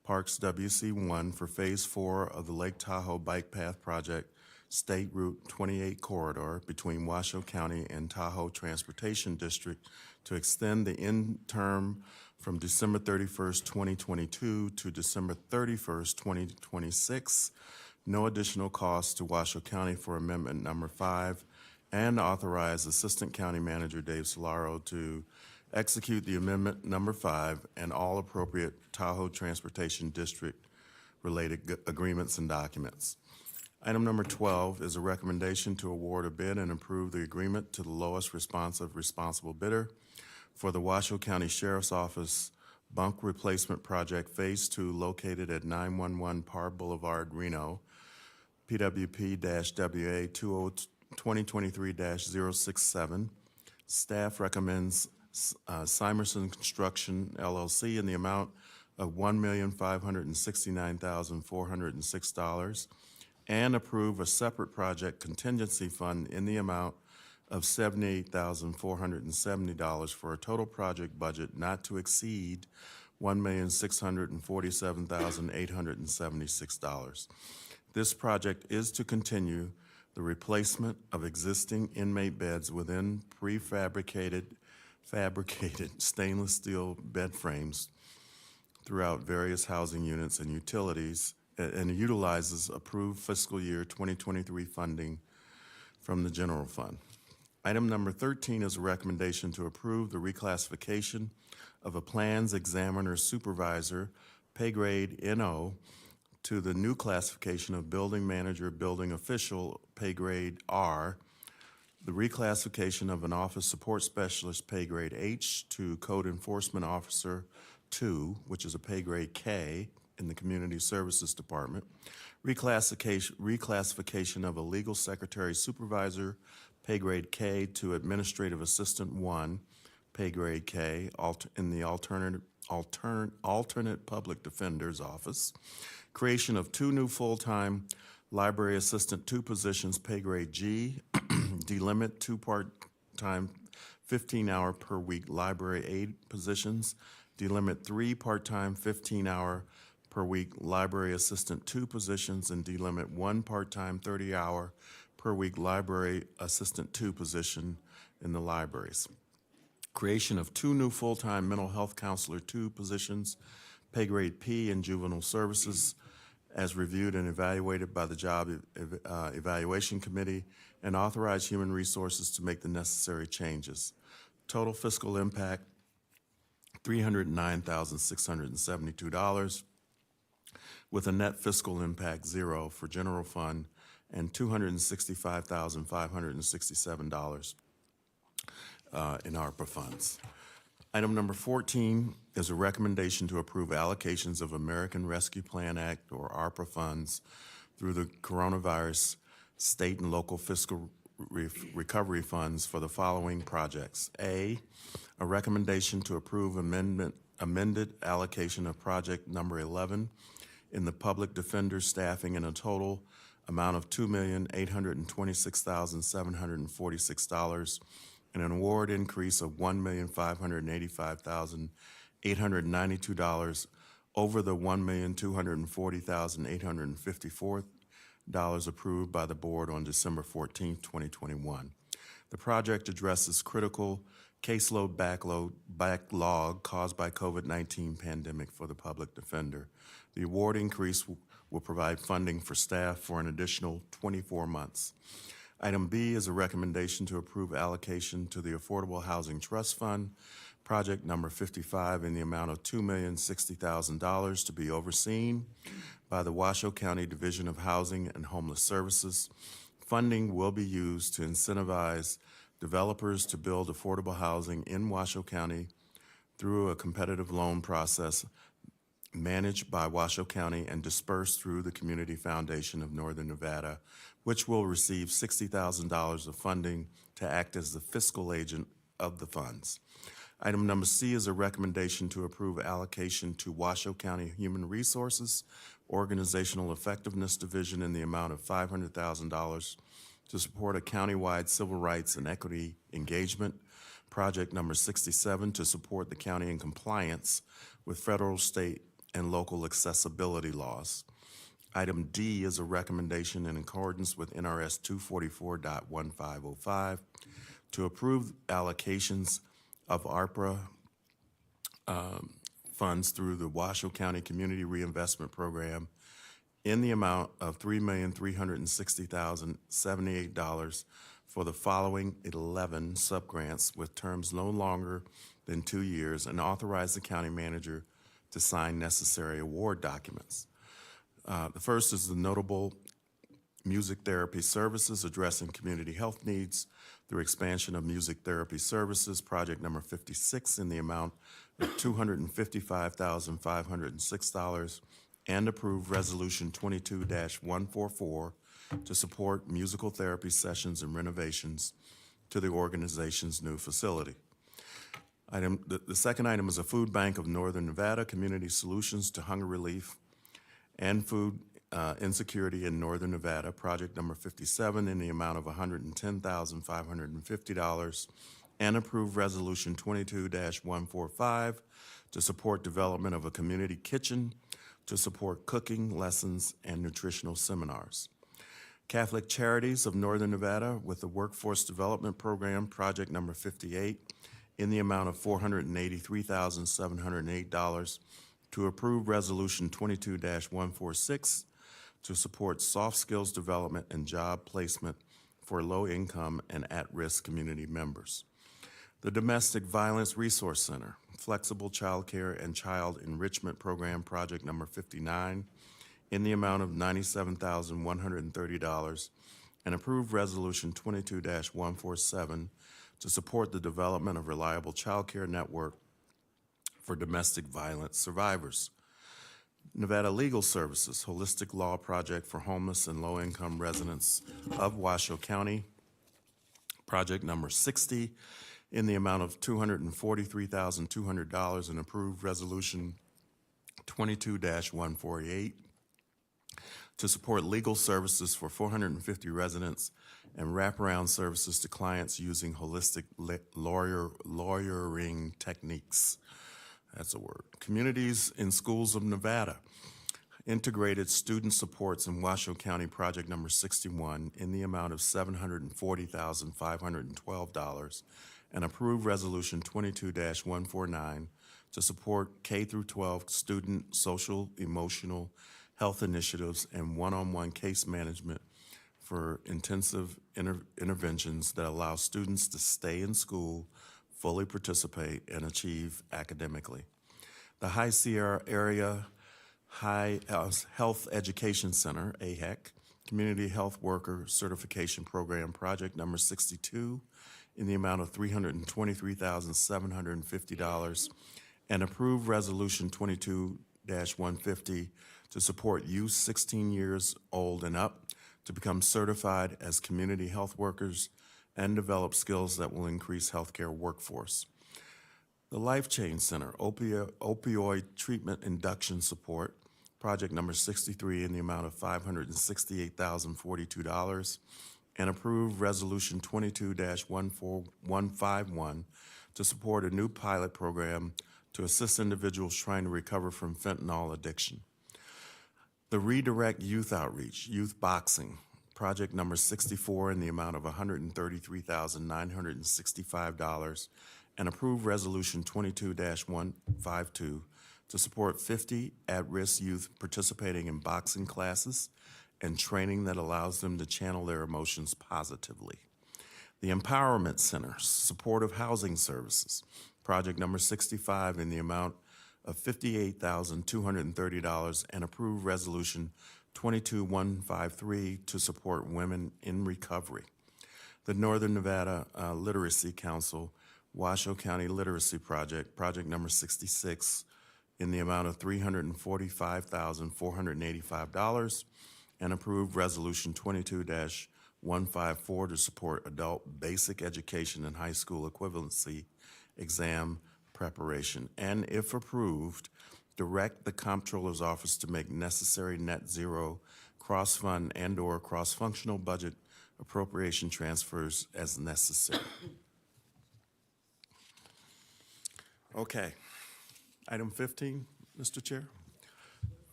Parks WC1 for Phase 4 of the Lake Tahoe Bike Path Project, State Route 28 corridor between Washoe County and Tahoe Transportation District to extend the end term from December 31st, 2022 to December 31st, 2026. No additional cost to Washoe County for Amendment number 5, and authorize Assistant County Manager Dave Solaro to execute the Amendment number 5 and all appropriate Tahoe Transportation District related agreements and documents. Item number 12 is a recommendation to award a bid and approve the agreement to the lowest responsible bidder for the Washoe County Sheriff's Office Bunk Replacement Project Phase 2 located at 911 Parr Boulevard, Reno, PWP-WA 2023-067. Staff recommends Simerson Construction, LLC in the amount of $1,569,406 and approve a separate project contingency fund in the amount of $78,470 for a total project budget not to exceed $1,647,876. This project is to continue the replacement of existing inmate beds within fabricated stainless steel bed frames throughout various housing units and utilities, and utilizes approved fiscal year 2023 funding from the general fund. Item number 13 is a recommendation to approve the reclassification of a plans examiner supervisor, pay grade NO, to the new classification of building manager, building official, pay grade R, the reclassification of an office support specialist, pay grade H, to code enforcement officer 2, which is a pay grade K, in the Community Services Department, reclassification of a legal secretary supervisor, pay grade K, to administrative assistant 1, pay grade K, in the alternate public defender's office, creation of 2 new full-time library assistant 2 positions, pay grade G, delimit 2 part-time 15-hour per week library aide positions, delimit 3 part-time 15-hour per week library assistant 2 positions, and delimit 1 part-time 30-hour per week library assistant 2 position in the libraries. Creation of 2 new full-time mental health counselor 2 positions, pay grade P in juvenile services, as reviewed and evaluated by the Job Evaluation Committee, and authorize human resources to make the necessary changes. Total fiscal impact, $309,672, with a net fiscal impact 0 for general fund and $265,567 in ARPA funds. Item number 14 is a recommendation to approve allocations of American Rescue Plan Act, or ARPA funds, through the coronavirus state and local fiscal recovery funds for the following projects. A recommendation to approve Amendment amended allocation of project number 11 in the public defender staffing in a total amount of $2,826,746 and an award increase of $1,585,892 over the $1,240,854 approved by the board on December 14, 2021. The project addresses critical caseload backlog caused by COVID-19 pandemic for the public defender. The award increase will provide funding for staff for an additional 24 months. Item B is a recommendation to approve allocation to the Affordable Housing Trust Fund, project number 55, in the amount of $2,060,000 to be overseen by the Washoe County Division of Housing and Homeless Services. Funding will be used to incentivize developers to build affordable housing in Washoe County through a competitive loan process managed by Washoe County and dispersed through the Community Foundation of Northern Nevada, which will receive $60,000 of funding to act as the fiscal agent of the funds. Item number C is a recommendation to approve allocation to Washoe County Human Resources Organizational Effectiveness Division in the amount of $500,000 to support a countywide civil rights and equity engagement. Project number 67 to support the county in compliance with federal, state, and local accessibility laws. Item D is a recommendation in accordance with NRS 244.1505 to approve allocations of ARPA funds through the Washoe County Community Reinvestment Program in the amount of $3,360,078 for the following 11 subgrants with terms no longer than 2 years, and authorize the county manager to sign necessary award documents. The first is the notable music therapy services addressing community health needs through expansion of music therapy services, project number 56, in the amount of $255,506, and approve resolution 22-144 to support musical therapy sessions and renovations to the organization's new facility. The second item is a food bank of Northern Nevada, community solutions to hunger relief and food insecurity in Northern Nevada, project number 57, in the amount of $110,550, and approve resolution 22-145 to support development of a community kitchen to support cooking lessons and nutritional seminars. Catholic Charities of Northern Nevada with the Workforce Development Program, project number 58, in the amount of $483,708 to approve resolution 22-146 to support soft skills development and job placement for low-income and at-risk community members. The Domestic Violence Resource Center, Flexible Child Care and Child Enrichment Program, project number 59, in the amount of $97,130, and approve resolution 22-147 to support the development of reliable child care network for domestic violence survivors. Nevada Legal Services, Holistic Law Project for Homeless and Low-Income Residents of Washoe County, project number 60, in the amount of $243,200, and approve resolution 22-148 to support legal services for 450 residents and wraparound services to clients using holistic lawyering techniques. That's a word. Communities in Schools of Nevada, Integrated Student Supports in Washoe County, project number 61, in the amount of $740,512, and approve resolution 22-149 to support K-12 student social, emotional, health initiatives and one-on-one case management for intensive interventions that allow students to stay in school, fully participate, and achieve academically. The High Sierra Area High Health Education Center, AHEC, Community Health Worker Certification Program, project number 62, in the amount of $323,750, and approve resolution 22-150 to support youth 16 years old and up to become certified as community health workers and develop skills that will increase healthcare workforce. The Life Change Center, opioid treatment induction support, project number 63 in the amount of $568,042, and approve resolution 22-14151 to support a new pilot program to assist individuals trying to recover from fentanyl addiction. The Redirect Youth Outreach, Youth Boxing, project number 64 in the amount of $133,965, and approve resolution 22-152 to support 50 at-risk youth participating in boxing classes and training that allows them to channel their emotions positively. The Empowerment Center, Supportive Housing Services, project number 65 in the amount of $58,230, and approve resolution 22153 to support women in recovery. The Northern Nevada Literacy Council, Washoe County Literacy Project, project number 66 in the amount of $345,485, and approve resolution 22-154 to support adult basic education and high school equivalency exam preparation, and if approved, direct the Comptroller's Office to make necessary net zero cross-fund and/or cross-functional budget appropriation transfers as necessary. Okay. Item 15, Mr. Chair.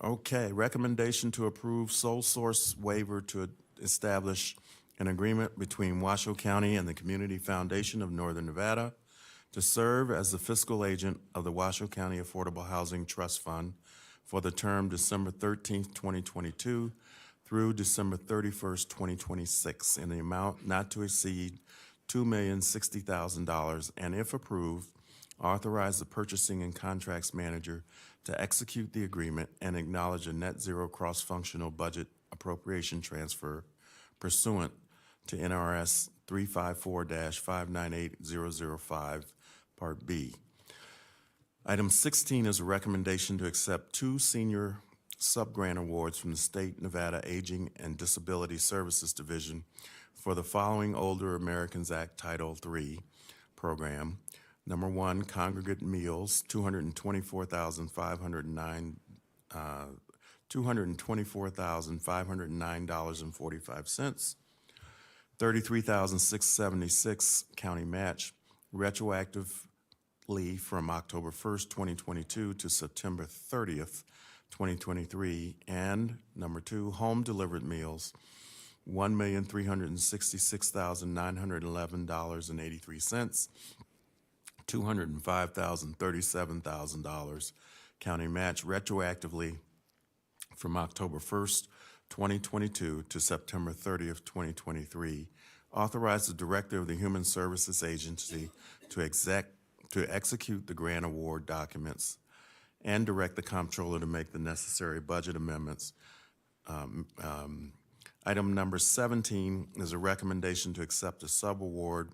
Okay, recommendation to approve sole source waiver to establish an agreement between Washoe County and the Community Foundation of Northern Nevada to serve as the fiscal agent of the Washoe County Affordable Housing Trust Fund for the term December 13th, 2022 through December 31st, 2026 in the amount not to exceed $2,060,000, and if approved, authorize the purchasing and contracts manager to execute the agreement and acknowledge a net zero cross-functional budget appropriation transfer pursuant to NRS 354-598005, Part B. Item 16 is a recommendation to accept 2 senior sub-grant awards from the State Nevada Aging and Disability Services Division for the following Older Americans Act Title III program. Number 1, congregate meals, $224,509.45. $33,676 county match, retroactively from October 1st, 2022 to September 30th, 2023. And number 2, home delivered meals, $1,366,911.83. $205,037,000 county match, retroactively from October 1st, 2022 to September 30th, 2023. Authorize the Director of the Human Services Agency to execute the grant award documents and direct the Comptroller to make the necessary budget amendments. Item number 17 is a recommendation to accept a subaward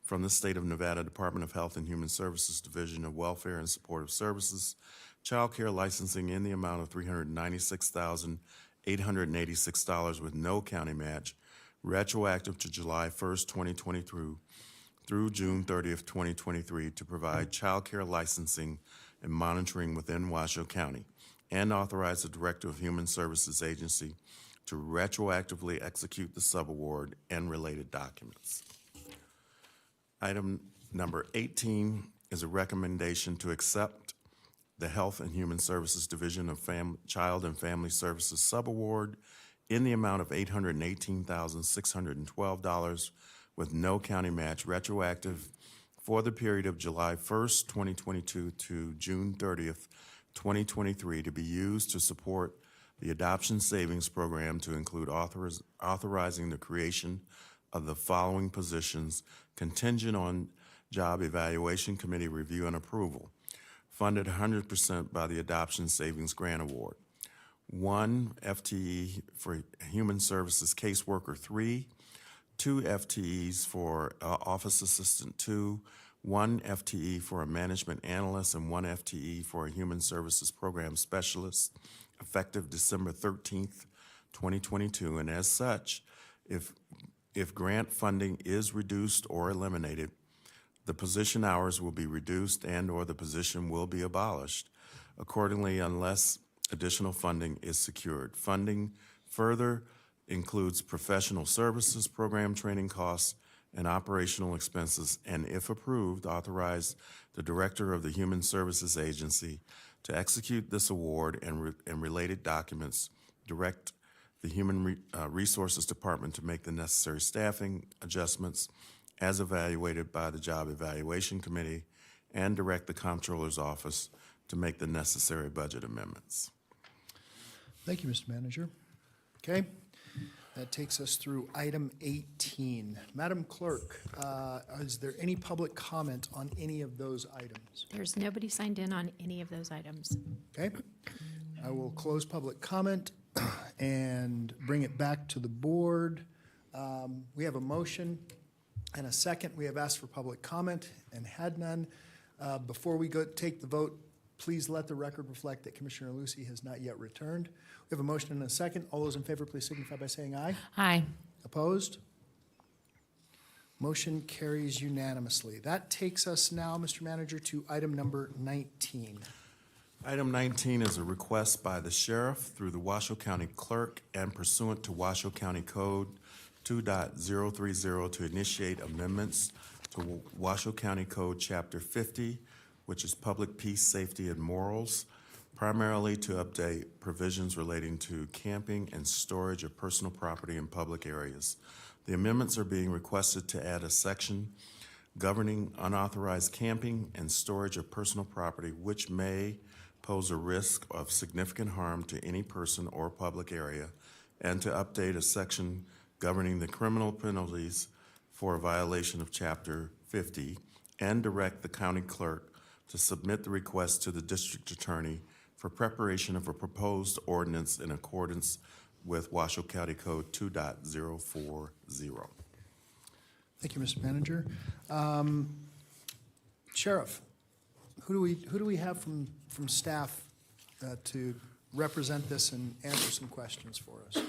from the State of Nevada Department of Health and Human Services Division of Welfare and Supportive Services, child care licensing in the amount of $396,886 with no county match, retroactive to July 1st, 2023 through June 30th, 2023 to provide child care licensing and monitoring within Washoe County, and authorize the Director of Human Services Agency to retroactively execute the subaward and related documents. Item number 18 is a recommendation to accept the Health and Human Services Division of Child and Family Services subaward in the amount of $818,612 with no county match, retroactive for the period of July 1st, 2022 to June 30th, 2023 to be used to support the Adoption Savings Program to include authorizing the creation of the following positions contingent on Job Evaluation Committee review and approval, funded 100% by the Adoption Savings Grant Award. 1 FTE for Human Services Caseworker 3, 2 FTEs for Office Assistant 2, 1 FTE for a Management Analyst, and 1 FTE for a Human Services Program Specialist, effective December 13th, 2022. And as such, if grant funding is reduced or eliminated, The position hours will be reduced and/or the position will be abolished accordingly unless additional funding is secured. Funding further includes professional services, program training costs, and operational expenses, and if approved, authorize the Director of the Human Services Agency to execute this award and related documents, direct the Human Resources Department to make the necessary staffing adjustments as evaluated by the Job Evaluation Committee, and direct the Comptroller's Office to make the necessary budget amendments. Thank you, Mr. Manager. Okay, that takes us through item 18. Madam Clerk, is there any public comment on any of those items? There's nobody signed in on any of those items. Okay, I will close public comment and bring it back to the board. We have a motion and a second. We have asked for public comment and had none. Before we go take the vote, please let the record reflect that Commissioner Lucy has not yet returned. We have a motion and a second. All those in favor, please signify by saying aye. Aye. Opposed? Motion carries unanimously. That takes us now, Mr. Manager, to item number 19. Item 19 is a request by the Sheriff through the Washoe County Clerk and pursuant to Washoe County Code 2.030 to initiate amendments to Washoe County Code Chapter 50, which is Public Peace, Safety, and Morals, primarily to update provisions relating to camping and storage of personal property in public areas. The amendments are being requested to add a section governing unauthorized camping and storage of personal property which may pose a risk of significant harm to any person or public area, and to update a section governing the criminal penalties for a violation of Chapter 50, and direct the county clerk to submit the request to the district attorney for preparation of a proposed ordinance in accordance with Washoe County Code 2.040. Thank you, Mr. Manager. Sheriff, who do we have from staff to represent this and answer some questions for us?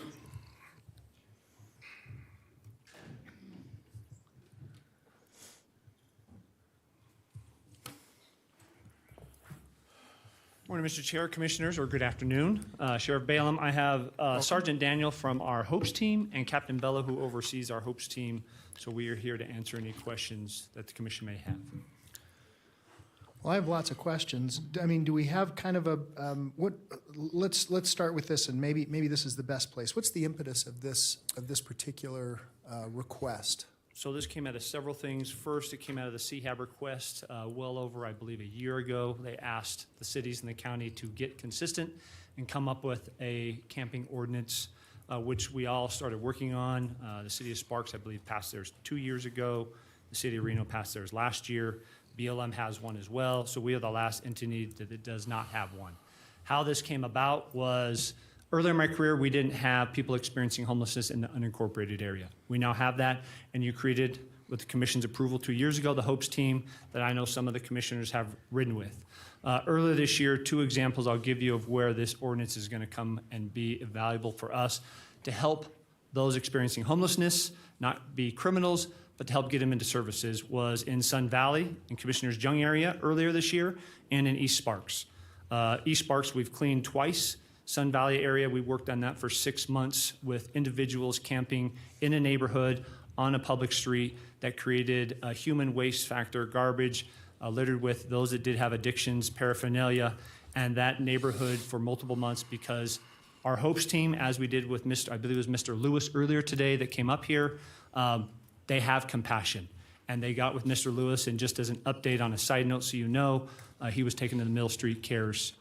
Morning, Mr. Chair, Commissioners, or good afternoon. Sheriff Balaam, I have Sergeant Daniel from our Hopes team and Captain Bella, who oversees our Hopes team. So we are here to answer any questions that the Commission may have. Well, I have lots of questions. I mean, do we have kind of a let's start with this, and maybe this is the best place. What's the impetus of this particular request? So this came out of several things. First, it came out of the CHAB request well over, I believe, a year ago. They asked the cities and the county to get consistent and come up with a camping ordinance, which we all started working on. The city of Sparks, I believe, passed theirs 2 years ago. The city of Reno passed theirs last year. BLM has one as well. So we are the last entity that does not have one. How this came about was earlier in my career, we didn't have people experiencing homelessness in the unincorporated area. We now have that, and you created, with the commission's approval 2 years ago, the Hopes team that I know some of the commissioners have ridden with. Earlier this year, 2 examples I'll give you of where this ordinance is going to come and be valuable for us to help those experiencing homelessness not be criminals, but to help get them into services, was in Sun Valley, in Commissioner's Young area earlier this year, and in East Sparks. East Sparks, we've cleaned twice. Sun Valley area, we worked on that for 6 months with individuals camping in a neighborhood on a public street that created a human waste factor, garbage littered with those that did have addictions, paraphernalia, and that neighborhood for multiple months, because our Hopes team, as we did with I believe it was Mr. Lewis earlier today that came up here, they have compassion. And they got with Mr. Lewis, and just as an update on a side note so you know, he was taken to the Mill Street Cares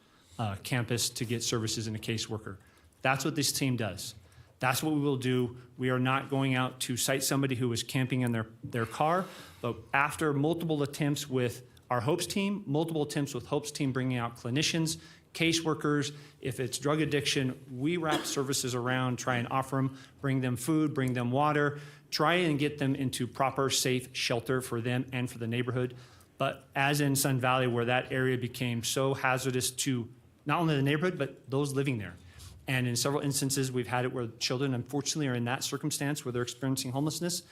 campus to get services and a caseworker. That's what this team does. That's what we will do. We are not going out to cite somebody who was camping in their car, but after multiple attempts with our Hopes team, multiple attempts with Hopes team bringing out clinicians, caseworkers, if it's drug addiction, we wrap services around, try and offer them, bring them food, bring them water, try and get them into proper, safe shelter for them and for the neighborhood. But as in Sun Valley, where that area became so hazardous to not only the neighborhood, but those living there. And in several instances, we've had it where children, unfortunately, are in that circumstance where they're experiencing homelessness.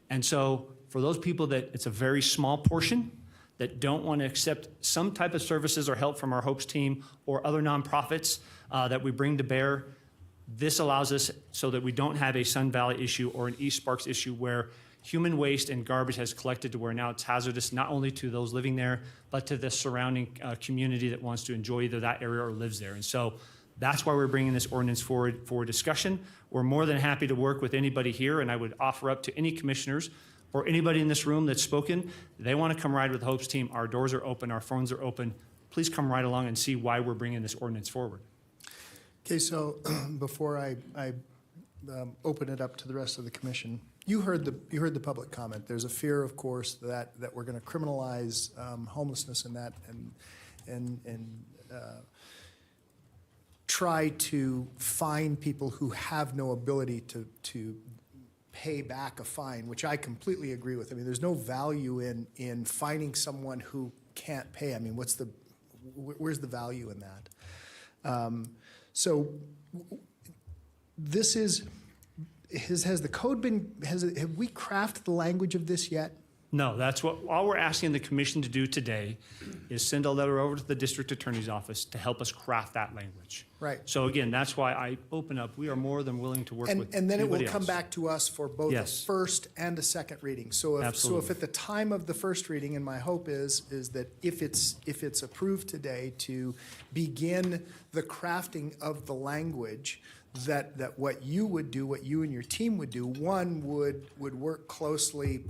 And so for those people that it's a very small portion that don't want to accept some type of services or help from our Hopes team or other nonprofits that we bring to bear, this allows us so that we don't have a Sun Valley issue or an East Sparks issue where human waste and garbage has collected to where now it's hazardous not only to those living there, but to the surrounding community that wants to enjoy either that area or lives there. And so that's why we're bringing this ordinance forward for discussion. We're more than happy to work with anybody here, and I would offer up to any commissioners or anybody in this room that's spoken, they want to come ride with the Hopes team. Our doors are open, our phones are open. Please come right along and see why we're bringing this ordinance forward. Okay, so before I open it up to the rest of the commission, you heard the public comment. There's a fear, of course, that we're going to criminalize homelessness and that, and try to fine people who have no ability to pay back a fine, which I completely agree with. I mean, there's no value in fining someone who can't pay. I mean, where's the value in that? So this is, has the code been, have we crafted the language of this yet? No, that's what, all we're asking the commission to do today is send a letter over to the district attorney's office to help us craft that language. Right. So again, that's why I open up. We are more than willing to work with And then it will anybody come else. back to us for both Yes. a first and a second reading. So if at the time of the first reading, and my hope is that if it's approved today, to begin the crafting of the language, that what you would do, what you and your team would do, one would work closely,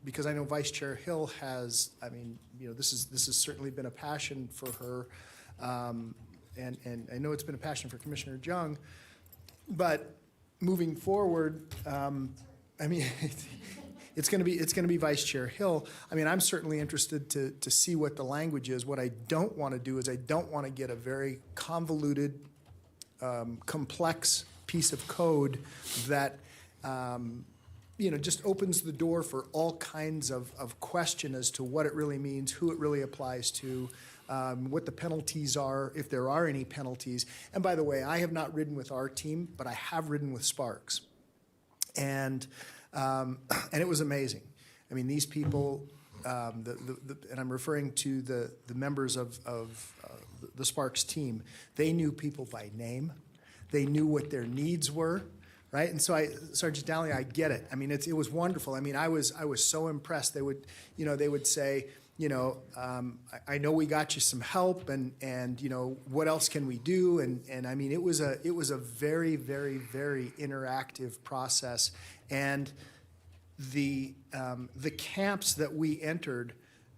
because I know Vice Chair Hill has, I mean, you know, this has certainly been a passion for her, and I know it's been a passion for Commissioner Jung, but moving forward, I mean, it's going to be Vice Chair Hill. I mean, I'm certainly interested to see what the language is. What I don't want to do is I don't want to get a very convoluted, complex piece of code that you know, just opens the door for all kinds of question as to what it really means, who it really applies to, what the penalties are, if there are any penalties. And by the way, I have not ridden with our team, but I have ridden with Sparks, and it was amazing. I mean, these people, and I'm referring to the members of the Sparks team, they knew people by name. They knew what their needs were, right? And so Sergeant Downey, I get it. I mean, it was wonderful. I mean, I was so impressed. They would say, you know, I know we got you some help, and you know, what else can we do? And I mean, it was a very, very, very interactive process. And the camps that we entered,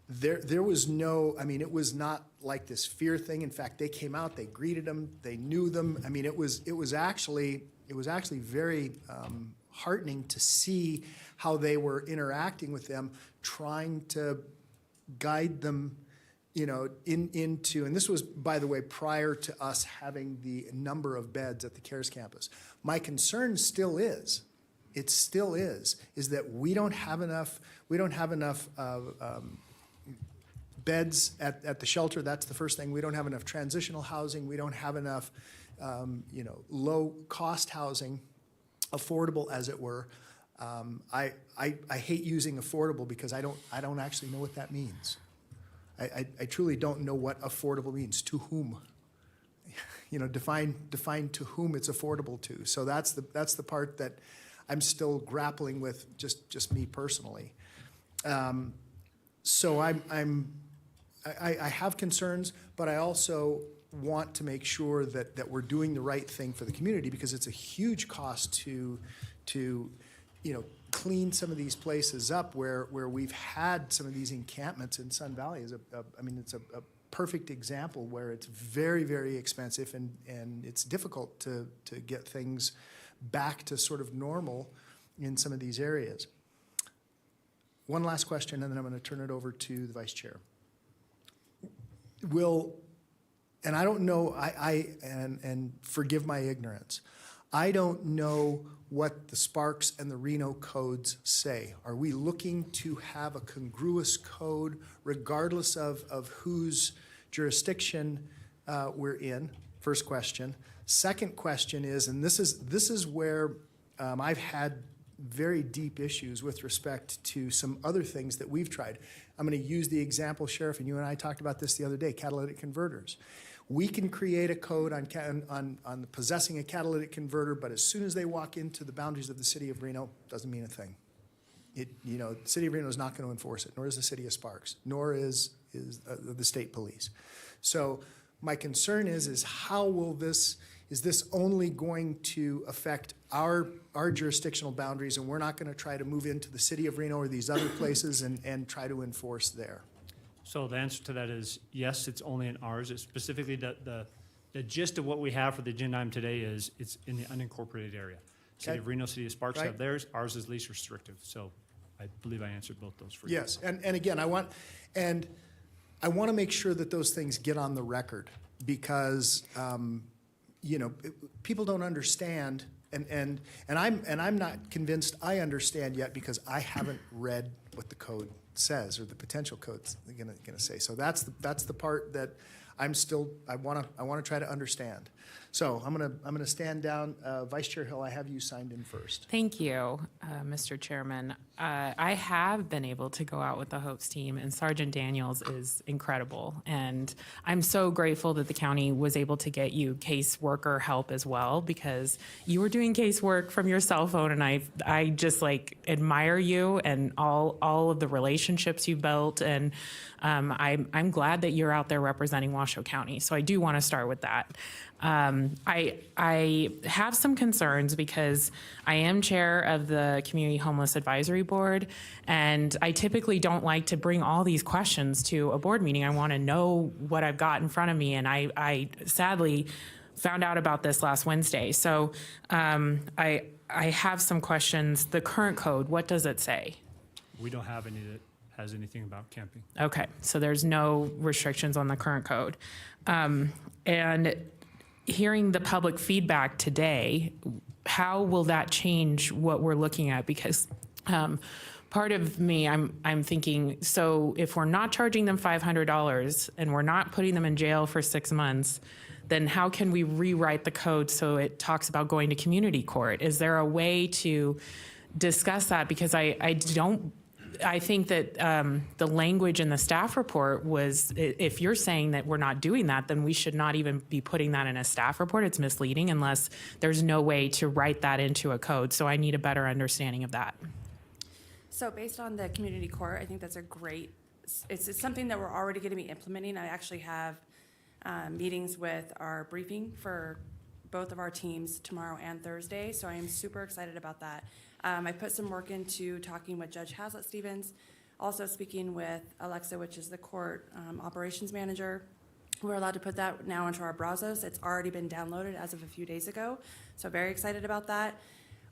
there was no, I mean, it was not like this fear thing. In fact, they came out, they greeted them, they knew them. I mean, it was actually very heartening to see how they were interacting with them, trying to guide them, you know, into, and this was, by the way, prior to us having the number of beds at the CARES campus. My concern still is, it still is that we don't have enough beds at the shelter. That's the first thing. We don't have enough transitional housing. We don't have enough, you know, low-cost housing, affordable as it were. I hate using affordable because I don't actually know what that means. I truly don't know what affordable means. To whom? You know, define to whom it's affordable to. So that's the part that I'm still grappling with, just me personally. So I have concerns, but I also want to make sure that we're doing the right thing for the community, because it's a huge cost to you know, clean some of these places up where we've had some of these encampments in Sun Valley. I mean, it's a perfect example where it's very, very expensive, and it's difficult to get things back to sort of normal in some of these areas. One last question, and then I'm going to turn it over to the Vice Chair. And I don't know, and forgive my ignorance, I don't know what the Sparks and the Reno codes say. Are we looking to have a congruous code regardless of whose jurisdiction we're in? First question. Second question is, and this is where I've had very deep issues with respect to some other things that we've tried. I'm going to use the example, Sheriff, and you and I talked about this the other day, catalytic converters. We can create a code on possessing a catalytic converter, but as soon as they walk into the boundaries of the city of Reno, doesn't mean a thing. The city of Reno is not going to enforce it, nor is the city of Sparks, nor is the state police. So my concern is how will this, is this only going to affect our jurisdictional boundaries, and we're not going to try to move into the city of Reno or these other places and try to enforce there? So the answer to that is yes, it's only in ours. It's specifically the gist of what we have for the agenda item today is it's in the unincorporated area. City of Reno, City of Sparks have theirs. Ours is least restrictive. So I believe I answered both those for you. Yes, and again, I want to make sure that those things get on the record because people don't understand, and I'm not convinced I understand yet because I haven't read what the code says or the potential code's going to say. So that's the part that I want to try to understand. So I'm going to stand down. Vice Chair Hill, I have you signed in first. Thank you, Mr. Chairman. I have been able to go out with the Hopes team, and Sergeant Daniels is incredible. And I'm so grateful that the county was able to get you caseworker help as well, because you were doing casework from your cell phone, and I just admire you and all of the relationships you built. And I'm glad that you're out there representing Washoe County. So I do want to start with that. I have some concerns because I am chair of the Community Homeless Advisory Board, and I typically don't like to bring all these questions to a board meeting. I want to know what I've got in front of me, and I sadly found out about this last Wednesday. So I have some questions. The current code, what does it say? We don't have any that has anything about camping. Okay, so there's no restrictions on the current code. And hearing the public feedback today, how will that change what we're looking at? Because part of me, I'm thinking, so if we're not charging them $500 and we're not putting them in jail for 6 months, then how can we rewrite the code so it talks about going to community court? Is there a way to discuss that? Because I think that the language in the staff report was, if you're saying that we're not doing that, then we should not even be putting that in a staff report. It's misleading unless there's no way to write that into a code. So I need a better understanding of that. So based on the community court, I think that's a great, it's something that we're already going to be implementing. I actually have meetings with our briefing for both of our teams tomorrow and Thursday. So I am super excited about that. I put some work into talking with Judge Hazlett Stevens, also speaking with Alexa, which is the court operations manager. We're allowed to put that now into our browsers. It's already been downloaded as of a few days ago. So very excited about that.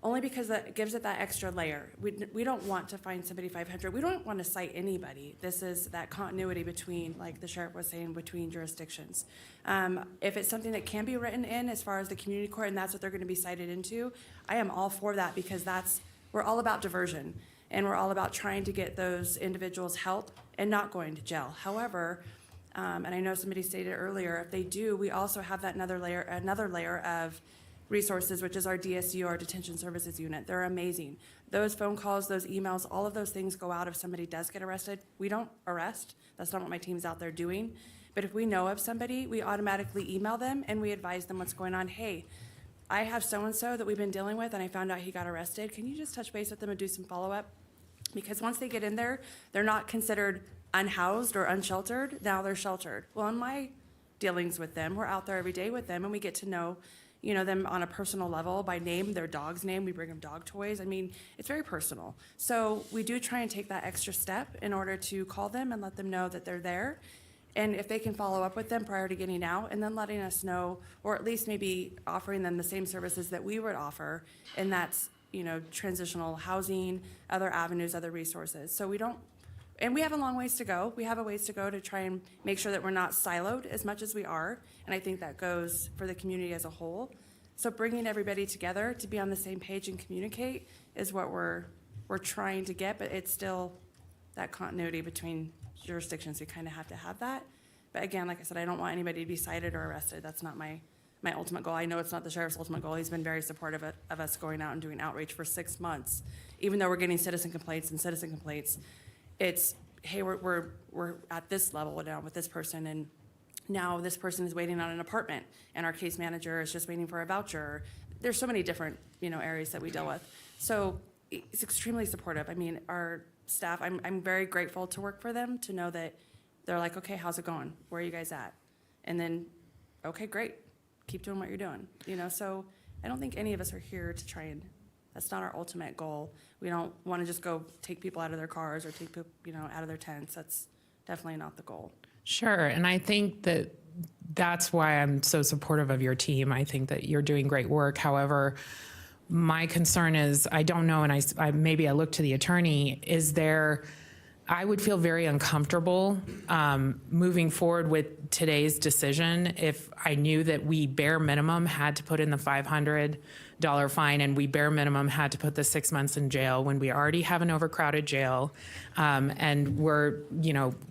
Only because that gives it that extra layer. We don't want to find somebody 500. We don't want to cite anybody. This is that continuity between, like the sheriff was saying, between jurisdictions. If it's something that can be written in as far as the community court and that's what they're going to be cited into, I am all for that because we're all about diversion and we're all about trying to get those individuals help and not going to jail. However, and I know somebody stated earlier, if they do, we also have that another layer of resources, which is our DSU, our Detention Services Unit. They're amazing. Those phone calls, those emails, all of those things go out if somebody does get arrested. We don't arrest. That's not what my team's out there doing. But if we know of somebody, we automatically email them and we advise them what's going on. Hey, I have so-and-so that we've been dealing with and I found out he got arrested. Can you just touch base with them and do some follow-up? Because once they get in there, they're not considered unhoused or unsheltered. Now they're sheltered. Well, in my dealings with them, we're out there every day with them and we get to know them on a personal level by name, their dog's name. We bring them dog toys. I mean, it's very personal. So we do try and take that extra step in order to call them and let them know that they're there. And if they can follow up with them prior to getting out and then letting us know, or at least maybe offering them the same services that we would offer, and that's, transitional housing, other avenues, other resources. So we have a long ways to go. We have a ways to go to try and make sure that we're not siloed as much as we are. And I think that goes for the community as a whole. So bringing everybody together to be on the same page and communicate is what we're trying to get, but it's still that continuity between jurisdictions. We kind of have to have that. But again, like I said, I don't want anybody to be cited or arrested. That's not my my ultimate goal. I know it's not the sheriff's ultimate goal. He's been very supportive of us going out and doing outreach for 6 months. Even though we're getting citizen complaints, it's, hey, we're at this level now with this person, and now this person is waiting on an apartment, and our case manager is just waiting for a voucher. There's so many different, areas that we deal with. So it's extremely supportive. I mean, our staff, I'm very grateful to work for them, to know that they're like, okay, how's it going? Where are you guys at? And then, okay, great. Keep doing what you're doing. So I don't think any of us are here to try and, that's not our ultimate goal. We don't want to just go take people out of their cars or take people, out of their tents. That's definitely not the goal. Sure, and I think that's why I'm so supportive of your team. I think that you're doing great work. However, my concern is, I don't know, and I maybe I look to the attorney, I would feel very uncomfortable moving forward with today's decision if I knew that we bare minimum had to put in the $500 fine and we bare minimum had to put the 6 months in jail when we already have an overcrowded jail, and we're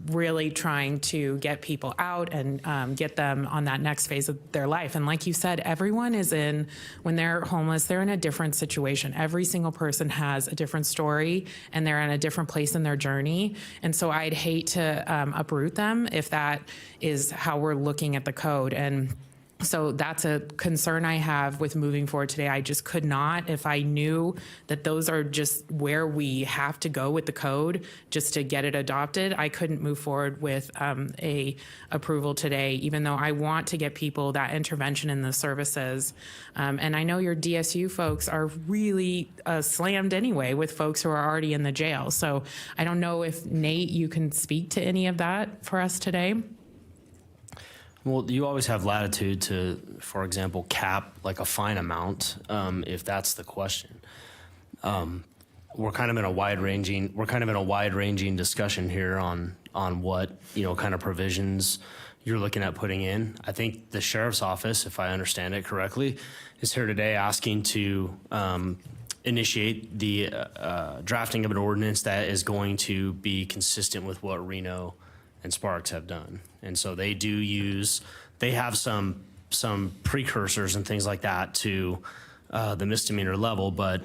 really trying to get people out and get them on that next phase of their life. And like you said, everyone when they're homeless, they're in a different situation. Every single person has a different story, and they're in a different place in their journey. And so I'd hate to uproot them if that is how we're looking at the code. And so that's a concern I have with moving forward today. I just could not, if I knew that those are just where we have to go with the code just to get it adopted, I couldn't move forward with a approval today, even though I want to get people that intervention in the services. And I know your DSU folks are really slammed anyway with folks who are already in the jail. So I don't know if, Nate, you can speak to any of that for us today. Well, you always have latitude to, for example, cap like a fine amount, if that's the question. We're kind of in a wide-ranging discussion here on what kind of provisions you're looking at putting in. I think the sheriff's office, if I understand it correctly, is here today asking to initiate the drafting of an ordinance that is going to be consistent with what Reno and Sparks have done. And so they have some precursors and things like that to the misdemeanor level, but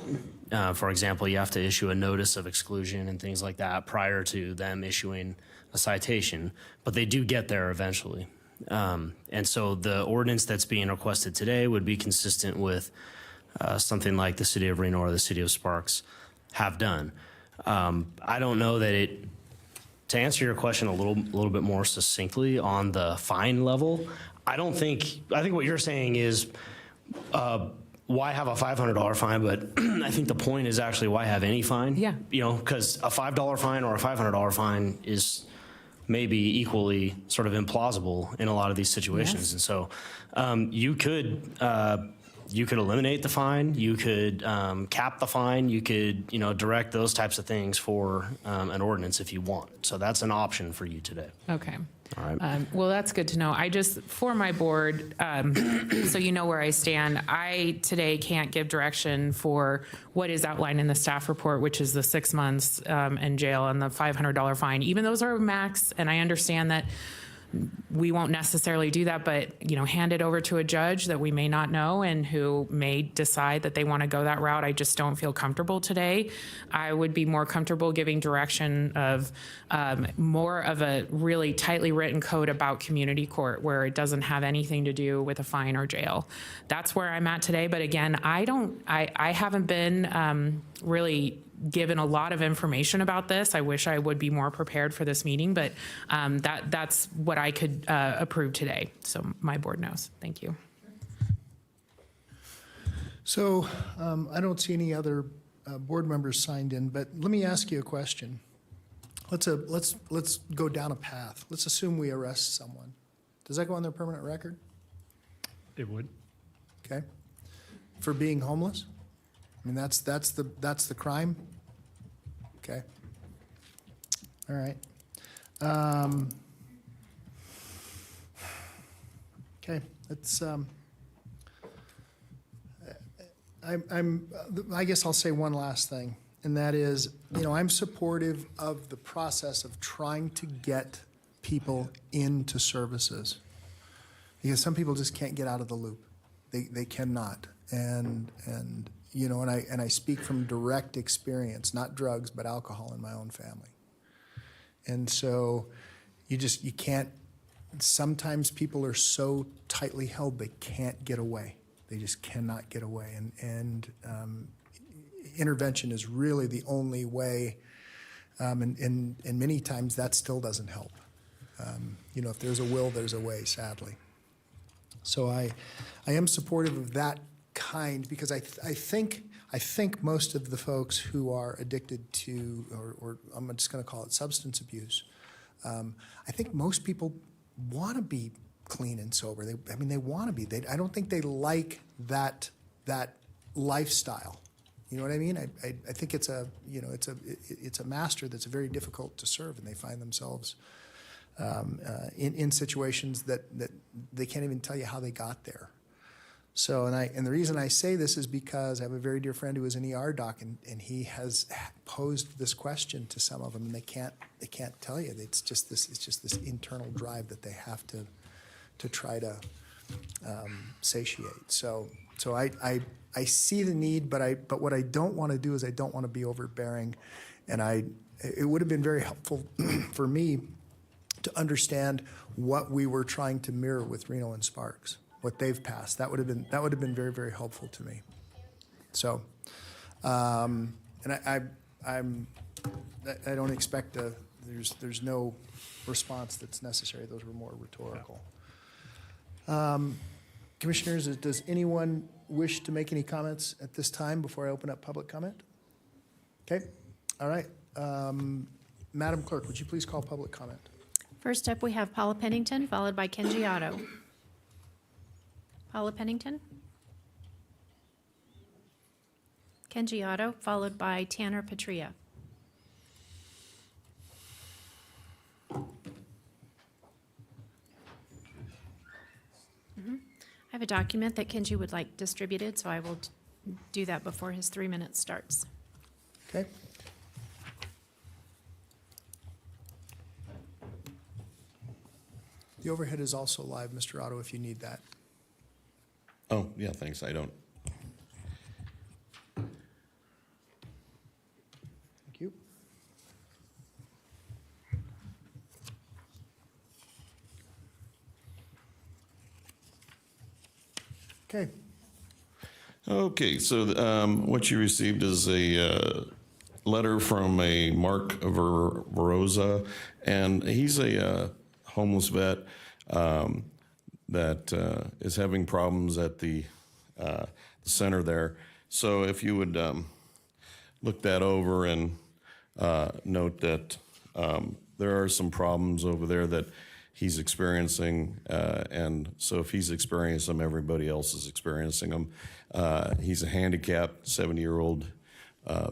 for example, you have to issue a notice of exclusion and things like that prior to them issuing a citation, but they do get there eventually. And so the ordinance that's being requested today would be consistent with something like the city of Reno or the city of Sparks have done. I don't know that to answer your question a little bit more succinctly on the fine level, I think what you're saying is why have a $500 fine, but I think the point is actually why have any fine? Yeah. Because a $5 fine or a $500 fine is maybe equally sort of implausible in a lot of these situations. Yes. And so you could eliminate the fine, you could cap the fine, you could direct those types of things for an ordinance if you want. So that's an option for you today. Okay. All right. Well, that's good to know. For my board, so you know where I stand, I today can't give direction for what is outlined in the staff report, which is the 6 months in jail and the $500 fine. Even those are max, and I understand that we won't necessarily do that, but hand it over to a judge that we may not know and who may decide that they want to go that route. I just don't feel comfortable today. I would be more comfortable giving direction of more of a really tightly written code about community court where it doesn't have anything to do with a fine or jail. That's where I'm at today. But again, I haven't been really given a lot of information about this. I wish I would be more prepared for this meeting, but that's what I could approve today. So my board knows. Thank you. So I don't see any other board members signed in, but let me ask you a question. Let's go down a path. Let's assume we arrest someone. Does that go on their permanent record? It would. Okay. For being homeless? I mean, that's the crime? Okay. All right. Okay, let's, I guess I'll say one last thing, and that is, I'm supportive of the process of trying to get people into services, because some people just can't get out of the loop. They cannot. And you know, and I speak from direct experience, not drugs, but alcohol in my own family. And so you can't, sometimes people are so tightly held they can't get away. They just cannot get away. And intervention is really the only way, and many times that still doesn't help. You know, if there's a will, there's a way, sadly. So I am supportive of that kind, because I think most of the folks who are addicted to, or I'm just going to call it substance abuse, I think most people want to be clean and sober. They want to be. I don't think they like that lifestyle. You know what I mean? I think it's a master that's very difficult to serve, and they find themselves in situations that they can't even tell you how they got there. So, and the reason I say this is because I have a very dear friend who is an ER doc, and he has posed this question to some of them, and they can't tell you. It's just this internal drive that they have to try to satiate. So I see the need, but what I don't want to do is I don't want to be overbearing, and it would have been very helpful for me to understand what we were trying to mirror with Reno and Sparks, what they've passed. That would have been very, very helpful to me. So, and I don't expect there's no response that's necessary. Those were more rhetorical. Commissioners, does anyone wish to make any comments at this time before I open up public comment? Okay, all right. Madam Clerk, would you please call public comment? First up, we have Paula Pennington, followed by Kenji Otto. Paula Pennington. Kenji Otto, followed by Tanner Patria. I have a document that Kenji would like distributed, so I will do that before his 3 minutes starts. Okay. The overhead is also live, Mr. Otto, if you need that. Oh, yeah, thanks. I don't. Thank you. Okay. Okay, so what you received is a letter from a Mark Veroza, and he's a homeless vet that is having problems at the center there. So if you would look that over and note that there are some problems over there that he's experiencing, and so if he's experiencing them, everybody else is experiencing them. He's a handicapped 70-year-old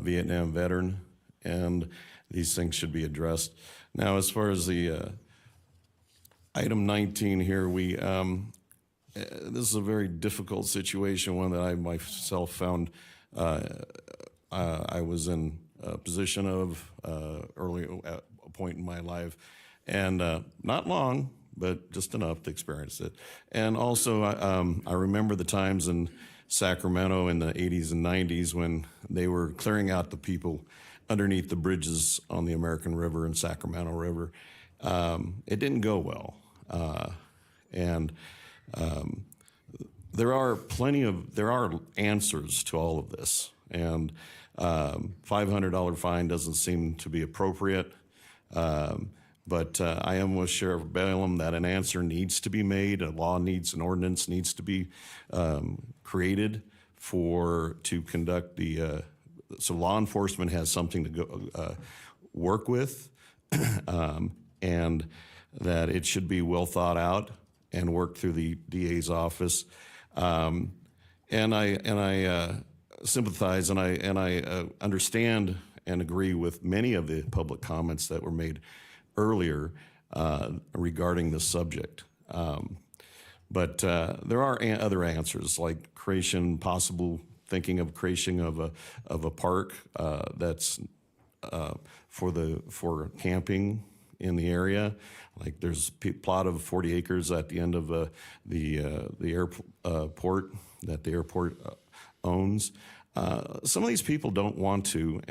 Vietnam veteran, and these things should be addressed. Now, as far as the item 19 here, this is a very difficult situation, one that I myself found I was in a position of early at a point in my life, and not long, but just enough to experience it. And also, I remember the times in Sacramento in the 80s and 90s when they were clearing out the people underneath the bridges on the American River and Sacramento River. It didn't go well. And there are answers to all of this, and $500 fine doesn't seem to be appropriate. But I am with Sheriff Balaam that an answer needs to be made, an ordinance needs to be created to conduct so law enforcement has something to go work with, and that it should be well thought out and worked through the DA's office. And I sympathize and I understand and agree with many of the public comments that were made earlier regarding this subject. But there are other answers, like thinking of creation of a park that's for camping in the area. Like there's a plot of 40 acres at the end of the airport that the airport owns. Some of these people don't want to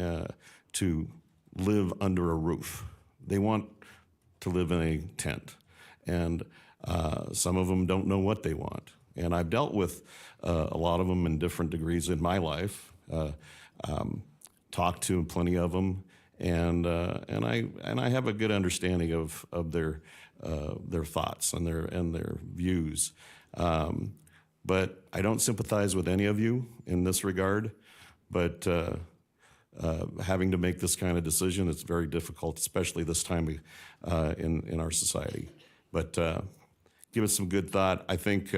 live under a roof. They want to live in a tent. And some of them don't know what they want. And I've dealt with a lot of them in different degrees in my life, talked to plenty of them, and I have a good understanding of their thoughts and their views. But I don't sympathize with any of you in this regard. But having to make this kind of decision, it's very difficult, especially this time in our society. But give it some good thought. I think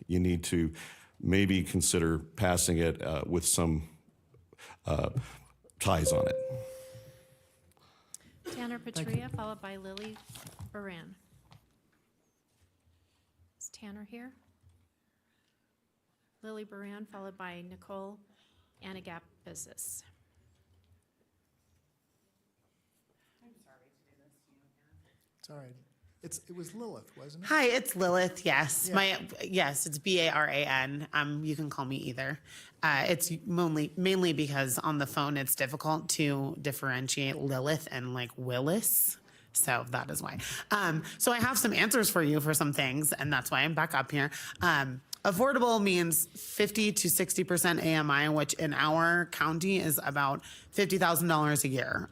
you need to maybe consider passing it with some ties on it. Tanner Patria, followed by Lily Baran. Is Tanner here? Lily Baran, followed by Nicole Anagapizis. It's all right. It was Lilith, wasn't it? Hi, it's Lilith. Yes, Yeah. yes, it's Baran. You can call me either. It's mainly because on the phone it's difficult to differentiate Lilith and like Willis. So that is why. So I have some answers for you for some things, and that's why I'm back up here. Affordable means 50 to 60% AMI, which in our county is about $50,000 a year,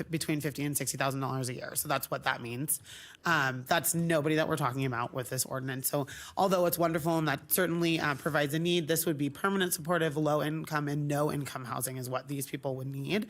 between $50,000 and $60,000 a year. So that's what that means. That's nobody that we're talking about with this ordinance. So although it's wonderful and that certainly provides a need, this would be permanent, supportive, low income, and no income housing is what these people would need.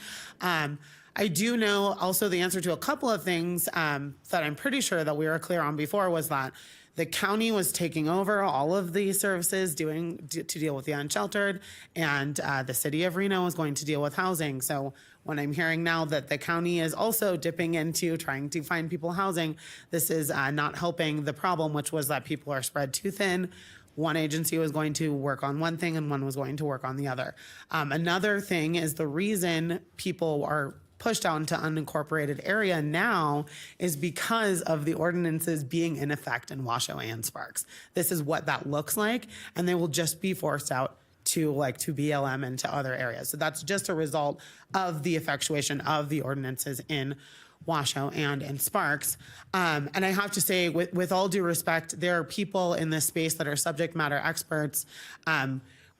I do know also the answer to a couple of things that I'm pretty sure that we were clear on before was that the county was taking over all of the services to deal with the unsheltered, and the city of Reno is going to deal with housing. So when I'm hearing now that the county is also dipping into trying to find people housing, this is not helping the problem, which was that people are spread too thin. One agency was going to work on one thing and one was going to work on the other. Another thing is the reason people are pushed out into unincorporated area now is because of the ordinances being in effect in Washoe and Sparks. This is what that looks like, and they will just be forced out to BLM and to other areas. So that's just a result of the effectuation of the ordinances in Washoe and in Sparks. And I have to say, with all due respect, there are people in this space that are subject matter experts.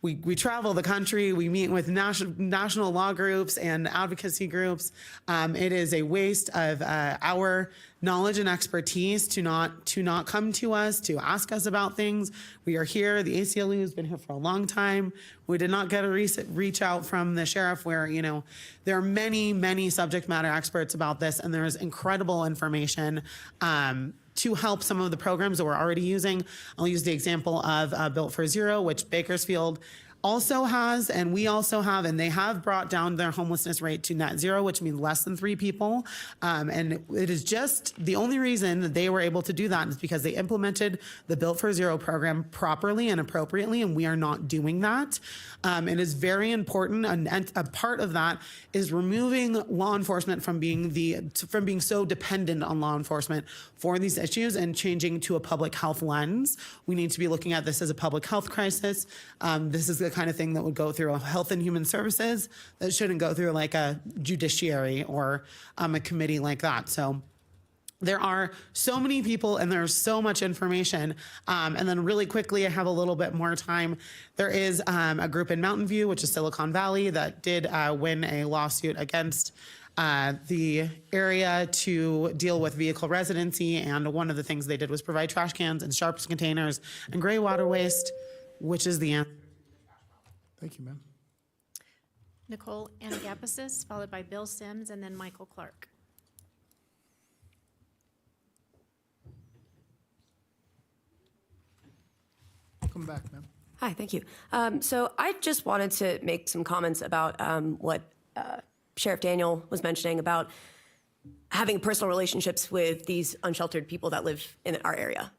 We travel the country, we meet with national law groups and advocacy groups. It is a waste of our knowledge and expertise to not come to us, to ask us about things. We are here, the ACLU has been here for a long time. We did not get a reach out from the sheriff where, there are many subject matter experts about this, and there is incredible information to help some of the programs that we're already using. I'll use the example of Built for Zero, which Bakersfield also has, and we also have, and they have brought down their homelessness rate to net zero, which means less than 3 people. And it is just the only reason that they were able to do that is because they implemented the Built for Zero program properly and appropriately, and we are not doing that. It is very important, and a part of that is removing law enforcement from being so dependent on law enforcement for these issues and changing to a public health lens. We need to be looking at this as a public health crisis. This is the kind of thing that would go through a Health and Human Services that shouldn't go through like a judiciary or a committee like that. So there are so many people and there's so much information. And then really quickly, I have a little bit more time. There is a group in Mountain View, which is Silicon Valley, that did win a lawsuit against the area to deal with vehicle residency. And one of the things they did was provide trash cans and sharps containers and gray water waste, which is the answer. Thank you, ma'am. Nicole Anagapizis, followed by Bill Sims, and then Michael Clark. Welcome back, ma'am. Hi, thank you. So I just wanted to make some comments about what Sheriff Daniel was mentioning about having personal relationships with these unsheltered people that live in our area.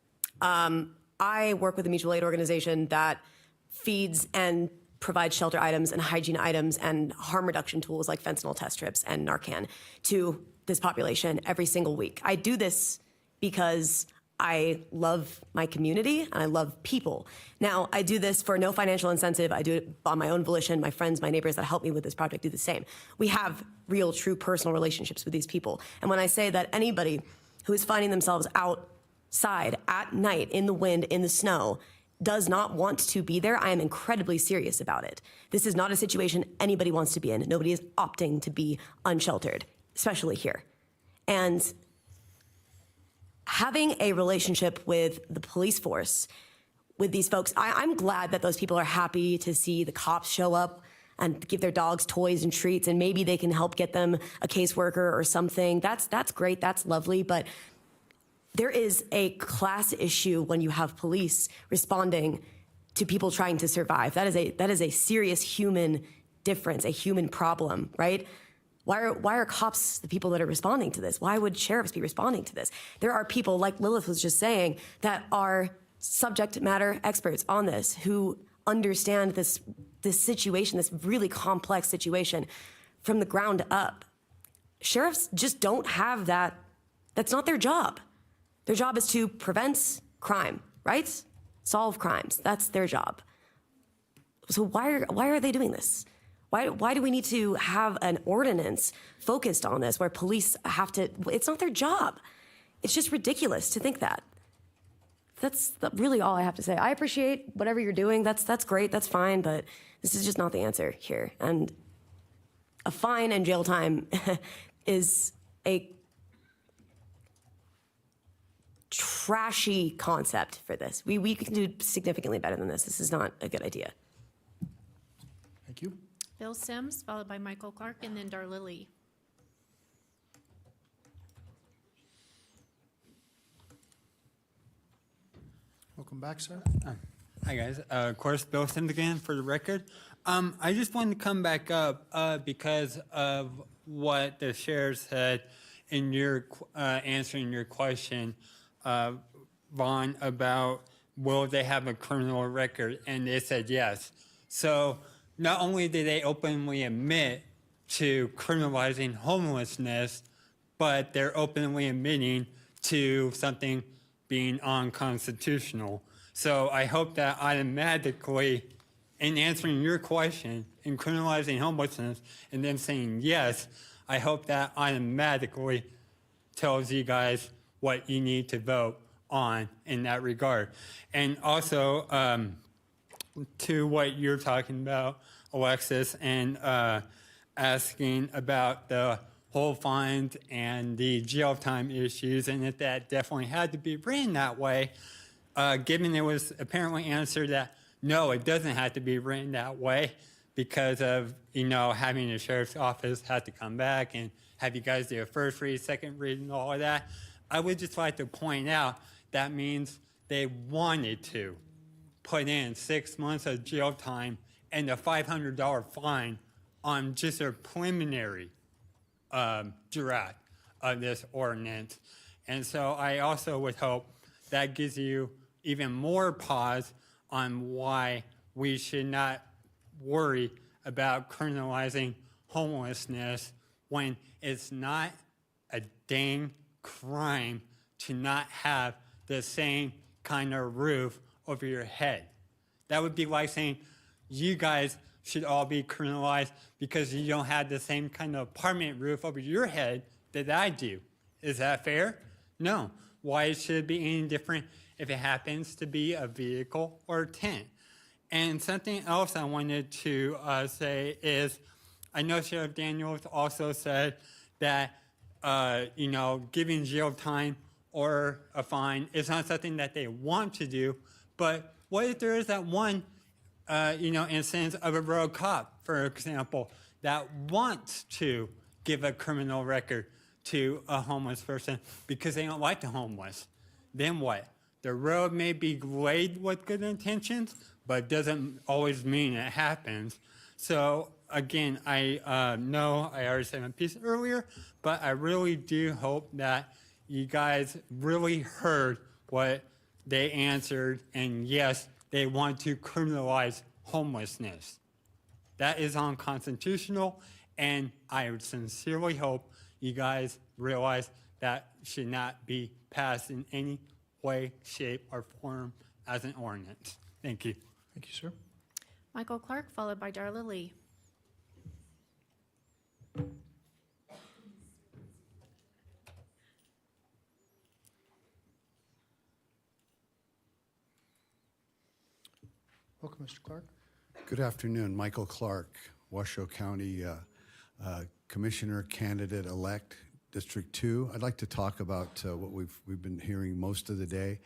I work with a mutual aid organization that feeds and provides shelter items and hygiene items and harm reduction tools like fentanyl test strips and Narcan to this population every single week. I do this because I love my community and I love people. Now, I do this for no financial incentive. I do it on my own volition. My friends, my neighbors that help me with this project do the same. We have real, true personal relationships with these people. And when I say that anybody who is finding themselves outside at night in the wind, in the snow, does not want to be there, I am incredibly serious about it. This is not a situation anybody wants to be in. Nobody is opting to be unsheltered, especially here. And having a relationship with the police force, with these folks, I'm glad that those people are happy to see the cops show up and give their dogs toys and treats, and maybe they can help get them a caseworker or something. That's great, that's lovely, but there is a class issue when you have police responding to people trying to survive. That is a serious human difference, a human problem, right? Why are cops the people that are responding to this? Why would sheriffs be responding to this? There are people, like Lilith was just saying, that are subject matter experts on this, who understand this situation, this really complex situation from the ground up. Sheriffs just don't have that. That's not their job. Their job is to prevent crime, right? Solve crimes. That's their job. So why are they doing this? Why do we need to have an ordinance focused on this where police have to, it's not their job. It's just ridiculous to think that. That's really all I have to say. I appreciate whatever you're doing. That's great, that's fine, but this is just not the answer here. And a fine and jail time is a trashy concept for this. We can do significantly better than this. This is not a good idea. Thank you. Bill Sims, followed by Michael Clark, and then Darla Lee. Welcome back, sir. Hi, guys. Of course, Bill Sims again for the record. I just wanted to come back up because of what the sheriff said in your answering your question, Vaughn, about will they have a criminal record, and they said yes. So not only did they openly admit to criminalizing homelessness, but they're openly admitting to something being unconstitutional. So I hope that automatically, in answering your question, in criminalizing homelessness, and then saying yes, I hope that automatically tells you guys what you need to vote on in that regard. And also, to what you're talking about, Alexis, and asking about the whole fund and the jail time issues, and if that definitely had to be written that way, given it was apparently answered that no, it doesn't have to be written that way because of, having the sheriff's office have to come back and have you guys do a first read, second read, and all of that. I would just like to point out that means they wanted to put in 6 months of jail time and a $500 fine on just a preliminary draft of this ordinance. And so I also would hope that gives you even more pause on why we should not worry about criminalizing homelessness when it's not a dang crime to not have the same kind of roof over your head. That would be like saying you guys should all be criminalized because you don't have the same kind of apartment roof over your head that I do. Is that fair? No. Why should it be any different if it happens to be a vehicle or a tent? And something else I wanted to say is, I know Sheriff Daniels also said that, giving jail time or a fine is not something that they want to do, but what if there is that one, instance of a road cop, for example, that wants to give a criminal record to a homeless person because they don't like the homeless? Then what? The road may be laid with good intentions, but doesn't always mean it happens. So again, I know I already said my piece earlier, but I really do hope that you guys really heard what they answered, and yes, they want to criminalize homelessness. That is unconstitutional, and I would sincerely hope you guys realize that should not be passed in any way, shape, or form as an ordinance. Thank you. Thank you, sir. Michael Clark, followed by Darla Lee. Welcome, Mr. Clark. Good afternoon. Michael Clark, Washoe County Commissioner Candidate-elect, District 2. I'd like to talk about what we've been hearing most of the day.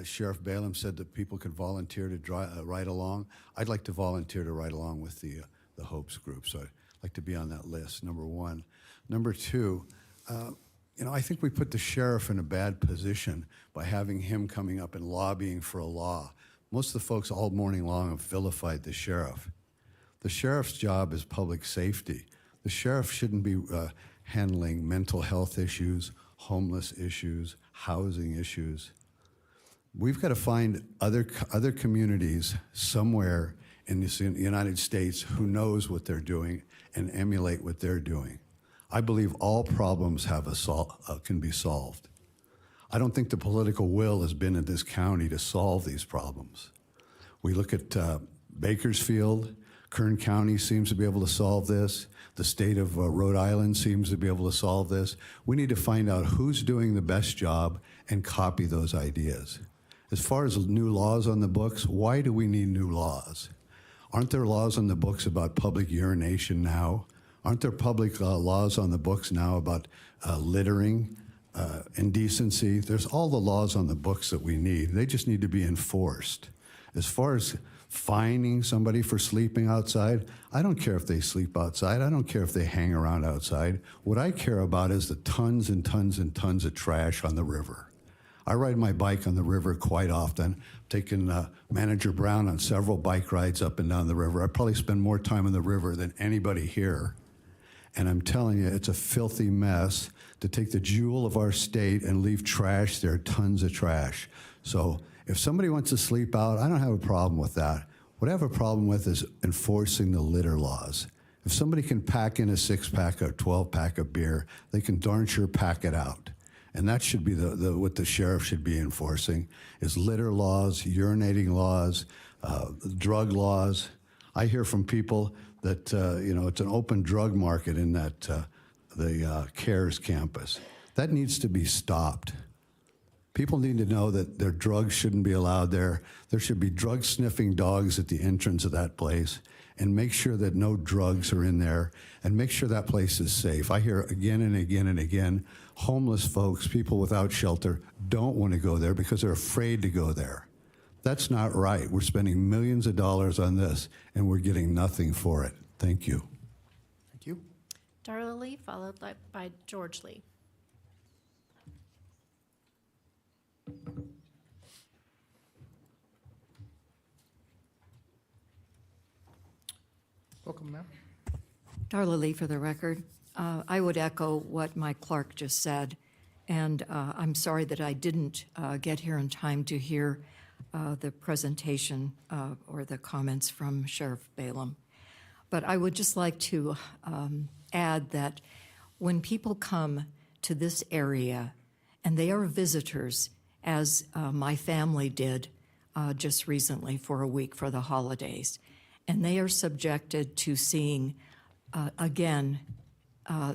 Sheriff Balaam said that people could volunteer to ride along. I'd like to volunteer to ride along with the Hopes group, so I'd like to be on that list, number one. Number two, I think we put the sheriff in a bad position by having him coming up and lobbying for a law. Most of the folks all morning long have vilified the sheriff. The sheriff's job is public safety. The sheriff shouldn't be handling mental health issues, homeless issues, housing issues. We've got to find other communities somewhere in the United States who knows what they're doing and emulate what they're doing. I believe all problems can be solved. I don't think the political will has been in this county to solve these problems. We look at Bakersfield. Kern County seems to be able to solve this. The state of Rhode Island seems to be able to solve this. We need to find out who's doing the best job and copy those ideas. As far as new laws on the books, why do we need new laws? Aren't there laws on the books about public urination now? Aren't there public laws on the books now about littering, indecency? There's all the laws on the books that we need. They just need to be enforced. As far as fining somebody for sleeping outside, I don't care if they sleep outside. I don't care if they hang around outside. What I care about is the tons and tons and tons of trash on the river. I ride my bike on the river quite often, taking Manager Brown on several bike rides up and down the river. I probably spend more time on the river than anybody here. And I'm telling you, it's a filthy mess to take the jewel of our state and leave trash there, tons of trash. So if somebody wants to sleep out, I don't have a problem with that. What I have a problem with is enforcing the litter laws. If somebody can pack in a 6-pack or 12-pack of beer, they can darn sure pack it out. And that should be what the sheriff should be enforcing, is litter laws, urinating laws, drug laws. I hear from people that, it's an open drug market in that the CARES campus. That needs to be stopped. People need to know that their drugs shouldn't be allowed there. There should be drug-sniffing dogs at the entrance of that place, and make sure that no drugs are in there, and make sure that place is safe. I hear again and again and again, homeless folks, people without shelter, don't want to go there because they're afraid to go there. That's not right. We're spending millions of dollars on this, and we're getting nothing for it. Thank you. Thank you. Darla Lee, followed by George Lee. Welcome, ma'am. Darla Lee for the record. I would echo what Mike Clark just said, and I'm sorry that I didn't get here in time to hear the presentation or the comments from Sheriff Balaam. But I would just like to add that when people come to this area and they are visitors, as my family did just recently for a week for the holidays, and they are subjected to seeing, again,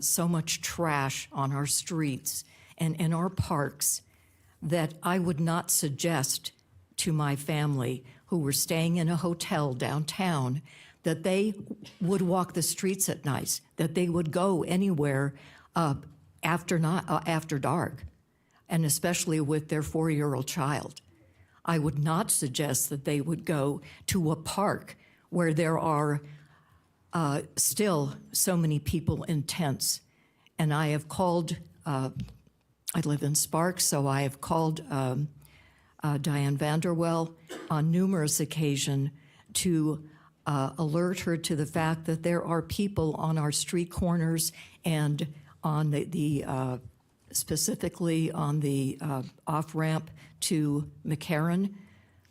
so much trash on our streets and in our parks, that I would not suggest to my family who were staying in a hotel downtown that they would walk the streets at night, that they would go anywhere after dark, and especially with their 4-year-old child. I would not suggest that they would go to a park where there are still so many people in tents. And I have called, I live in Sparks, so I have called Diane Vanderwell on numerous occasions to alert her to the fact that there are people on our street corners and on the specifically on the off-ramp to McCarran,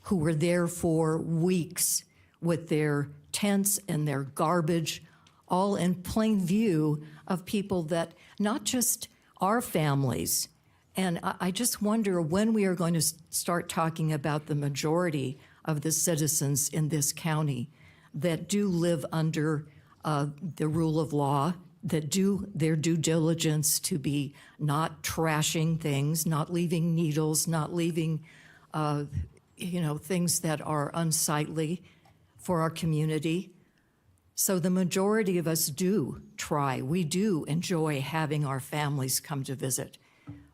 who were there for weeks with their tents and their garbage all in plain view of people that, not just our families. And I just wonder when we are going to start talking about the majority of the citizens in this county that do live under the rule of law, that do their due diligence to be not trashing things, not leaving needles, not leaving, things that are unsightly for our community. So the majority of us do try. We do enjoy having our families come to visit.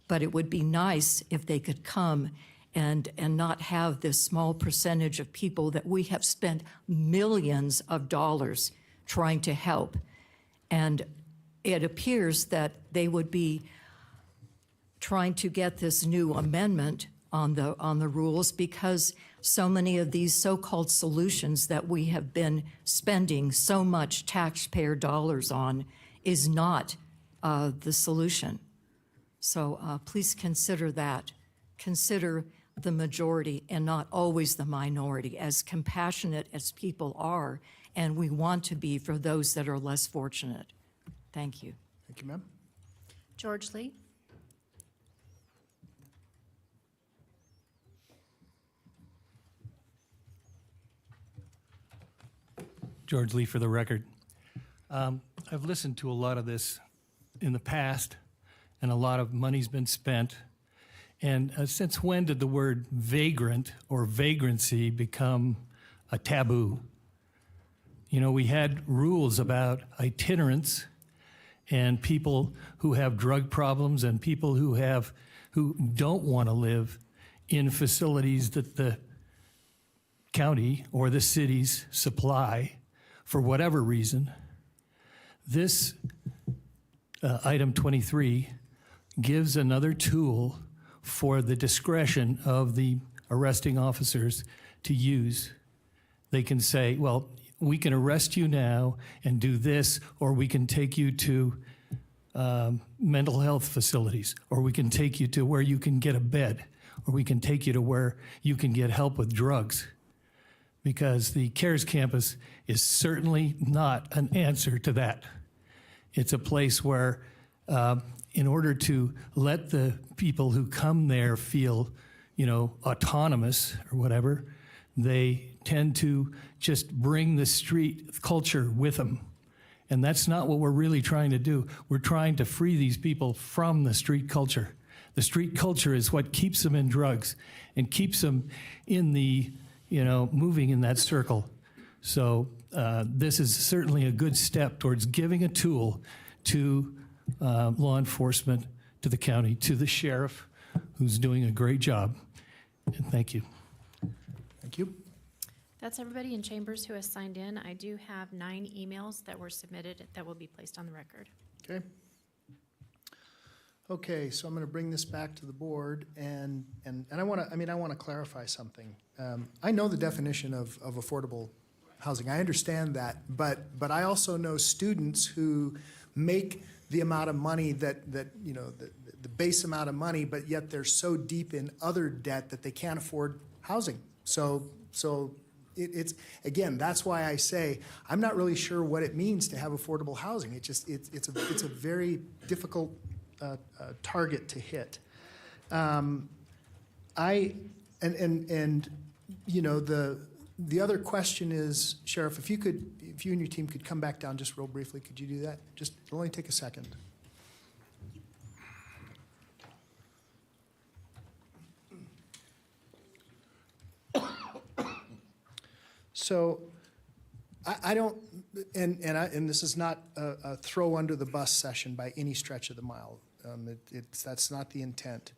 But it would be nice if they could come and not have this small percentage of people that we have spent millions of dollars trying to help. And it appears that they would be trying to get this new amendment on the rules because so many of these so-called solutions that we have been spending so much taxpayer dollars on is not the solution. So please consider that. Consider the majority and not always the minority, as compassionate as people are, and we want to be for those that are less fortunate. Thank you. Thank you, ma'am. George Lee. George Lee for the record. I've listened to a lot of this in the past, and a lot of money's been spent. And since when did the word vagrant or vagrancy become a taboo? You know, we had rules about itinerants and people who have drug problems and people who don't want to live in facilities that the county or the cities supply for whatever reason. This item 23 gives another tool for the discretion of the arresting officers to use. They can say, well, we can arrest you now and do this, or we can take you to mental health facilities, or we can take you to where you can get a bed, or we can take you to where you can get help with drugs. Because the CARES campus is certainly not an answer to that. It's a place where, in order to let the people who come there feel, autonomous or whatever, they tend to just bring the street culture with them. And that's not what we're really trying to do. We're trying to free these people from the street culture. The street culture is what keeps them in drugs and keeps them in the, moving in that circle. So this is certainly a good step towards giving a tool to law enforcement, to the county, to the sheriff, who's doing a great job. And thank you. Thank you. That's everybody in chambers who has signed in. I do have 9 emails that were submitted that will be placed on the record. Okay. Okay, so I'm going to bring this back to the board, and I want to clarify something. I know the definition of affordable housing. I understand that, but I also know students who make the amount of money that the base amount of money, but yet they're so deep in other debt that they can't afford housing. So it's again, that's why I say I'm not really sure what it means to have affordable housing. It's a very difficult target to hit. The other question is, Sheriff, if you and your team could come back down just real briefly, could you do that? Just it'll only take a second. So I don't, and this is not a throw under the bus session by any stretch of the mile. That's not the intent.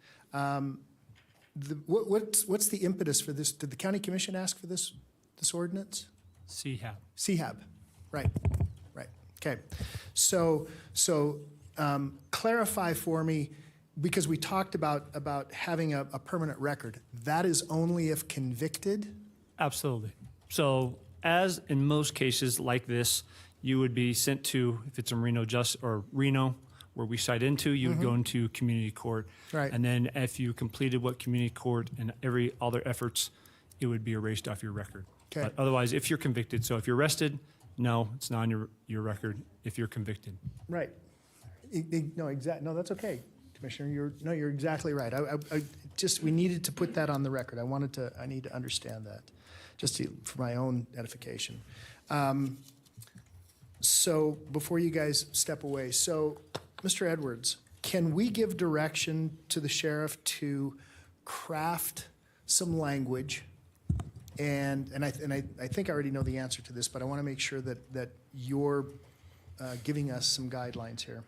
What's the impetus for this? Did the county commission ask for this ordinance? CHAB. CHAB, right. Okay, so clarify for me, because we talked about having a permanent record. That is only if convicted? Absolutely. So as in most cases like this, you would be sent to, if it's in Reno, where we cite into, you would go into community court. Right. And then if you completed what community court and every other efforts, it would be erased off your record. Okay. But otherwise, if you're convicted, so if you're arrested, No, it's not on your record if you're convicted. Right. No, that's okay, Commissioner. You're exactly right. We needed to put that on the record. I need to understand that, for my own edification. So before you guys step away, Mr. Edwards, can we give direction to the sheriff to craft some language? And I think I already know the answer to this, but I want to make sure that you're giving us some guidelines here.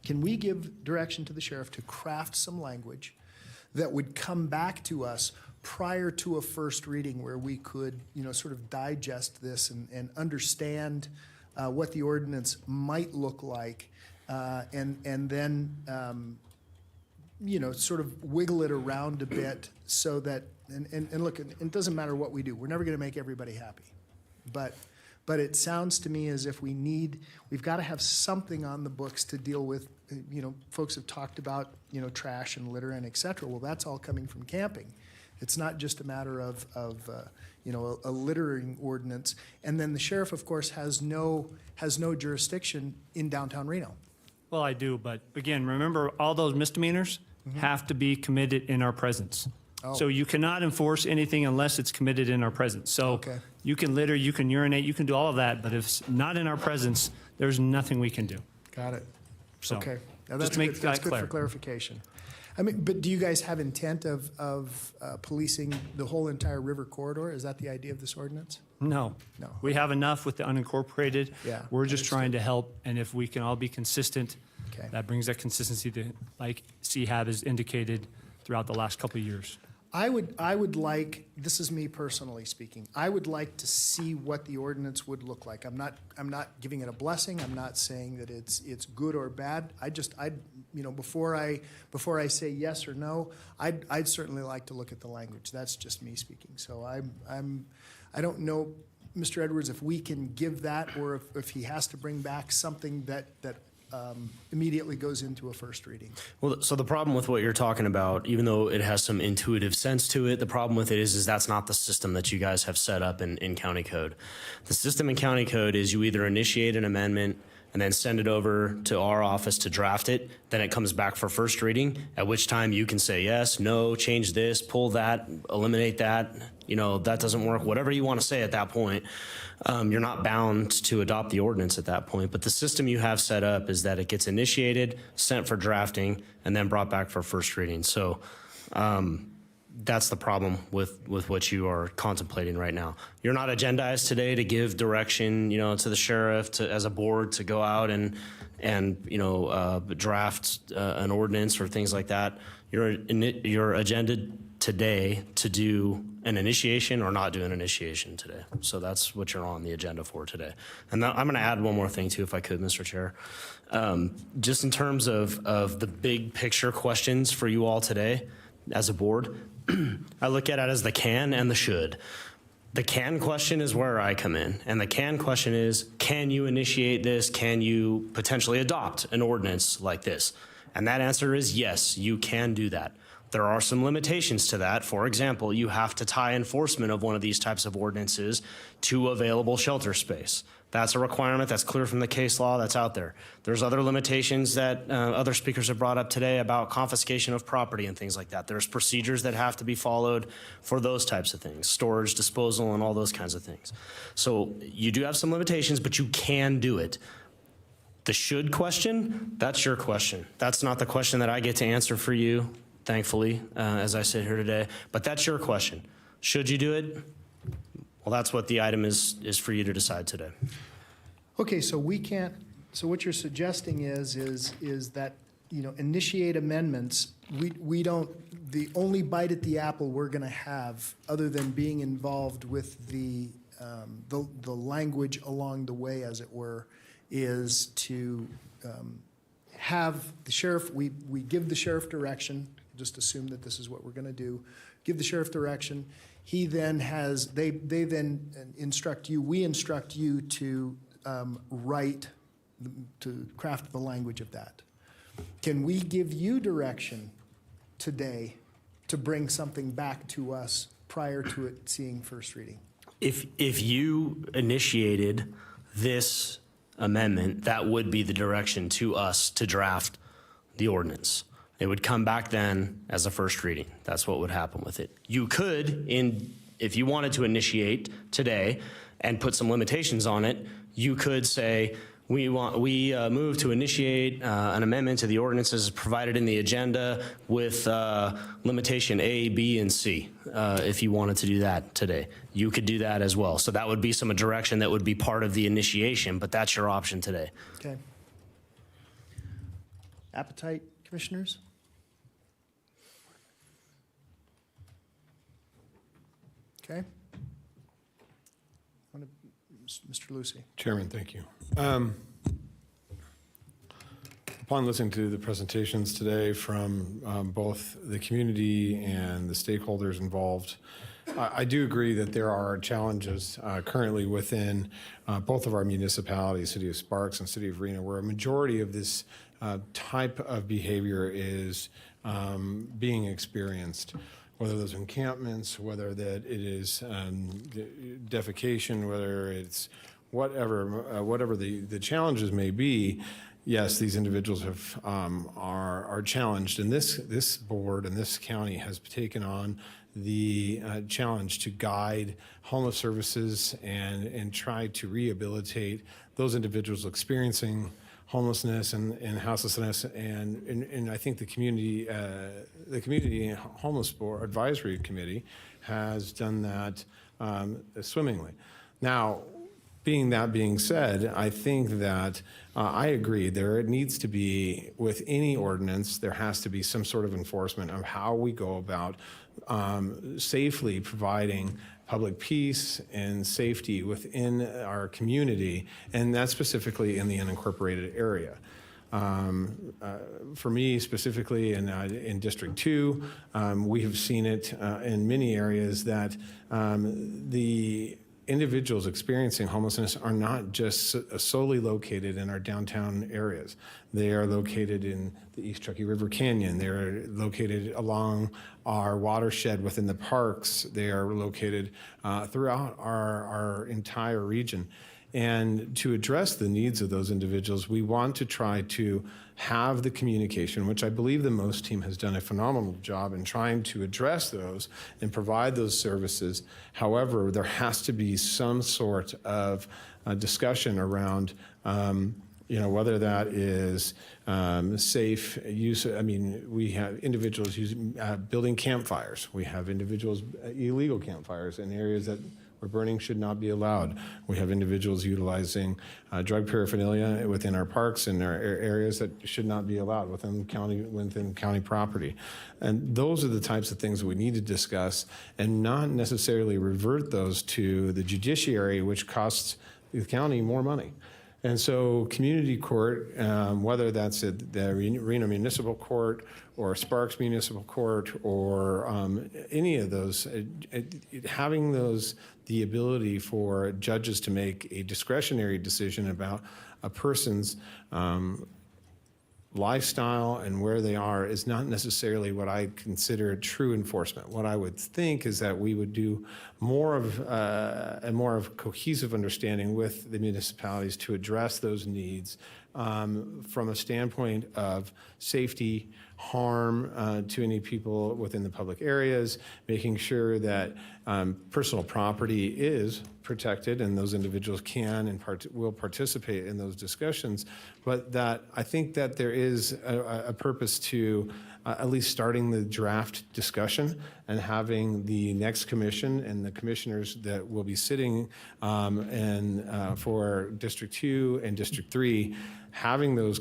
Can we give direction to the sheriff to craft some language that would come back to us prior to a first reading, where we could, sort of digest this and understand what the ordinance might look like, and then sort of wiggle it around a bit so that, and look, it doesn't matter what we do. We're never going to make everybody happy. But it sounds to me as if we've got to have something on the books to deal with. Folks have talked about, trash and litter and et cetera. Well, that's all coming from camping. It's not just a matter of a littering ordinance. And then the sheriff, of course, has no jurisdiction in downtown Reno. Well, I do, but again, remember, all those misdemeanors have to be committed in our presence. Oh. So you cannot enforce anything unless it's committed in our presence. So Okay. you can litter, you can urinate, you can do all of that, but if it's not in our presence, there's nothing we can do. Got it. So Okay. Now, just that's to make good. That's that good clear. for clarification. But do you guys have intent of policing the whole entire river corridor? Is that the idea of this ordinance? No. No. We have enough with the unincorporated. Yeah, We're just trying to help, and if we can all be consistent, Okay. that brings that consistency to, like CHAB has indicated throughout the last couple of years. I would like, this is me personally speaking, I would like to see what the ordinance would look like. I'm not giving it a blessing. I'm not saying that it's good or bad. Before I say yes or no, I'd certainly like to look at the language. That's just me speaking. So I don't know, Mr. Edwards, if we can give that, or if he has to bring back something that immediately goes into a first reading. Well, so the problem with what you're talking about, even though it has some intuitive sense to it, the problem with it is that's not the system that you guys have set up in county code. The system in county code is you either initiate an amendment and then send it over to our office to draft it. Then it comes back for first reading, at which time you can say yes, no, change this, pull that, eliminate that. That doesn't work, whatever you want to say at that point. You're not bound to adopt the ordinance at that point. But the system you have set up is that it gets initiated, sent for drafting, and then brought back for first reading. So that's the problem with what you are contemplating right now. You're not agendized today to give direction, to the sheriff, as a board, to go out and draft an ordinance or things like that. You're agended today to do an initiation or not do an initiation today. So that's what you're on the agenda for today. And I'm going to add one more thing too, if I could, Mr. Chair. Just in terms of the big picture questions for you all today as a board, I look at it as the can and the should. The can question is where I come in. And the can question is, can you initiate this? Can you potentially adopt an ordinance like this? And that answer is yes, you can do that. There are some limitations to that. For example, you have to tie enforcement of one of these types of ordinances to available shelter space. That's a requirement that's clear from the case law that's out there. There's other limitations that other speakers have brought up today about confiscation of property and things like that. There's procedures that have to be followed for those types of things, storage, disposal, and all those kinds of things. So you do have some limitations, but you can do it. The should question, that's your question. That's not the question that I get to answer for you, thankfully, as I sit here today. But that's your question. Should you do it? Well, that's what the item is for you to decide today. Okay, so we can't, so what you're suggesting is that, initiate amendments, we don't, the only bite at the apple we're going to have, other than being involved with the language along the way, as it were, is to have the sheriff, we give the sheriff direction, just assume that this is what we're going to do, give the sheriff direction. He then has, they then instruct you, we instruct you to write, to craft the language of that. Can we give you direction today to bring something back to us prior to it seeing first reading? If you initiated this amendment, that would be the direction to us to draft the ordinance. It would come back then as a first reading. That's what would happen with it. You could, if you wanted to initiate today and put some limitations on it, you could say, we move to initiate an amendment to the ordinances provided in the agenda with limitation A, B, and C. If you wanted to do that today, you could do that as well. So that would be some direction that would be part of the initiation, but that's your option today. Okay. Appetite, commissioners? Okay. Mr. Lucy. Chairman, thank you. Upon listening to the presentations today from both the community and the stakeholders involved, I do agree that there are challenges currently within both of our municipalities, City of Sparks and City of Reno, where a majority of this type of behavior is being experienced. Whether those encampments, whether that it is defecation, whether it's whatever the challenges may be, yes, these individuals are challenged, and this board and this county has taken on the challenge to guide homeless services and try to rehabilitate those individuals experiencing homelessness and houselessness, and I think the community homeless board advisory committee has done that swimmingly. Now, being said, I think that I agree there needs to be, with any ordinance, there has to be some sort of enforcement of how we go about safely providing public peace and safety within our community, and that's specifically in the unincorporated area. For me specifically in District 2, we have seen it in many areas that the individuals experiencing homelessness are not just solely located in our downtown areas. They are located in the East Truckee River Canyon. They're located along our watershed within the parks. They are located throughout our entire region. And to address the needs of those individuals, we want to try to have the communication, which I believe the MOST team has done a phenomenal job in trying to address those and provide those services. However, there has to be some sort of discussion around whether that is safe use. I mean, we have individuals building campfires. We have individuals, illegal campfires in areas where burning should not be allowed. We have individuals utilizing drug paraphernalia within our parks and our areas that should not be allowed within county property. And those are the types of things that we need to discuss and not necessarily revert those to the judiciary, which costs the county more money. And so community court, whether that's at the Reno Municipal Court or Sparks Municipal Court or any of those, having the ability for judges to make a discretionary decision about a person's lifestyle and where they are is not necessarily what I consider true enforcement. What I would think is that we would do more of a cohesive understanding with the municipalities to address those needs from a standpoint of safety, harm to any people within the public areas, making sure that personal property is protected and those individuals can and will participate in those discussions, but that I think that there is a purpose to at least starting the draft discussion and having the next commission and the commissioners that will be sitting for District 2 and District 3, having those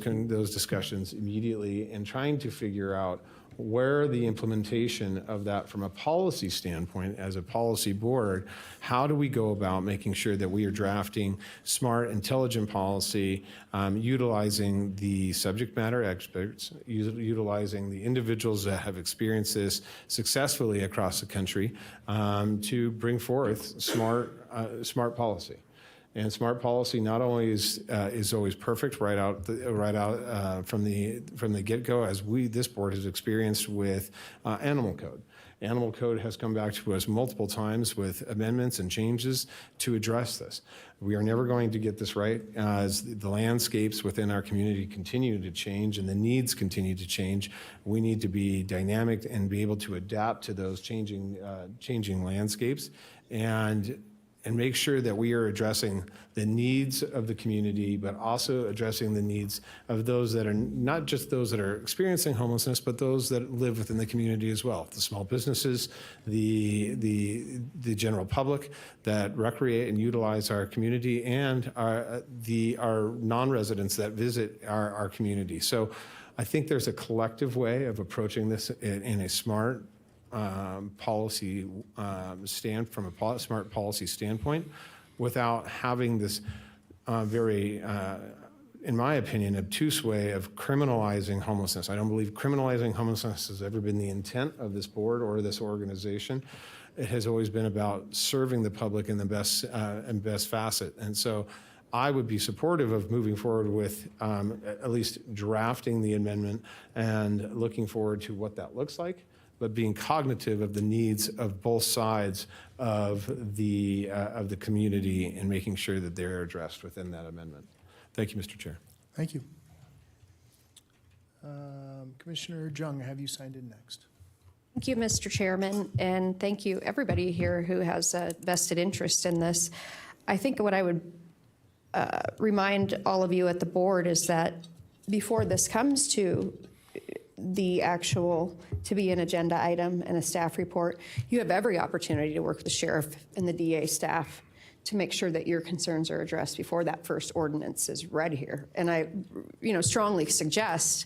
discussions immediately and trying to figure out where the implementation of that from a policy standpoint as a policy board, how do we go about making sure that we are drafting smart, intelligent policy, utilizing the subject matter experts, utilizing the individuals that have experienced this successfully across the country to bring forth smart policy. And smart policy not only is always perfect right out from the get-go, as this board has experienced with animal code. Animal code has come back to us multiple times with amendments and changes to address this. We are never going to get this right as the landscapes within our community continue to change and the needs continue to change. We need to be dynamic and be able to adapt to those changing landscapes and make sure that we are addressing the needs of the community, but also addressing the needs of those that are not just those that are experiencing homelessness, but those that live within the community as well. The small businesses, the general public that recreate and utilize our community, and our non-residents that visit our community. So I think there's a collective way of approaching this in a smart policy from a smart policy standpoint, without having this very, in my opinion, obtuse way of criminalizing homelessness. I don't believe criminalizing homelessness has ever been the intent of this board or this organization. It has always been about serving the public in the best facet, and so I would be supportive of moving forward with at least drafting the amendment and looking forward to what that looks like, but being cognitive of the needs of both sides of the community and making sure that they're addressed within that amendment. Thank you, Mr. Chair. Thank you. Commissioner Jung, have you signed in next? Thank you, Mr. Chairman, and thank you everybody here who has a vested interest in this. I think what I would remind all of you at the board is that before this comes to the actual to be an agenda item and a staff report, you have every opportunity to work with the sheriff and the DA staff to make sure that your concerns are addressed before that first ordinance is read here. And I, strongly suggest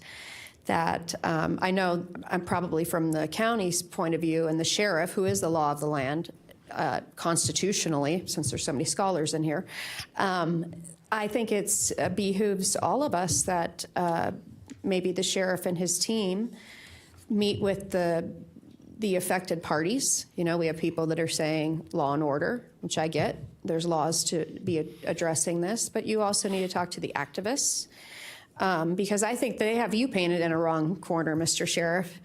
that I know I'm probably from the county's point of view and the sheriff, who is the law of the land constitutionally, since there's so many scholars in here, I think it's behooves all of us that maybe the sheriff and his team meet with the affected parties. We have people that are saying law and order, which I get. There's laws to be addressing this, but you also need to talk to the activists because I think they have you painted in a wrong corner, Mr. Sheriff.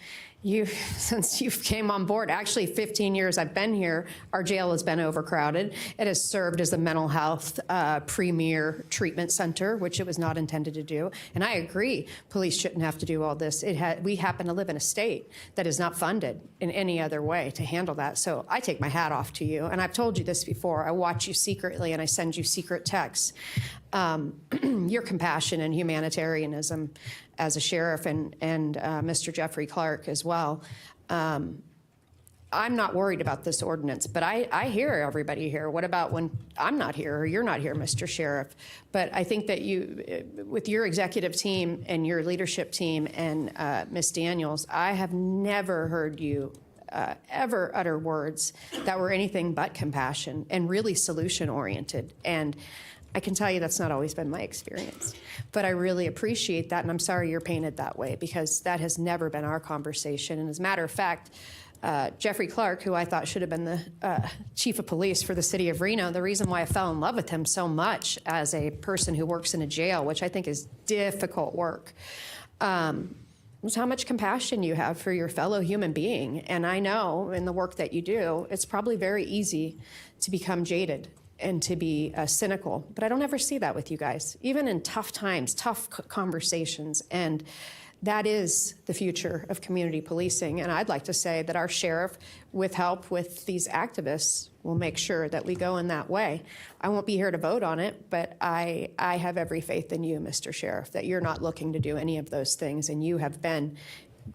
Since you came on board, actually 15 years I've been here, our jail has been overcrowded. It has served as a mental health premier treatment center, which it was not intended to do. And I agree, police shouldn't have to do all this. We happen to live in a state that is not funded in any other way to handle that. So I take my hat off to you. And I've told you this before, I watch you secretly and I send you secret texts. Your compassion and humanitarianism as a sheriff and Mr. Jeffrey Clark as well. I'm not worried about this ordinance, but I hear everybody here. What about when I'm not here or you're not here, Mr. Sheriff? But I think that you, with your executive team and your leadership team and Ms. Daniels, I have never heard you ever utter words that were anything but compassion and really solution-oriented. And I can tell you that's not always been my experience, but I really appreciate that, and I'm sorry you're painted that way because that has never been our conversation. And as a matter of fact, Jeffrey Clark, who I thought should have been the chief of police for the city of Reno, the reason why I fell in love with him so much as a person who works in a jail, which I think is difficult work, was how much compassion you have for your fellow human being. And I know in the work that you do, it's probably very easy to become jaded and to be cynical, but I don't ever see that with you guys, even in tough times, tough conversations, and that is the future of community policing. And I'd like to say that our sheriff, with help with these activists, will make sure that we go in that way. I won't be here to vote on it, but I have every faith in you, Mr. Sheriff, that you're not looking to do any of those things, and you have been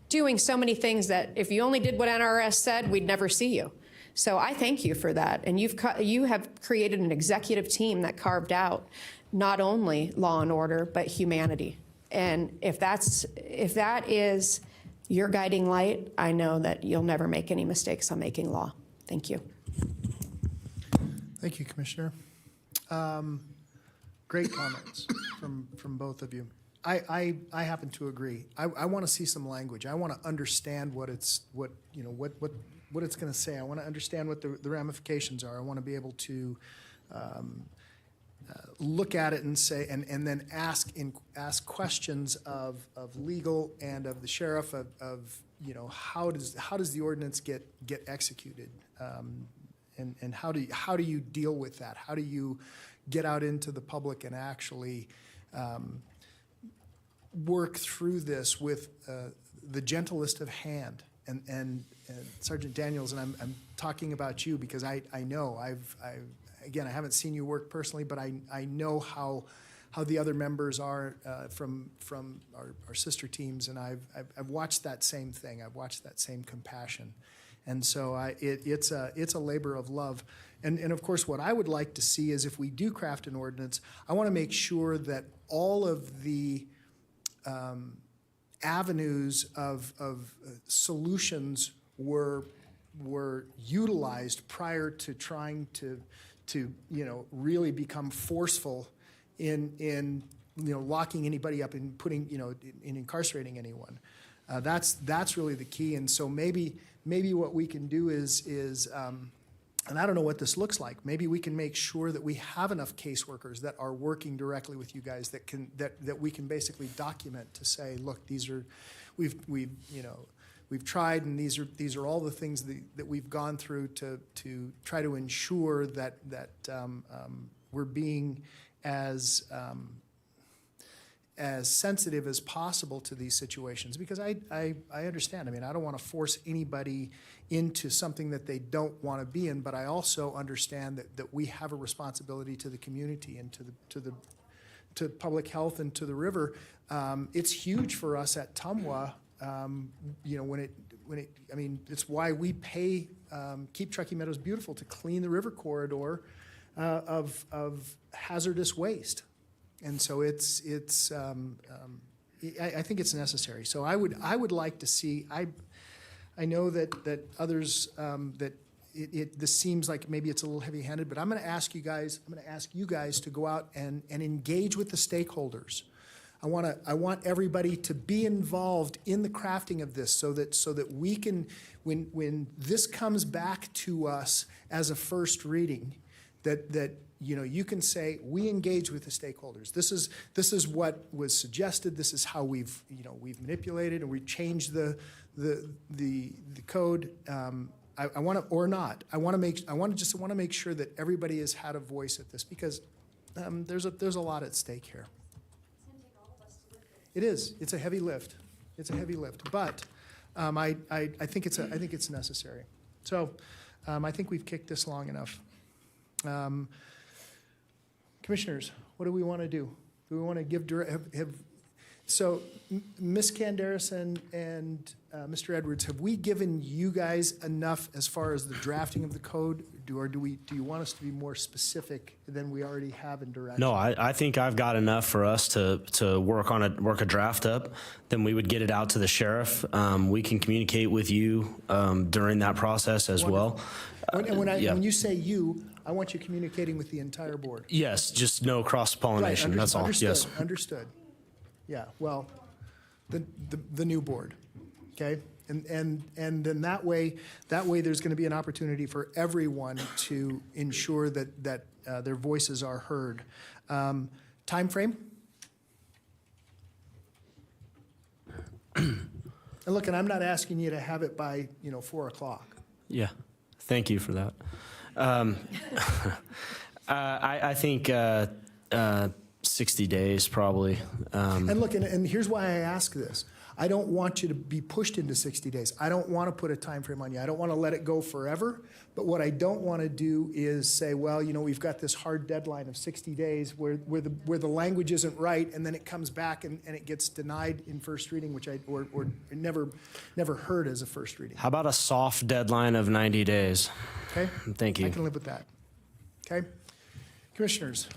doing so many things that if you only did what NRS said, we'd never see you. So I thank you for that. And you have created an executive team that carved out not only law and order, but humanity. And if that is your guiding light, I know that you'll never make any mistakes on making law. Thank you. Thank you, Commissioner. Great comments from both of you. I happen to agree. I want to see some language. I want to understand what it's going to say. I want to understand what the ramifications are. I want to be able to look at it and say, and then ask questions of legal and of the sheriff of how does the ordinance get executed, and how do you deal with that? How do you get out into the public and actually work through this with the gentlest of hand? And Sergeant Daniels, and I'm talking about you because I know again, I haven't seen you work personally, but I know how the other members are from our sister teams, and I've watched that same thing. I've watched that same compassion, and so it's a labor of love. And of course, what I would like to see is if we do craft an ordinance, I want to make sure that all of the avenues of solutions were utilized prior to trying to really become forceful in locking anybody up and putting in incarcerating anyone. That's really the key. And so maybe what we can do is and I don't know what this looks like. Maybe we can make sure that we have enough caseworkers that are working directly with you guys that we can basically document to say, look, we've tried, and these are all the things that we've gone through to try to ensure that we're being as sensitive as possible to these situations, because I understand. I mean, I don't want to force anybody into something that they don't want to be in, but I also understand that we have a responsibility to the community and to public health and to the river. It's huge for us at Tumwa. It's why we pay Keep Truckee Meadows Beautiful to clean the river corridor of hazardous waste. And so I think it's necessary. So I would like to see, I know that others, this seems like maybe it's a little heavy-handed, but I'm going to ask you guys to go out and engage with the stakeholders. I want everybody to be involved in the crafting of this so that we can, when this comes back to us as a first reading, that you can say, we engage with the stakeholders. This is what was suggested. This is how we've manipulated and we changed the code. I want to, or not. I want to make sure that everybody has had a voice at this, because there's a lot at stake here. It is. It's a heavy lift. But I think it's necessary. So I think we've kicked this long enough. Commissioners, what do we want to do? Do we want to give so Ms. Candaris and Mr. Edwards, have we given you guys enough as far as the drafting of the code? Do you want us to be more specific than we already have in direction? No, I think I've got enough for us to work a draft up. Then we would get it out to the sheriff. We can communicate with you during that process as well. When you say you, I want you communicating with the entire board. Yes, just no cross-pollination. That's all. Yes. Understood. Yeah. Well, the new board. Okay. And then that way there's going to be an opportunity for everyone to ensure that their voices are heard. Time frame? And look, and I'm not asking you to have it by 4 o'clock. Yeah. Thank you for that. I think 60 days probably. And look, and here's why I ask this. I don't want you to be pushed into 60 days. I don't want to put a time frame on you. I don't want to let it go forever. But what I don't want to do is say, well, we've got this hard deadline of 60 days where the language isn't right, and then it comes back and it gets denied in first reading, which or never heard as a first reading. How about a soft deadline of 90 days? Okay. Thank you. I can live with that. Okay. Commissioners,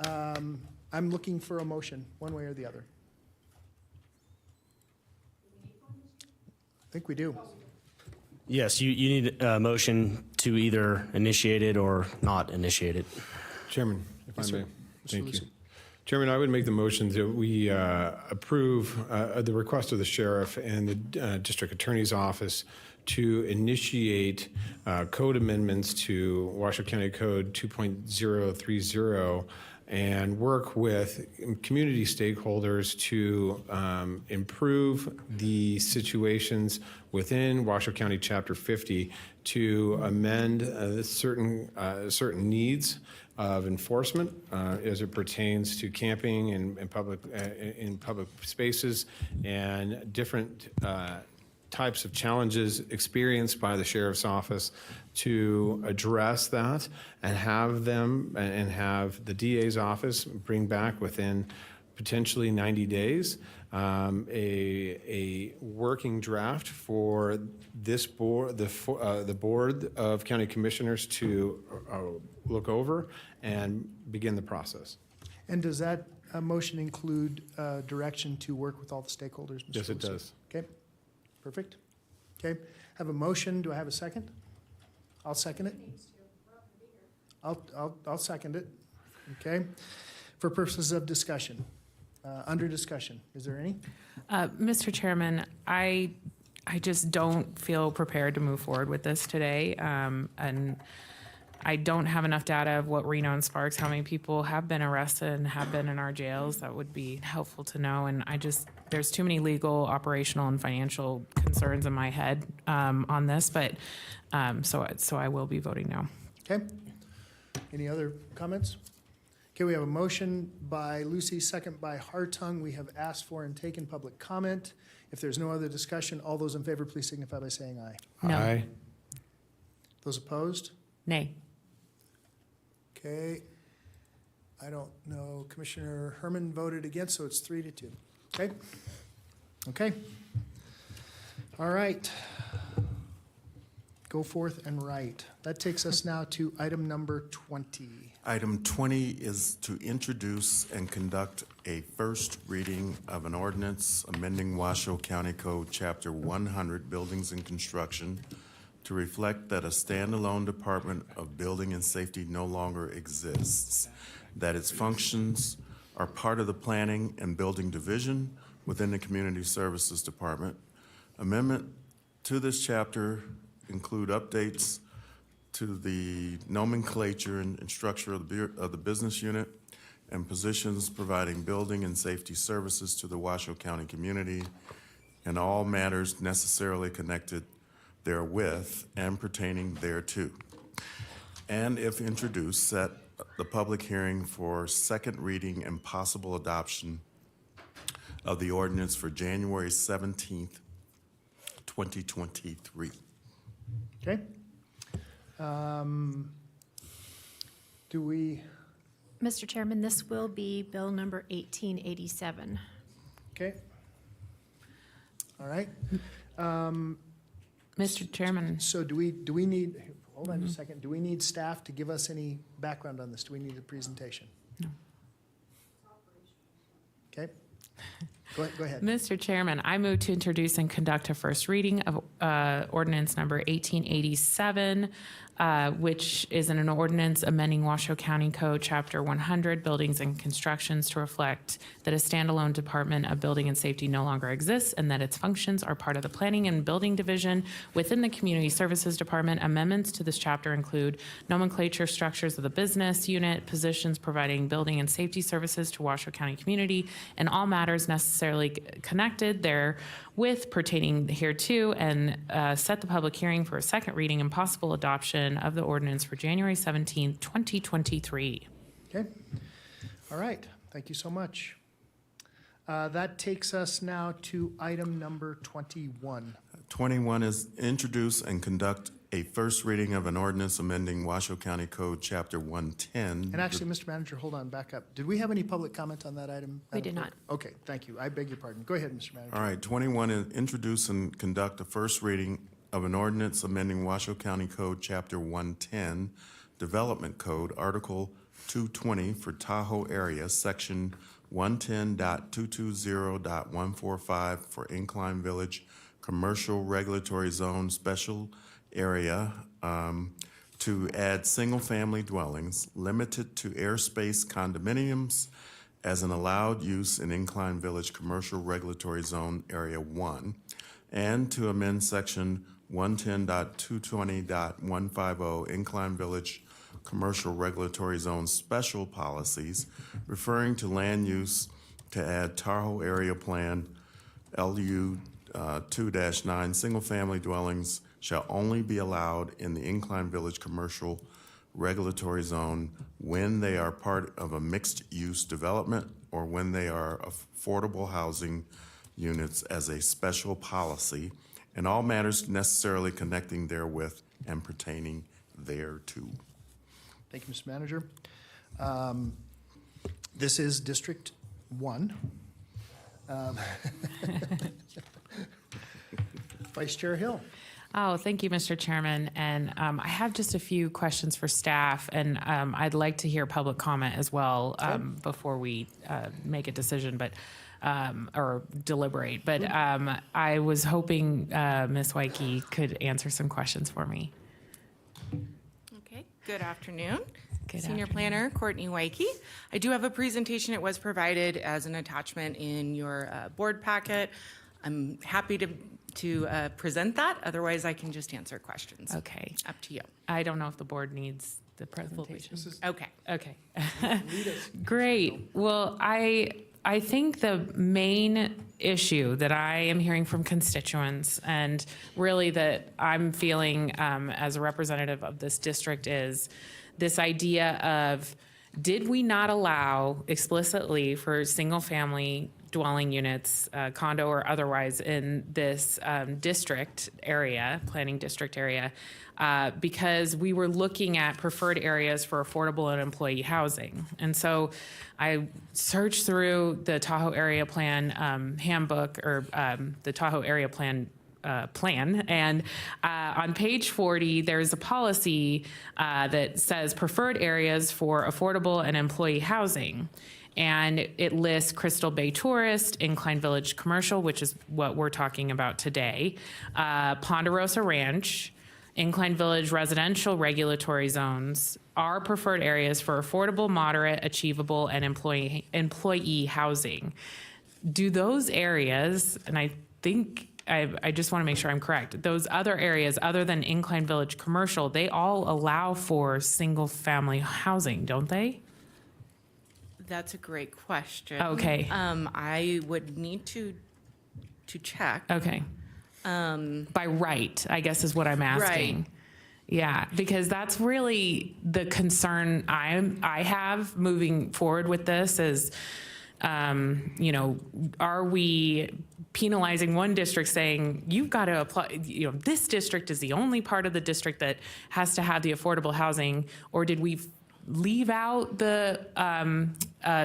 I'm looking for a motion, one way or the other. I think we do. Yes, you need a motion to either initiate it or not initiate it. Chairman, if Yes, I may. sir. Thank Mr. you. Lucy. Chairman, I would make the motion that we approve the request of the sheriff and the district attorney's office to initiate code amendments to Washoe County Code 2.030 and work with community stakeholders to improve the situations within Washoe County Chapter 50 to amend certain needs of enforcement as it pertains to camping in public spaces and different types of challenges experienced by the sheriff's office to address that and have them and have the DA's office bring back within potentially 90 days a working draft for this board, the Board of County Commissioners to look over and begin the process. And does that motion include direction to work with all the stakeholders? Mr. Yes, it Wilson? does. Okay, perfect. Okay, have a motion. Do I have a second? I'll second it. I'll second it. Okay, for purposes of discussion. Under discussion, is there any? Mr. Chairman, I just don't feel prepared to move forward with this today. And I don't have enough data of what Reno and Sparks, how many people have been arrested and have been in our jails. That would be helpful to know. And there's too many legal, operational, and financial concerns in my head on this. But so I will be voting no. Okay. Any other comments? Okay, we have a motion by Lucy, second by Hartung. We have asked for and taken public comment. If there's no other discussion, all those in favor, please signify by saying aye. No. Aye. Those opposed? Nay. Okay. I don't know. Commissioner Herman voted against, so it's 3-2. Okay? Okay. All right. Go forth and write. That takes us now to item number 20. Item 20 is to introduce and conduct a first reading of an ordinance amending Washoe County Code, Chapter 100, Buildings and Construction, to reflect that a standalone Department of Building and Safety no longer exists, that its functions are part of the Planning and Building Division within the Community Services Department. Amendment to this chapter include updates to the nomenclature and structure of the business unit and positions providing building and safety services to the Washoe County community and all matters necessarily connected therewith and pertaining thereto. And if introduced, set the public hearing for second reading and possible adoption of the ordinance for January 17th, 2023. Okay? Do we, Mr. Chairman, this will be bill number 1887. okay? All right. Mr. Chairman. So do we need, hold on just a second, do we need staff to give us any background on this? Do we need a presentation? No. Okay. Go ahead. Mr. Chairman, I move to introduce and conduct a first reading of ordinance number 1887, which is an ordinance amending Washoe County Code, Chapter 100, Buildings and Constructions, to reflect that a standalone Department of Building and Safety no longer exists and that its functions are part of the Planning and Building Division within the Community Services Department. Amendments to this chapter include nomenclature, structures of the business unit, positions providing building and safety services to Washoe County community, and all matters necessarily connected therewith pertaining hereto, and set the public hearing for a second reading and possible adoption of the ordinance for January 17th, 2023. Okay. All right. Thank you so much. That takes us now to item number 21. 21 is introduce and conduct a first reading of an ordinance amending Washoe County Code, Chapter 110. And actually, Mr. Manager, hold on, back up. Did we have any public comment on that item? We did not. Okay, thank you. I beg your pardon. Go ahead, Mr. Manager. All right, 21 is introduce and conduct a first reading of an ordinance amending Washoe County Code, Chapter 110, Development Code, Article 220 for Tahoe area, Section 110.220.145 for Incline Village Commercial Regulatory Zone Special Area to add single-family dwellings limited to airspace condominiums as an allowed use in Incline Village Commercial Regulatory Zone Area 1, and to amend Section 110.220.150 Incline Village commercial regulatory zone special policies, referring to land use to add Tahoe Area Plan LU 2-9, single-family dwellings shall only be allowed in the Incline Village Commercial Regulatory Zone when they are part of a mixed-use development or when they are affordable housing units as a special policy, and all matters necessarily connecting therewith and pertaining thereto. Thank you, Mr. Manager. This is District 1. Vice Chair Hill. Oh, thank you, Mr. Chairman. And I have just a few questions for staff, and I'd like to hear public comment as well before we make a decision, but or deliberate. But I was hoping Ms. Wyke could answer some questions for me. Okay, good afternoon. Good Senior afternoon. Planner Courtney Wyke. I do have a presentation. It was provided as an attachment in your board packet. I'm happy to present that. Otherwise, I can just answer questions. Okay. Up to you. I don't know if the board needs the presentation. Okay. Okay. Great. Well, I think the main issue that I am hearing from constituents, and really that I'm feeling as a representative of this district, is this idea of, did we not allow explicitly for single-family dwelling units, condo or otherwise, in this district area, planning district area, because we were looking at preferred areas for affordable and employee housing. And so I searched through the Tahoe Area Plan handbook, or the Tahoe Area Plan plan. And on page 40, there's a policy that says preferred areas for affordable and employee housing. And it lists Crystal Bay Tourist, Incline Village Commercial, which is what we're talking about today, Ponderosa Ranch, Incline Village Residential Regulatory Zones are preferred areas for affordable, moderate, achievable, and employee housing. Do those areas, and I think I just want to make sure I'm correct, those other areas other than Incline Village Commercial, they all allow for single-family housing, don't they? That's a great question. Okay. I would need to check. Okay. By right, I guess is what I'm asking. Right. Yeah, because that's really the concern I have moving forward with this is, are we penalizing one district saying, you've got to apply, this district is the only part of the district that has to have the affordable housing, or did we leave out the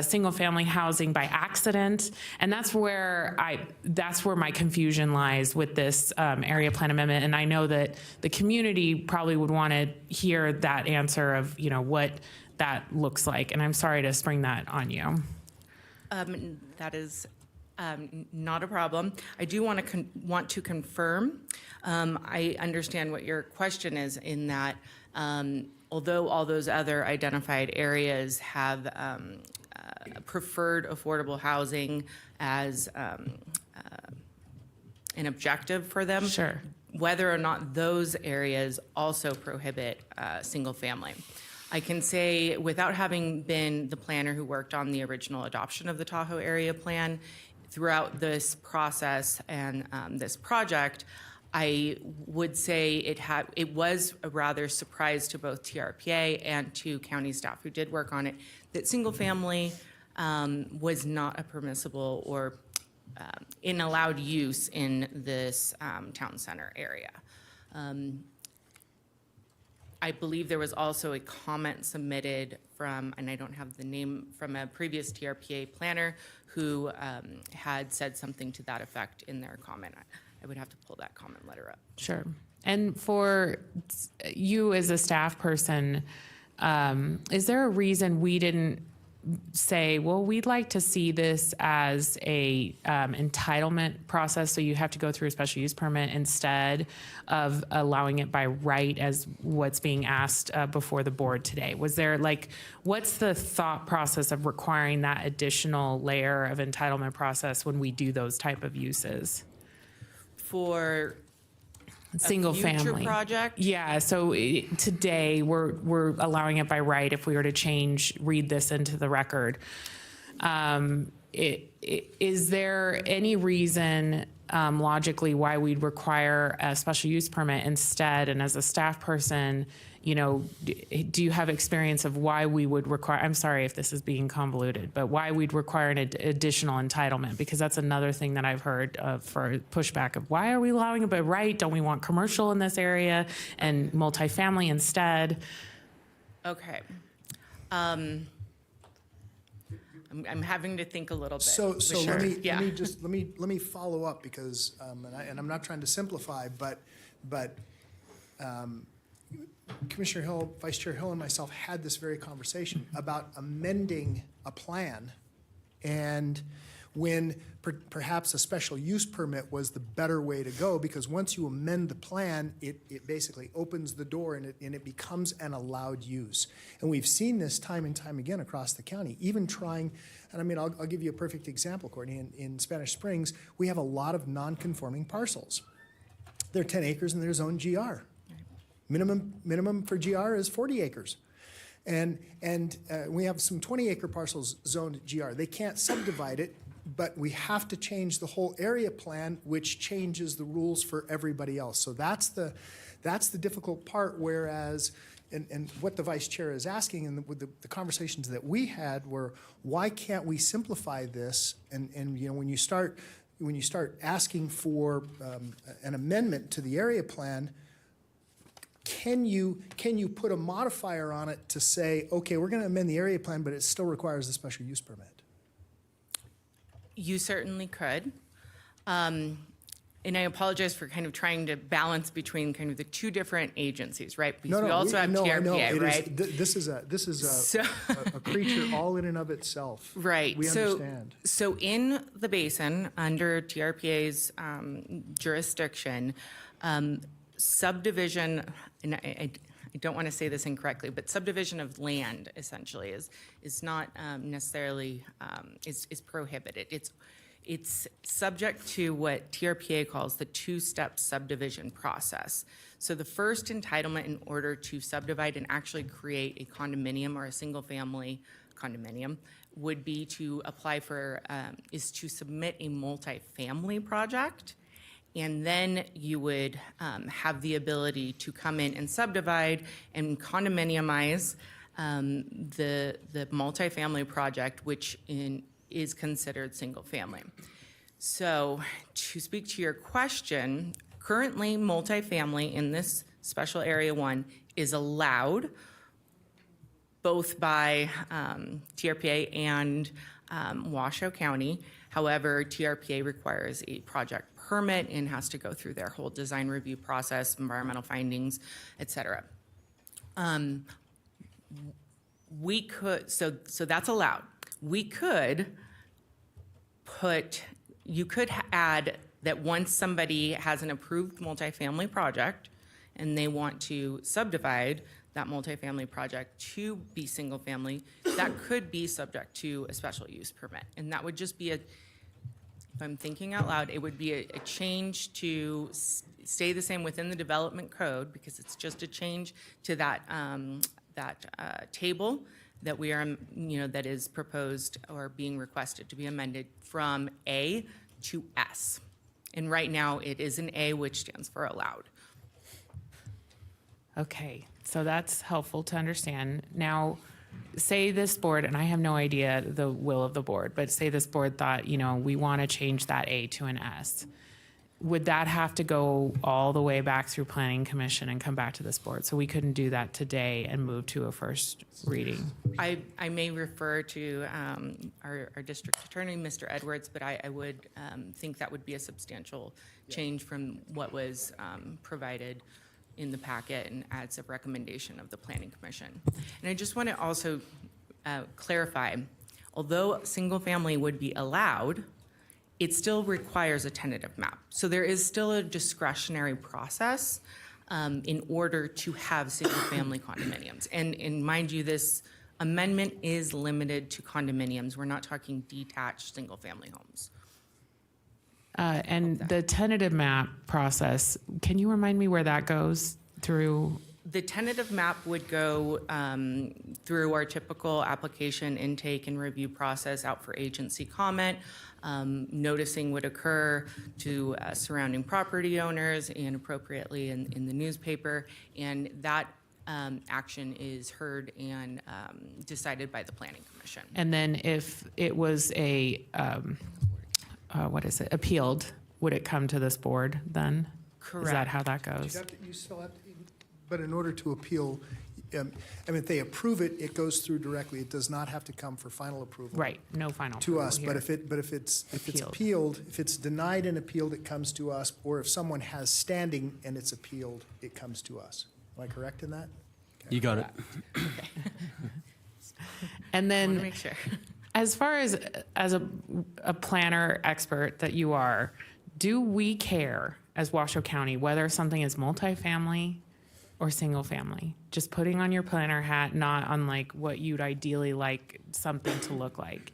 single-family housing by accident? And that's where my confusion lies with this area plan amendment. And I know that the community probably would want to hear that answer of what that looks like. And I'm sorry to spring that on you. That is not a problem. I do want to confirm. I understand what your question is, in that although all those other identified areas have preferred affordable housing as an objective for them, sure, whether or not those areas also prohibit single family. I can say, without having been the planner who worked on the original adoption of the Tahoe Area Plan, throughout this process and this project, I would say it was a rather surprise to both TRPA and to county staff who did work on it that single family was not a permissible or in allowed use in this town center area. I believe there was also a comment submitted from, and I don't have the name, from a previous TRPA planner who had said something to that effect in their comment. I would have to pull that comment letter up. Sure. And for you as a staff person, is there a reason we didn't say, well, we'd like to see this as a entitlement process, so you have to go through a special use permit instead of allowing it by right as what's being asked before the board today? Was there, what's the thought process of requiring that additional layer of entitlement process when we do those type of uses? For Single future family project? Yeah. So today we're allowing it by right. If we were to read this into the record, is there any reason logically why we'd require a special use permit instead? And as a staff person, do you have experience of why we would require, I'm sorry if this is being convoluted, but why we'd require an additional entitlement? Because that's another thing that I've heard for pushback of why are we allowing it by right? Don't we want commercial in this area and multifamily instead? Okay. I'm having to think a little bit. So Sure. let me follow up because, and I'm not trying to simplify, but Commissioner Hill, Vice Chair Hill and myself had this very conversation about amending a plan, and when perhaps a special use permit was the better way to go, because once you amend the plan, it basically opens the door and it becomes an allowed use. And we've seen this time and time again across the county, even trying, and I mean, I'll give you a perfect example, Courtney. In Spanish Springs, we have a lot of non-conforming parcels. They're 10 acres and they're zoned GR. Minimum for GR is 40 acres. And we have some 20-acre parcels zoned GR. They can't subdivide it, but we have to change the whole area plan, which changes the rules for everybody else. So that's the difficult part, whereas, and what the vice chair is asking, and with the conversations that we had were, why can't we simplify this? And when you start asking for an amendment to the area plan, can you put a modifier on it to say, okay, we're going to amend the area plan, but it still requires the special use permit? You certainly could. And I apologize for kind of trying to balance between kind of the two different agencies, right? Because we also have TRPA, right? This is a creature all in and of itself. Right. We understand. So in the basin, under TRPA's jurisdiction, subdivision, and I don't want to say this incorrectly, but subdivision of land essentially is not necessarily is prohibited. It's subject to what TRPA calls the two-step subdivision process. So the first entitlement in order to subdivide and actually create a condominium or a single-family condominium would be to apply for, is to submit a multifamily project. And then you would have the ability to come in and subdivide and condominiumize the multifamily project, which is considered single family. So to speak to your question, currently multifamily in this special area 1 is allowed both by TRPA and Washoe County. However, TRPA requires a project permit and has to go through their whole design review process, environmental findings, et cetera. We could, so that's allowed. We could you could add that once somebody has an approved multifamily project and they want to subdivide that multifamily project to be single family, that could be subject to a special use permit. And that would just be if I'm thinking out loud, it would be a change to stay the same within the development code, because it's just a change to that table that we are, that is proposed or being requested to be amended from A to S. And right now it is an A, which stands for allowed. Okay, so that's helpful to understand. Now, say this board, and I have no idea the will of the board, but say this board thought, we want to change that A to an S. Would that have to go all the way back through Planning Commission and come back to this board? So we couldn't do that today and move to a first reading? I may refer to our district attorney, Mr. Edwards, but I would think that would be a substantial change from what was provided in the packet and as a recommendation of the Planning Commission. And I just want to also clarify, although single family would be allowed, it still requires a tentative map. So there is still a discretionary process in order to have single family condominiums. And mind you, this amendment is limited to condominiums. We're not talking detached single family homes. And the tentative map process, can you remind me where that goes through? The tentative map would go through our typical application intake and review process out for agency comment. Noticing would occur to surrounding property owners and appropriately in the newspaper. And that action is heard and decided by the Planning Commission. And then if it was appealed, would it come to this board then? Correct. Is that how that goes? You still have to, but in order to appeal, if they approve it, it goes through directly. It does not have to come for final approval. Right, no final To approval us, here. but if it's appealed, if it's denied and appealed, it comes to us, or if someone has standing and it's appealed, it comes to us. Am I correct in that? You got it. And I then, want to make sure. as far as a planner expert that you are, do we care as Washoe County whether something is multifamily or single family? Just putting on your planner hat, not on like what you'd ideally like something to look like.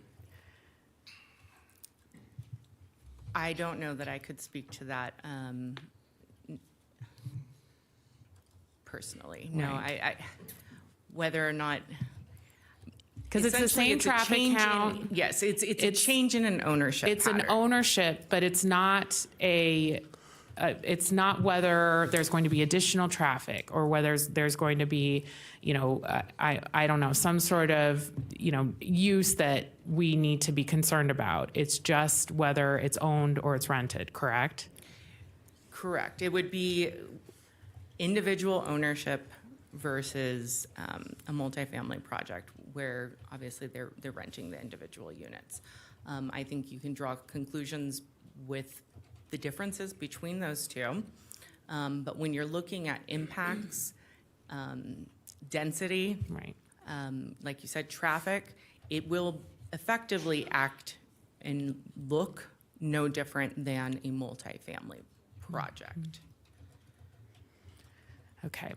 I don't know that I could speak to that personally. No, Right. I whether or not. Because it's the Essentially, same it's a traffic change in- count. Yes, it's a change in an ownership It's an pattern. ownership, but it's not it's not whether there's going to be additional traffic or whether there's going to be, I don't know, some sort of, use that we need to be concerned about. It's just whether it's owned or it's rented, correct? Correct. It would be individual ownership versus a multifamily project where obviously they're renting the individual units. I think you can draw conclusions with the differences between those two. But when you're looking at impacts, density, right. Like you said, traffic, it will effectively act and look no different than a multifamily project. Okay.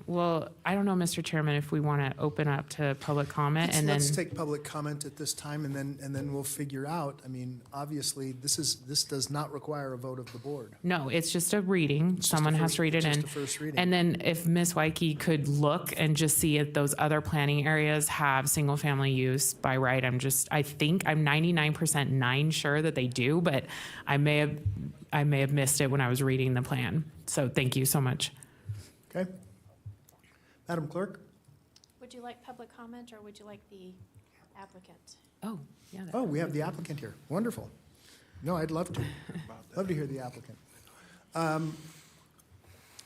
Well, I don't know, Mr. Chairman, if we want to open up to public comment and then. Let's take public comment at this time, and then we'll figure out. I mean, obviously, this does not require a vote of the board. No, it's just a reading. Someone has to read it in. Just a first reading. And then if Ms. Wyke could look and just see if those other planning areas have single-family use by right. I'm 99% sure that they do, but I may have missed it when I was reading the plan. So thank you so much. Okay. Madam Clerk? Would you like public comment, or would you like the applicant? Oh, yeah. Oh, we have the applicant here. Wonderful. No, I'd love to. Love to hear the applicant.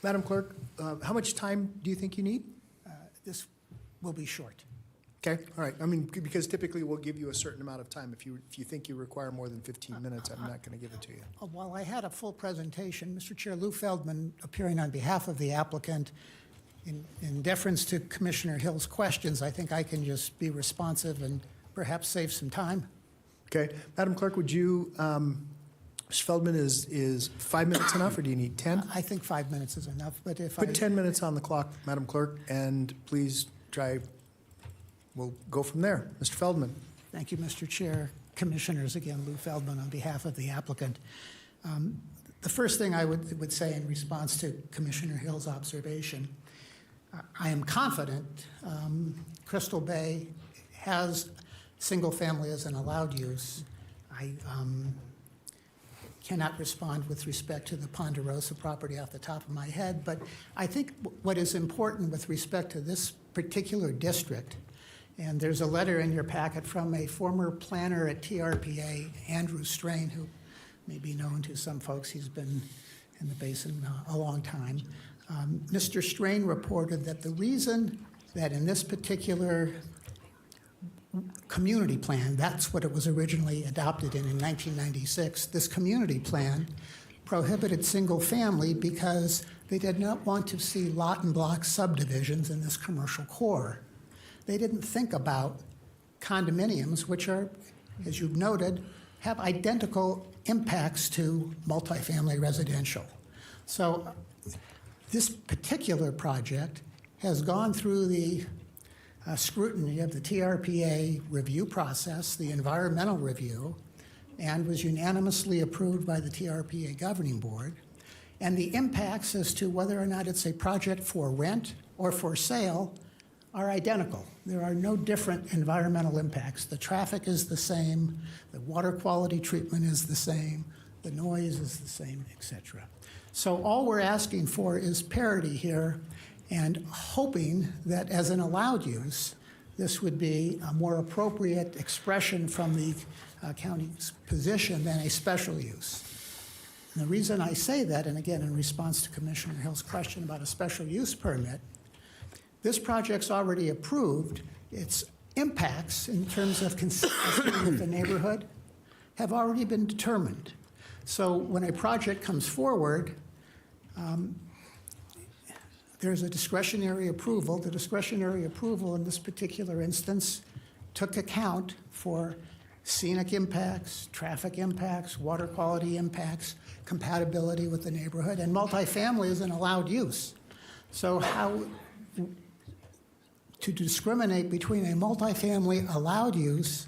Madam Clerk, how much time do you think you need? This will be short. Okay, all right. I mean, because typically we'll give you a certain amount of time. If you think you require more than 15 minutes, I'm not going to give it to you. While I had a full presentation, Mr. Chair, Lou Feldman, appearing on behalf of the applicant, in deference to Commissioner Hill's questions, I think I can just be responsive and perhaps save some time. Okay. Madam Clerk, would you, Mr. Feldman, is 5 minutes enough, or do you need 10? I think 5 minutes is enough, but if Put 10 minutes on the clock, Madam Clerk, and please try. We'll go from there. Mr. Feldman. Thank you, Mr. Chair. Commissioners, again, Lou Feldman on behalf of the applicant. The first thing I would say in response to Commissioner Hill's observation, I am confident Crystal Bay has single family as an allowed use. I cannot respond with respect to the Ponderosa property off the top of my head, but I think what is important with respect to this particular district, and there's a letter in your packet from a former planner at TRPA, Andrew Strain, who may be known to some folks. He's been in the basin a long time. Mr. Strain reported that the reason that in this particular community plan, that's what it was originally adopted in 1996, this community plan prohibited single family because they did not want to see lot and block subdivisions in this commercial core. They didn't think about condominiums, which are, as you've noted, have identical impacts to multifamily residential. So this particular project has gone through the scrutiny of the TRPA review process, the environmental review, and was unanimously approved by the TRPA Governing Board. And the impacts as to whether or not it's a project for rent or for sale are identical. There are no different environmental impacts. The traffic is the same, the water quality treatment is the same, the noise is the same, etc. So all we're asking for is parity here, and hoping that as an allowed use, this would be a more appropriate expression from the county's position than a special use. And the reason I say that, and again, in response to Commissioner Hill's question about a special use permit, this project's already approved. Its impacts in terms of consistency with the neighborhood have already been determined. So when a project comes forward, there's a discretionary approval. The discretionary approval in this particular instance took account for scenic impacts, traffic impacts, water quality impacts, compatibility with the neighborhood, and multifamily is an allowed use. So how to discriminate between a multifamily allowed use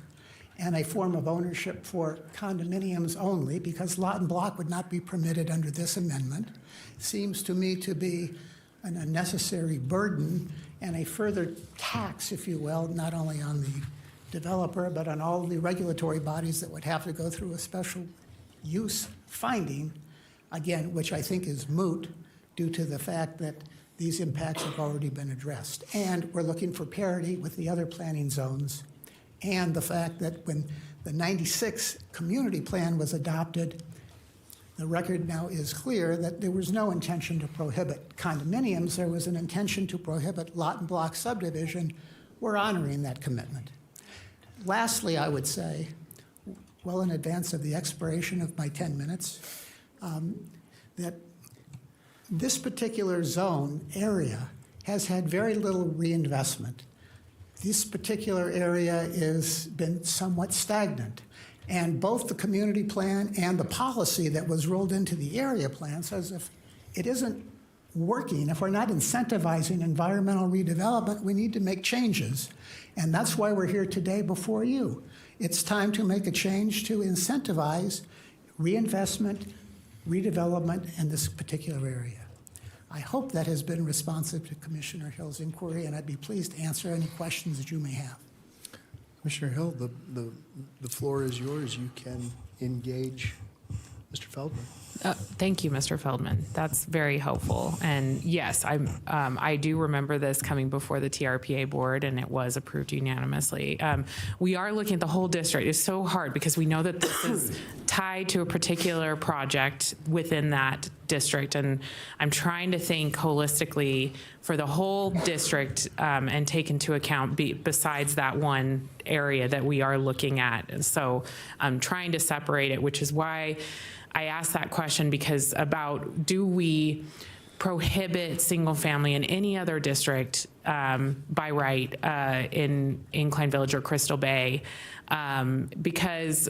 and a form of ownership for condominiums only, because lot and block would not be permitted under this amendment, seems to me to be an unnecessary burden and a further tax, if you will, not only on the developer, but on all the regulatory bodies that would have to go through a special use finding, again, which I think is moot due to the fact that these impacts have already been addressed. And we're looking for parity with the other planning zones, and the fact that when the 96 community plan was adopted, the record now is clear that there was no intention to prohibit condominiums. There was an intention to prohibit lot and block subdivision. We're honoring that commitment. Lastly, I would say, well in advance of the expiration of my 10 minutes, that this particular zone area has had very little reinvestment. This particular area has been somewhat stagnant. And both the community plan and the policy that was rolled into the area plan says if it isn't working, if we're not incentivizing environmental redevelopment, we need to make changes. And that's why we're here today before you. It's time to make a change to incentivize reinvestment, redevelopment in this particular area. I hope that has been responsive to Commissioner Hill's inquiry, and I'd be pleased to answer any questions that you may have. Commissioner Hill, the floor is yours. You can engage Mr. Feldman. Thank you, Mr. Feldman. That's very helpful. And yes, I do remember this coming before the TRPA board, and it was approved unanimously. We are looking at the whole district. It's so hard because we know that this is tied to a particular project within that district, and I'm trying to think holistically for the whole district and take into account besides that one area that we are looking at. And so I'm trying to separate it, which is why I asked that question, because about do we prohibit single family in any other district by right in Incline Village or Crystal Bay? Because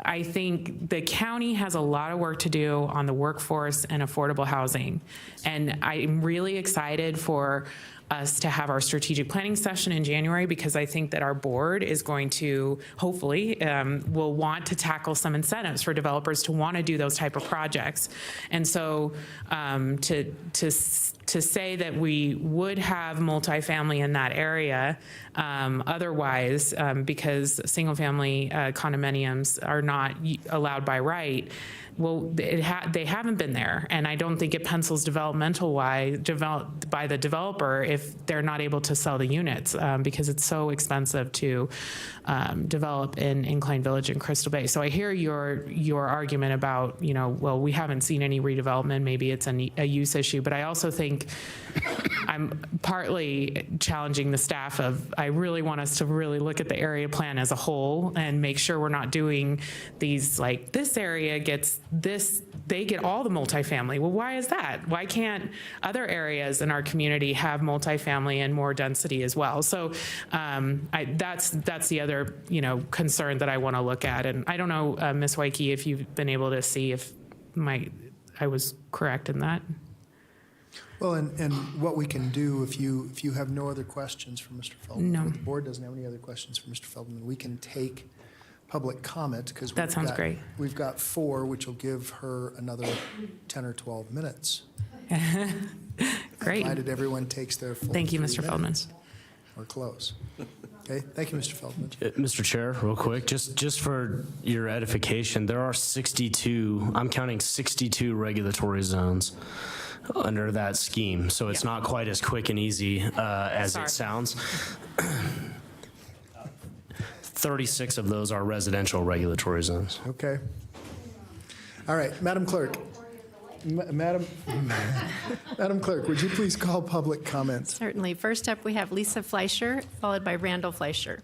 I think the county has a lot of work to do on the workforce and affordable housing. And I'm really excited for us to have our strategic planning session in January, because I think that our board is going to, hopefully, will want to tackle some incentives for developers to want to do those type of projects. And so to say that we would have multifamily in that area otherwise, because single family condominiums are not allowed by right, well, they haven't been there, and I don't think it pencils developmental-wise by the developer if they're not able to sell the units, because it's so expensive to develop in Incline Village and Crystal Bay. So I hear your argument about, well, we haven't seen any redevelopment, maybe it's a use issue, but I also think I'm partly challenging the staff of, I really want us to really look at the area plan as a whole and make sure we're not doing these, like, this area gets this, they get all the multifamily. Well, why is that? Why can't other areas in our community have multifamily and more density as well? So that's the other, concern that I want to look at. And I don't know, Ms. Waikey, if you've been able to see if I was correct in that. Well, and what we can do, if you have no other questions for Mr. Feldman, No. or the board doesn't have any other questions for Mr. Feldman, we can take public comment because That sounds great. We've got 4, which will give her another 10 or 12 minutes. Great. Provided everyone takes their full Thank you, 3 Mr. Feldman. minutes. Or close. Okay, thank you, Mr. Feldman. Mr. Chair, real quick, just for your edification, there are 62, I'm counting 62 regulatory zones under that scheme, so it's not quite as quick and easy as Sorry. it sounds. 36 of those are residential regulatory zones. Okay. All right, Madam Clerk. Madam Clerk, would you please call public comment? Certainly. First up, we have Lisa Fleischer, followed by Randall Fleischer.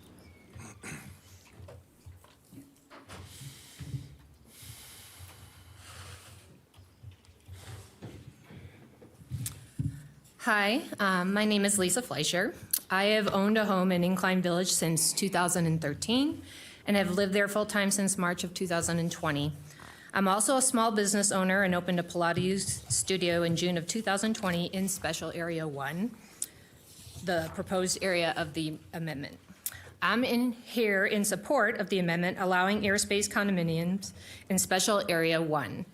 Hi, my name is Lisa Fleischer. I have owned a home in Incline Village since 2013 and have lived there full-time since March of 2020. I'm also a small business owner and opened a Pilates studio in June of 2020 in Special Area 1, the proposed area of the amendment. I'm here in support of the amendment allowing airspace condominiums in Special Area 1.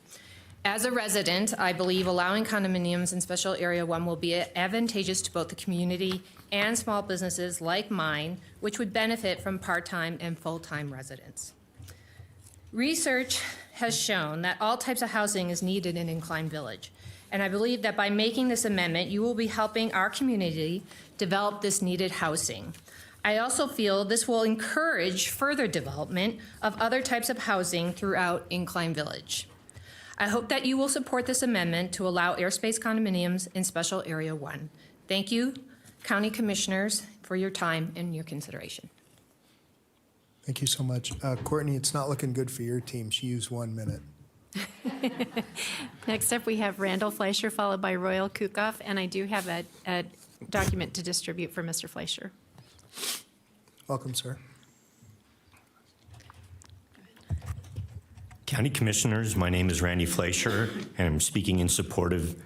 As a resident, I believe allowing condominiums in Special Area 1 will be advantageous to both the community and small businesses like mine, which would benefit from part-time and full-time residents. Research has shown that all types of housing is needed in Incline Village, and I believe that by making this amendment, you will be helping our community develop this needed housing. I also feel this will encourage further development of other types of housing throughout Incline Village. I hope that you will support this amendment to allow airspace condominiums in Special Area 1. Thank you, County Commissioners, for your time and your consideration. Thank you so much. Courtney, it's not looking good for your team. She used 1 minute. Next up, we have Randall Fleischer, followed by Royal Kukoff, and I do have a document to distribute for Mr. Fleischer. Welcome, sir. County Commissioners, my name is Randy Fleischer, and I'm speaking in support of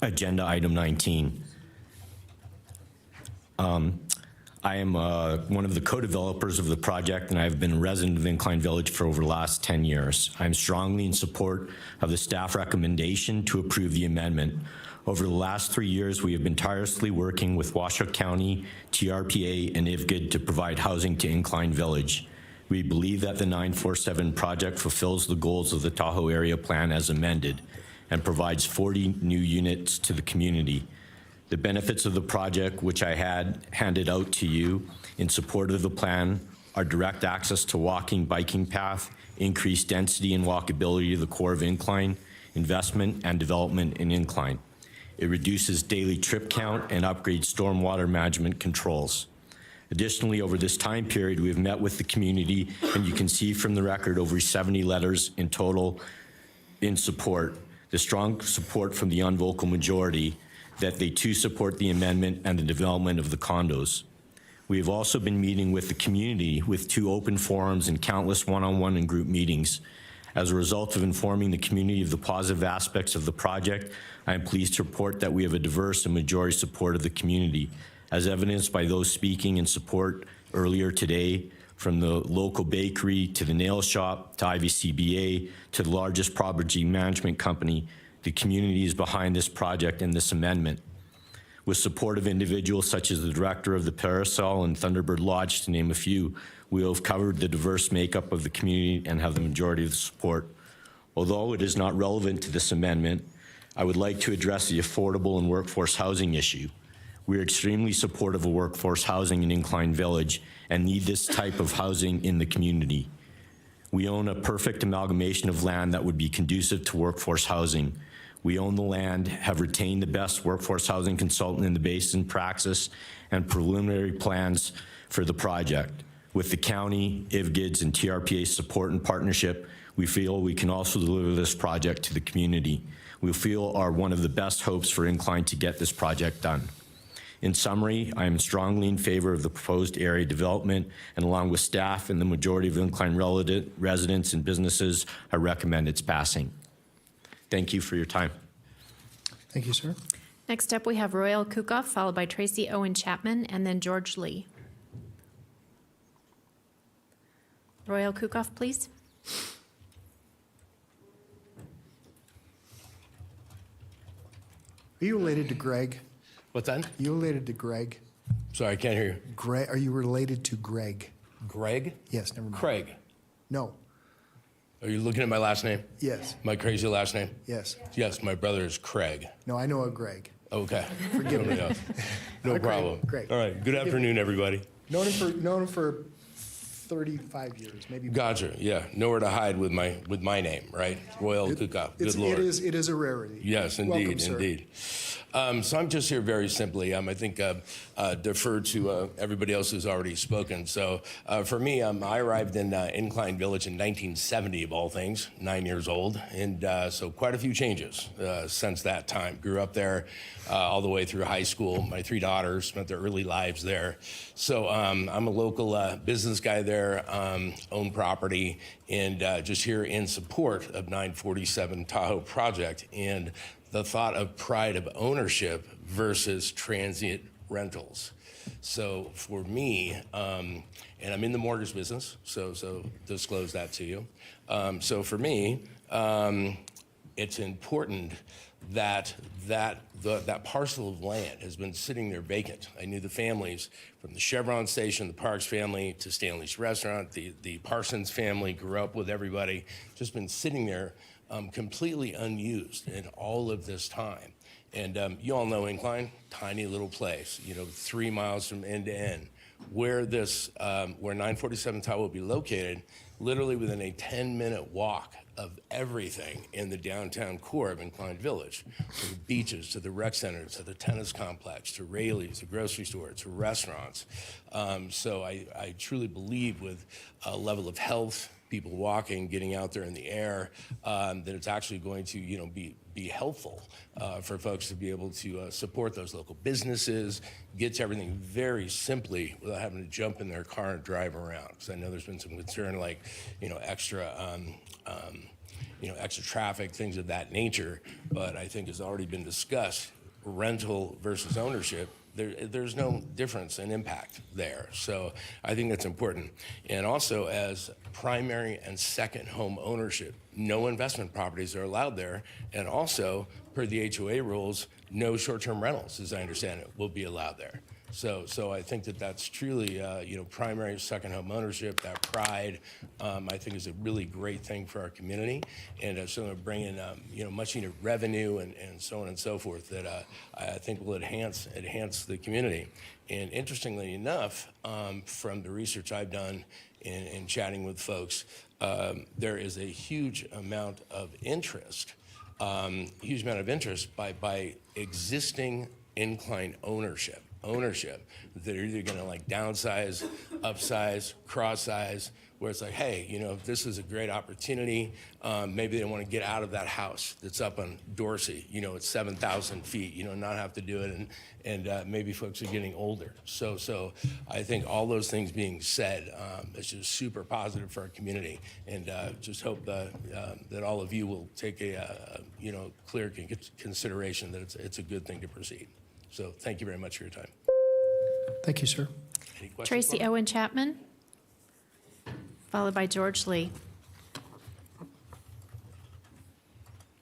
Agenda Item 19. I am one of the co-developers of the project, and I've been a resident of Incline Village for over the last 10 years. I'm strongly in support of the staff recommendation to approve the amendment. Over the last 3 years, we have been tirelessly working with Washoe County, TRPA, and IVGID to provide housing to Incline Village. We believe that the 947 project fulfills the goals of the Tahoe Area Plan as amended and provides 40 new units to the community. The benefits of the project, which I had handed out to you in support of the plan, are direct access to walking, biking path, increased density and walkability to the core of Incline, investment and development in Incline. It reduces daily trip count and upgrades stormwater management controls. Additionally, over this time period, we have met with the community, and you can see from the record over 70 letters in total in support. The strong support from the unvocal majority that they too support the amendment and the development of the condos. We have also been meeting with the community with 2 open forums and countless one-on-one and group meetings. As a result of informing the community of the positive aspects of the project, I am pleased to report that we have a diverse and majority support of the community, as evidenced by those speaking in support earlier today, from the local bakery to the nail shop to IVCBA to the largest property management company. The community is behind this project and this amendment. With support of individuals such as the director of the Parasol and Thunderbird Lodge, to name a few, we have covered the diverse makeup of the community and have the majority of the support. Although it is not relevant to this amendment, I would like to address the affordable and workforce housing issue. We are extremely supportive of workforce housing in Incline Village and need this type of housing in the community. We own a perfect amalgamation of land that would be conducive to workforce housing. We own the land, have retained the best workforce housing consultant in the basin, praxis, and preliminary plans for the project. With the county, IVGID's, and TRPA's support and partnership, we feel we can also deliver this project to the community. We feel are one of the best hopes for Incline to get this project done. In summary, I am strongly in favor of the proposed area development, and along with staff and the majority of Incline residents and businesses, I recommend its passing. Thank you for your time. Thank you, sir. Next up, we have Royal Kukoff, followed by Tracy Owen Chapman, and then George Lee. Royal Kukoff, please. Are you related to Greg? What's that? Are you related to Greg? Sorry, I can't hear you. Greg, are you related to Greg? Greg? Yes, never mind. Craig. No. Are you looking at my last name? Yes. My crazy last name? Yes. Yes, my brother is Craig. No, I know a Greg. Okay. Forgive me. No Craig. problem. Great. All right. Good afternoon, everybody. Known him for 35 years, maybe. Gotcha. Yeah. Nowhere to hide with my name, right? Royal Kukoff. Good Lord. It is a rarity. Yes, indeed, Welcome, sir. indeed. So I'm just here very simply. I think defer to everybody else who's already spoken. So for me, I arrived in Incline Village in 1970, of all things, 9 years old, and so quite a few changes since that time. Grew up there all the way through high school. My 3 daughters spent their early lives there. So I'm a local business guy there, own property, and just here in support of 947 Tahoe project and the thought of pride of ownership versus transient rentals. So for me, and I'm in the mortgage business, so disclose that to you. So for me, it's important that parcel of land has been sitting there vacant. I knew the families from the Chevron station, the Parks family, to Stanley's Restaurant, the Parsons family, grew up with everybody, just been sitting there completely unused in all of this time. And you all know Incline, tiny little place, 3 miles from end to end. Where 947 Tahoe will be located, literally within a 10-minute walk of everything in the downtown core of Incline Village, from the beaches to the rec center to the tennis complex to Rayleigh's, the grocery store to restaurants. So I truly believe with a level of health, people walking, getting out there in the air, that it's actually going to be helpful for folks to be able to support those local businesses, get to everything very simply without having to jump in their car and drive around. Because I know there's been some concern like extra traffic, things of that nature. But I think it's already been discussed, rental versus ownership. There's no difference in impact there. So I think that's important. And also, as primary and second home ownership, no investment properties are allowed there. And also, per the HOA rules, no short-term rentals, as I understand it, will be allowed there. So I think that's truly, primary, second home ownership, that pride, I think is a really great thing for our community. And so bring in, much needed revenue and so on and so forth that I think will enhance the community. And interestingly enough, from the research I've done in chatting with folks, there is a huge amount of interest by existing Incline ownership that are either going to downsize, upsize, cross size, where it's like, hey, this is a great opportunity. Maybe they want to get out of that house that's up on Dorsey, it's 7,000 feet, not have to do it. And maybe folks are getting older. So I think all those things being said, it's just super positive for our community. And just hope that all of you will take a clear consideration that it's a good thing to proceed. So thank you very much for your time. Thank you, sir. Any questions? Tracy Owen Chapman, followed by George Lee.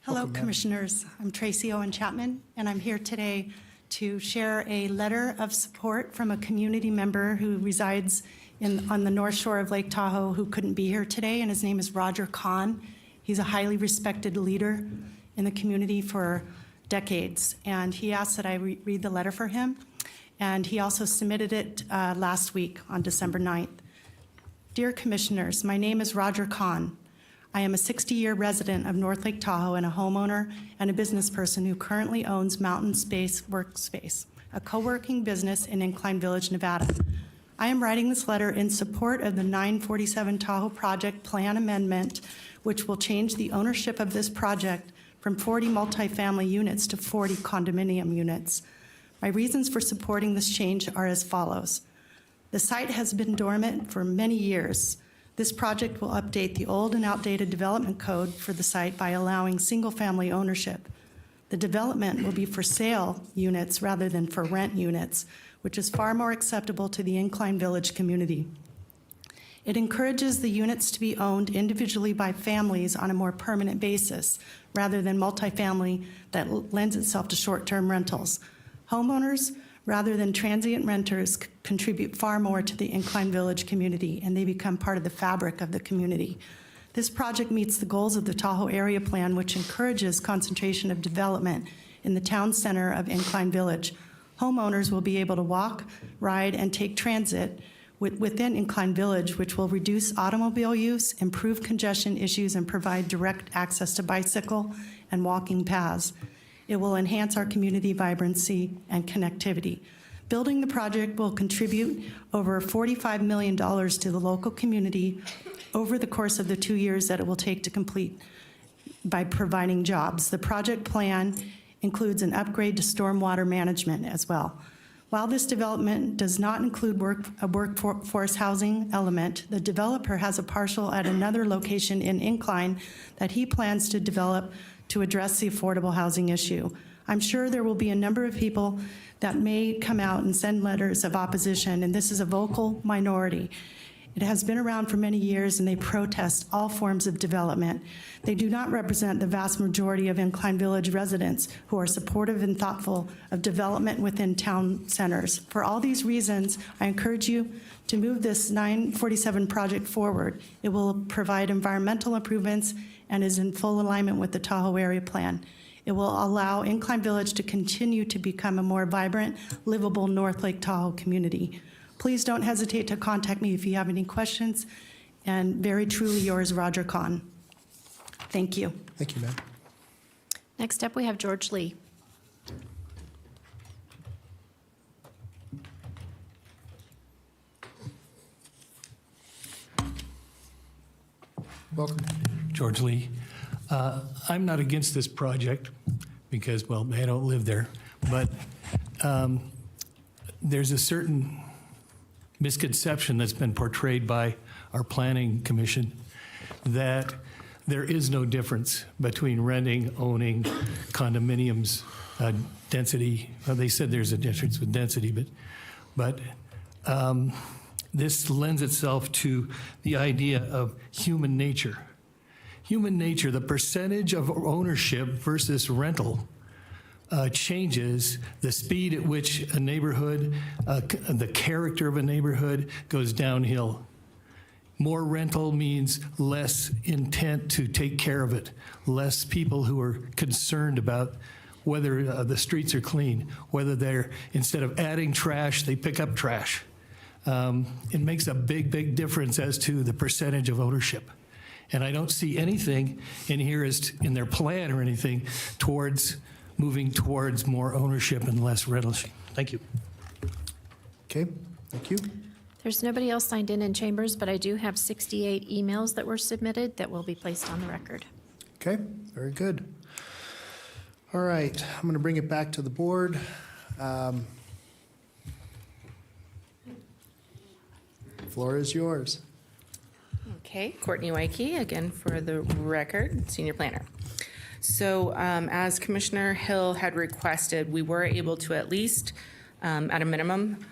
Hello, Commissioners. I'm Tracy Owen Chapman, and I'm here today to share a letter of support from a community member who resides on the North Shore of Lake Tahoe who couldn't be here today, and his name is Roger Kahn. He's a highly respected leader in the community for decades, and he asked that I read the letter for him, and he also submitted it last week on December 9th. Dear Commissioners, my name is Roger Kahn. I am a 60-year resident of North Lake Tahoe and a homeowner and a business person who currently owns Mountain Space Workspace, a co-working business in Incline Village, Nevada. I am writing this letter in support of the 947 Tahoe project plan amendment, which will change the ownership of this project from 40 multifamily units to 40 condominium units. My reasons for supporting this change are as follows. The site has been dormant for many years. This project will update the old and outdated development code for the site by allowing single-family ownership. The development will be for sale units rather than for rent units, which is far more acceptable to the Incline Village community. It encourages the units to be owned individually by families on a more permanent basis, rather than multifamily that lends itself to short-term rentals. Homeowners, rather than transient renters, contribute far more to the Incline Village community, and they become part of the fabric of the community. This project meets the goals of the Tahoe Area Plan, which encourages concentration of development in the town center of Incline Village. Homeowners will be able to walk, ride, and take transit within Incline Village, which will reduce automobile use, improve congestion issues, and provide direct access to bicycle and walking paths. It will enhance our community vibrancy and connectivity. Building the project will contribute over $45 million to the local community over the course of the 2 years that it will take to complete by providing jobs. The project plan includes an upgrade to stormwater management as well. While this development does not include a workforce housing element, the developer has a parcel at another location in Incline that he plans to develop to address the affordable housing issue. I'm sure there will be a number of people that may come out and send letters of opposition, and this is a vocal minority. It has been around for many years, and they protest all forms of development. They do not represent the vast majority of Incline Village residents who are supportive and thoughtful of development within town centers. For all these reasons, I encourage you to move this 947 project forward. It will provide environmental improvements and is in full alignment with the Tahoe Area Plan. It will allow Incline Village to continue to become a more vibrant, livable North Lake Tahoe community. Please don't hesitate to contact me if you have any questions. And very truly yours, Roger Kahn. Thank you. Thank you, ma'am. Next up, we have George Lee. Welcome. George Lee. I'm not against this project because, well, I don't live there, but there's a certain misconception that's been portrayed by our planning commission that there is no difference between renting, owning, condominiums, density. Well, they said there's a difference with density, but this lends itself to the idea of human nature. Human nature, the percentage of ownership versus rental changes the speed at which a neighborhood, the character of a neighborhood goes downhill. More rental means less intent to take care of it, less people who are concerned about whether the streets are clean, whether they're, instead of adding trash, they pick up trash. It makes a big, big difference as to the percentage of ownership. And I don't see anything in here as in their plan or anything towards moving towards more ownership and less rental. Thank you. Okay, thank you. There's nobody else signed in chambers, but I do have 68 emails that were submitted that will be placed on the record. Okay, very good. All right, I'm going to bring it back to the board. Floor is yours. Okay, Courtney Wyke, again for the record, senior planner. So as Commissioner Hill had requested, we were able to at least, at a minimum,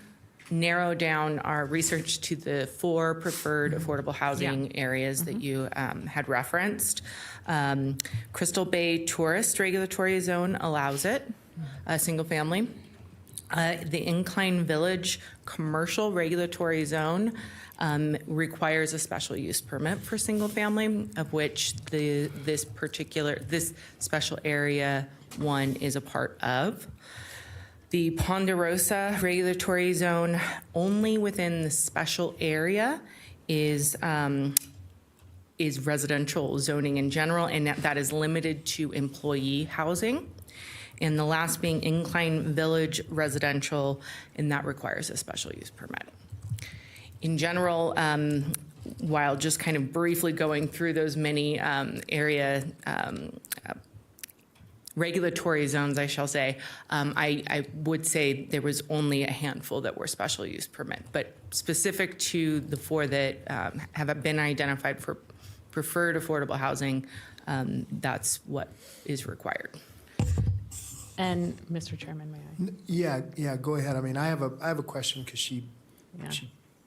narrow down our research to the 4 preferred affordable housing areas that you had referenced. Crystal Bay Tourist Regulatory Zone allows it, a single family. The Incline Village Commercial Regulatory Zone requires a special use permit for single family, of which this special area 1 is a part of. The Ponderosa Regulatory Zone, only within the special area, is residential zoning in general, and that is limited to employee housing. And the last being Incline Village Residential, and that requires a special use permit. In general, while just kind of briefly going through those many area regulatory zones, I shall say, I would say there was only a handful that were special use permit, but specific to the 4 that have been identified for preferred affordable housing, that's what is required. And Mr. Chairman, may I? Yeah, go ahead. I mean, I have a question because she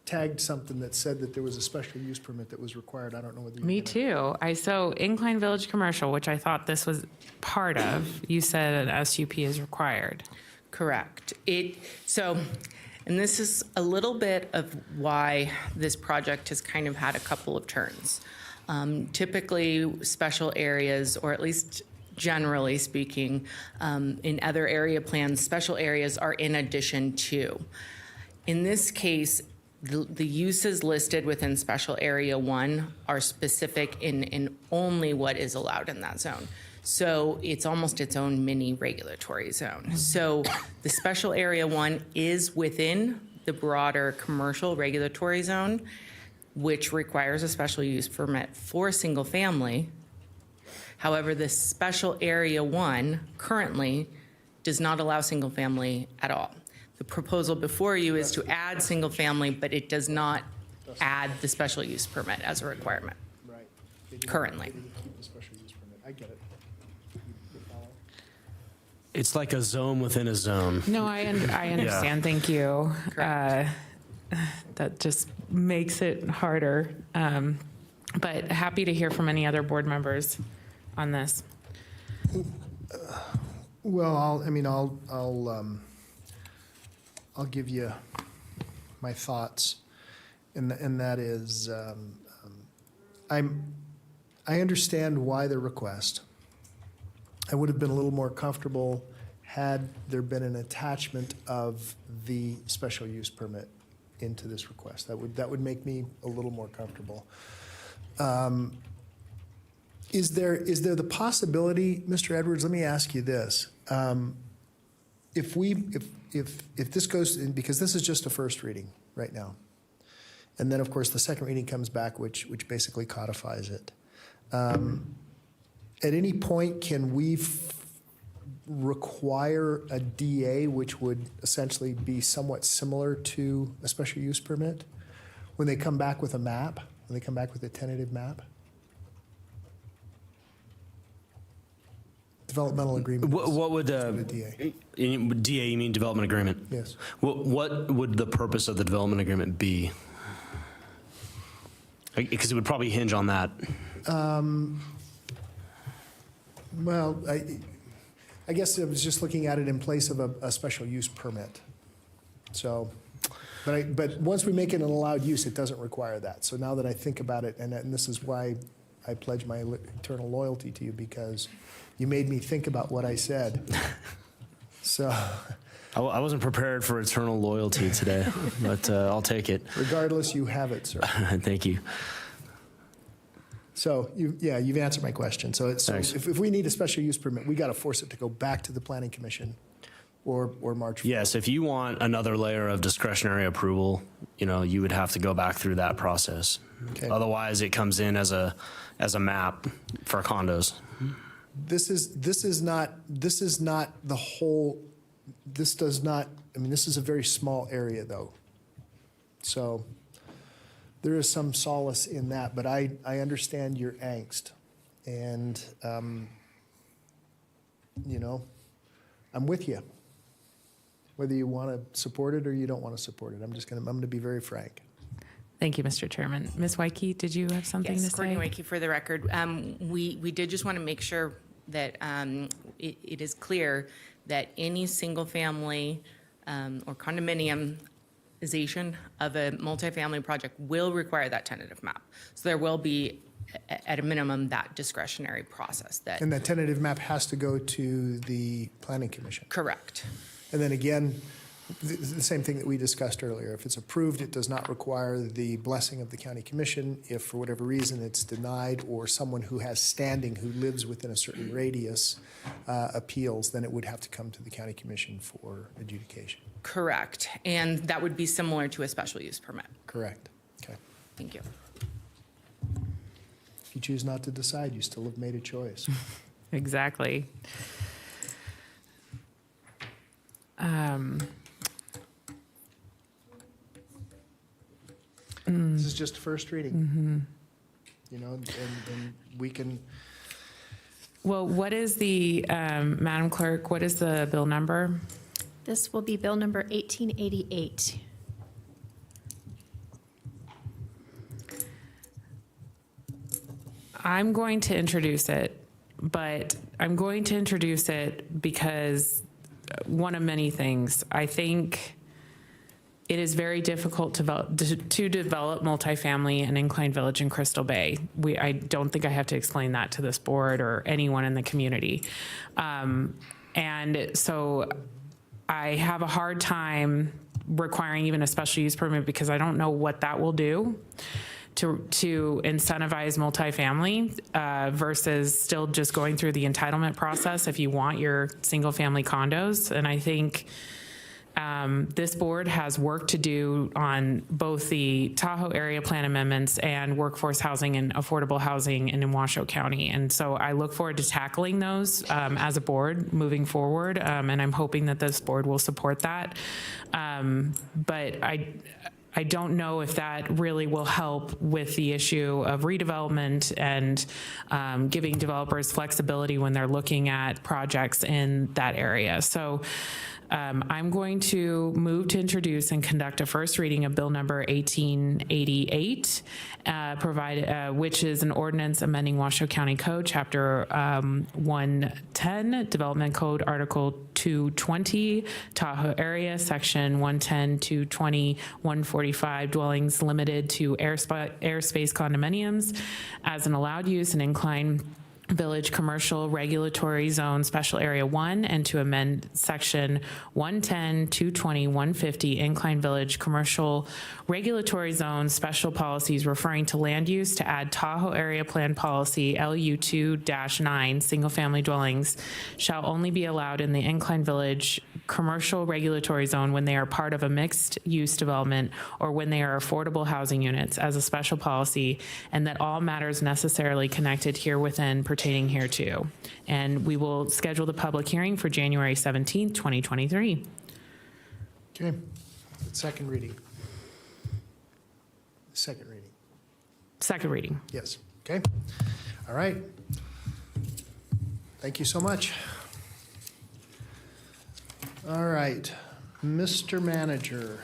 tagged something that said that there was a special use permit that was required. I don't know whether you. Me too. So Incline Village Commercial, which I thought this was part of, you said an SUP is required. Correct. And this is a little bit of why this project has kind of had a couple of turns. Typically, special areas, or at least generally speaking, in other area plans, special areas are in addition to. In this case, the uses listed within Special Area 1 are specific in only what is allowed in that zone. So it's almost its own mini regulatory zone. So the Special Area 1 is within the broader commercial regulatory zone, which requires a special use permit for single family. However, the Special Area 1 currently does not allow single family at all. The proposal before you is to add single family, but it does not add the special use permit as a requirement. Right. Currently. Keep the special use permit. I get it. You follow? It's like a zone within a zone. No, I understand. Thank you. That just makes it harder. But happy to hear from any other board members on this. Well, I'll give you my thoughts, and that is, I understand why the request. I would have been a little more comfortable had there been an attachment of the special use permit into this request. That would make me a little more comfortable. Is there the possibility, Mr. Edwards? Let me ask you this: if this goes, because this is just a first reading right now, and then of course the second reading comes back, which basically codifies it. At any point, can we require a DA, which would essentially be somewhat similar to a special use permit, when they come back with a map, when they come back with a tentative map? Developmental agreement. What would DA? DA, you mean development agreement? Yes. What would the purpose of the development agreement be? Because it would probably hinge on that. Well, I guess I was just looking at it in place of a special use permit. So, but once we make it an allowed use, it doesn't require that. So now that I think about it, and this is why I pledge my eternal loyalty to you, because you made me think about what I said. So. I wasn't prepared for eternal loyalty today, but I'll take it. Regardless, you have it, sir. Thank you. So, you've answered my question. So if we need a special use permit, we got to force it to go back to the Planning Commission or March 4th. Yes, if you want another layer of discretionary approval, you would have to go back through that process. Okay. Otherwise, it comes in as a map for condos. This is not the whole. This does not. I mean, this is a very small area, though. So there is some solace in that, but I understand your angst, and I'm with you. Whether you want to support it or you don't want to support it, I'm going to be very frank. Thank you, Mr. Chairman. Ms. Wyke, did you have something to say? Yes, Courtney Wyke for the record. We did just want to make sure that it is clear that any single-family or condominiumization of a multifamily project will require that tentative map. So there will be, at a minimum, that discretionary process. And that tentative map has to go to the Planning Commission. Correct. And then again, the same thing that we discussed earlier. If it's approved, it does not require the blessing of the county commission. If for whatever reason it's denied, or someone who has standing who lives within a certain radius appeals, then it would have to come to the county commission for adjudication. Correct. And that would be similar to a special use permit. Correct. Okay. Thank you. If you choose not to decide, you still have made a choice. Exactly. This is just first reading. And we can. Well, what is the, Madam Clerk, what is the bill number? This will be bill number 1888. I'm going to introduce it, but I'm going to introduce it because one of many things. I think it is very difficult to develop multifamily in Incline Village and Crystal Bay. I don't think I have to explain that to this board or anyone in the community. And so I have a hard time requiring even a special use permit because I don't know what that will do to incentivize multifamily versus still just going through the entitlement process if you want your single family condos. And I think this board has work to do on both the Tahoe area plan amendments and workforce housing and affordable housing in Washoe County. And so I look forward to tackling those as a board moving forward. And I'm hoping that this board will support that. But I don't know if that really will help with the issue of redevelopment and giving developers flexibility when they're looking at projects in that area. So I'm going to move to introduce and conduct a first reading of Bill number 1888, which is an ordinance amending Washoe County Code, Chapter 110, Development Code, Article 220, Tahoe area, Section 110, 220, 145, dwellings limited to airspace condominiums as an allowed use in Incline Village Commercial Regulatory Zone Special Area 1, and to amend Section 110, 220, 150 Incline Village Commercial Regulatory Zone Special Policies referring to land use to add Tahoe Area Plan Policy LU2-9, single-family dwellings shall only be allowed in the Incline Village Commercial Regulatory Zone when they are part of a mixed-use development or when they are affordable housing units as a special policy, and that all matters necessarily connected here within pertaining hereto. And we will schedule the public hearing for January 17th, 2023. Okay, second reading. Second reading. Second reading. Yes, okay. All right. Thank you so much. All right, Mr. Manager,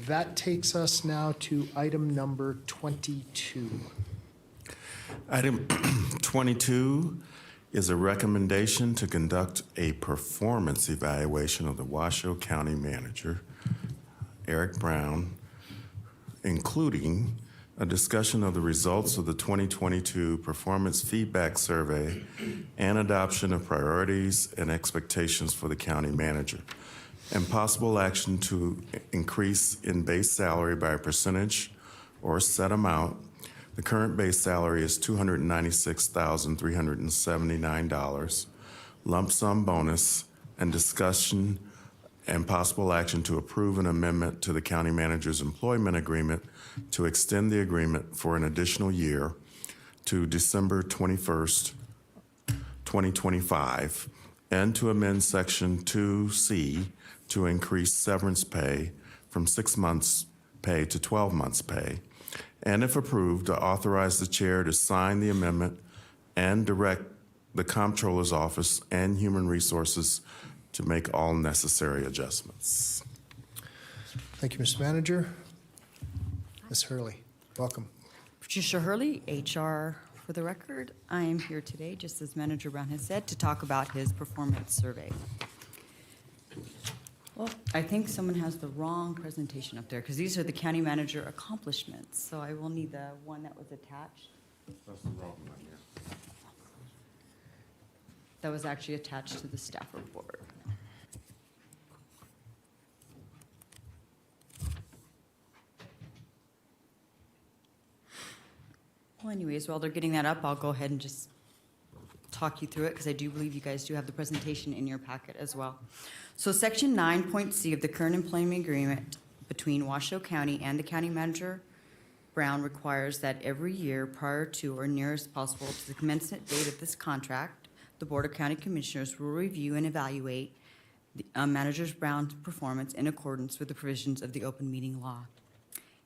that takes us now to item number 22. Item 22 is a recommendation to conduct a performance evaluation of the Washoe County Manager, Eric Brown, including a discussion of the results of the 2022 Performance Feedback Survey and adoption of priorities and expectations for the county manager, and possible action to increase in base salary by a percentage or set amount. The current base salary is $296,379, lump sum bonus, and discussion and possible action to approve an amendment to the county manager's employment agreement to extend the agreement for an additional year to December 21st, 2025, and to amend Section 2C to increase severance pay from 6 months' pay to 12 months' pay, and if approved, to authorize the chair to sign the amendment and direct the Comptroller's Office and Human Resources to make all necessary adjustments. Thank you, Mr. Manager. Ms. Hurley, welcome. Patricia Hurley, HR for the record. I am here today, just as Manager Brown has said, to talk about his performance survey. Well, I think someone has the wrong presentation up there because these are the county manager accomplishments. So I will need the one that was attached. That's the wrong one, yeah. That was actually attached to the staff report. Well, anyways, while they're getting that up, I'll go ahead and just talk you through it because I do believe you guys do have the presentation in your packet as well. So Section 9.c of the current employment agreement between Washoe County and the County Manager Brown requires that every year prior to or near as possible to the commencement date of this contract, the Board of County Commissioners will review and evaluate the Manager Brown's performance in accordance with the provisions of the open meeting law.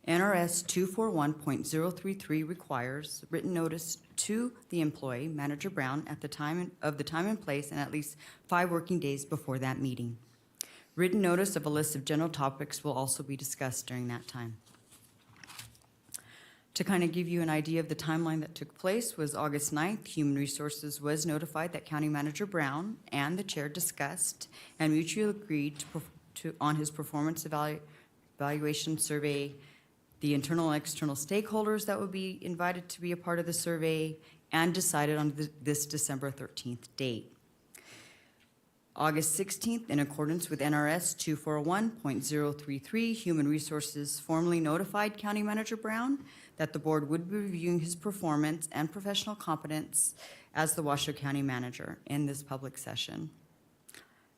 NRS 241.033 requires written notice to the employee, Manager Brown, at the time and place and at least 5 working days before that meeting. Written notice of a list of general topics will also be discussed during that time. To kind of give you an idea of the timeline that took place was August 9th, Human Resources was notified that County Manager Brown and the chair discussed and mutually agreed on his performance evaluation survey, the internal and external stakeholders that would be invited to be a part of the survey, and decided on this December 13th date. August 16th, in accordance with NRS 2401.033, Human Resources formally notified County Manager Brown that the board would be reviewing his performance and professional competence as the Washoe County Manager in this public session.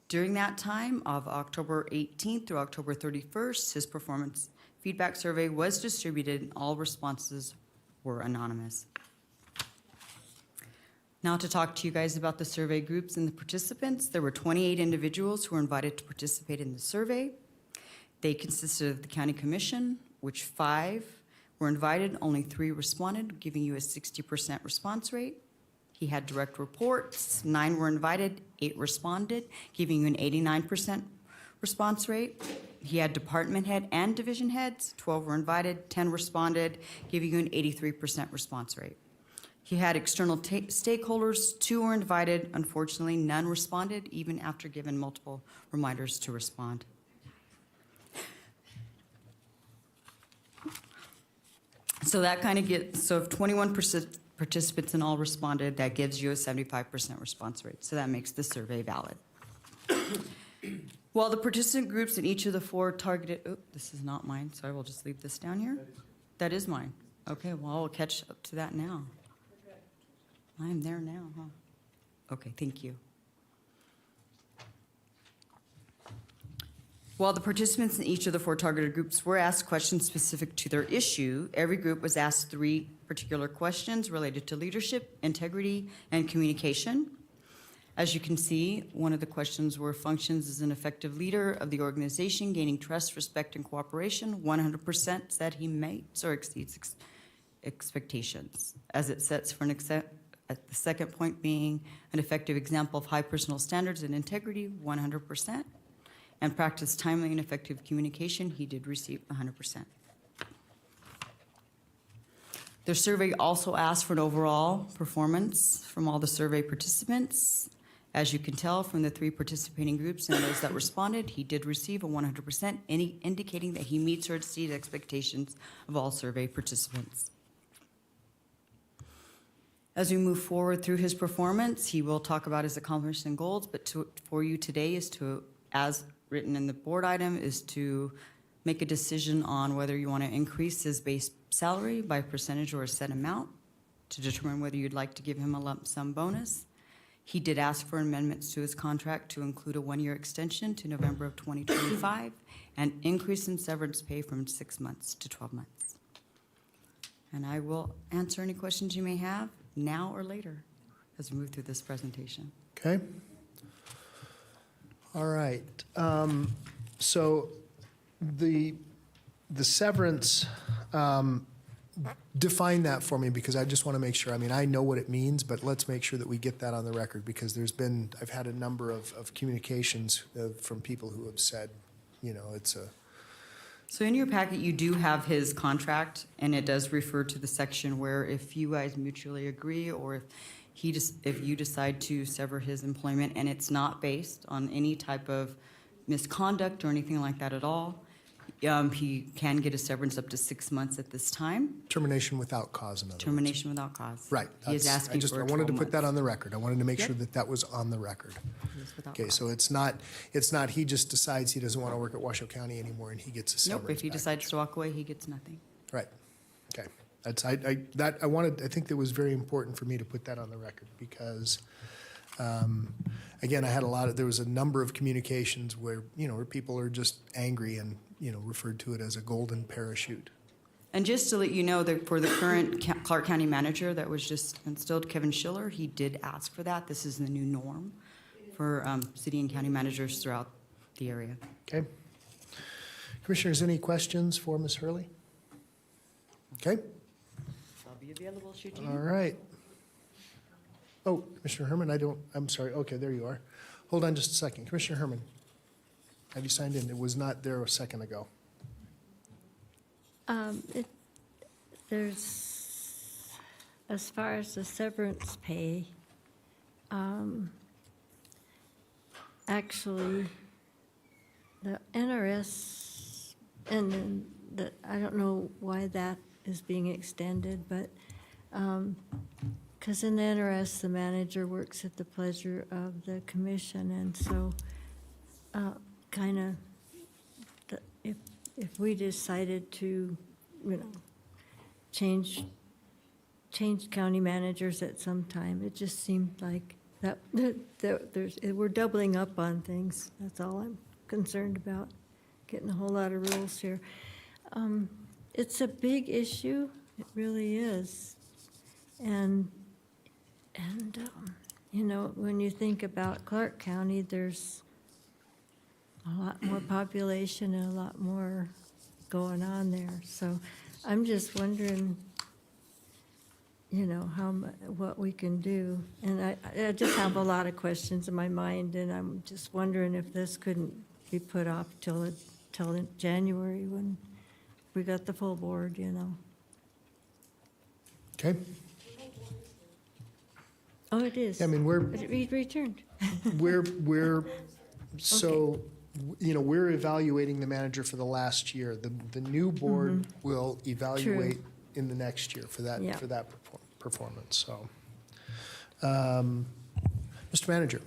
During that time of October 18th through October 31st, his performance feedback survey was distributed and all responses were anonymous. Now to talk to you guys about the survey groups and the participants. There were 28 individuals who were invited to participate in the survey. They consisted of the County Commission, which 5 were invited, only 3 responded, giving you a 60% response rate. He had direct reports, 9 were invited, 8 responded, giving you an 89% response rate. He had department head and division heads, 12 were invited, 10 responded, giving you an 83% response rate. He had external stakeholders, 2 were invited, unfortunately none responded, even after given multiple reminders to respond. So that kind of gets, so if 21% participants in all responded, that gives you a 75% response rate. So that makes the survey valid. While the participant groups in each of the 4 targeted, oh, this is not mine, so I will just leave this down here. That is mine. Okay, well, I'll catch up to that now. I'm there now, huh? Okay, thank you. While the participants in each of the 4 targeted groups were asked questions specific to their issue, every group was asked 3 particular questions related to leadership, integrity, and communication. As you can see, one of the questions were functions as an effective leader of the organization, gaining trust, respect, and cooperation. 100% said he meets or exceeds expectations, as it sets for the second point being an effective example of high personal standards and integrity, 100%. And practice timely and effective communication, he did receive 100%. The survey also asked for an overall performance from all the survey participants. As you can tell from the 3 participating groups and those that responded, he did receive a 100%, indicating that he meets or exceeds expectations of all survey participants. As we move forward through his performance, he will talk about his accomplishments and goals, but for you today is to, as written in the board item, is to make a decision on whether you want to increase his base salary by percentage or a set amount, to determine whether you'd like to give him a lump sum bonus. He did ask for amendments to his contract to include a 1-year extension to November of 2025 and increase in severance pay from 6 months to 12 months. And I will answer any questions you may have now or later as we move through this presentation. Okay. All right. So the severance, define that for me, because I just want to make sure. I mean, I know what it means, but let's make sure that we get that on the record, because I've had a number of communications from people who have said, you know, it's a. So in your packet, you do have his contract, and it does refer to the section where if you guys mutually agree, or if you decide to sever his employment, and it's not based on any type of misconduct or anything like that at all, he can get a severance up to 6 months at this time. Termination without cause, in other words. Termination without cause. Right. He is asking for I wanted to 12 put that months. on the record. I wanted to make Yep. sure that that was on the record. Yes, without Okay, cause. so it's not he just decides he doesn't want to work at Washoe County anymore and he gets a severance. Nope, if he package. decides to walk away, he gets nothing. Right. Okay. I think that was very important for me to put that on the record, because again, there was a number of communications where people are just angry and referred to it as a golden parachute. And just to let you know that for the current Clark County manager that was just instilled, Kevin Schiller, he did ask for that. This is the new norm for city and county managers throughout the area. Okay. Commissioners, any questions for Ms. Hurley? Okay. I'll be available, shoot you. All right. Oh, Commissioner Herman, I'm sorry. Okay, there you are. Hold on just a second. Commissioner Herman, have you signed in? It was not there a second ago. there's, as far as the severance pay, actually, the NRS, and then I don't know why that is being extended, but, because in the NRS, the manager works at the pleasure of the commission, and so kind of, if we decided to, change county managers at some time, it just seemed like that we're doubling up on things. That's all I'm concerned about, getting a whole lot of rules here. It's a big issue, it really is. And when you think about Clark County, there's a lot more population and a lot more going on there. So I'm just wondering, what we can do. And I just have a lot of questions in my mind, and I'm just wondering if this couldn't be put off till January when we got the full board, Okay. Oh, it is. I mean, We returned. we're we're evaluating the manager for the last year. The new board will evaluate in the next year for that performance. So, Mr. Manager.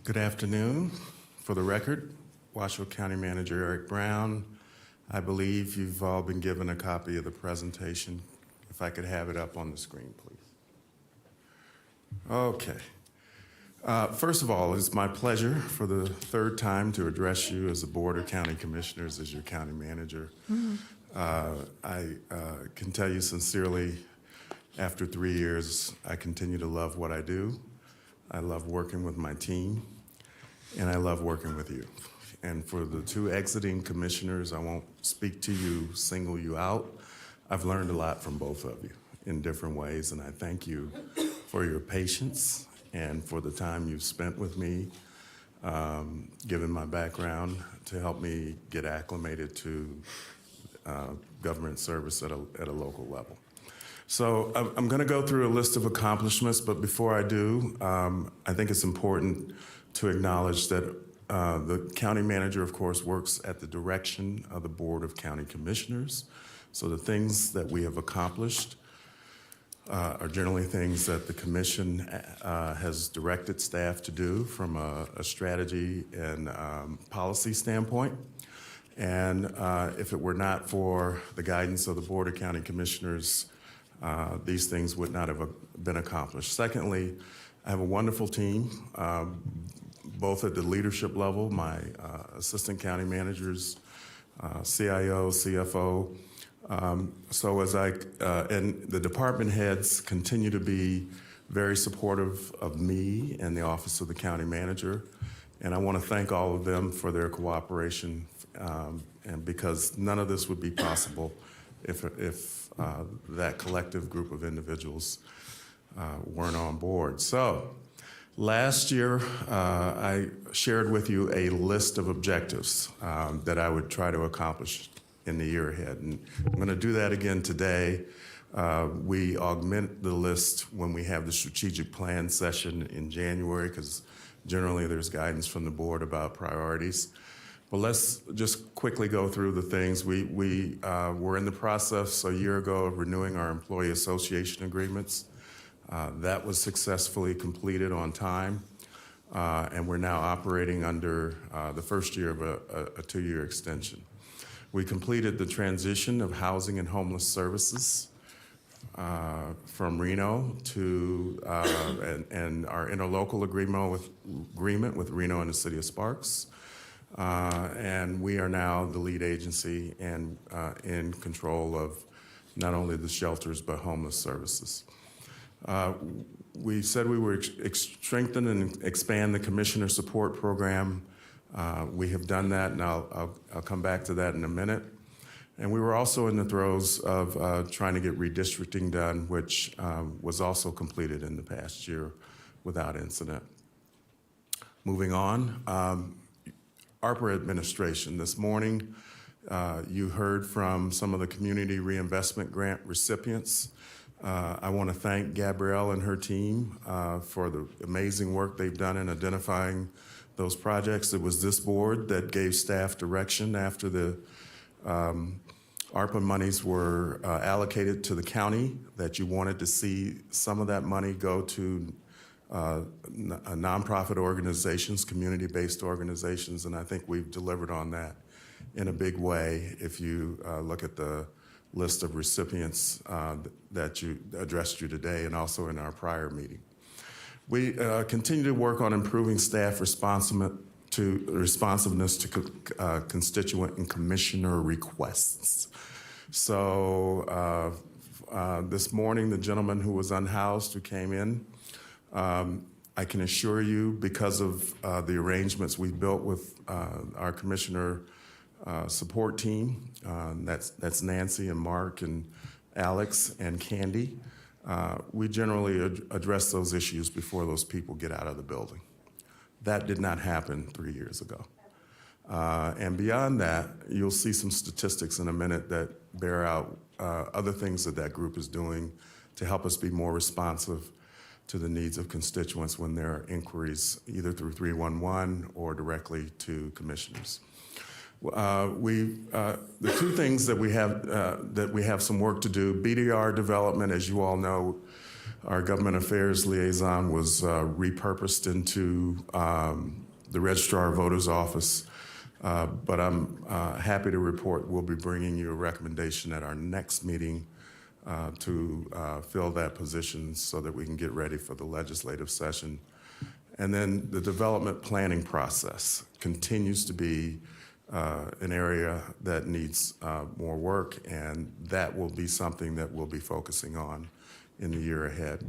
Good afternoon. For the record, Washoe County Manager Eric Brown. I believe you've all been given a copy of the presentation. If I could have it up on the screen, please. Okay. First of all, it's my pleasure for the third time to address you as the Board of County Commissioners as your county manager. I can tell you sincerely, after 3 years, I continue to love what I do. I love working with my team, and I love working with you. And for the two exiting commissioners, I won't speak to you, single you out. I've learned a lot from both of you in different ways, and I thank you for your patience and for the time you've spent with me, given my background, to help me get acclimated to government service at a local level. So I'm going to go through a list of accomplishments, but before I do, I think it's important to acknowledge that the county manager, of course, works at the direction of the Board of County Commissioners. So the things that we have accomplished are generally things that the commission has directed staff to do from a strategy and policy standpoint. And if it were not for the guidance of the Board of County Commissioners, these things would not have been accomplished. Secondly, I have a wonderful team, both at the leadership level, my assistant county managers, CIO, CFO. So and the department heads continue to be very supportive of me and the Office of the County Manager. And I want to thank all of them for their cooperation, and because none of this would be possible if that collective group of individuals weren't on board. So last year, I shared with you a list of objectives that I would try to accomplish in the year ahead. And I'm going to do that again today. We augment the list when we have the strategic plan session in January, because generally there's guidance from the board about priorities. But let's just quickly go through the things. We were in the process a year ago of renewing our employee association agreements. That was successfully completed on time, and we're now operating under the first year of a 2-year extension. We completed the transition of housing and homeless services from Reno to and our interlocal agreement with Reno and the City of Sparks. And we are now the lead agency and in control of not only the shelters but homeless services. We said we would strengthen and expand the commissioner support program. We have done that, and I'll come back to that in a minute. And we were also in the throes of trying to get redistricting done, which was also completed in the past year without incident. Moving on, ARPA administration. This morning, You heard from some of the community reinvestment grant recipients. I want to thank Gabrielle and her team for the amazing work they've done in identifying those projects. It was this board that gave staff direction after the ARPA monies were allocated to the county that you wanted to see some of that money go to nonprofit organizations, community-based organizations, and I think we've delivered on that in a big way if you look at the list of recipients that you addressed you today and also in our prior meeting. We continue to work on improving staff responsiveness to constituent and commissioner requests. So this morning, the gentleman who was unhoused who came in, I can assure you, because of the arrangements we've built with our commissioner support team, that's Nancy and Mark and Alex and Candy, we generally address those issues before those people get out of the building. That did not happen 3 years ago. And beyond that, you'll see some statistics in a minute that bear out other things that that group is doing to help us be more responsive to the needs of constituents when there are inquiries either through 311 or directly to commissioners. The two things that we have some work to do, BDR development, as you all know, our government affairs liaison was repurposed into the Registrar Voters Office, but I'm happy to report we'll be bringing you a recommendation at our next meeting to fill that position so that we can get ready for the legislative session. And then the development planning process continues to be an area that needs more work, and that will be something that we'll be focusing on in the year ahead.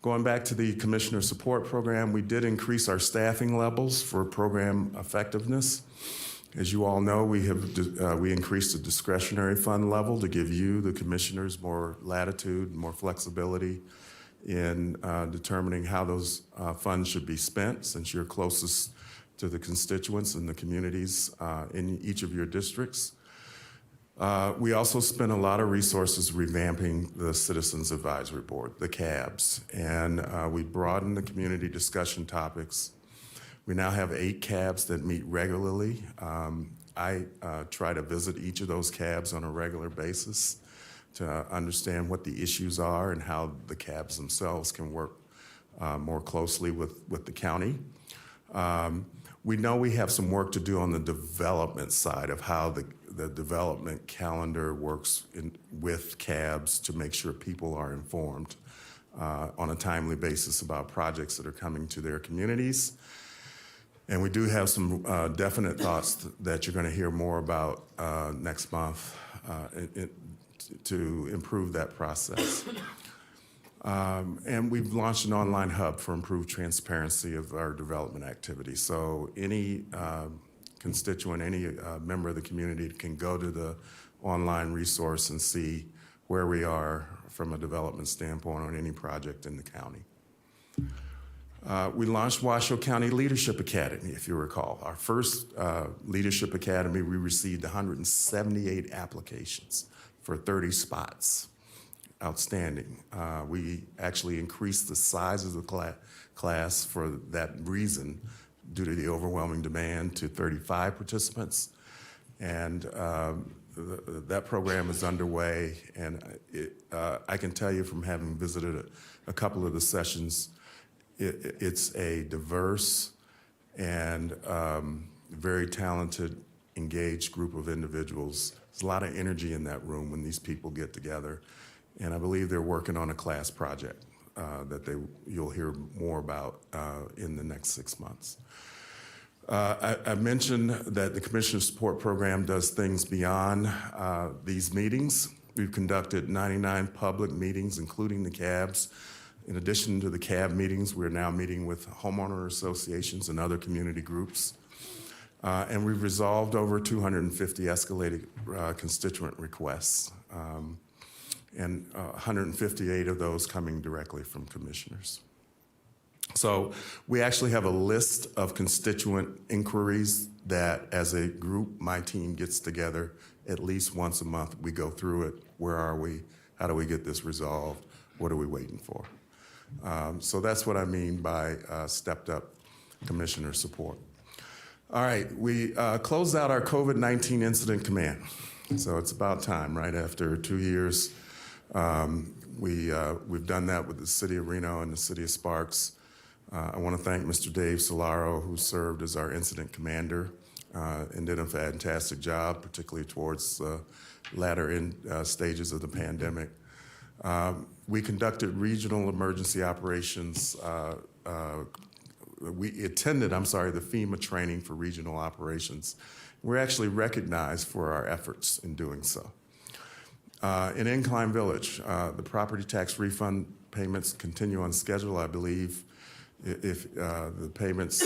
Going back to the Commissioner Support Program, we did increase our staffing levels for program effectiveness. As you all know, we increased the discretionary fund level to give you, the commissioners, more latitude, more flexibility in determining how those funds should be spent, since you're closest to the constituents and the communities in each of your districts. We also spent a lot of resources revamping the Citizens Advisory Board, the CABs, and we broadened the community discussion topics. We now have 8 CABs that meet regularly. I try to visit each of those CABs on a regular basis to understand what the issues are and how the CABs themselves can work more closely with the county. We know we have some work to do on the development side of how the development calendar works with CABs to make sure people are informed on a timely basis about projects that are coming to their communities. And we do have some definite thoughts that you're going to hear more about next month to improve that process. And we've launched an online hub for improved transparency of our development activities. So any constituent, any member of the community can go to the online resource and see where we are from a development standpoint on any project in the county. We launched Washoe County Leadership Academy, if you recall. Our first Leadership Academy, we received 178 applications for 30 spots. Outstanding. We actually increased the size of the class for that reason due to the overwhelming demand to 35 participants. And that program is underway, and I can tell you from having visited a couple of the sessions, it's a diverse and very talented, engaged group of individuals. There's a lot of energy in that room when these people get together. And I believe they're working on a class project that you'll hear more about in the next 6 months. I mentioned that the Commissioner Support Program does things beyond these meetings. We've conducted 99 public meetings, including the CABs. In addition to the CAB meetings, we're now meeting with homeowner associations and other community groups. And we've resolved over 250 escalated constituent requests. And 158 of those coming directly from commissioners. So we actually have a list of constituent inquiries that as a group, my team gets together at least once a month. We go through it. Where are we? How do we get this resolved? What are we waiting for? So that's what I mean by stepped up commissioner support. All right, we closed out our COVID-19 incident command. So it's about time, right? After 2 years, we've done that with the city of Reno and the city of Sparks. I want to thank Mr. Dave Solaro, who served as our incident commander and did a fantastic job, particularly towards the latter stages of the pandemic. We conducted regional emergency operations. We attended, the FEMA training for regional operations. We're actually recognized for our efforts in doing so. In Incline Village, the property tax refund payments continue on schedule. I believe if the payments,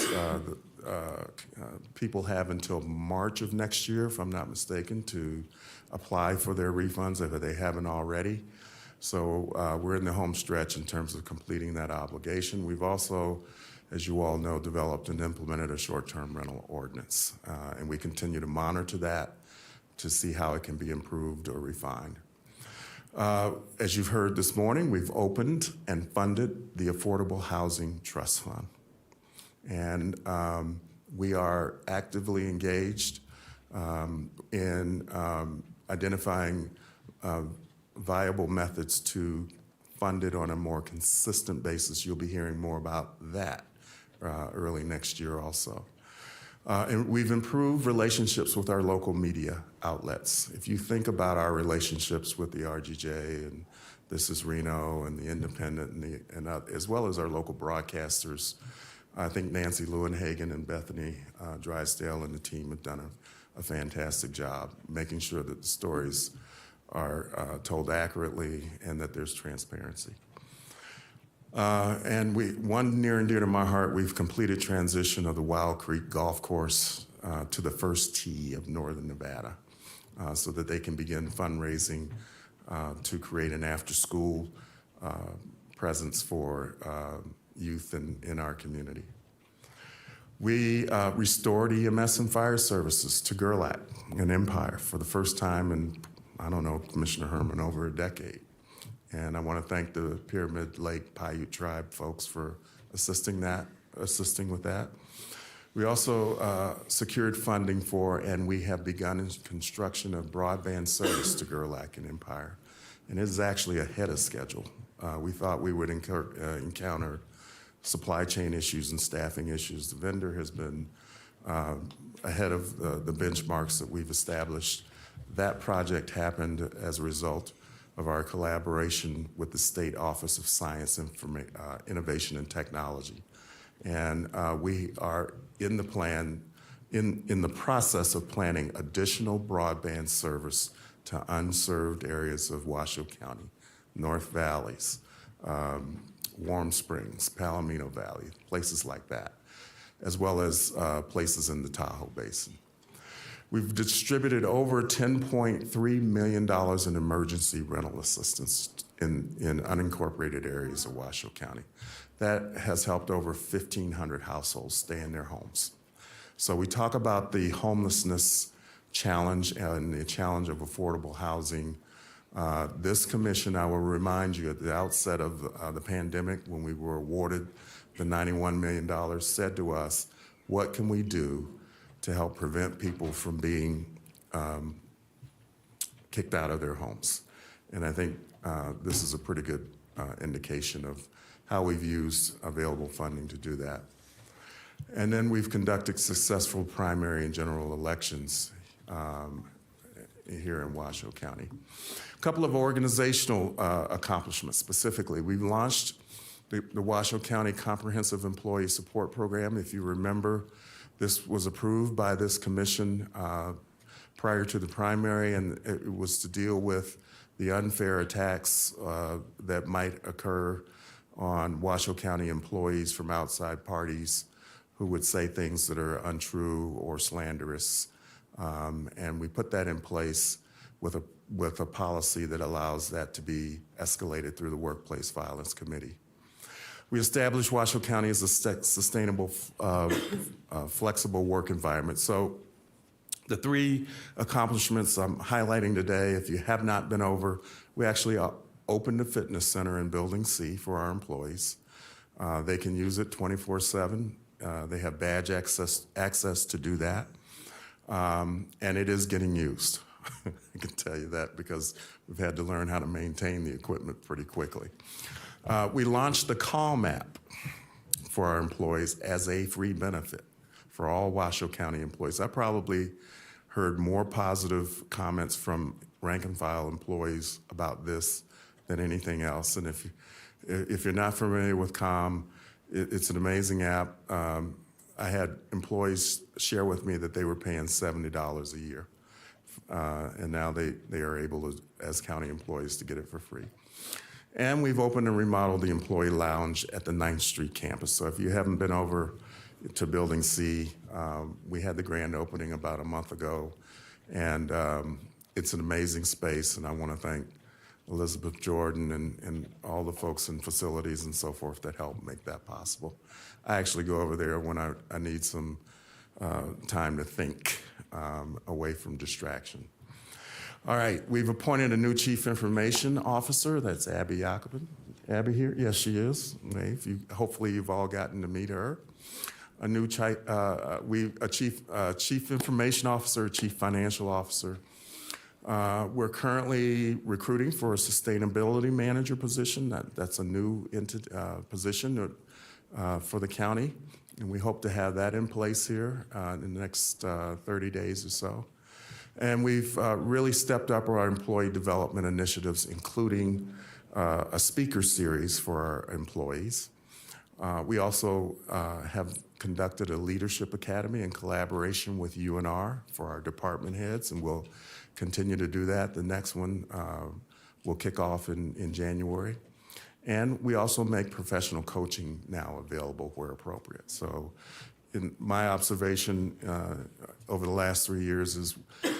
people have until March of next year, if I'm not mistaken, to apply for their refunds if they haven't already. So we're in the home stretch in terms of completing that obligation. We've also, as you all know, developed and implemented a short-term rental ordinance, and we continue to monitor that to see how it can be improved or refined. As you've heard this morning, we've opened and funded the Affordable Housing Trust Fund. And we are actively engaged in identifying viable methods to fund it on a more consistent basis. You'll be hearing more about that early next year also. And we've improved relationships with our local media outlets. If you think about our relationships with the RGJ and This Is Reno and the Independent, and as well as our local broadcasters, I think Nancy Lewinhagen and Bethany Drysdale and the team have done a fantastic job making sure that the stories are told accurately and that there's transparency. And one near and dear to my heart, we've completed transition of the Wild Creek Golf Course to the first tee of Northern Nevada so that they can begin fundraising to create an after-school presence for youth in our community. We restored EMS and fire services to Gerlach and Empire for the first time in, I don't know, Commissioner Herman, over a decade. And I want to thank the Pyramid Lake Paiute Tribe folks for assisting with that. We also secured funding for, and we have begun construction of broadband service to Gerlach and Empire. And it is actually ahead of schedule. We thought we would encounter supply chain issues and staffing issues. The vendor has been ahead of the benchmarks that we've established. That project happened as a result of our collaboration with the State Office of Science, Innovation, and Technology. And we are in the process of planning additional broadband service to unserved areas of Washoe County, North Valleys, Warm Springs, Palomino Valley, places like that, as well as places in the Tahoe Basin. We've distributed over $10.3 million in emergency rental assistance in unincorporated areas of Washoe County. That has helped over 1,500 households stay in their homes. So we talk about the homelessness challenge and the challenge of affordable housing. This commission, I will remind you, at the outset of the pandemic, when we were awarded the $91 million, said to us, what can we do to help prevent people from being kicked out of their homes? And I think this is a pretty good indication of how we've used available funding to do that. And then we've conducted successful primary and general elections here in Washoe County. A couple of organizational accomplishments specifically. We've launched the Washoe County Comprehensive Employee Support Program. If you remember, this was approved by this commission prior to the primary, and it was to deal with the unfair attacks that might occur on Washoe County employees from outside parties who would say things that are untrue or slanderous. And we put that in place with a policy that allows that to be escalated through the Workplace Violence Committee. We established Washoe County as a sustainable, flexible work environment. So the three accomplishments I'm highlighting today, if you have not been over, we actually opened a fitness center in Building C for our employees. They can use it 24/7. They have badge access to do that. And it is getting used. I can tell you that because we've had to learn how to maintain the equipment pretty quickly. We launched the Calm app for our employees as a free benefit for all Washoe County employees. I probably heard more positive comments from rank and file employees about this than anything else. And if you're not familiar with Calm, it's an amazing app. I had employees share with me that they were paying $70 a year. And now they are able to, as county employees, to get it for free. And we've opened and remodeled the employee lounge at the 9th Street campus. So if you haven't been over to Building C, we had the grand opening about a month ago. And it's an amazing space, and I want to thank Elizabeth Jordan and all the folks in facilities and so forth that helped make that possible. I actually go over there when I need some time to think away from distraction. All right, we've appointed a new Chief Information Officer. That's Abby Jacobin. Abby here? Yes, she is. Hopefully you've all gotten to meet her. A new chief Information Officer, Chief Financial Officer. We're currently recruiting for a Sustainability Manager position. That's a new position for the county, and we hope to have that in place here in the next 30 days or so. And we've really stepped up our employee development initiatives, including a speaker series for our employees. We also have conducted a leadership academy in collaboration with UNR for our department heads, and we'll continue to do that. The next one will kick off in January. And we also make professional coaching now available where appropriate. So in my observation over the last 3 years is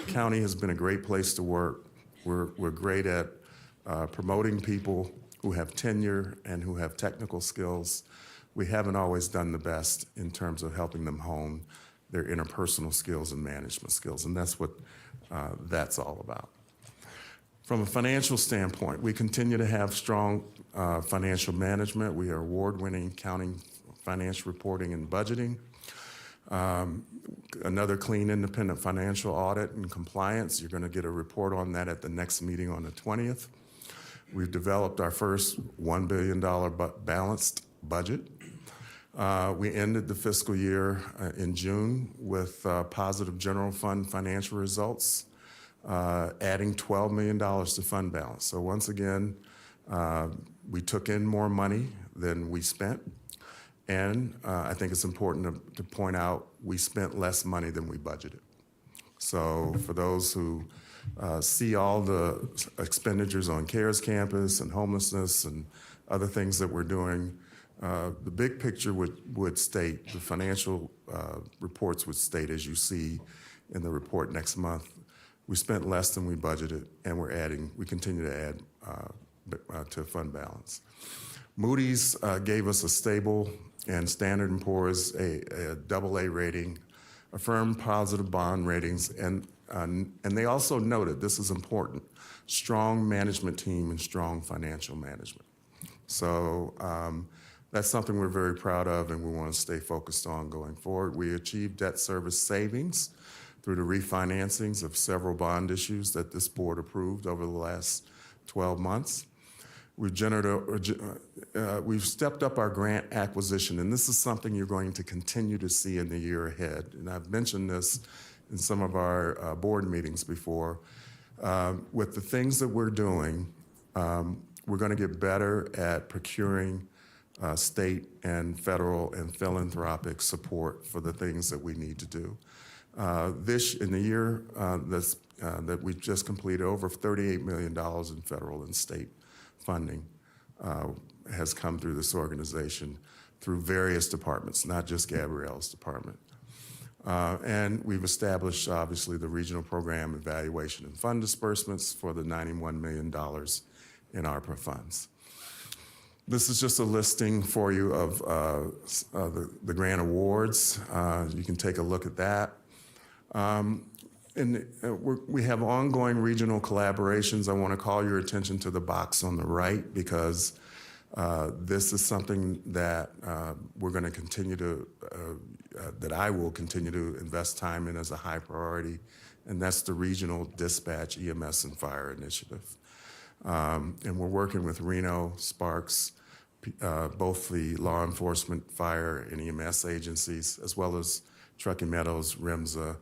county has been a great place to work. We're great at promoting people who have tenure and who have technical skills. We haven't always done the best in terms of helping them hone their interpersonal skills and management skills, and that's what that's all about. From a financial standpoint, we continue to have strong financial management. We are award-winning accounting, financial reporting, and budgeting. Another clean, independent financial audit and compliance. You're going to get a report on that at the next meeting on the 20th. We've developed our first $1 billion balanced budget. We ended the fiscal year in June with positive general fund financial results, adding $12 million to fund balance. So once again, we took in more money than we spent. And I think it's important to point out we spent less money than we budgeted. So for those who see all the expenditures on CARES Campus and homelessness and other things that we're doing, the big picture would state, the financial reports would state, as you see in the report next month, we spent less than we budgeted, and we continue to add to fund balance. Moody's gave us a stable, and Standard & Poor's a AA rating, affirmed positive bond ratings, and they also noted, this is important, strong management team and strong financial management. So that's something we're very proud of and we want to stay focused on going forward. We achieved debt service savings through the refinancings of several bond issues that this board approved over the last 12 months. We've stepped up our grant acquisition, and this is something you're going to continue to see in the year ahead. And I've mentioned this in some of our board meetings before. With the things that we're doing, we're going to get better at procuring state and federal and philanthropic support for the things that we need to do. In the year that we just completed, over $38 million in federal and state funding has come through this organization through various departments, not just Gabrielle's department. And we've established, obviously, the regional program evaluation and fund disbursements for the $91 million in ARPA funds. This is just a listing for you of the grant awards. You can take a look at that. We have ongoing regional collaborations. I want to call your attention to the box on the right because this is something that we're going to continue to, that I will continue to invest time in as a high priority, and that's the Regional Dispatch EMS and Fire Initiative. And we're working with Reno, Sparks, both the law enforcement, fire, and EMS agencies, as well as Truckee Meadows, RIMSA,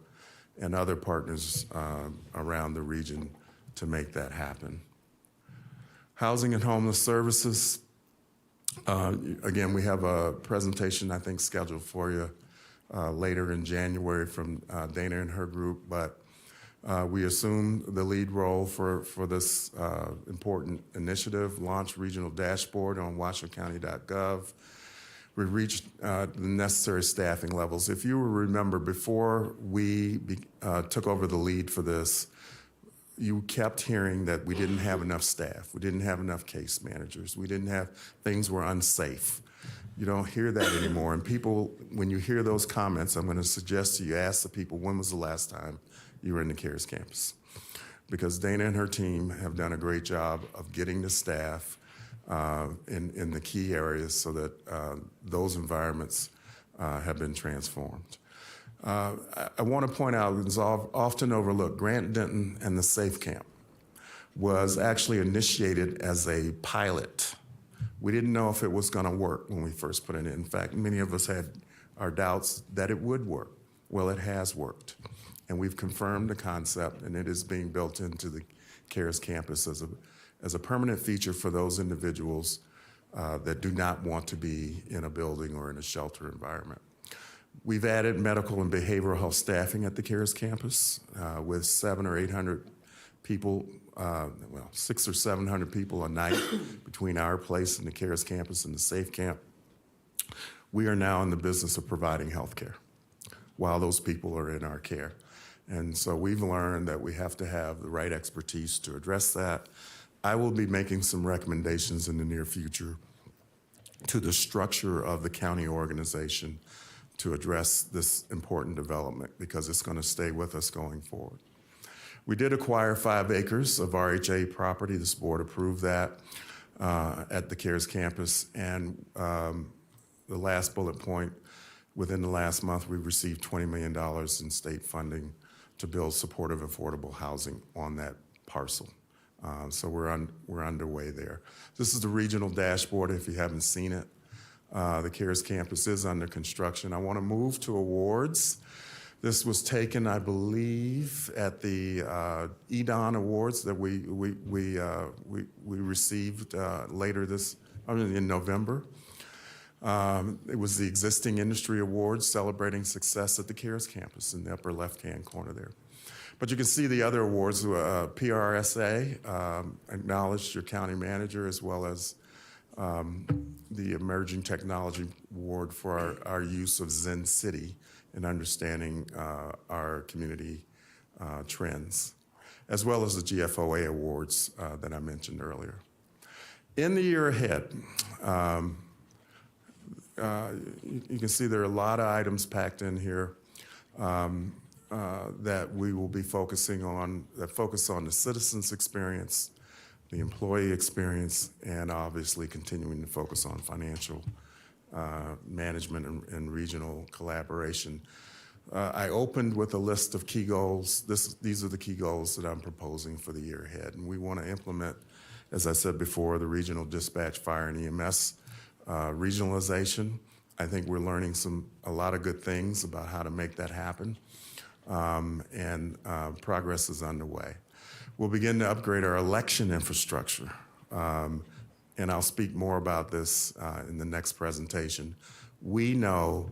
and other partners around the region to make that happen. Housing and homeless services. Again, we have a presentation, I think, scheduled for you later in January from Dana and her group, but we assume the lead role for this important initiative, launch regional dashboard on washoecounty.gov. We reached the necessary staffing levels. If you remember, before we took over the lead for this, you kept hearing that we didn't have enough staff, we didn't have enough case managers, we didn't have, things were unsafe. You don't hear that anymore. And people, when you hear those comments, I'm going to suggest to you ask the people, when was the last time you were in the CARES campus? Because Dana and her team have done a great job of getting the staff in the key areas so that those environments have been transformed. I want to point out, it's often overlooked, Grant Denton and the Safe Camp was actually initiated as a pilot. We didn't know if it was going to work when we first put it in. In fact, many of us had our doubts that it would work. Well, it has worked. And we've confirmed the concept, and it is being built into the CARES campus as a permanent feature for those individuals that do not want to be in a building or in a shelter environment. We've added medical and behavioral health staffing at the CARES campus with 700 or 800 people, 600 or 700 people a night between our place and the CARES campus and the Safe Camp. We are now in the business of providing health care while those people are in our care. And so we've learned that we have to have the right expertise to address that. I will be making some recommendations in the near future to the structure of the county organization to address this important development because it's going to stay with us going forward. We did acquire 5 acres of RHA property. This board approved that at the CARES campus. And the last bullet point, within the last month, we've received $20 million in state funding to build supportive, affordable housing on that parcel. So we're underway there. This is the regional dashboard if you haven't seen it. The CARES campus is under construction. I want to move to awards. This was taken, I believe, at the EDON Awards that we received in November. It was the Existing Industry Awards celebrating success at the CARES campus in the upper left-hand corner there. But you can see the other awards. PRSA acknowledged your county manager as well as the Emerging Technology Award for our use of Zen City in understanding our community trends, as well as the GFOA awards that I mentioned earlier. In the year ahead, you can see there are a lot of items packed in here that we will be focusing on, that focus on the citizens' experience, the employee experience, and obviously continuing to focus on financial management and regional collaboration. I opened with a list of key goals. These are the key goals that I'm proposing for the year ahead. And we want to implement, as I said before, the regional dispatch, fire, and EMS regionalization. I think we're learning a lot of good things about how to make that happen. And progress is underway. We'll begin to upgrade our election infrastructure. And I'll speak more about this in the next presentation. We know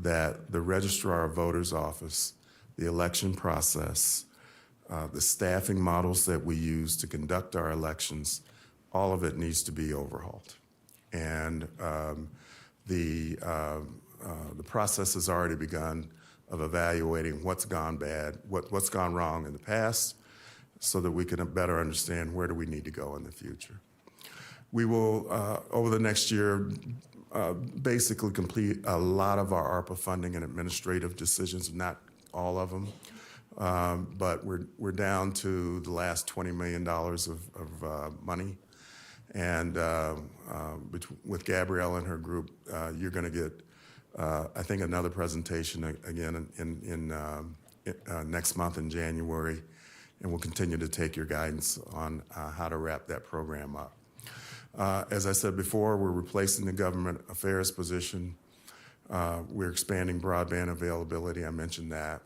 that the Registrar of Voters Office, the election process, the staffing models that we use to conduct our elections, all of it needs to be overhauled. And the process has already begun of evaluating what's gone bad, what's gone wrong in the past, so that we can better understand where do we need to go in the future. We will, over the next year, basically complete a lot of our ARPA funding and administrative decisions, not all of them. But we're down to the last $20 million of money. And with Gabrielle and her group, you're going to get, I think, another presentation again in next month in January. And we'll continue to take your guidance on how to wrap that program up. As I said before, we're replacing the government affairs position. We're expanding broadband availability. I mentioned that.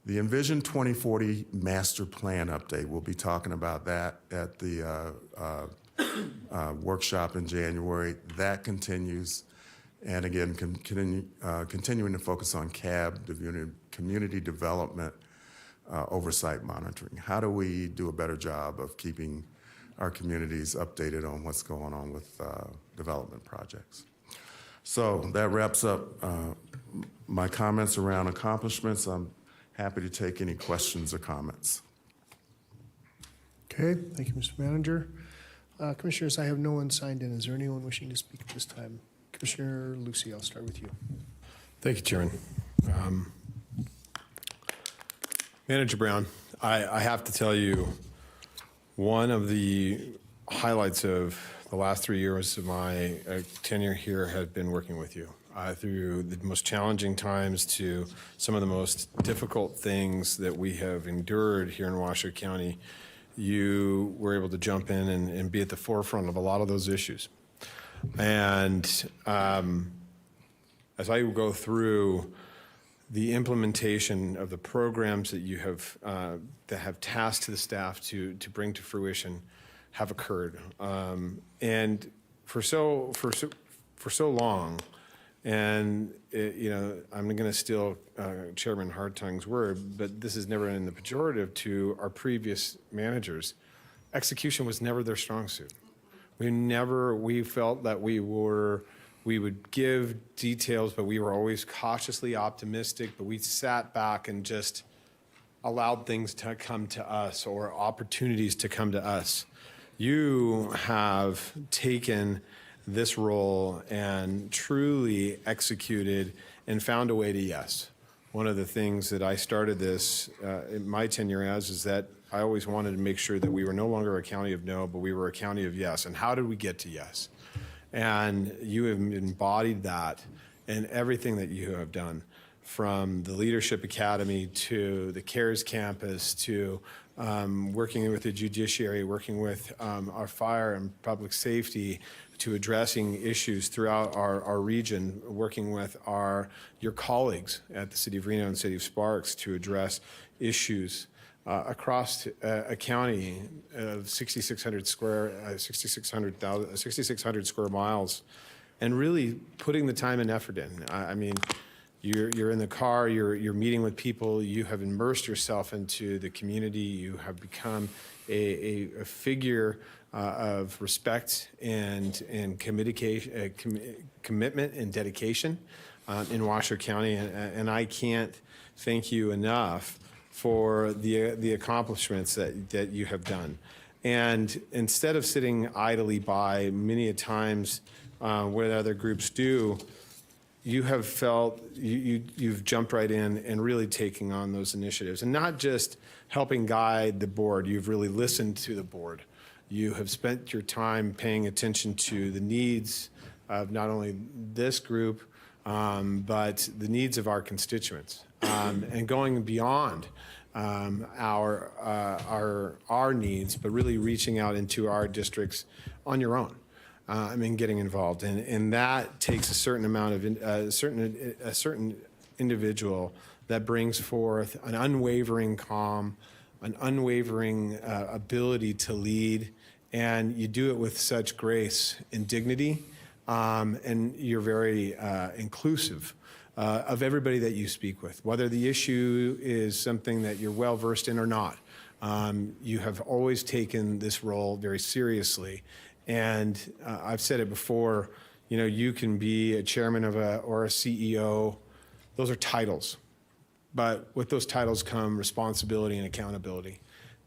The Envision 2040 Master Plan update, we'll be talking about that at the workshop in January. That continues. And again, continuing to focus on CAB, community development, oversight monitoring. How do we do a better job of keeping our communities updated on what's going on with development projects? So that wraps up my comments around accomplishments. I'm happy to take any questions or comments. Okay, thank you, Mr. Manager. Commissioners, I have no one signed in. Is there anyone wishing to speak at this time? Commissioner Lucy, I'll start with you. Thank you, Chairman. Manager Brown, I have to tell you, one of the highlights of the last 3 years of my tenure here has been working with you through the most challenging times to some of the most difficult things that we have endured here in Washoe County. You were able to jump in and be at the forefront of a lot of those issues. And as I go through the implementation of the programs that you have that have tasked to the staff to bring to fruition have occurred, and for so long, and I'm going to steal Chairman Hartung's word, but this is never in the pejorative to our previous managers. Execution was never their strong suit. We felt that we would give details, but we were always cautiously optimistic, but we sat back and just allowed things to come to us or opportunities to come to us. You have taken this role and truly executed and found a way to yes. One of the things that I started this in my tenure as is that I always wanted to make sure that we were no longer a county of no, but we were a county of yes. And how did we get to yes? And you have embodied that in everything that you have done, from the Leadership Academy to the CARES campus to working with the judiciary, working with our fire and public safety, to addressing issues throughout our region, working with your colleagues at the City of Reno and City of Sparks to address issues across a county of 6,600 square miles, and really putting the time and effort in. I mean, you're in the car, you're meeting with people, you have immersed yourself into the community, you have become a figure of respect and commitment and dedication in Washoe County, and I can't thank you enough for the accomplishments that you have done. And instead of sitting idly by many a times what other groups do, you have felt, you've jumped right in and really taking on those initiatives. And not just helping guide the board, you've really listened to the board. You have spent your time paying attention to the needs of not only this group, but the needs of our constituents, and going beyond our needs, but really reaching out into our districts on your own. Getting involved, and that takes a certain amount of a certain individual that brings forth an unwavering calm, an unwavering ability to lead, and you do it with such grace and dignity, and you're very inclusive of everybody that you speak with, whether the issue is something that you're well versed in or not. You have always taken this role very seriously. And I've said it before, you can be a chairman or a CEO. Those are titles. But with those titles come responsibility and accountability.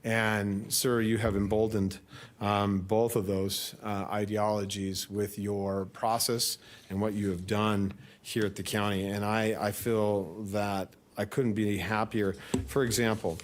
And sir, you have emboldened both of those ideologies with your process and what you have done here at the county. And I feel that I couldn't be happier. For example,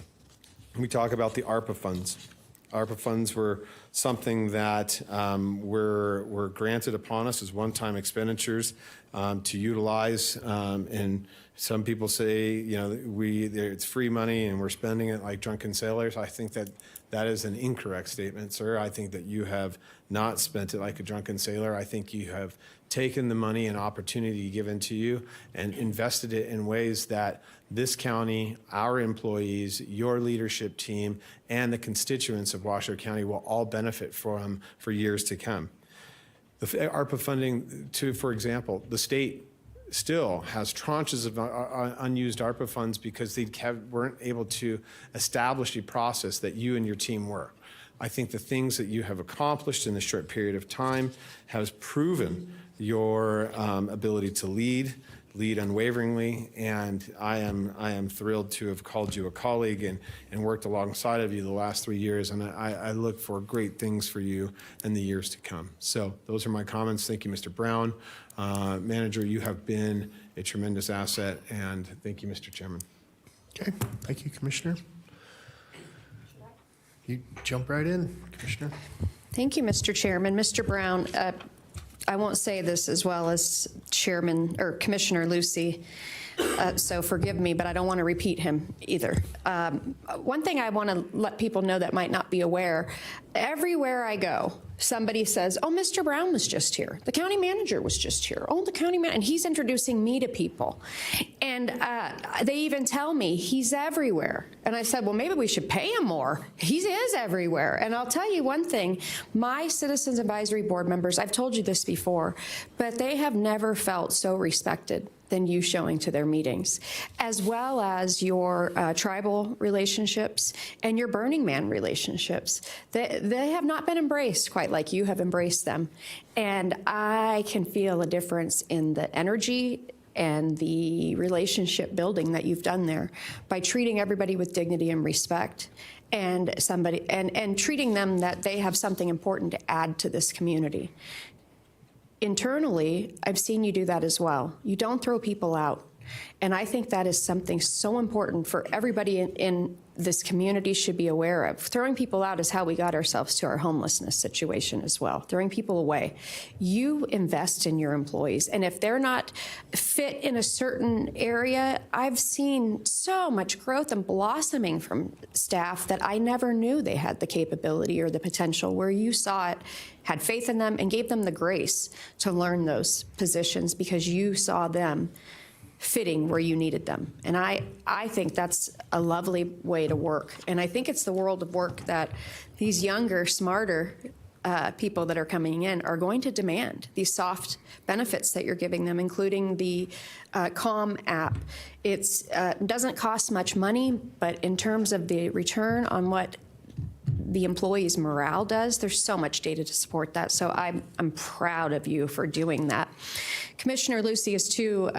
we talk about the ARPA funds. ARPA funds were something that were granted upon us as one-time expenditures to utilize. And some people say, you know, it's free money and we're spending it like drunken sailors. I think that that is an incorrect statement, sir. I think that you have not spent it like a drunken sailor. I think you have taken the money and opportunity given to you and invested it in ways that this county, our employees, your leadership team, and the constituents of Washoe County will all benefit from for years to come. The ARPA funding, for example, the state still has tranches of unused ARPA funds because they weren't able to establish a process that you and your team were. I think the things that you have accomplished in this short period of time has proven your ability to lead unwaveringly, and I am thrilled to have called you a colleague and worked alongside of you the last 3 years, and I look for great things for you in the years to come. So those are my comments. Thank you, Mr. Brown. Manager, you have been a tremendous asset, and thank you, Mr. Chairman. Okay, thank you, Commissioner. You jump right in, Commissioner. Thank you, Mr. Chairman. Mr. Brown, I won't say this as well as Chairman or Commissioner Lucy, so forgive me, but I don't want to repeat him either. One thing I want to let people know that might not be aware, everywhere I go, somebody says, oh, Mr. Brown was just here. The county manager was just here. Oh, the county manager, and he's introducing me to people. And they even tell me he's everywhere. And I said, well, maybe we should pay him more. He is everywhere. And I'll tell you one thing, my Citizens Advisory Board members, I've told you this before, but they have never felt so respected than you showing to their meetings, as well as your tribal relationships and your Burning Man relationships. They have not been embraced quite like you have embraced them. And I can feel a difference in the energy and the relationship building that you've done there by treating everybody with dignity and respect, and treating them that they have something important to add to this community. Internally, I've seen you do that as well. You don't throw people out. And I think that is something so important for everybody in this community should be aware of. Throwing people out is how we got ourselves to our homelessness situation as well, throwing people away. You invest in your employees, and if they're not fit in a certain area, I've seen so much growth and blossoming from staff that I never knew they had the capability or the potential, where you saw it, had faith in them, and gave them the grace to learn those positions because you saw them fitting where you needed them. And I think that's a lovely way to work. And I think it's the world of work that these younger, smarter people that are coming in are going to demand, these soft benefits that you're giving them, including the CALM app. It doesn't cost much money, but in terms of the return on what the employees' morale does, there's so much data to support that. So I'm proud of you for doing that. Commissioner Lucy is too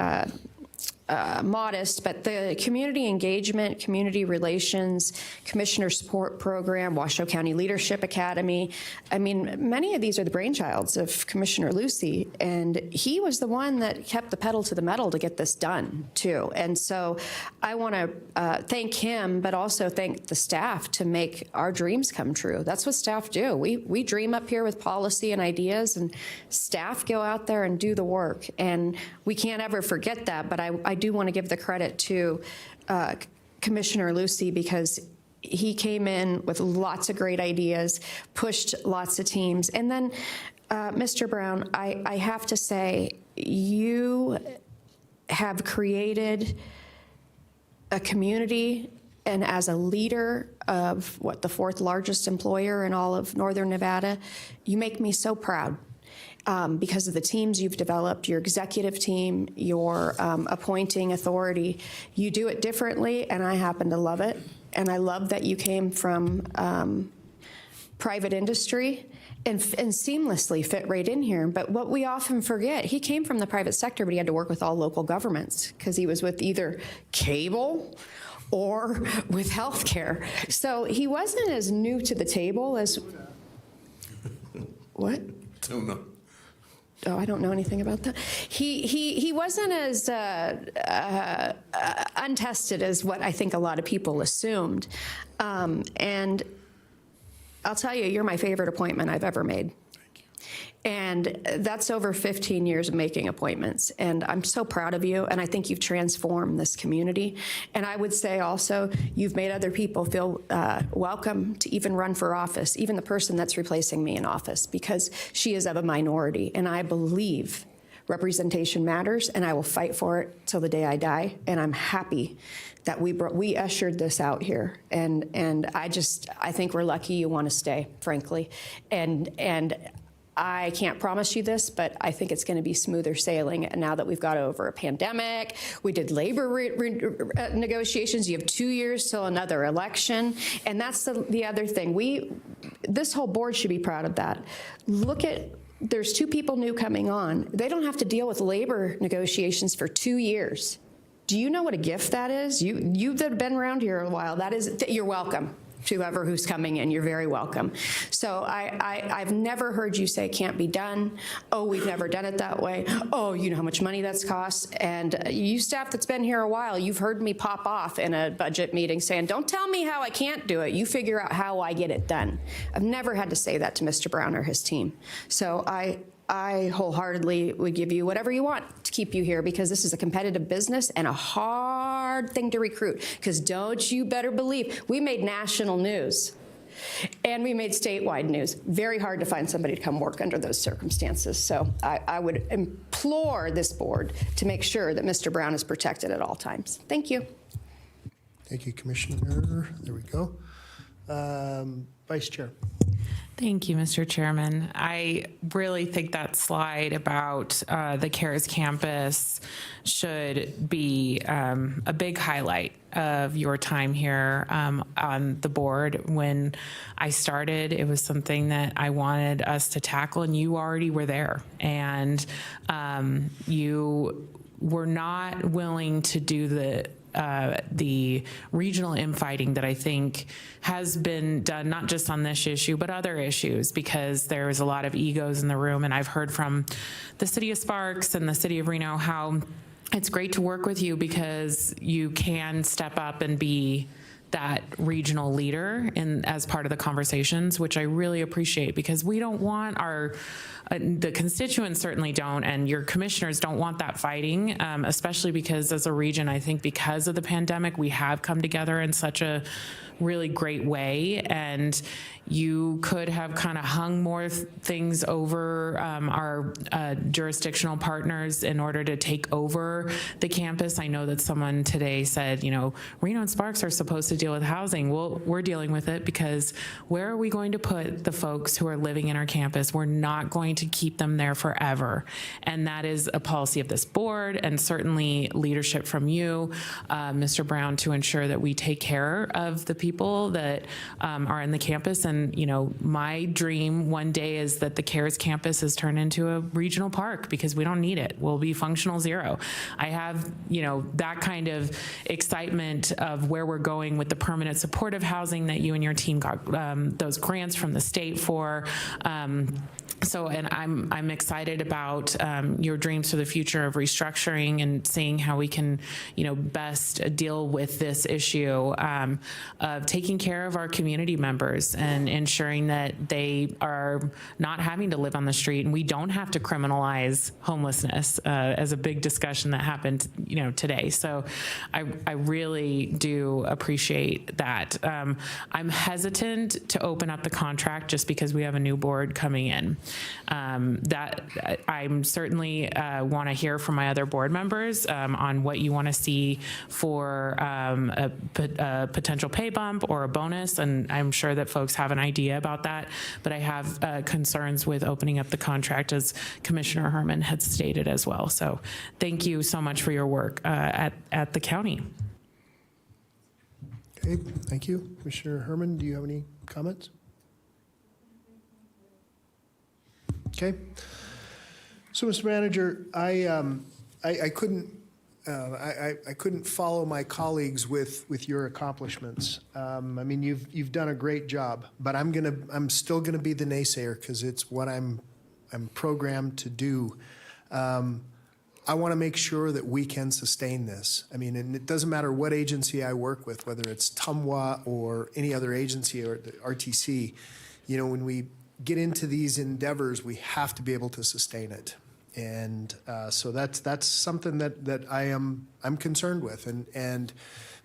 modest, but the community engagement, community relations, commissioner support program, Washoe County Leadership Academy, I mean, many of these are the brainchilds of Commissioner Lucy, and he was the one that kept the pedal to the metal to get this done, too. And so I want to thank him, but also thank the staff to make our dreams come true. That's what staff do. We dream up here with policy and ideas, and staff go out there and do the work. And we can't ever forget that, but I do want to give the credit to Commissioner Lucy, because he came in with lots of great ideas, pushed lots of teams. And then, Mr. Brown, I have to say, you have created a community, and as a leader of the 4th largest employer in all of Northern Nevada, you make me so proud. Because of the teams you've developed, your executive team, your appointing authority. You do it differently, and I happen to love it. And I love that you came from private industry and seamlessly fit right in here. But what we often forget, he came from the private sector, but he had to work with all local governments because he was with either cable or with health care. So he wasn't as new to the table as, what? Don't know. Oh, I don't know anything about that. He wasn't as untested as what I think a lot of people assumed. And I'll tell you, you're my favorite appointment I've ever made. And that's over 15 years of making appointments. And I'm so proud of you. And I think you've transformed this community. And I would say also, you've made other people feel welcome to even run for office, even the person that's replacing me in office, because she is of a minority. And I believe representation matters, and I will fight for it till the day I die. And I'm happy that we ushered this out here. And I think we're lucky you want to stay, frankly. And I can't promise you this, but I think it's going to be smoother sailing now that we've got over a pandemic. We did labor negotiations. You have 2 years till another election. And that's the other thing. This whole board should be proud of that. There's 2 people new coming on. They don't have to deal with labor negotiations for 2 years. Do you know what a gift that is? You've been around here a while. You're welcome. To whoever who's coming in, you're very welcome. So I've never heard you say can't be done. Oh, we've never done it that way. Oh, you know how much money that's cost. And you staff that's been here a while, you've heard me pop off in a budget meeting saying, don't tell me how I can't do it. You figure out how I get it done. I've never had to say that to Mr. Brown or his team. So I wholeheartedly would give you whatever you want to keep you here, because this is a competitive business and a hard thing to recruit. Because don't you better believe, we made national news and we made statewide news. Very hard to find somebody to come work under those circumstances. So I would implore this board to make sure that Mr. Brown is protected at all times. Thank you. Thank you, Commissioner. There we go. Vice Chair. Thank you, Mr. Chairman. I really think that slide about the CARES campus should be a big highlight of your time here on the board. When I started, it was something that I wanted us to tackle, and you already were there. And you were not willing to do the regional infighting that I think has been done, not just on this issue, but other issues, because there's a lot of egos in the room. And I've heard from the city of Sparks and the city of Reno how it's great to work with you because you can step up and be that regional leader as part of the conversations, which I really appreciate, because we don't want the constituents certainly don't, and your commissioners don't want that fighting, especially because as a region, I think because of the pandemic, we have come together in such a really great way, and you could have kind of hung more things over our jurisdictional partners in order to take over the campus. I know that someone today said, Reno and Sparks are supposed to deal with housing. Well, we're dealing with it, because where are we going to put the folks who are living in our campus? We're not going to keep them there forever. And that is a policy of this board, and certainly leadership from you, Mr. Brown, to ensure that we take care of the people that are in the campus. And my dream one day is that the CARES campus is turned into a regional park, because we don't need it. We'll be functional zero. I have, that kind of excitement of where we're going with the permanent supportive housing that you and your team got those grants from the state for. And I'm excited about your dreams for the future of restructuring and seeing how we can, best deal with this issue of taking care of our community members and ensuring that they are not having to live on the street, and we don't have to criminalize homelessness as a big discussion that happened, today. So I really do appreciate that. I'm hesitant to open up the contract just because we have a new board coming in. That I'm certainly want to hear from my other board members on what you want to see for a potential pay bump or a bonus, and I'm sure that folks have an idea about that, but I have concerns with opening up the contract, as Commissioner Herman had stated as well. So thank you so much for your work at the county. Okay, thank you. Commissioner Herman, do you have any comments? Okay. So, Mr. Manager, I couldn't I couldn't follow my colleagues with your accomplishments. I mean, you've done a great job, but I'm still gonna be the naysayer because it's what I'm programmed to do. I want to make sure that we can sustain this. I mean, and it doesn't matter what agency I work with, whether it's TUMWA or any other agency or the RTC. You know, when we get into these endeavors, we have to be able to sustain it. And so that's something that I'm concerned with, and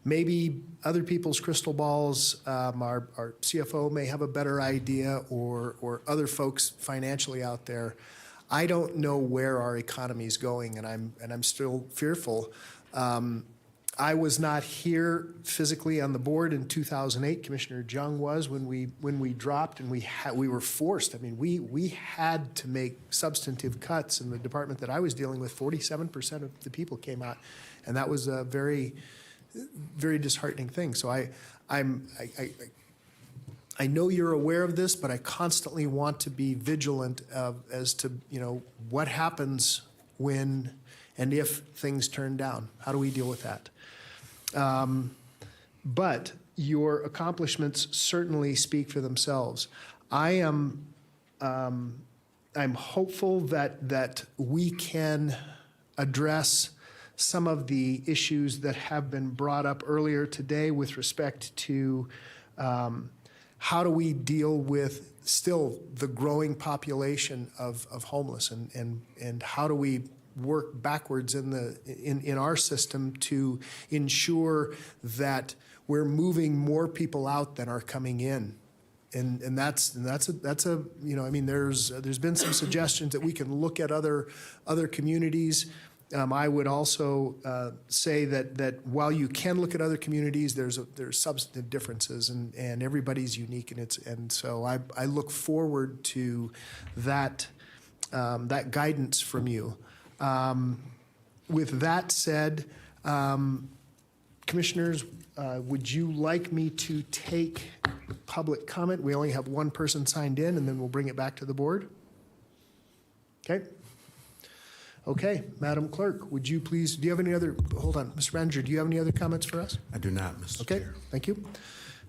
maybe other people's crystal balls, our CFO may have a better idea, or other folks financially out there. I don't know where our economy is going, and I'm still fearful. I was not here physically on the board in 2008. Commissioner Jung was when we dropped, and we were forced. I mean, we had to make substantive cuts in the department that I was dealing with. 47% of the people came out, and that was a very, very disheartening thing. So I know you're aware of this, but I constantly want to be vigilant as to, you know, what happens when and if things turn down. How do we deal with that? But your accomplishments certainly speak for themselves. I'm hopeful that we can address some of the issues that have been brought up earlier today with respect to how do we deal with still the growing population of homeless, and how do we work backwards in our system to ensure that we're moving more people out than are coming in. And that's a you know, I mean, there's been some suggestions that we can look at other communities. I would also say that while you can look at other communities, there's substantive differences, and everybody's unique, and so I look forward to that guidance from you. With that said, commissioners, would you like me to take public comment? We only have one person signed in, and then we'll bring it back to the board. Okay. Okay, Madam Clerk, would you please, do you have any other, hold on, Mr. Manager, do you have any other comments for us? I do not, Mr. Okay, Chair. thank you.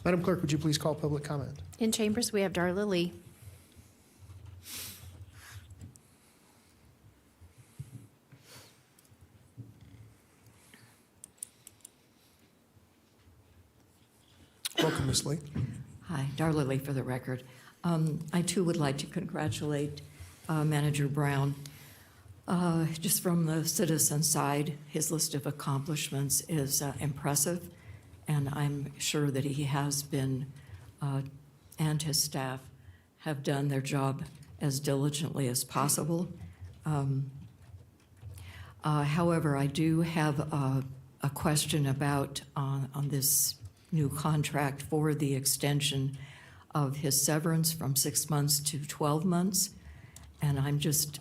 Madam Clerk, would you please call public comment? In chambers, we have Darla Lee. Welcome, Ms. Lee. Hi, Darla Lee for the record. I too would like to congratulate Manager Brown. Just from the citizen side, his list of accomplishments is impressive, and I'm sure that he has been, and his staff have done their job as diligently as possible. However, I do have a question about on this new contract for the extension of his severance from 6 months to 12 months, and I'm just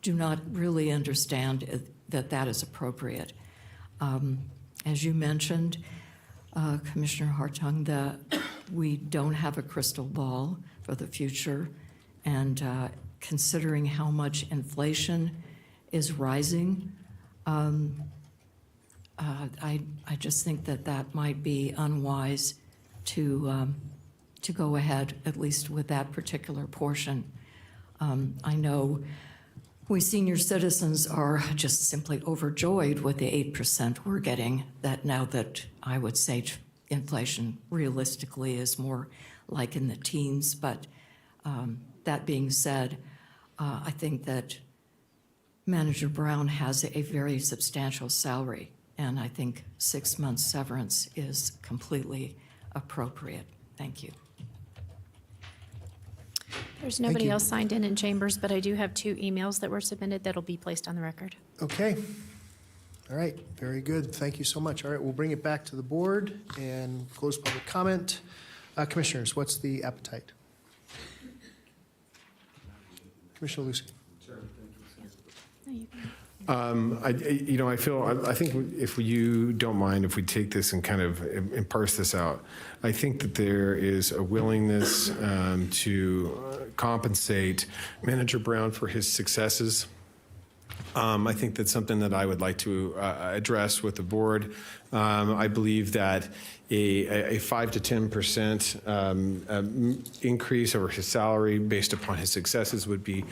do not really understand that is appropriate. As you mentioned, Commissioner Hartung, that we don't have a crystal ball for the future, and considering how much inflation is rising, I just think that might be unwise to go ahead, at least with that particular portion. I know we senior citizens are just simply overjoyed with the 8% we're getting, that now that I would say inflation realistically is more like in the teens. But that being said, I think that Manager Brown has a very substantial salary, and I think 6 months severance is completely appropriate. Thank you. There's nobody else signed in chambers, but I do have 2 emails that were submitted that'll be placed on the record. Okay. All right, very good. Thank you so much. All right, we'll bring it back to the board and close public comment. Commissioners, what's the appetite? Commissioner Lucy. I think if you don't mind, if we take this and kind of and parse this out, I think that there is a willingness to compensate Manager Brown for his successes I think that's something that I would like to address with the board. I believe that a 5 to 10% increase over his salary based upon his successes would be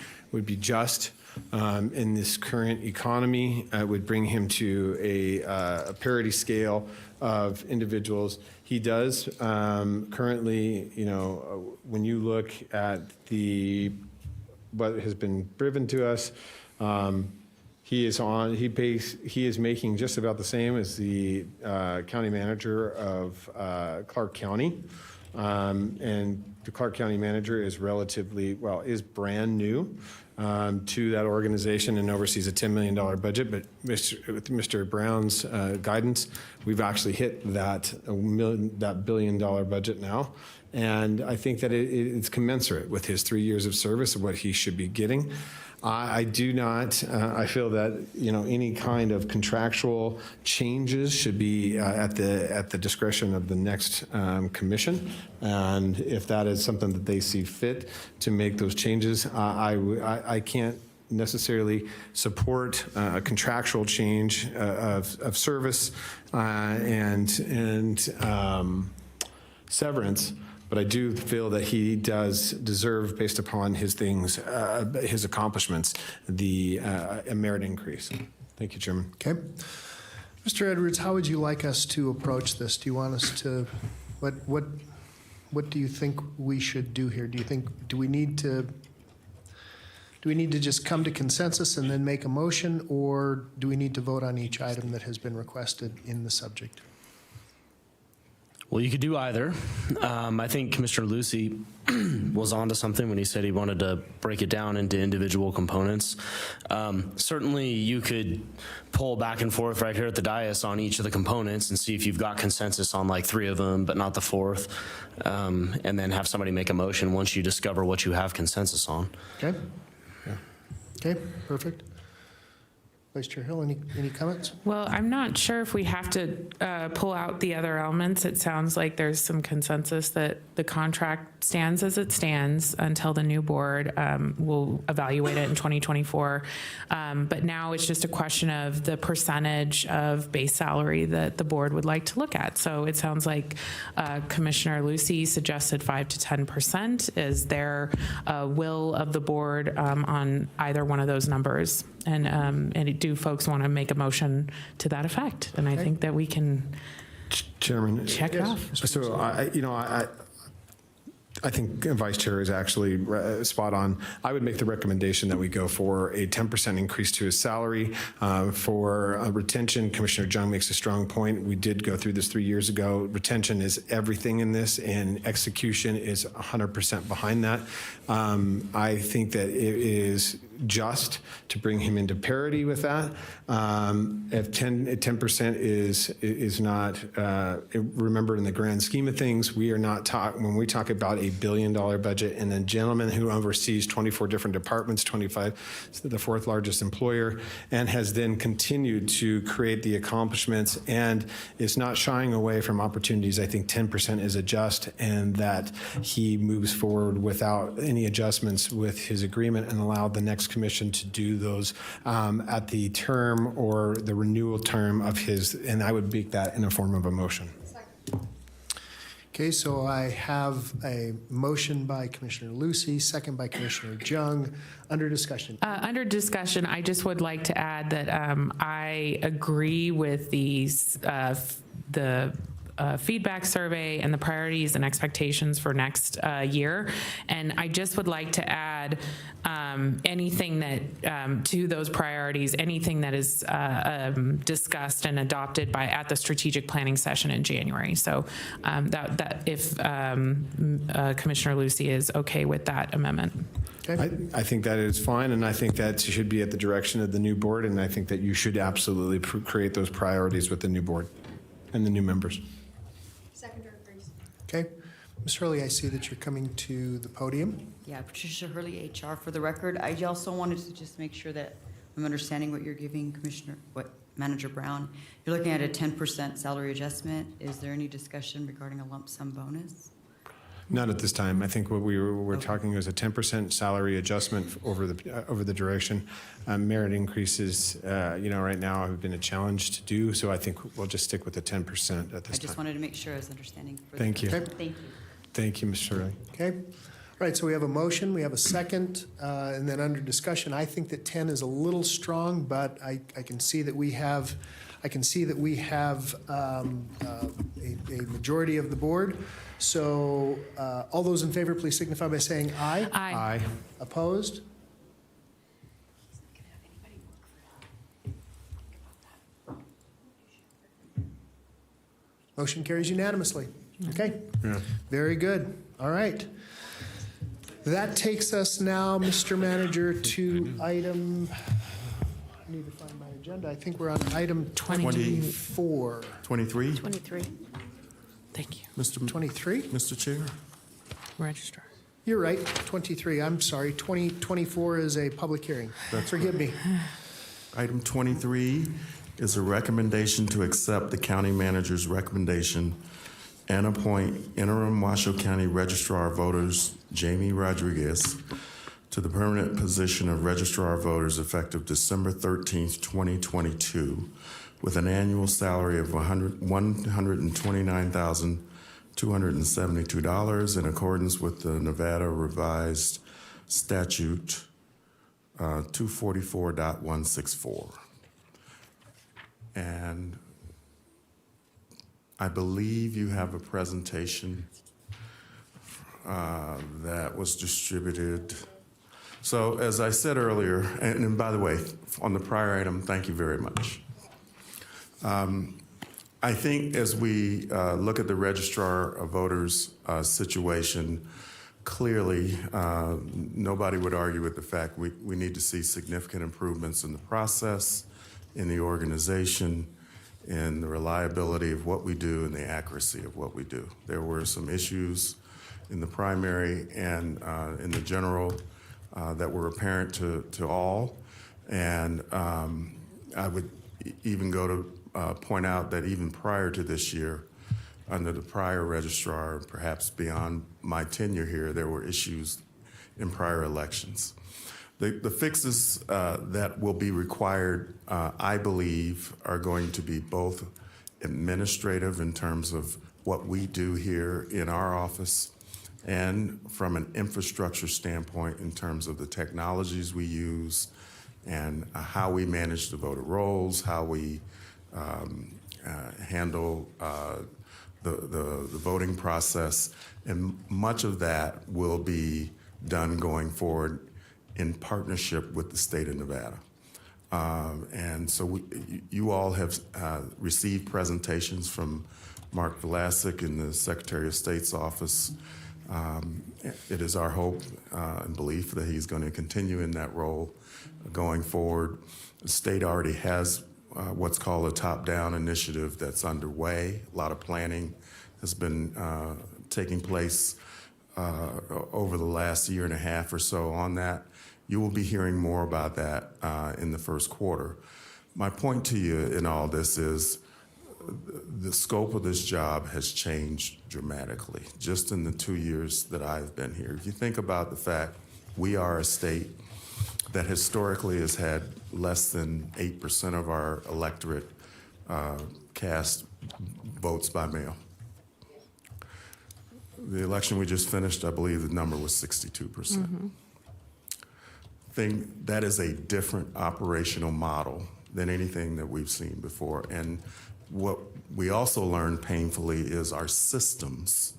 just. In this current economy, would bring him to a parity scale of individuals. He does currently, when you look at what has been driven to us, he is making just about the same as the county manager of Clark County. And the Clark County manager is is brand new to that organization and oversees a $10 million budget. But with Mr. Brown's guidance, we've actually hit that $1 billion budget now. And I think that it's commensurate with his 3 years of service of what he should be getting. I do not, I feel that, any kind of contractual changes should be at the discretion of the next commission. And if that is something that they see fit to make those changes, I can't necessarily support a contractual change of service and severance. But I do feel that he does deserve, based upon his his accomplishments, a merit increase. Thank you, Chairman. Okay. Mr. Edwards, how would you like us to approach this? Do you want us to, what do you think we should do here? Do we need to just come to consensus and then make a motion, or do we need to vote on each item that has been requested in the subject? Well, you could do either. I think Commissioner Lucy was onto something when he said he wanted to break it down into individual components. Certainly, you could pull back and forth right here at the dais on each of the components and see if you've got consensus on like 3 of them, but not the 4th, and then have somebody make a motion once you discover what you have consensus on. Okay. Okay, perfect. Vice Chair Hill, any comments? Well, I'm not sure if we have to pull out the other elements. It sounds like there's some consensus that the contract stands as it stands until the new board will evaluate it in 2024. But now it's just a question of the percentage of base salary that the board would like to look at. So it sounds like Commissioner Lucy suggested 5 to 10% is their will of the board on either one of those numbers. And do folks want to make a motion to that effect? And I think that we can Chairman, check it off. So I think Vice Chair is actually spot on. I would make the recommendation that we go for a 10% increase to his salary. For retention, Commissioner Jung makes a strong point. We did go through this 3 years ago. Retention is everything in this, and execution is 100% behind that. I think that it is just to bring him into parity with that. If 10% is not, remember, in the grand scheme of things, we are not when we talk about a $1 billion budget, and a gentleman who oversees 24 different departments, 25, the 4th largest employer, and has then continued to create the accomplishments and is not shying away from opportunities. I think 10% is a just, and that he moves forward without any adjustments with his agreement and allow the next commission to do those at the term or the renewal term of his, and I would make that in a form of a motion. Okay, so I have a motion by Commissioner Lucy, second by Commissioner Jung. Under discussion. Under discussion, I just would like to add that I agree with the feedback survey and the priorities and expectations for next year. And I just would like to add anything that to those priorities, anything that is discussed and adopted at the strategic planning session in January. So that if Commissioner Lucy is okay with that amendment. Okay. I think that is fine, and I think that should be at the direction of the new board, and I think that you should absolutely create those priorities with the new board and the new members. Okay. Ms. Hurley, I see that you're coming to the podium. Yeah, Patricia Hurley, HR, for the record. I also wanted to just make sure that I'm understanding what you're giving Manager Brown. You're looking at a 10% salary adjustment. Is there any discussion regarding a lump sum bonus? Not at this time. I think what we're talking is a 10% salary adjustment over the duration. Merit increases, right now have been a challenge to do, so I think we'll just stick with the 10% at this I just time. wanted to make sure I was understanding. Thank you. Thank you. Thank you, Ms. Shirley. Okay. All right, so we have a motion, we have a second, and then under discussion, I think that 10 is a little strong, but I can see that we have a majority of the board. So all those in favor, please signify by saying aye. Aye. Opposed? Motion carries unanimously. Okay. Yeah. Very good. All right. That takes us now, Mr. Manager, to item, I need to find my agenda. I think we're on item 24. 23? 23. Thank you. Mr. 23? Mr. Chair? Registrar. You're right, 23. I'm sorry. 2024 is a public hearing. Forgive me. Item 23 is a recommendation to accept the county manager's recommendation and appoint interim Washoe County Registrar of Voters Jamie Rodriguez to the permanent position of Registrar of Voters effective December 13th, 2022, with an annual salary of $129,272 in accordance with the Nevada Revised Statute 244.164. And I believe you have a presentation that was distributed. So as I said earlier, and by the way, on the prior item, thank you very much. I think as we look at the Registrar of Voters situation, clearly nobody would argue with the fact we need to see significant improvements in the process, in the organization, in the reliability of what we do and the accuracy of what we do. There were some issues in the primary and in the general that were apparent to all. And I would even go to point out that even prior to this year, under the prior registrar, perhaps beyond my tenure here, there were issues in prior elections. The fixes that will be required, I believe, are going to be both administrative in terms of what we do here in our office, and from an infrastructure standpoint in terms of the technologies we use and how we manage the voter rolls, how we handle the voting process. And much of that will be done going forward in partnership with the state of Nevada. And so you all have received presentations from Mark Vlasic in the Secretary of State's office. It is our hope and belief that he's going to continue in that role going forward. The state already has what's called a top-down initiative that's underway. A lot of planning has been taking place over the last year and a half or so on that. You will be hearing more about that in the first quarter. My point to you in all this is the scope of this job has changed dramatically just in the 2 years that I've been here. If you think about the fact we are a state that historically has had less than 8% of our electorate cast votes by mail. The election we just finished, I believe the number was 62%. That is a different operational model than anything that we've seen before. And what we also learned painfully is our systems,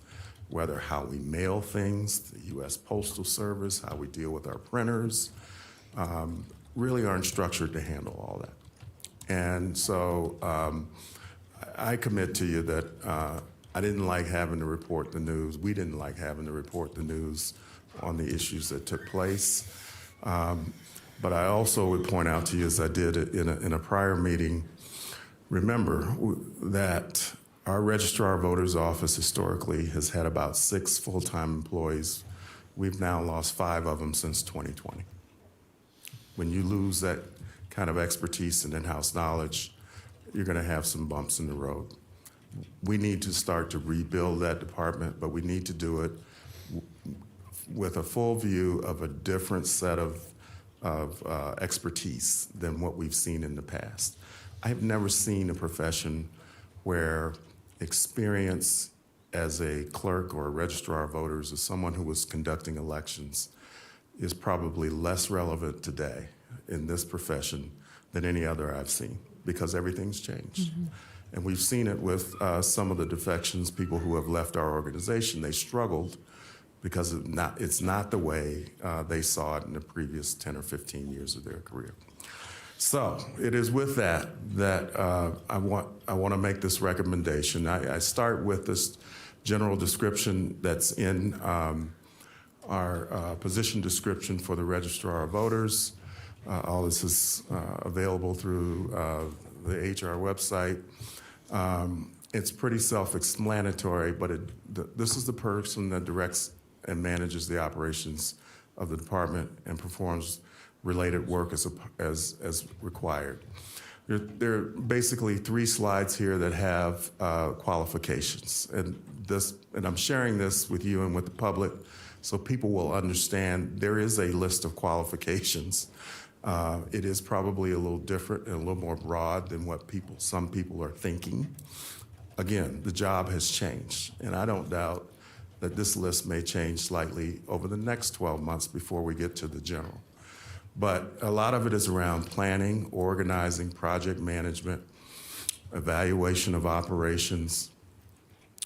whether how we mail things, the U.S. Postal Service, how we deal with our printers, really aren't structured to handle all that. And so I commit to you that I didn't like having to report the news. We didn't like having to report the news on the issues that took place. But I also would point out to you, as I did in a prior meeting, remember that our Registrar of Voters office historically has had about 6 full-time employees. We've now lost 5 of them since 2020. When you lose that kind of expertise and in-house knowledge, you're going to have some bumps in the road. we need to start to rebuild that department, but we need to do it with a full view of a different set of expertise than what we've seen in the past. I have never seen a profession where experience as a clerk or a registrar of voters as someone who was conducting elections is probably less relevant today in this profession than any other I've seen, because everything's changed. And we've seen it with some of the defections, people who have left our organization. They struggled because it's not the way they saw it in the previous 10 or 15 years of their career. So it is with that I want to make this recommendation. I start with this general description that's in our position description for the Registrar of Voters. All this is available through the HR website. It's pretty self-explanatory, but this is the person that directs and manages the operations of the department and performs related work as required. There are basically 3 slides here that have qualifications, and I'm sharing this with you and with the public so people will understand there is a list of qualifications. It is probably a little different and a little more broad than what some people are thinking. Again, the job has changed, and I don't doubt that this list may change slightly over the next 12 months before we get to the general. But a lot of it is around planning, organizing, project management, evaluation of operations.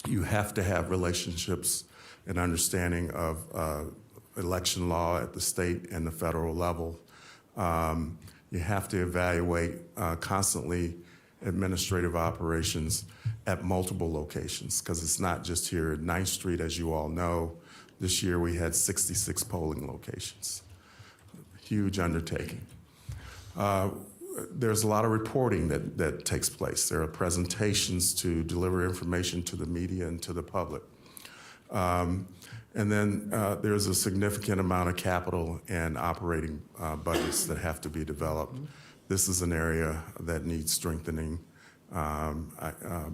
You have to have relationships and understanding of election law at the state and the federal level. You have to evaluate constantly administrative operations at multiple locations, because it's not just here at 9th Street, as you all know. This year we had 66 polling locations. Huge undertaking. There's a lot of reporting that takes place. There are presentations to deliver information to the media and to the public. And then there's a significant amount of capital and operating budgets that have to be developed. This is an area that needs strengthening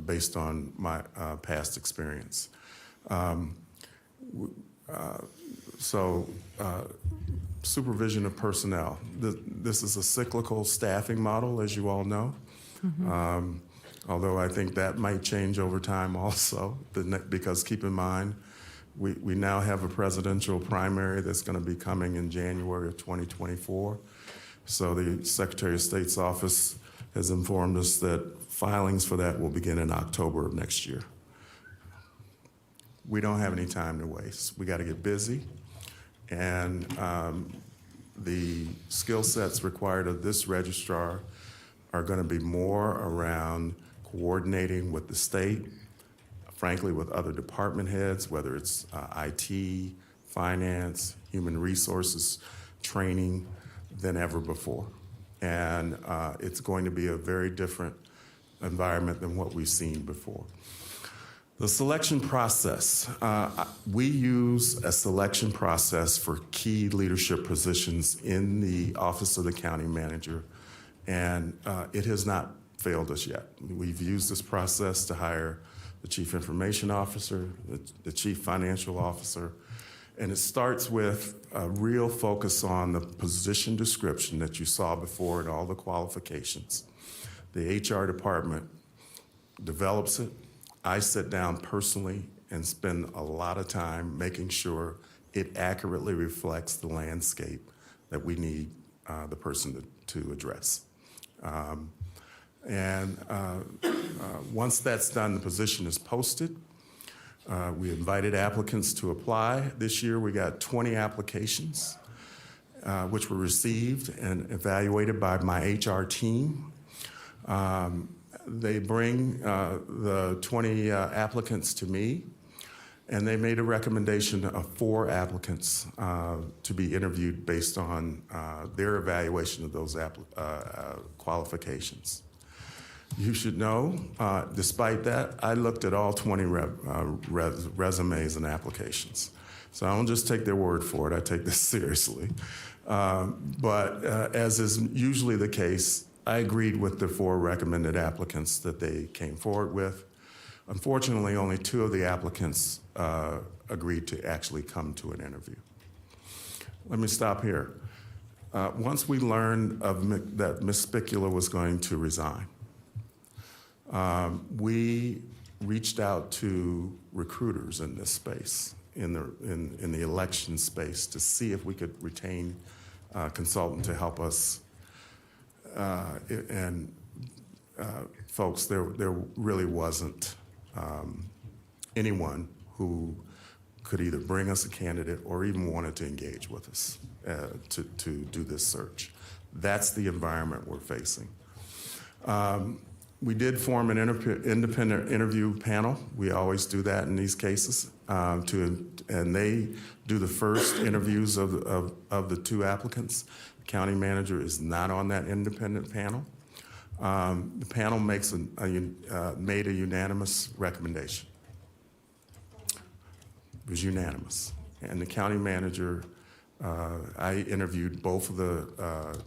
based on my past experience. Supervision of personnel. This is a cyclical staffing model, as you all know. Although I think that might change over time also, because keep in mind, we now have a presidential primary that's going to be coming in January of 2024. So the Secretary of State's office has informed us that filings for that will begin in October of next year. We don't have any time to waste. We got to get busy, and the skill sets required of this registrar are going to be more around coordinating with the state, frankly, with other department heads, whether it's IT, finance, human resources, training, than ever before. And it's going to be a very different environment than what we've seen before. The selection process. We use a selection process for key leadership positions in the Office of the County Manager, and it has not failed us yet. We've used this process to hire the Chief Information Officer, the Chief Financial Officer, and it starts with a real focus on the position description that you saw before and all the qualifications. The HR department develops it. I sit down personally and spend a lot of time making sure it accurately reflects the landscape that we need the person to address. Once that's done, the position is posted. We invited applicants to apply. This year we got 20 applications, which were received and evaluated by my HR team. They bring the 20 applicants to me, and they made a recommendation of 4 applicants to be interviewed based on their evaluation of those qualifications. You should know, despite that, I looked at all 20 resumes and applications. So I don't just take their word for it, I take this seriously. But as is usually the case, I agreed with the 4 recommended applicants that they came forward with. Unfortunately, only 2 of the applicants agreed to actually come to an interview. Let me stop here. Once we learned that Ms. Spicula was going to resign, we reached out to recruiters in this space, in the election space, to see if we could retain a consultant to help us. Folks, there really wasn't anyone who could either bring us a candidate or even wanted to engage with us to do this search. That's the environment we're facing. We did form an independent interview panel. We always do that in these cases, and they do the first interviews of the 2 applicants. The county manager is not on that independent panel. The panel made a unanimous recommendation. It was unanimous. And the county manager, I interviewed both of the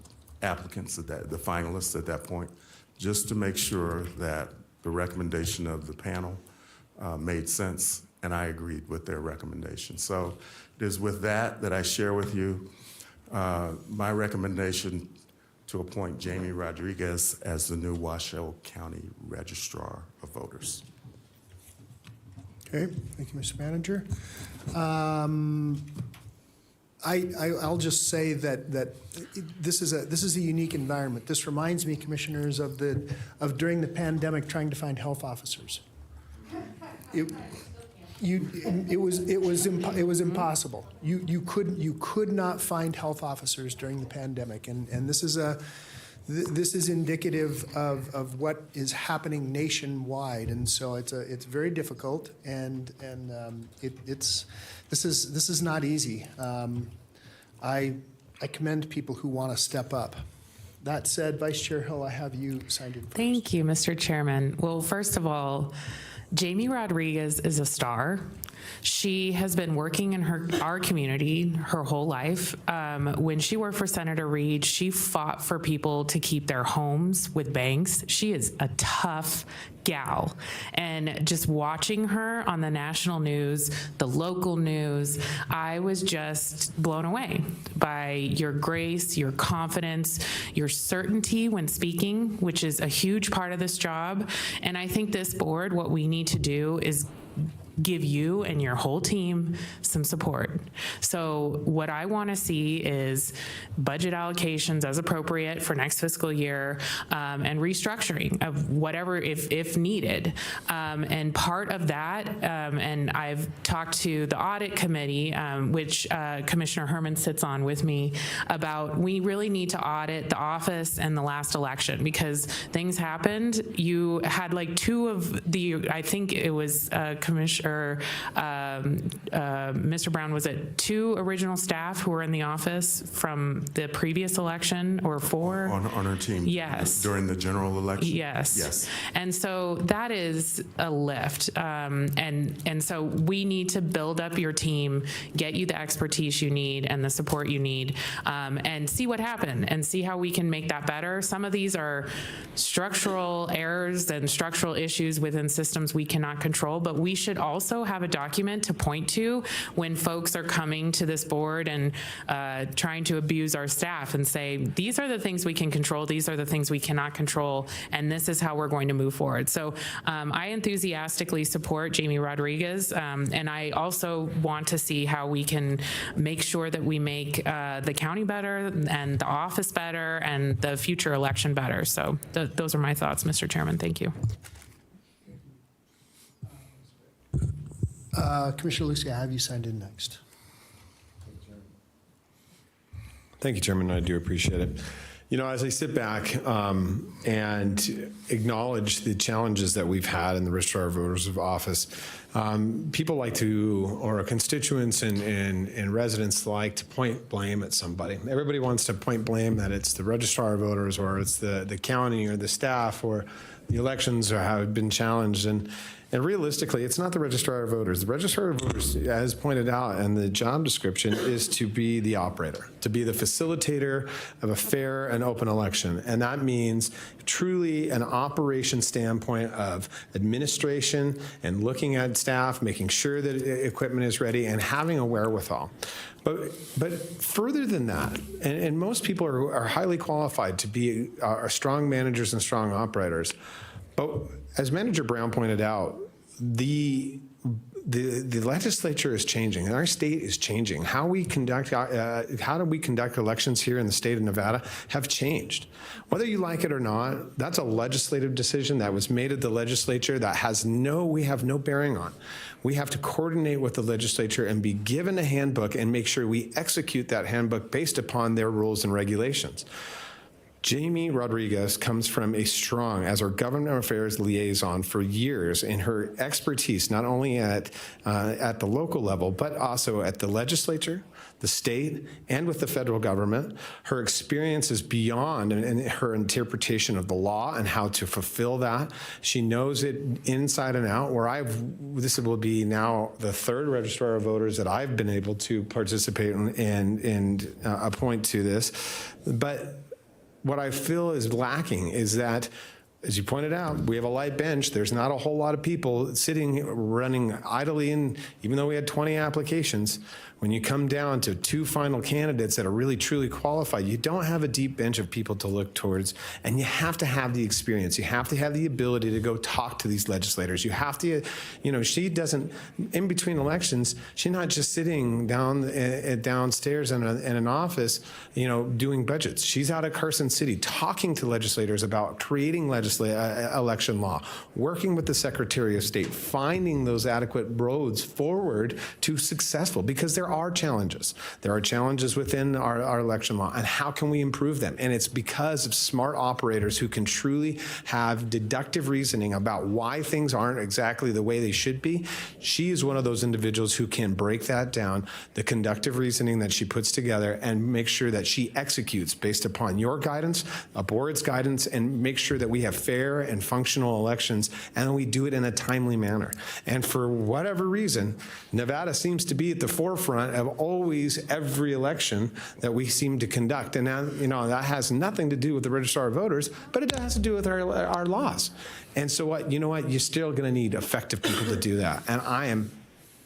applicants, the finalists at that point, just to make sure that the recommendation of the panel made sense, and I agreed with their recommendation. So it is with that I share with you my recommendation to appoint Jamie Rodriguez as the new Washoe County Registrar of Voters. Okay, thank you, Mr. Manager. I'll just say that this is a unique environment. This reminds me, commissioners, of during the pandemic trying to find health officers. It was impossible. You could not find health officers during the pandemic, and this is indicative of what is happening nationwide, and so it's very difficult, and this is not easy. I commend people who want to step up. That said, Vice Chair Hill, I have you signed in first. Thank you, Mr. Chairman. Well, first of all, Jamie Rodriguez is a star. She has been working in our community her whole life. When she worked for Senator Reed, she fought for people to keep their homes with banks. She is a tough gal. And just watching her on the national news, the local news, I was just blown away by your grace, your confidence, your certainty when speaking, which is a huge part of this job. And I think this board, what we need to do is give you and your whole team some support. So what I want to see is budget allocations as appropriate for next fiscal year, and restructuring of whatever if needed. And part of that, and I've talked to the audit committee, which Commissioner Herman sits on with me, about we really need to audit the office and the last election because things happened. You had like 2 of the, I think it was Commissioner Mr. Brown, was it 2 original staff who were in the office from the previous election, or 4? On our team. Yes. During the general election? Yes. Yes. And so that is a lift. And so we need to build up your team, get you the expertise you need and the support you need, and see what happened and see how we can make that better. Some of these are structural errors and structural issues within systems we cannot control, but we should also have a document to point to when folks are coming to this board and trying to abuse our staff and say, these are the things we can control, these are the things we cannot control, and this is how we're going to move forward. So I enthusiastically support Jamie Rodriguez, and I also want to see how we can make sure that we make the county better and the office better and the future election better. So those are my thoughts, Mr. Chairman. Thank you. Commissioner Lucy, I have you signed in next. Thank you, Chairman. I do appreciate it. You know, as I sit back and acknowledge the challenges that we've had in the Registrar of Voters of Office, People like to, or constituents and residents like to point blame at somebody. Everybody wants to point blame that it's the registrar of voters, or it's the county, or the staff, or the elections have been challenged. And realistically, it's not the registrar of voters. The registrar of voters, as pointed out in the job description, is to be the operator, to be the facilitator of a fair and open election. And that means truly an operation standpoint of administration and looking at staff, making sure that equipment is ready, and having a wherewithal. But further than that, and most people are highly qualified to be are strong managers and strong operators. But as Manager Brown pointed out, the legislature is changing, and our state is changing. How do we conduct elections here in the state of Nevada have changed. Whether you like it or not, that's a legislative decision that was made at the legislature that we have no bearing on. We have to coordinate with the legislature and be given a handbook and make sure we execute that handbook based upon their rules and regulations. Jamie Rodriguez comes from as our government affairs liaison for years, in her expertise, not only at the local level, but also at the legislature, the state, and with the federal government. Her experience is beyond and her interpretation of the law and how to fulfill that. She knows it inside and out, this will be now the third registrar of voters that I've been able to participate in and appoint to this. But what I feel is lacking is that, as you pointed out, we have a light bench. There's not a whole lot of people running idly, and even though we had 20 applications, when you come down to 2 final candidates that are really truly qualified, you don't have a deep bench of people to look towards, and you have to have the experience. You have to have the ability to go talk to these legislators. You have to, she doesn't, in between elections, she's not just sitting downstairs in an office, doing budgets. She's out at Carson City talking to legislators about creating election law, working with the Secretary of State, finding those adequate roads forward to successful, because there are challenges. There are challenges within our election law, and how can we improve them? And it's because of smart operators who can truly have deductive reasoning about why things aren't exactly the way they should be. She is one of those individuals who can break that down, the conductive reasoning that she puts together, and make sure that she executes based upon your guidance, a board's guidance, and make sure that we have fair and functional elections, and we do it in a timely manner. And for whatever reason, Nevada seems to be at the forefront of always every election that we seem to conduct. And now, that has nothing to do with the registrar of voters, but it has to do with our laws. And so you're still going to need effective people to do that. And I am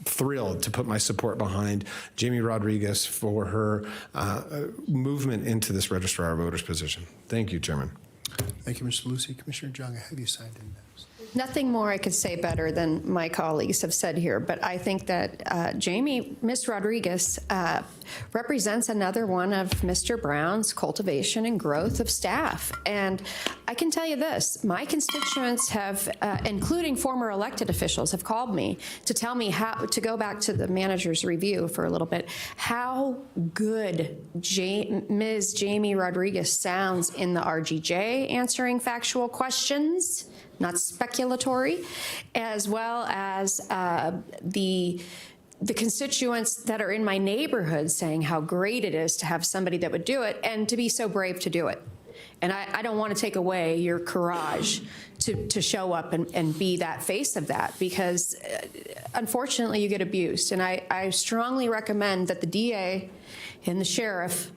thrilled to put my support behind Jamie Rodriguez for her movement into this registrar of voters position. Thank you, Chairman. Thank you, Mr. Lucy. Commissioner Jung, have you signed in those? Nothing more I could say better than my colleagues have said here, but I think that Ms. Rodriguez represents another one of Mr. Brown's cultivation and growth of staff. And I can tell you this, my constituents have, including former elected officials, have called me to tell me how, to go back to the manager's review for a little bit, how good Ms. Jamie Rodriguez sounds in the RGJ answering factual questions, not speculatory, as well as the constituents that are in my neighborhood saying how great it is to have somebody that would do it and to be so brave to do it. And I don't want to take away your courage to show up and be that face of that, because unfortunately you get abused. And I strongly recommend that the DA and the sheriff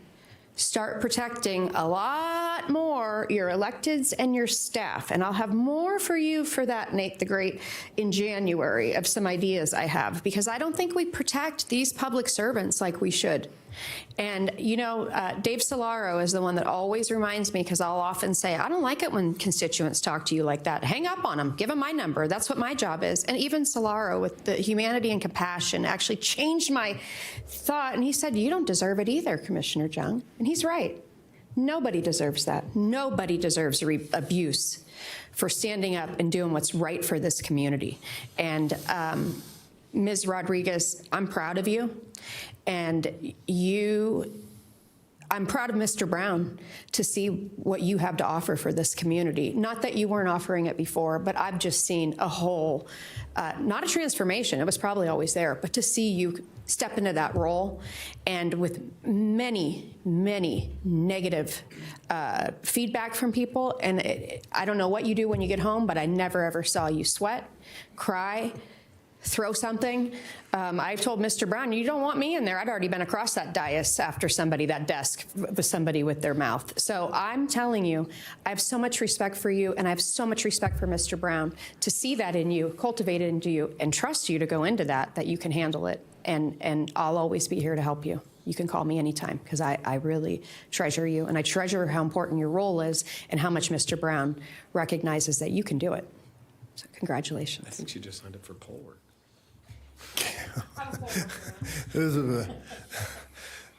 start protecting a lot more your electeds and your staff. And I'll have more for you for that, Nate the Great, in January, of some ideas I have, because I don't think we protect these public servants like we should. And, Dave Solaro is the one that always reminds me, because I'll often say, I don't like it when constituents talk to you like that. Hang up on them. Give them my number. That's what my job is. And even Solaro, with the humanity and compassion, actually changed my thought. And he said, you don't deserve it either, Commissioner Jung. And he's right. Nobody deserves that. Nobody deserves abuse for standing up and doing what's right for this community. And Ms. Rodriguez, I'm proud of you. And I'm proud of Mr. Brown to see what you have to offer for this community. Not that you weren't offering it before, but I've just seen a whole, not a transformation, it was probably always there, but to see you step into that role and with many, many negative feedback from people. And I don't know what you do when you get home, but I never ever saw you sweat, cry, throw something. I've told Mr. Brown, you don't want me in there. I'd already been across that dais after that desk with somebody with their mouth. So I'm telling you, I have so much respect for you, and I have so much respect for Mr. Brown to see that in you, cultivate it into you, and trust you to go into that you can handle it. And I'll always be here to help you. You can call me anytime, because I really treasure you, and I treasure how important your role is and how much Mr. Brown recognizes that you can do it. So congratulations. I think she just signed up for poll work.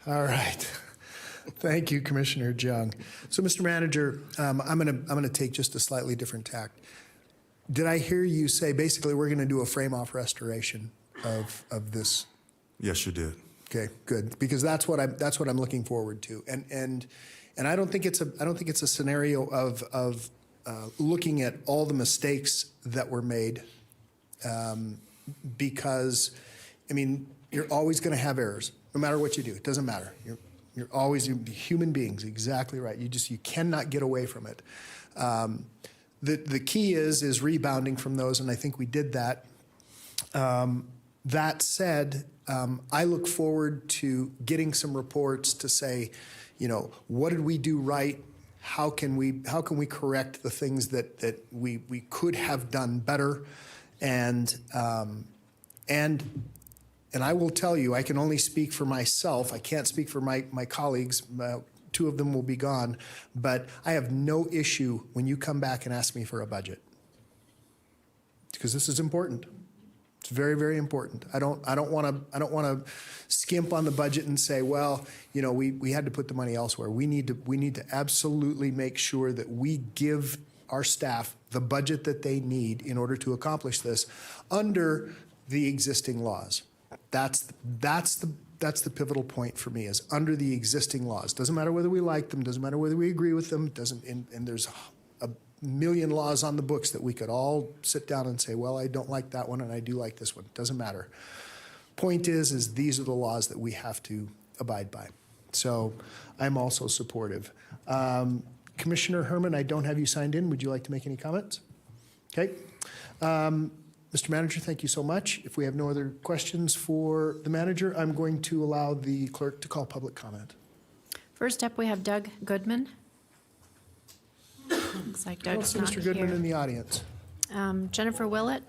All right. Thank you, Commissioner Jung. So, Mr. Manager, I'm gonna take just a slightly different tack. Did I hear you say basically we're going to do a frame-off restoration of this? Yes, you did. Okay, good, because that's what I'm looking forward to, and I don't think it's a scenario of looking at all the mistakes that were made, because I mean you're always going to have errors, no matter what you do. It doesn't matter. You're always human beings. Exactly right. You cannot get away from it. The key is rebounding from those, and I think we did that. That said, I look forward to getting some reports to say, what did we do right? How can we correct the things that we could have done better? And I will tell you, I can only speak for myself. I can't speak for my colleagues. Two of them will be gone, but I have no issue when you come back and ask me for a budget, because this is important. It's very, very important. I don't want to skimp on the budget and say, well, we had to put the money elsewhere. We need to absolutely make sure that we give our staff the budget that they need in order to accomplish this under the existing laws. That's the pivotal point for me, is under the existing laws. Doesn't matter whether we like them, doesn't matter whether we agree with them, and there's a million laws on the books that we could all sit down and say, well, I don't like that one and I do like this one. Doesn't matter. Point is these are the laws that we have to abide by. So I'm also supportive. Commissioner Herman, I don't have you signed in. Would you like to make any comments? Okay. Mr. Manager, thank you so much. If we have no other questions for the manager, I'm going to allow the clerk to call public comment. First up, we have Doug Goodman. Looks like I don't Doug's see not Mr. Goodman here. in the audience. Jennifer Willett.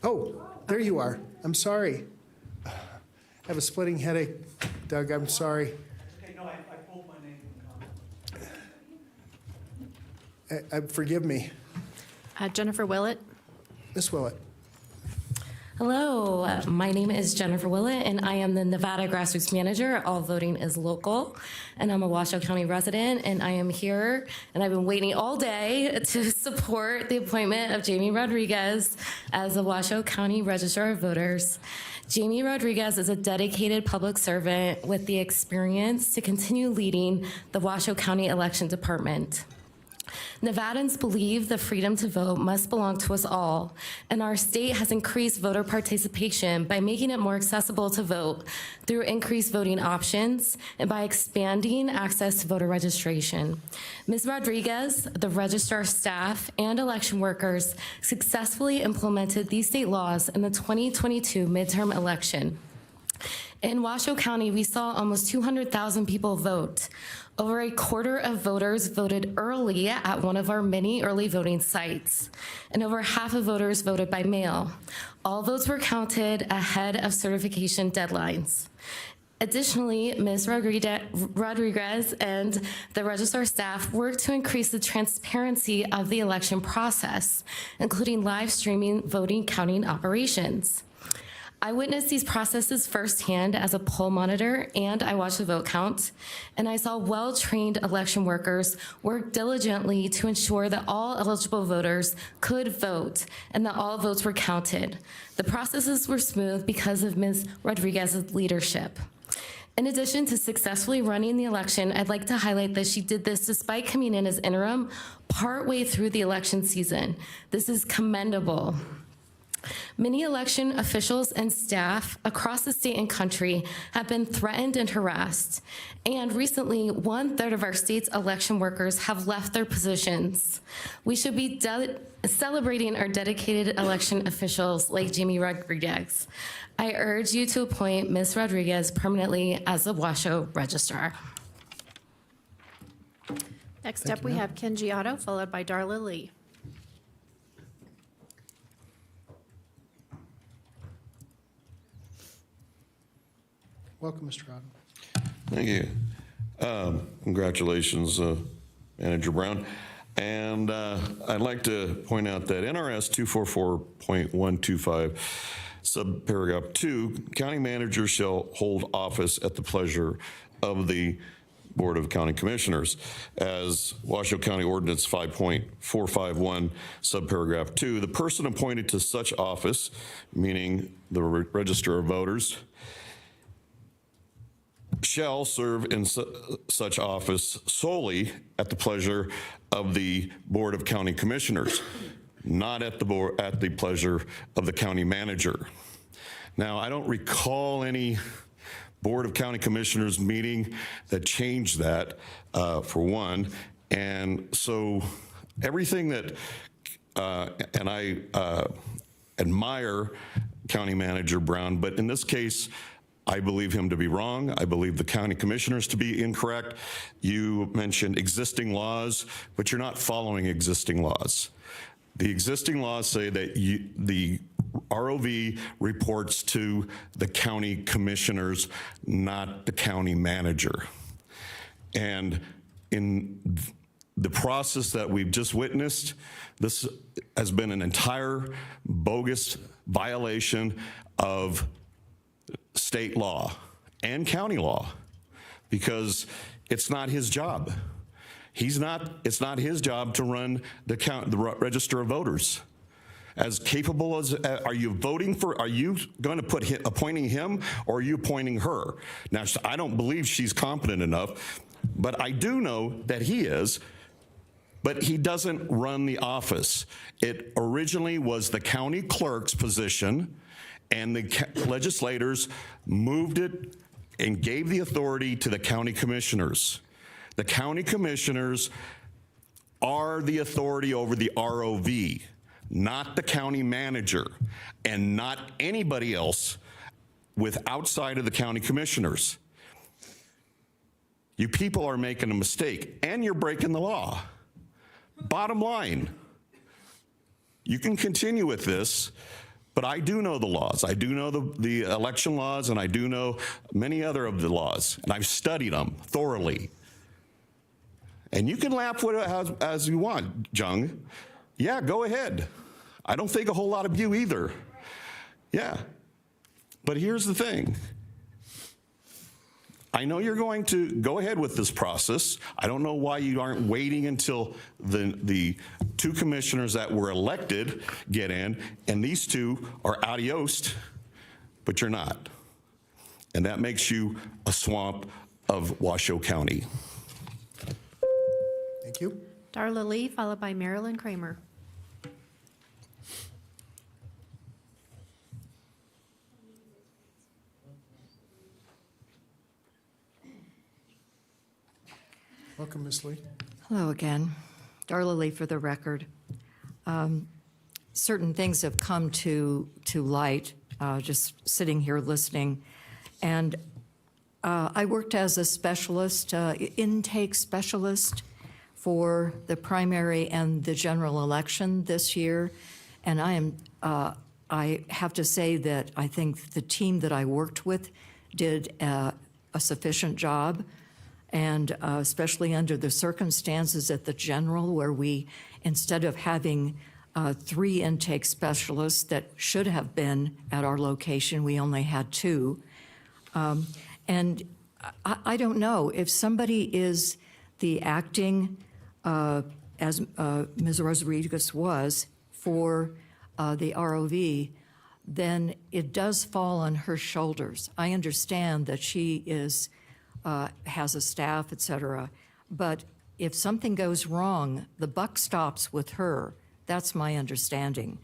Oh, there you are. I'm sorry. I have a splitting headache, Doug. I'm sorry. Okay, no, I pulled my name. Forgive me. Jennifer Willett. Ms. Willett. Hello, my name is Jennifer Willett, and I am the Nevada Grassroots Manager. All voting is local, and I'm a Washoe County resident, and I am here, and I've been waiting all day to support the appointment of Jamie Rodriguez as the Washoe County Registrar of Voters. Jamie Rodriguez is a dedicated public servant with the experience to continue leading the Washoe County Election Department. Nevadans believe the freedom to vote must belong to us all, and our state has increased voter participation by making it more accessible to vote through increased voting options and by expanding access to voter registration. Ms. Rodriguez, the registrar staff, and election workers successfully implemented these state laws in the 2022 midterm election. In Washoe County, we saw almost 200,000 people vote. Over a quarter of voters voted early at one of our many early voting sites, and over half of voters voted by mail. All votes were counted ahead of certification deadlines. Additionally, Ms. Rodriguez and the registrar staff worked to increase the transparency of the election process, including live streaming voting counting operations. I witnessed these processes firsthand as a poll monitor, and I watched the vote count, and I saw well-trained election workers work diligently to ensure that all eligible voters could vote and that all votes were counted. The processes were smooth because of Ms. Rodriguez's leadership. In addition to successfully running the election, I'd like to highlight that she did this despite coming in as interim partway through the election season. This is commendable. Many election officials and staff across the state and country have been threatened and harassed. And recently, 1/3 of our state's election workers have left their positions. We should be celebrating our dedicated election officials like Jamie Rodriguez. I urge you to appoint Ms. Rodriguez permanently as the Washoe Registrar. Next up, we have Kenji Otto, followed by Darla Lee. Welcome, Mr. Otto. Thank you. Congratulations, Manager Brown. And I'd like to point out that NRS 244.125, subparagraph 2, county manager shall hold office at the pleasure of the Board of County Commissioners. As Washoe County Ordinance 5.451, subparagraph 2, the person appointed to such office, meaning the Registrar of Voters, shall serve in such office solely at the pleasure of the Board of County Commissioners, not at the pleasure of the county manager. Now, I don't recall any Board of County Commissioners meeting that changed that, for one. And so everything that, and I admire County Manager Brown, but in this case, I believe him to be wrong. I believe the county commissioners to be incorrect. You mentioned existing laws, but you're not following existing laws. The existing laws say that the ROV reports to the county commissioners, not the county manager. And in the process that we've just witnessed, this has been an entire bogus violation of state law and county law, because it's not his job. It's not his job to run the Register of Voters. As capable as, are you going to appointing him, or are you appointing her? Now, I don't believe she's competent enough, but I do know that he is, but he doesn't run the office. It originally was the county clerk's position, and the legislators moved it and gave the authority to the county commissioners. The county commissioners are the authority over the ROV, not the county manager, and not anybody else outside of the county commissioners. You people are making a mistake, and you're breaking the law. Bottom line, you can continue with this, but I do know the laws. I do know the election laws, and I do know many other of the laws, and I've studied them thoroughly. And you can laugh as you want, Jung. Yeah, go ahead. I don't think a whole lot of you either. Yeah. But here's the thing. I know you're going to go ahead with this process. I don't know why you aren't waiting until the two commissioners that were elected get in, and these two are adios, but you're not. And that makes you a swamp of Washoe County. Thank you. Darla Lee, followed by Marilyn Kramer. Welcome, Ms. Lee. Hello again. Darla Lee for the record. Certain things have come to light just sitting here listening. And I worked as a specialist, intake specialist for the primary and the general election this year. And I have to say that I think the team that I worked with did a sufficient job. And especially under the circumstances at the general, where we, instead of having 3 intake specialists that should have been at our location, we only had 2. And I don't know, if somebody is the acting, as Ms. Rodriguez was, for the ROV, then it does fall on her shoulders. I understand that she is, has a staff, et cetera, but if something goes wrong, the buck stops with her. That's my understanding.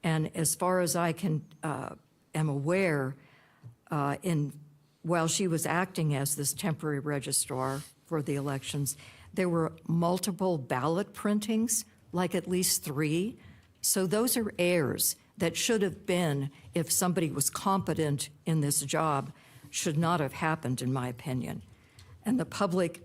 And as far as I am aware, while she was acting as this temporary registrar for the elections, there were multiple ballot printings, like at least 3. So those are errors that should have been, if somebody was competent in this job, should not have happened, in my opinion. And the public,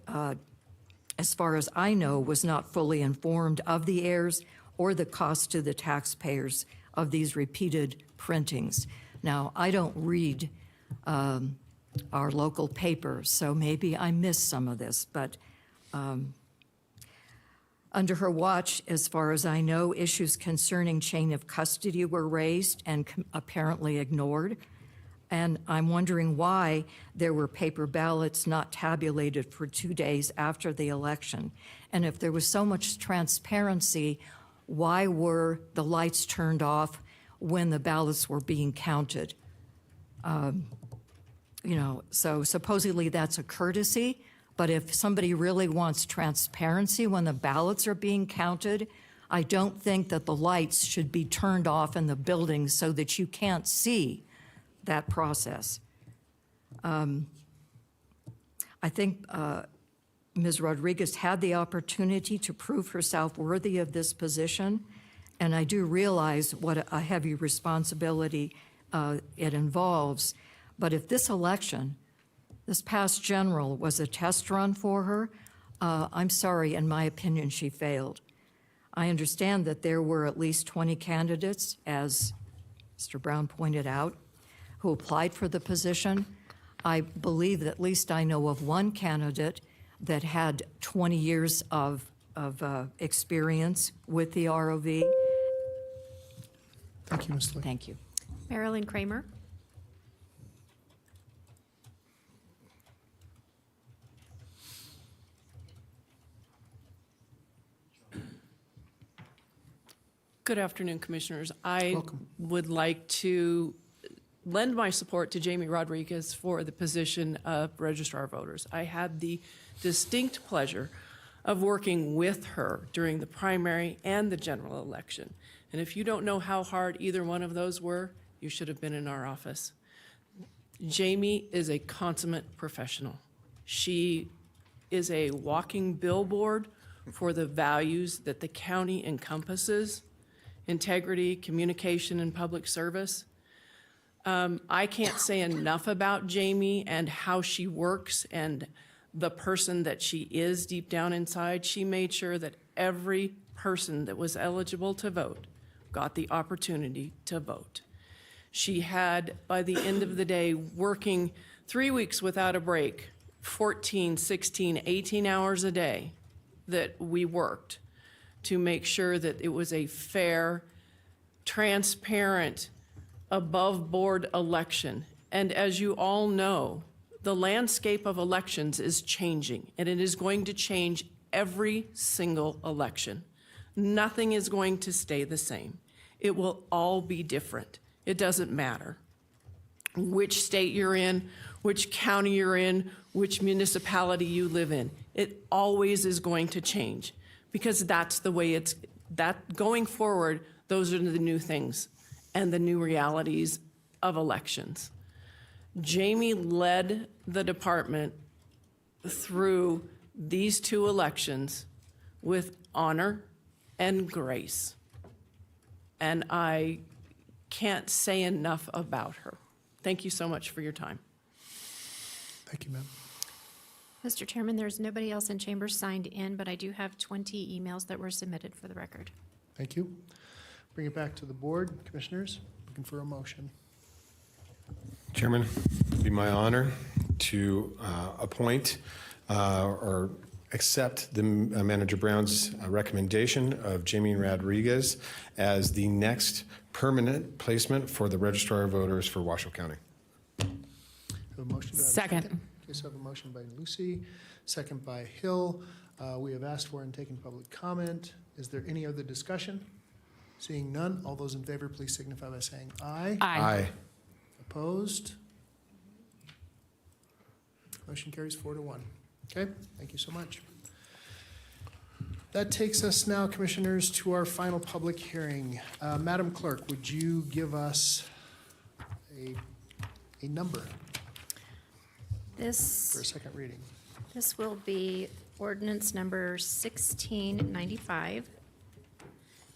as far as I know, was not fully informed of the errors or the cost to the taxpayers of these repeated printings. Now, I don't read our local paper, so maybe I missed some of this, but under her watch, as far as I know, issues concerning chain of custody were raised and apparently ignored. And I'm wondering why there were paper ballots not tabulated for 2 days after the election. And if there was so much transparency, why were the lights turned off when the ballots were being counted? So supposedly that's a courtesy, but if somebody really wants transparency when the ballots are being counted, I don't think that the lights should be turned off in the building so that you can't see that process. I think Ms. Rodriguez had the opportunity to prove herself worthy of this position, and I do realize what a heavy responsibility it involves. But if this election, this past general, was a test run for her, I'm sorry, in my opinion, she failed. I understand that there were at least 20 candidates, as Mr. Brown pointed out, who applied for the position. I believe that at least I know of one candidate that had 20 years of experience with the ROV. Thank you, Ms. Lee. Thank you. Marilyn Kramer. Good afternoon, Commissioners. I would like to lend my support to Jamie Rodriguez for the position of Registrar of Voters. I had the distinct pleasure of working with her during the primary and the general election. And if you don't know how hard either one of those were, you should have been in our office. Jamie is a consummate professional. She is a walking billboard for the values that the county encompasses: integrity, communication, and public service. I can't say enough about Jamie and how she works and the person that she is deep down inside. She made sure that every person that was eligible to vote got the opportunity to vote. She had, by the end of the day, working 3 weeks without a break, 14, 16, 18 hours a day that we worked to make sure that it was a fair, transparent, above-board election. And as you all know, the landscape of elections is changing, and it is going to change every single election. Nothing is going to stay the same. It will all be different. It doesn't matter which state you're in, which county you're in, which municipality you live in. It always is going to change, because that's the way it's, that going forward, those are the new things and the new realities of elections. Jamie led the department through these 2 elections with honor and grace. And I can't say enough about her. Thank you so much for your time. Thank you, ma'am. Mr. Chairman, there's nobody else in chambers signed in, but I do have 20 emails that were submitted for the record. Thank you. Bring it back to the board. Commissioners, looking for a motion. Chairman, it'd be my honor to appoint or accept the Manager Brown's recommendation of Jamie Rodriguez as the next permanent placement for the Registrar of Voters for Washoe County. Have a motion. Second. Okay, so I have a motion by Lucy, second by Hill. We have asked for and taken public comment. Is there any other discussion? Seeing none, all those in favor, please signify by saying aye. Aye. Opposed? Motion carries 4-1. Okay, thank you so much. That takes us now, Commissioners, to our final public hearing. Madam Clerk, would you give us a number for a second reading? This will be ordinance number 1695,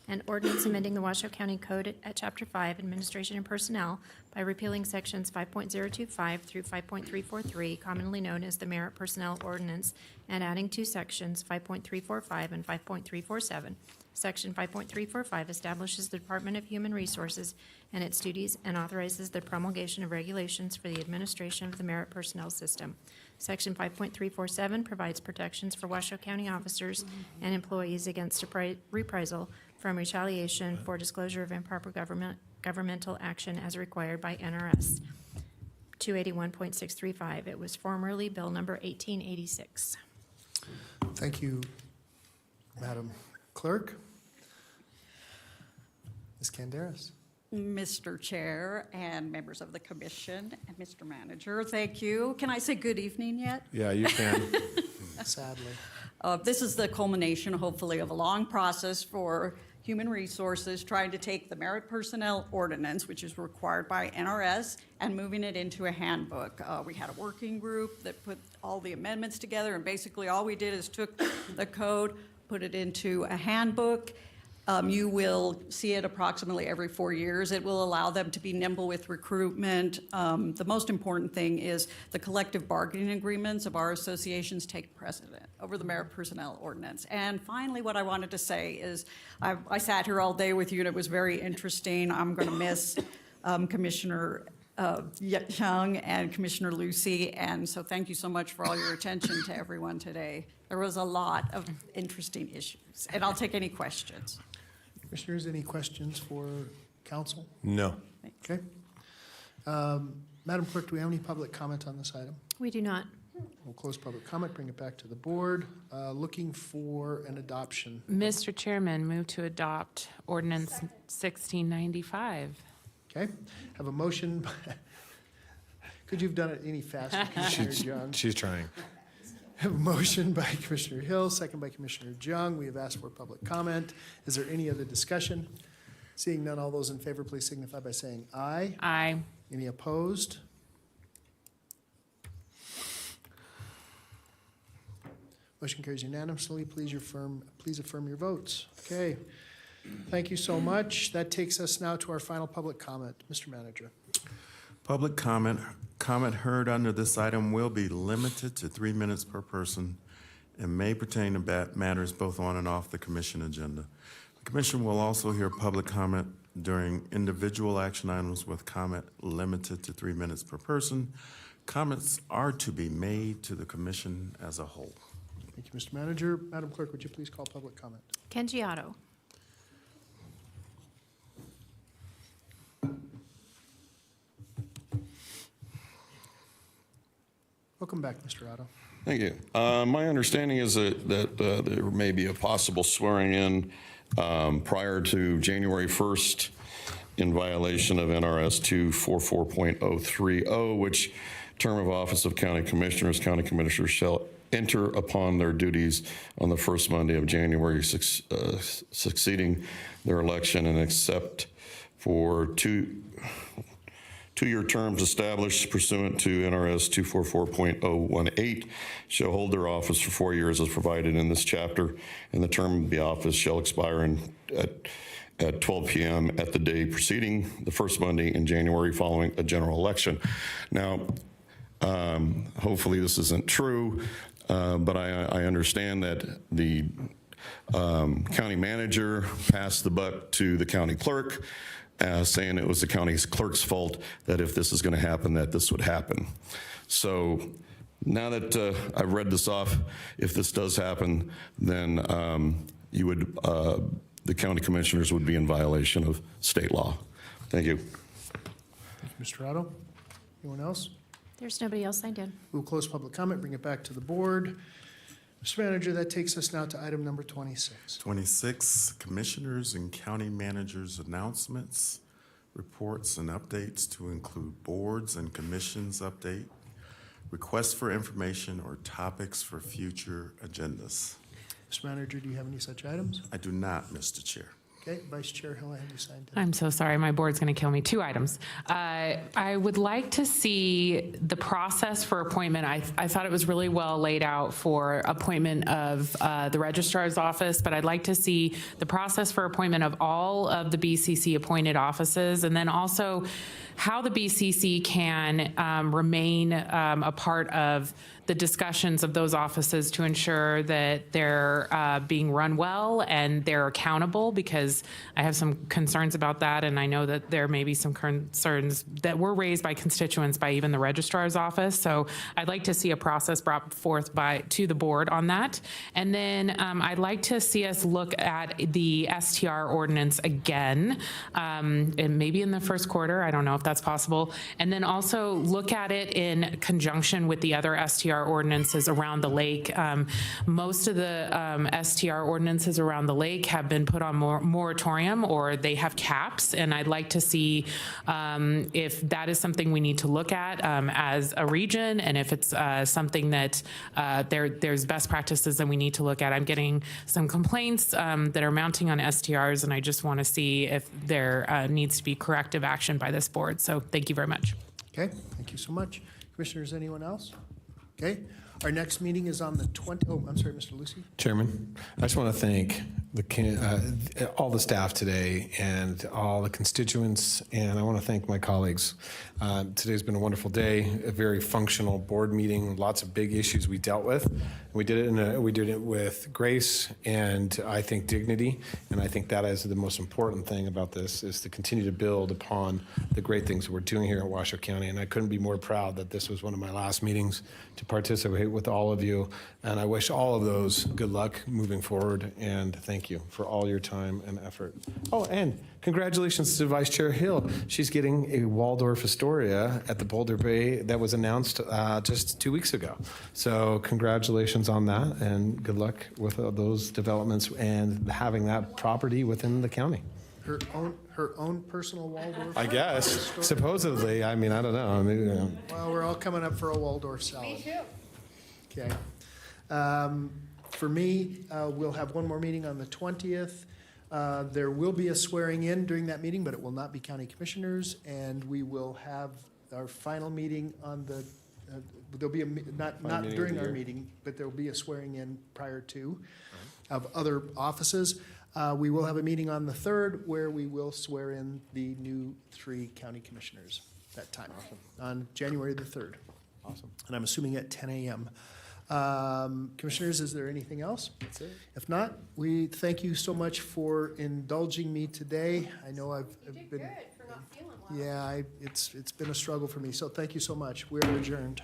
an ordinance amending the Washoe County Code at Chapter 5, Administration and Personnel, by repealing sections 5.025 through 5.343, commonly known as the Merit Personnel Ordinance, and adding two sections, 5.345 and 5.347. Section 5.345 establishes the Department of Human Resources and its duties and authorizes the promulgation of regulations for the administration of the merit personnel system. Section 5.347 provides protections for Washoe County officers and employees against reprisal from retaliation for disclosure of improper governmental action as required by NRS 281.635. It was formerly Bill number 1886. Thank you, Madam Clerk. Ms. Canderas. Mr. Chair and members of the commission and Mr. Manager, thank you. Can I say good evening yet? Yeah, you can. Sadly. This is the culmination, hopefully, of a long process for Human Resources trying to take the Merit Personnel Ordinance, which is required by NRS, and moving it into a handbook. We had a working group that put all the amendments together, and basically all we did is took the code, put it into a handbook. You will see it approximately every 4 years. It will allow them to be nimble with recruitment. The most important thing is the collective bargaining agreements of our associations take precedent over the Merit Personnel Ordinance. And finally, what I wanted to say is I sat here all day with you, and it was very interesting. I'm going to miss Commissioner Young and Commissioner Lucy, and so thank you so much for all your attention to everyone today. There was a lot of interesting issues, and I'll take any questions. Commissioners, any questions for council? No. Okay. Madam Clerk, do we have any public comment on this item? We do not. We'll close public comment, bring it back to the board. Looking for an adoption. Mr. Chairman, move to adopt ordinance 1695. Okay. Have a motion. Could you have done it any faster, Commissioner Young? She's trying. Have a motion by Commissioner Hill, second by Commissioner Jung. We have asked for public comment. Is there any other discussion? Seeing none, all those in favor, please signify by saying aye. Aye. Any opposed? Motion carries unanimously. Please affirm your votes. Okay. Thank you so much. That takes us now to our final public comment. Mr. Manager. Public comment heard under this item will be limited to 3 minutes per person and may pertain to matters both on and off the commission agenda. The commission will also hear public comment during individual action items with comment limited to 3 minutes per person. Comments are to be made to the commission as a whole. Thank you, Mr. Manager. Madam Clerk, would you please call public comment? Kenji Otto. Welcome back, Mr. Otto. Thank you. My understanding is that there may be a possible swearing in prior to January 1st in violation of NRS 244.030, which term of office of county commissioners shall enter upon their duties on the first Monday of January succeeding their election, and except for two-year terms established pursuant to NRS 244.018 shall hold their office for 4 years as provided in this chapter, and the term of the office shall expire at 12 p.m. at the day preceding the first Monday in January following a general election. Now, hopefully this isn't true, but I understand that the county manager passed the buck to the county clerk, saying it was the county clerk's fault that if this is going to happen, that this would happen. So now that I've read this off, if this does happen, then the county commissioners would be in violation of state law. Thank you. Thank you, Mr. Otto. Anyone else? There's nobody else signed in. We'll close public comment, bring it back to the board. Mr. Manager, that takes us now to item number 26. 26, commissioners and county managers' announcements, reports, and updates to include boards and commissions update, requests for information, or topics for future agendas. Mr. Manager, do you have any such items? I do not, Mr. Chair. Okay, Vice Chair Hill, I have you signed in. I'm so sorry, my board's going to kill me. 2 items. I would like to see the process for appointment. I thought it was really well laid out for appointment of the Registrar's office, but I'd like to see the process for appointment of all of the BCC appointed offices, and then also how the BCC can remain a part of the discussions of those offices to ensure that they're being run well and they're accountable, because I have some concerns about that, and I know that there may be some concerns that were raised by constituents by even the Registrar's office. So I'd like to see a process brought forth to the board on that. And then I'd like to see us look at the STR ordinance again, and maybe in the first quarter. I don't know if that's possible. And then also look at it in conjunction with the other STR ordinances around the lake. Most of the STR ordinances around the lake have been put on moratorium, or they have caps, and I'd like to see if that is something we need to look at as a region, and if it's something that there's best practices that we need to look at. I'm getting some complaints that are mounting on STRs, and I just want to see if there needs to be corrective action by this board. So thank you very much. Okay, thank you so much. Commissioners, anyone else? Okay, our next meeting is on the 20th. Oh, I'm sorry, Mr. Lucy. Chairman, I just want to thank all the staff today and all the constituents, and I want to thank my colleagues. Today's been a wonderful day, a very functional board meeting, lots of big issues we dealt with. We did it with grace and I think dignity, and I think that is the most important thing about this, is to continue to build upon the great things that we're doing here in Washoe County, and I couldn't be more proud that this was one of my last meetings to participate with all of you, and I wish all of those good luck moving forward, and thank you for all your time and effort. Oh, and congratulations to Vice Chair Hill. She's getting a Waldorf Astoria at the Boulder Bay that was announced just 2 weeks ago. So congratulations on that, and good luck with those developments and having that property within the county. Her own personal Waldorf? I guess, supposedly. I mean, I don't know. I mean, Well, we're all coming up for a Waldorf salad. Me too. Okay. For me, we'll have one more meeting on the 20th. There will be a swearing in during that meeting, but it will not be county commissioners, and we will have our final meeting on the, there'll be a, not during our meeting, but there'll be a swearing in prior to of other offices. We will have a meeting on the 3rd where we will swear in the new 3 county commissioners that time, on January the 3rd. Awesome. And I'm assuming at 10 a.m. Commissioners, is there anything else? That's it. If not, we thank you so much for indulging me today. I know I've been good for not feeling well. Yeah, it's been a struggle for me, so thank you so much. We're adjourned.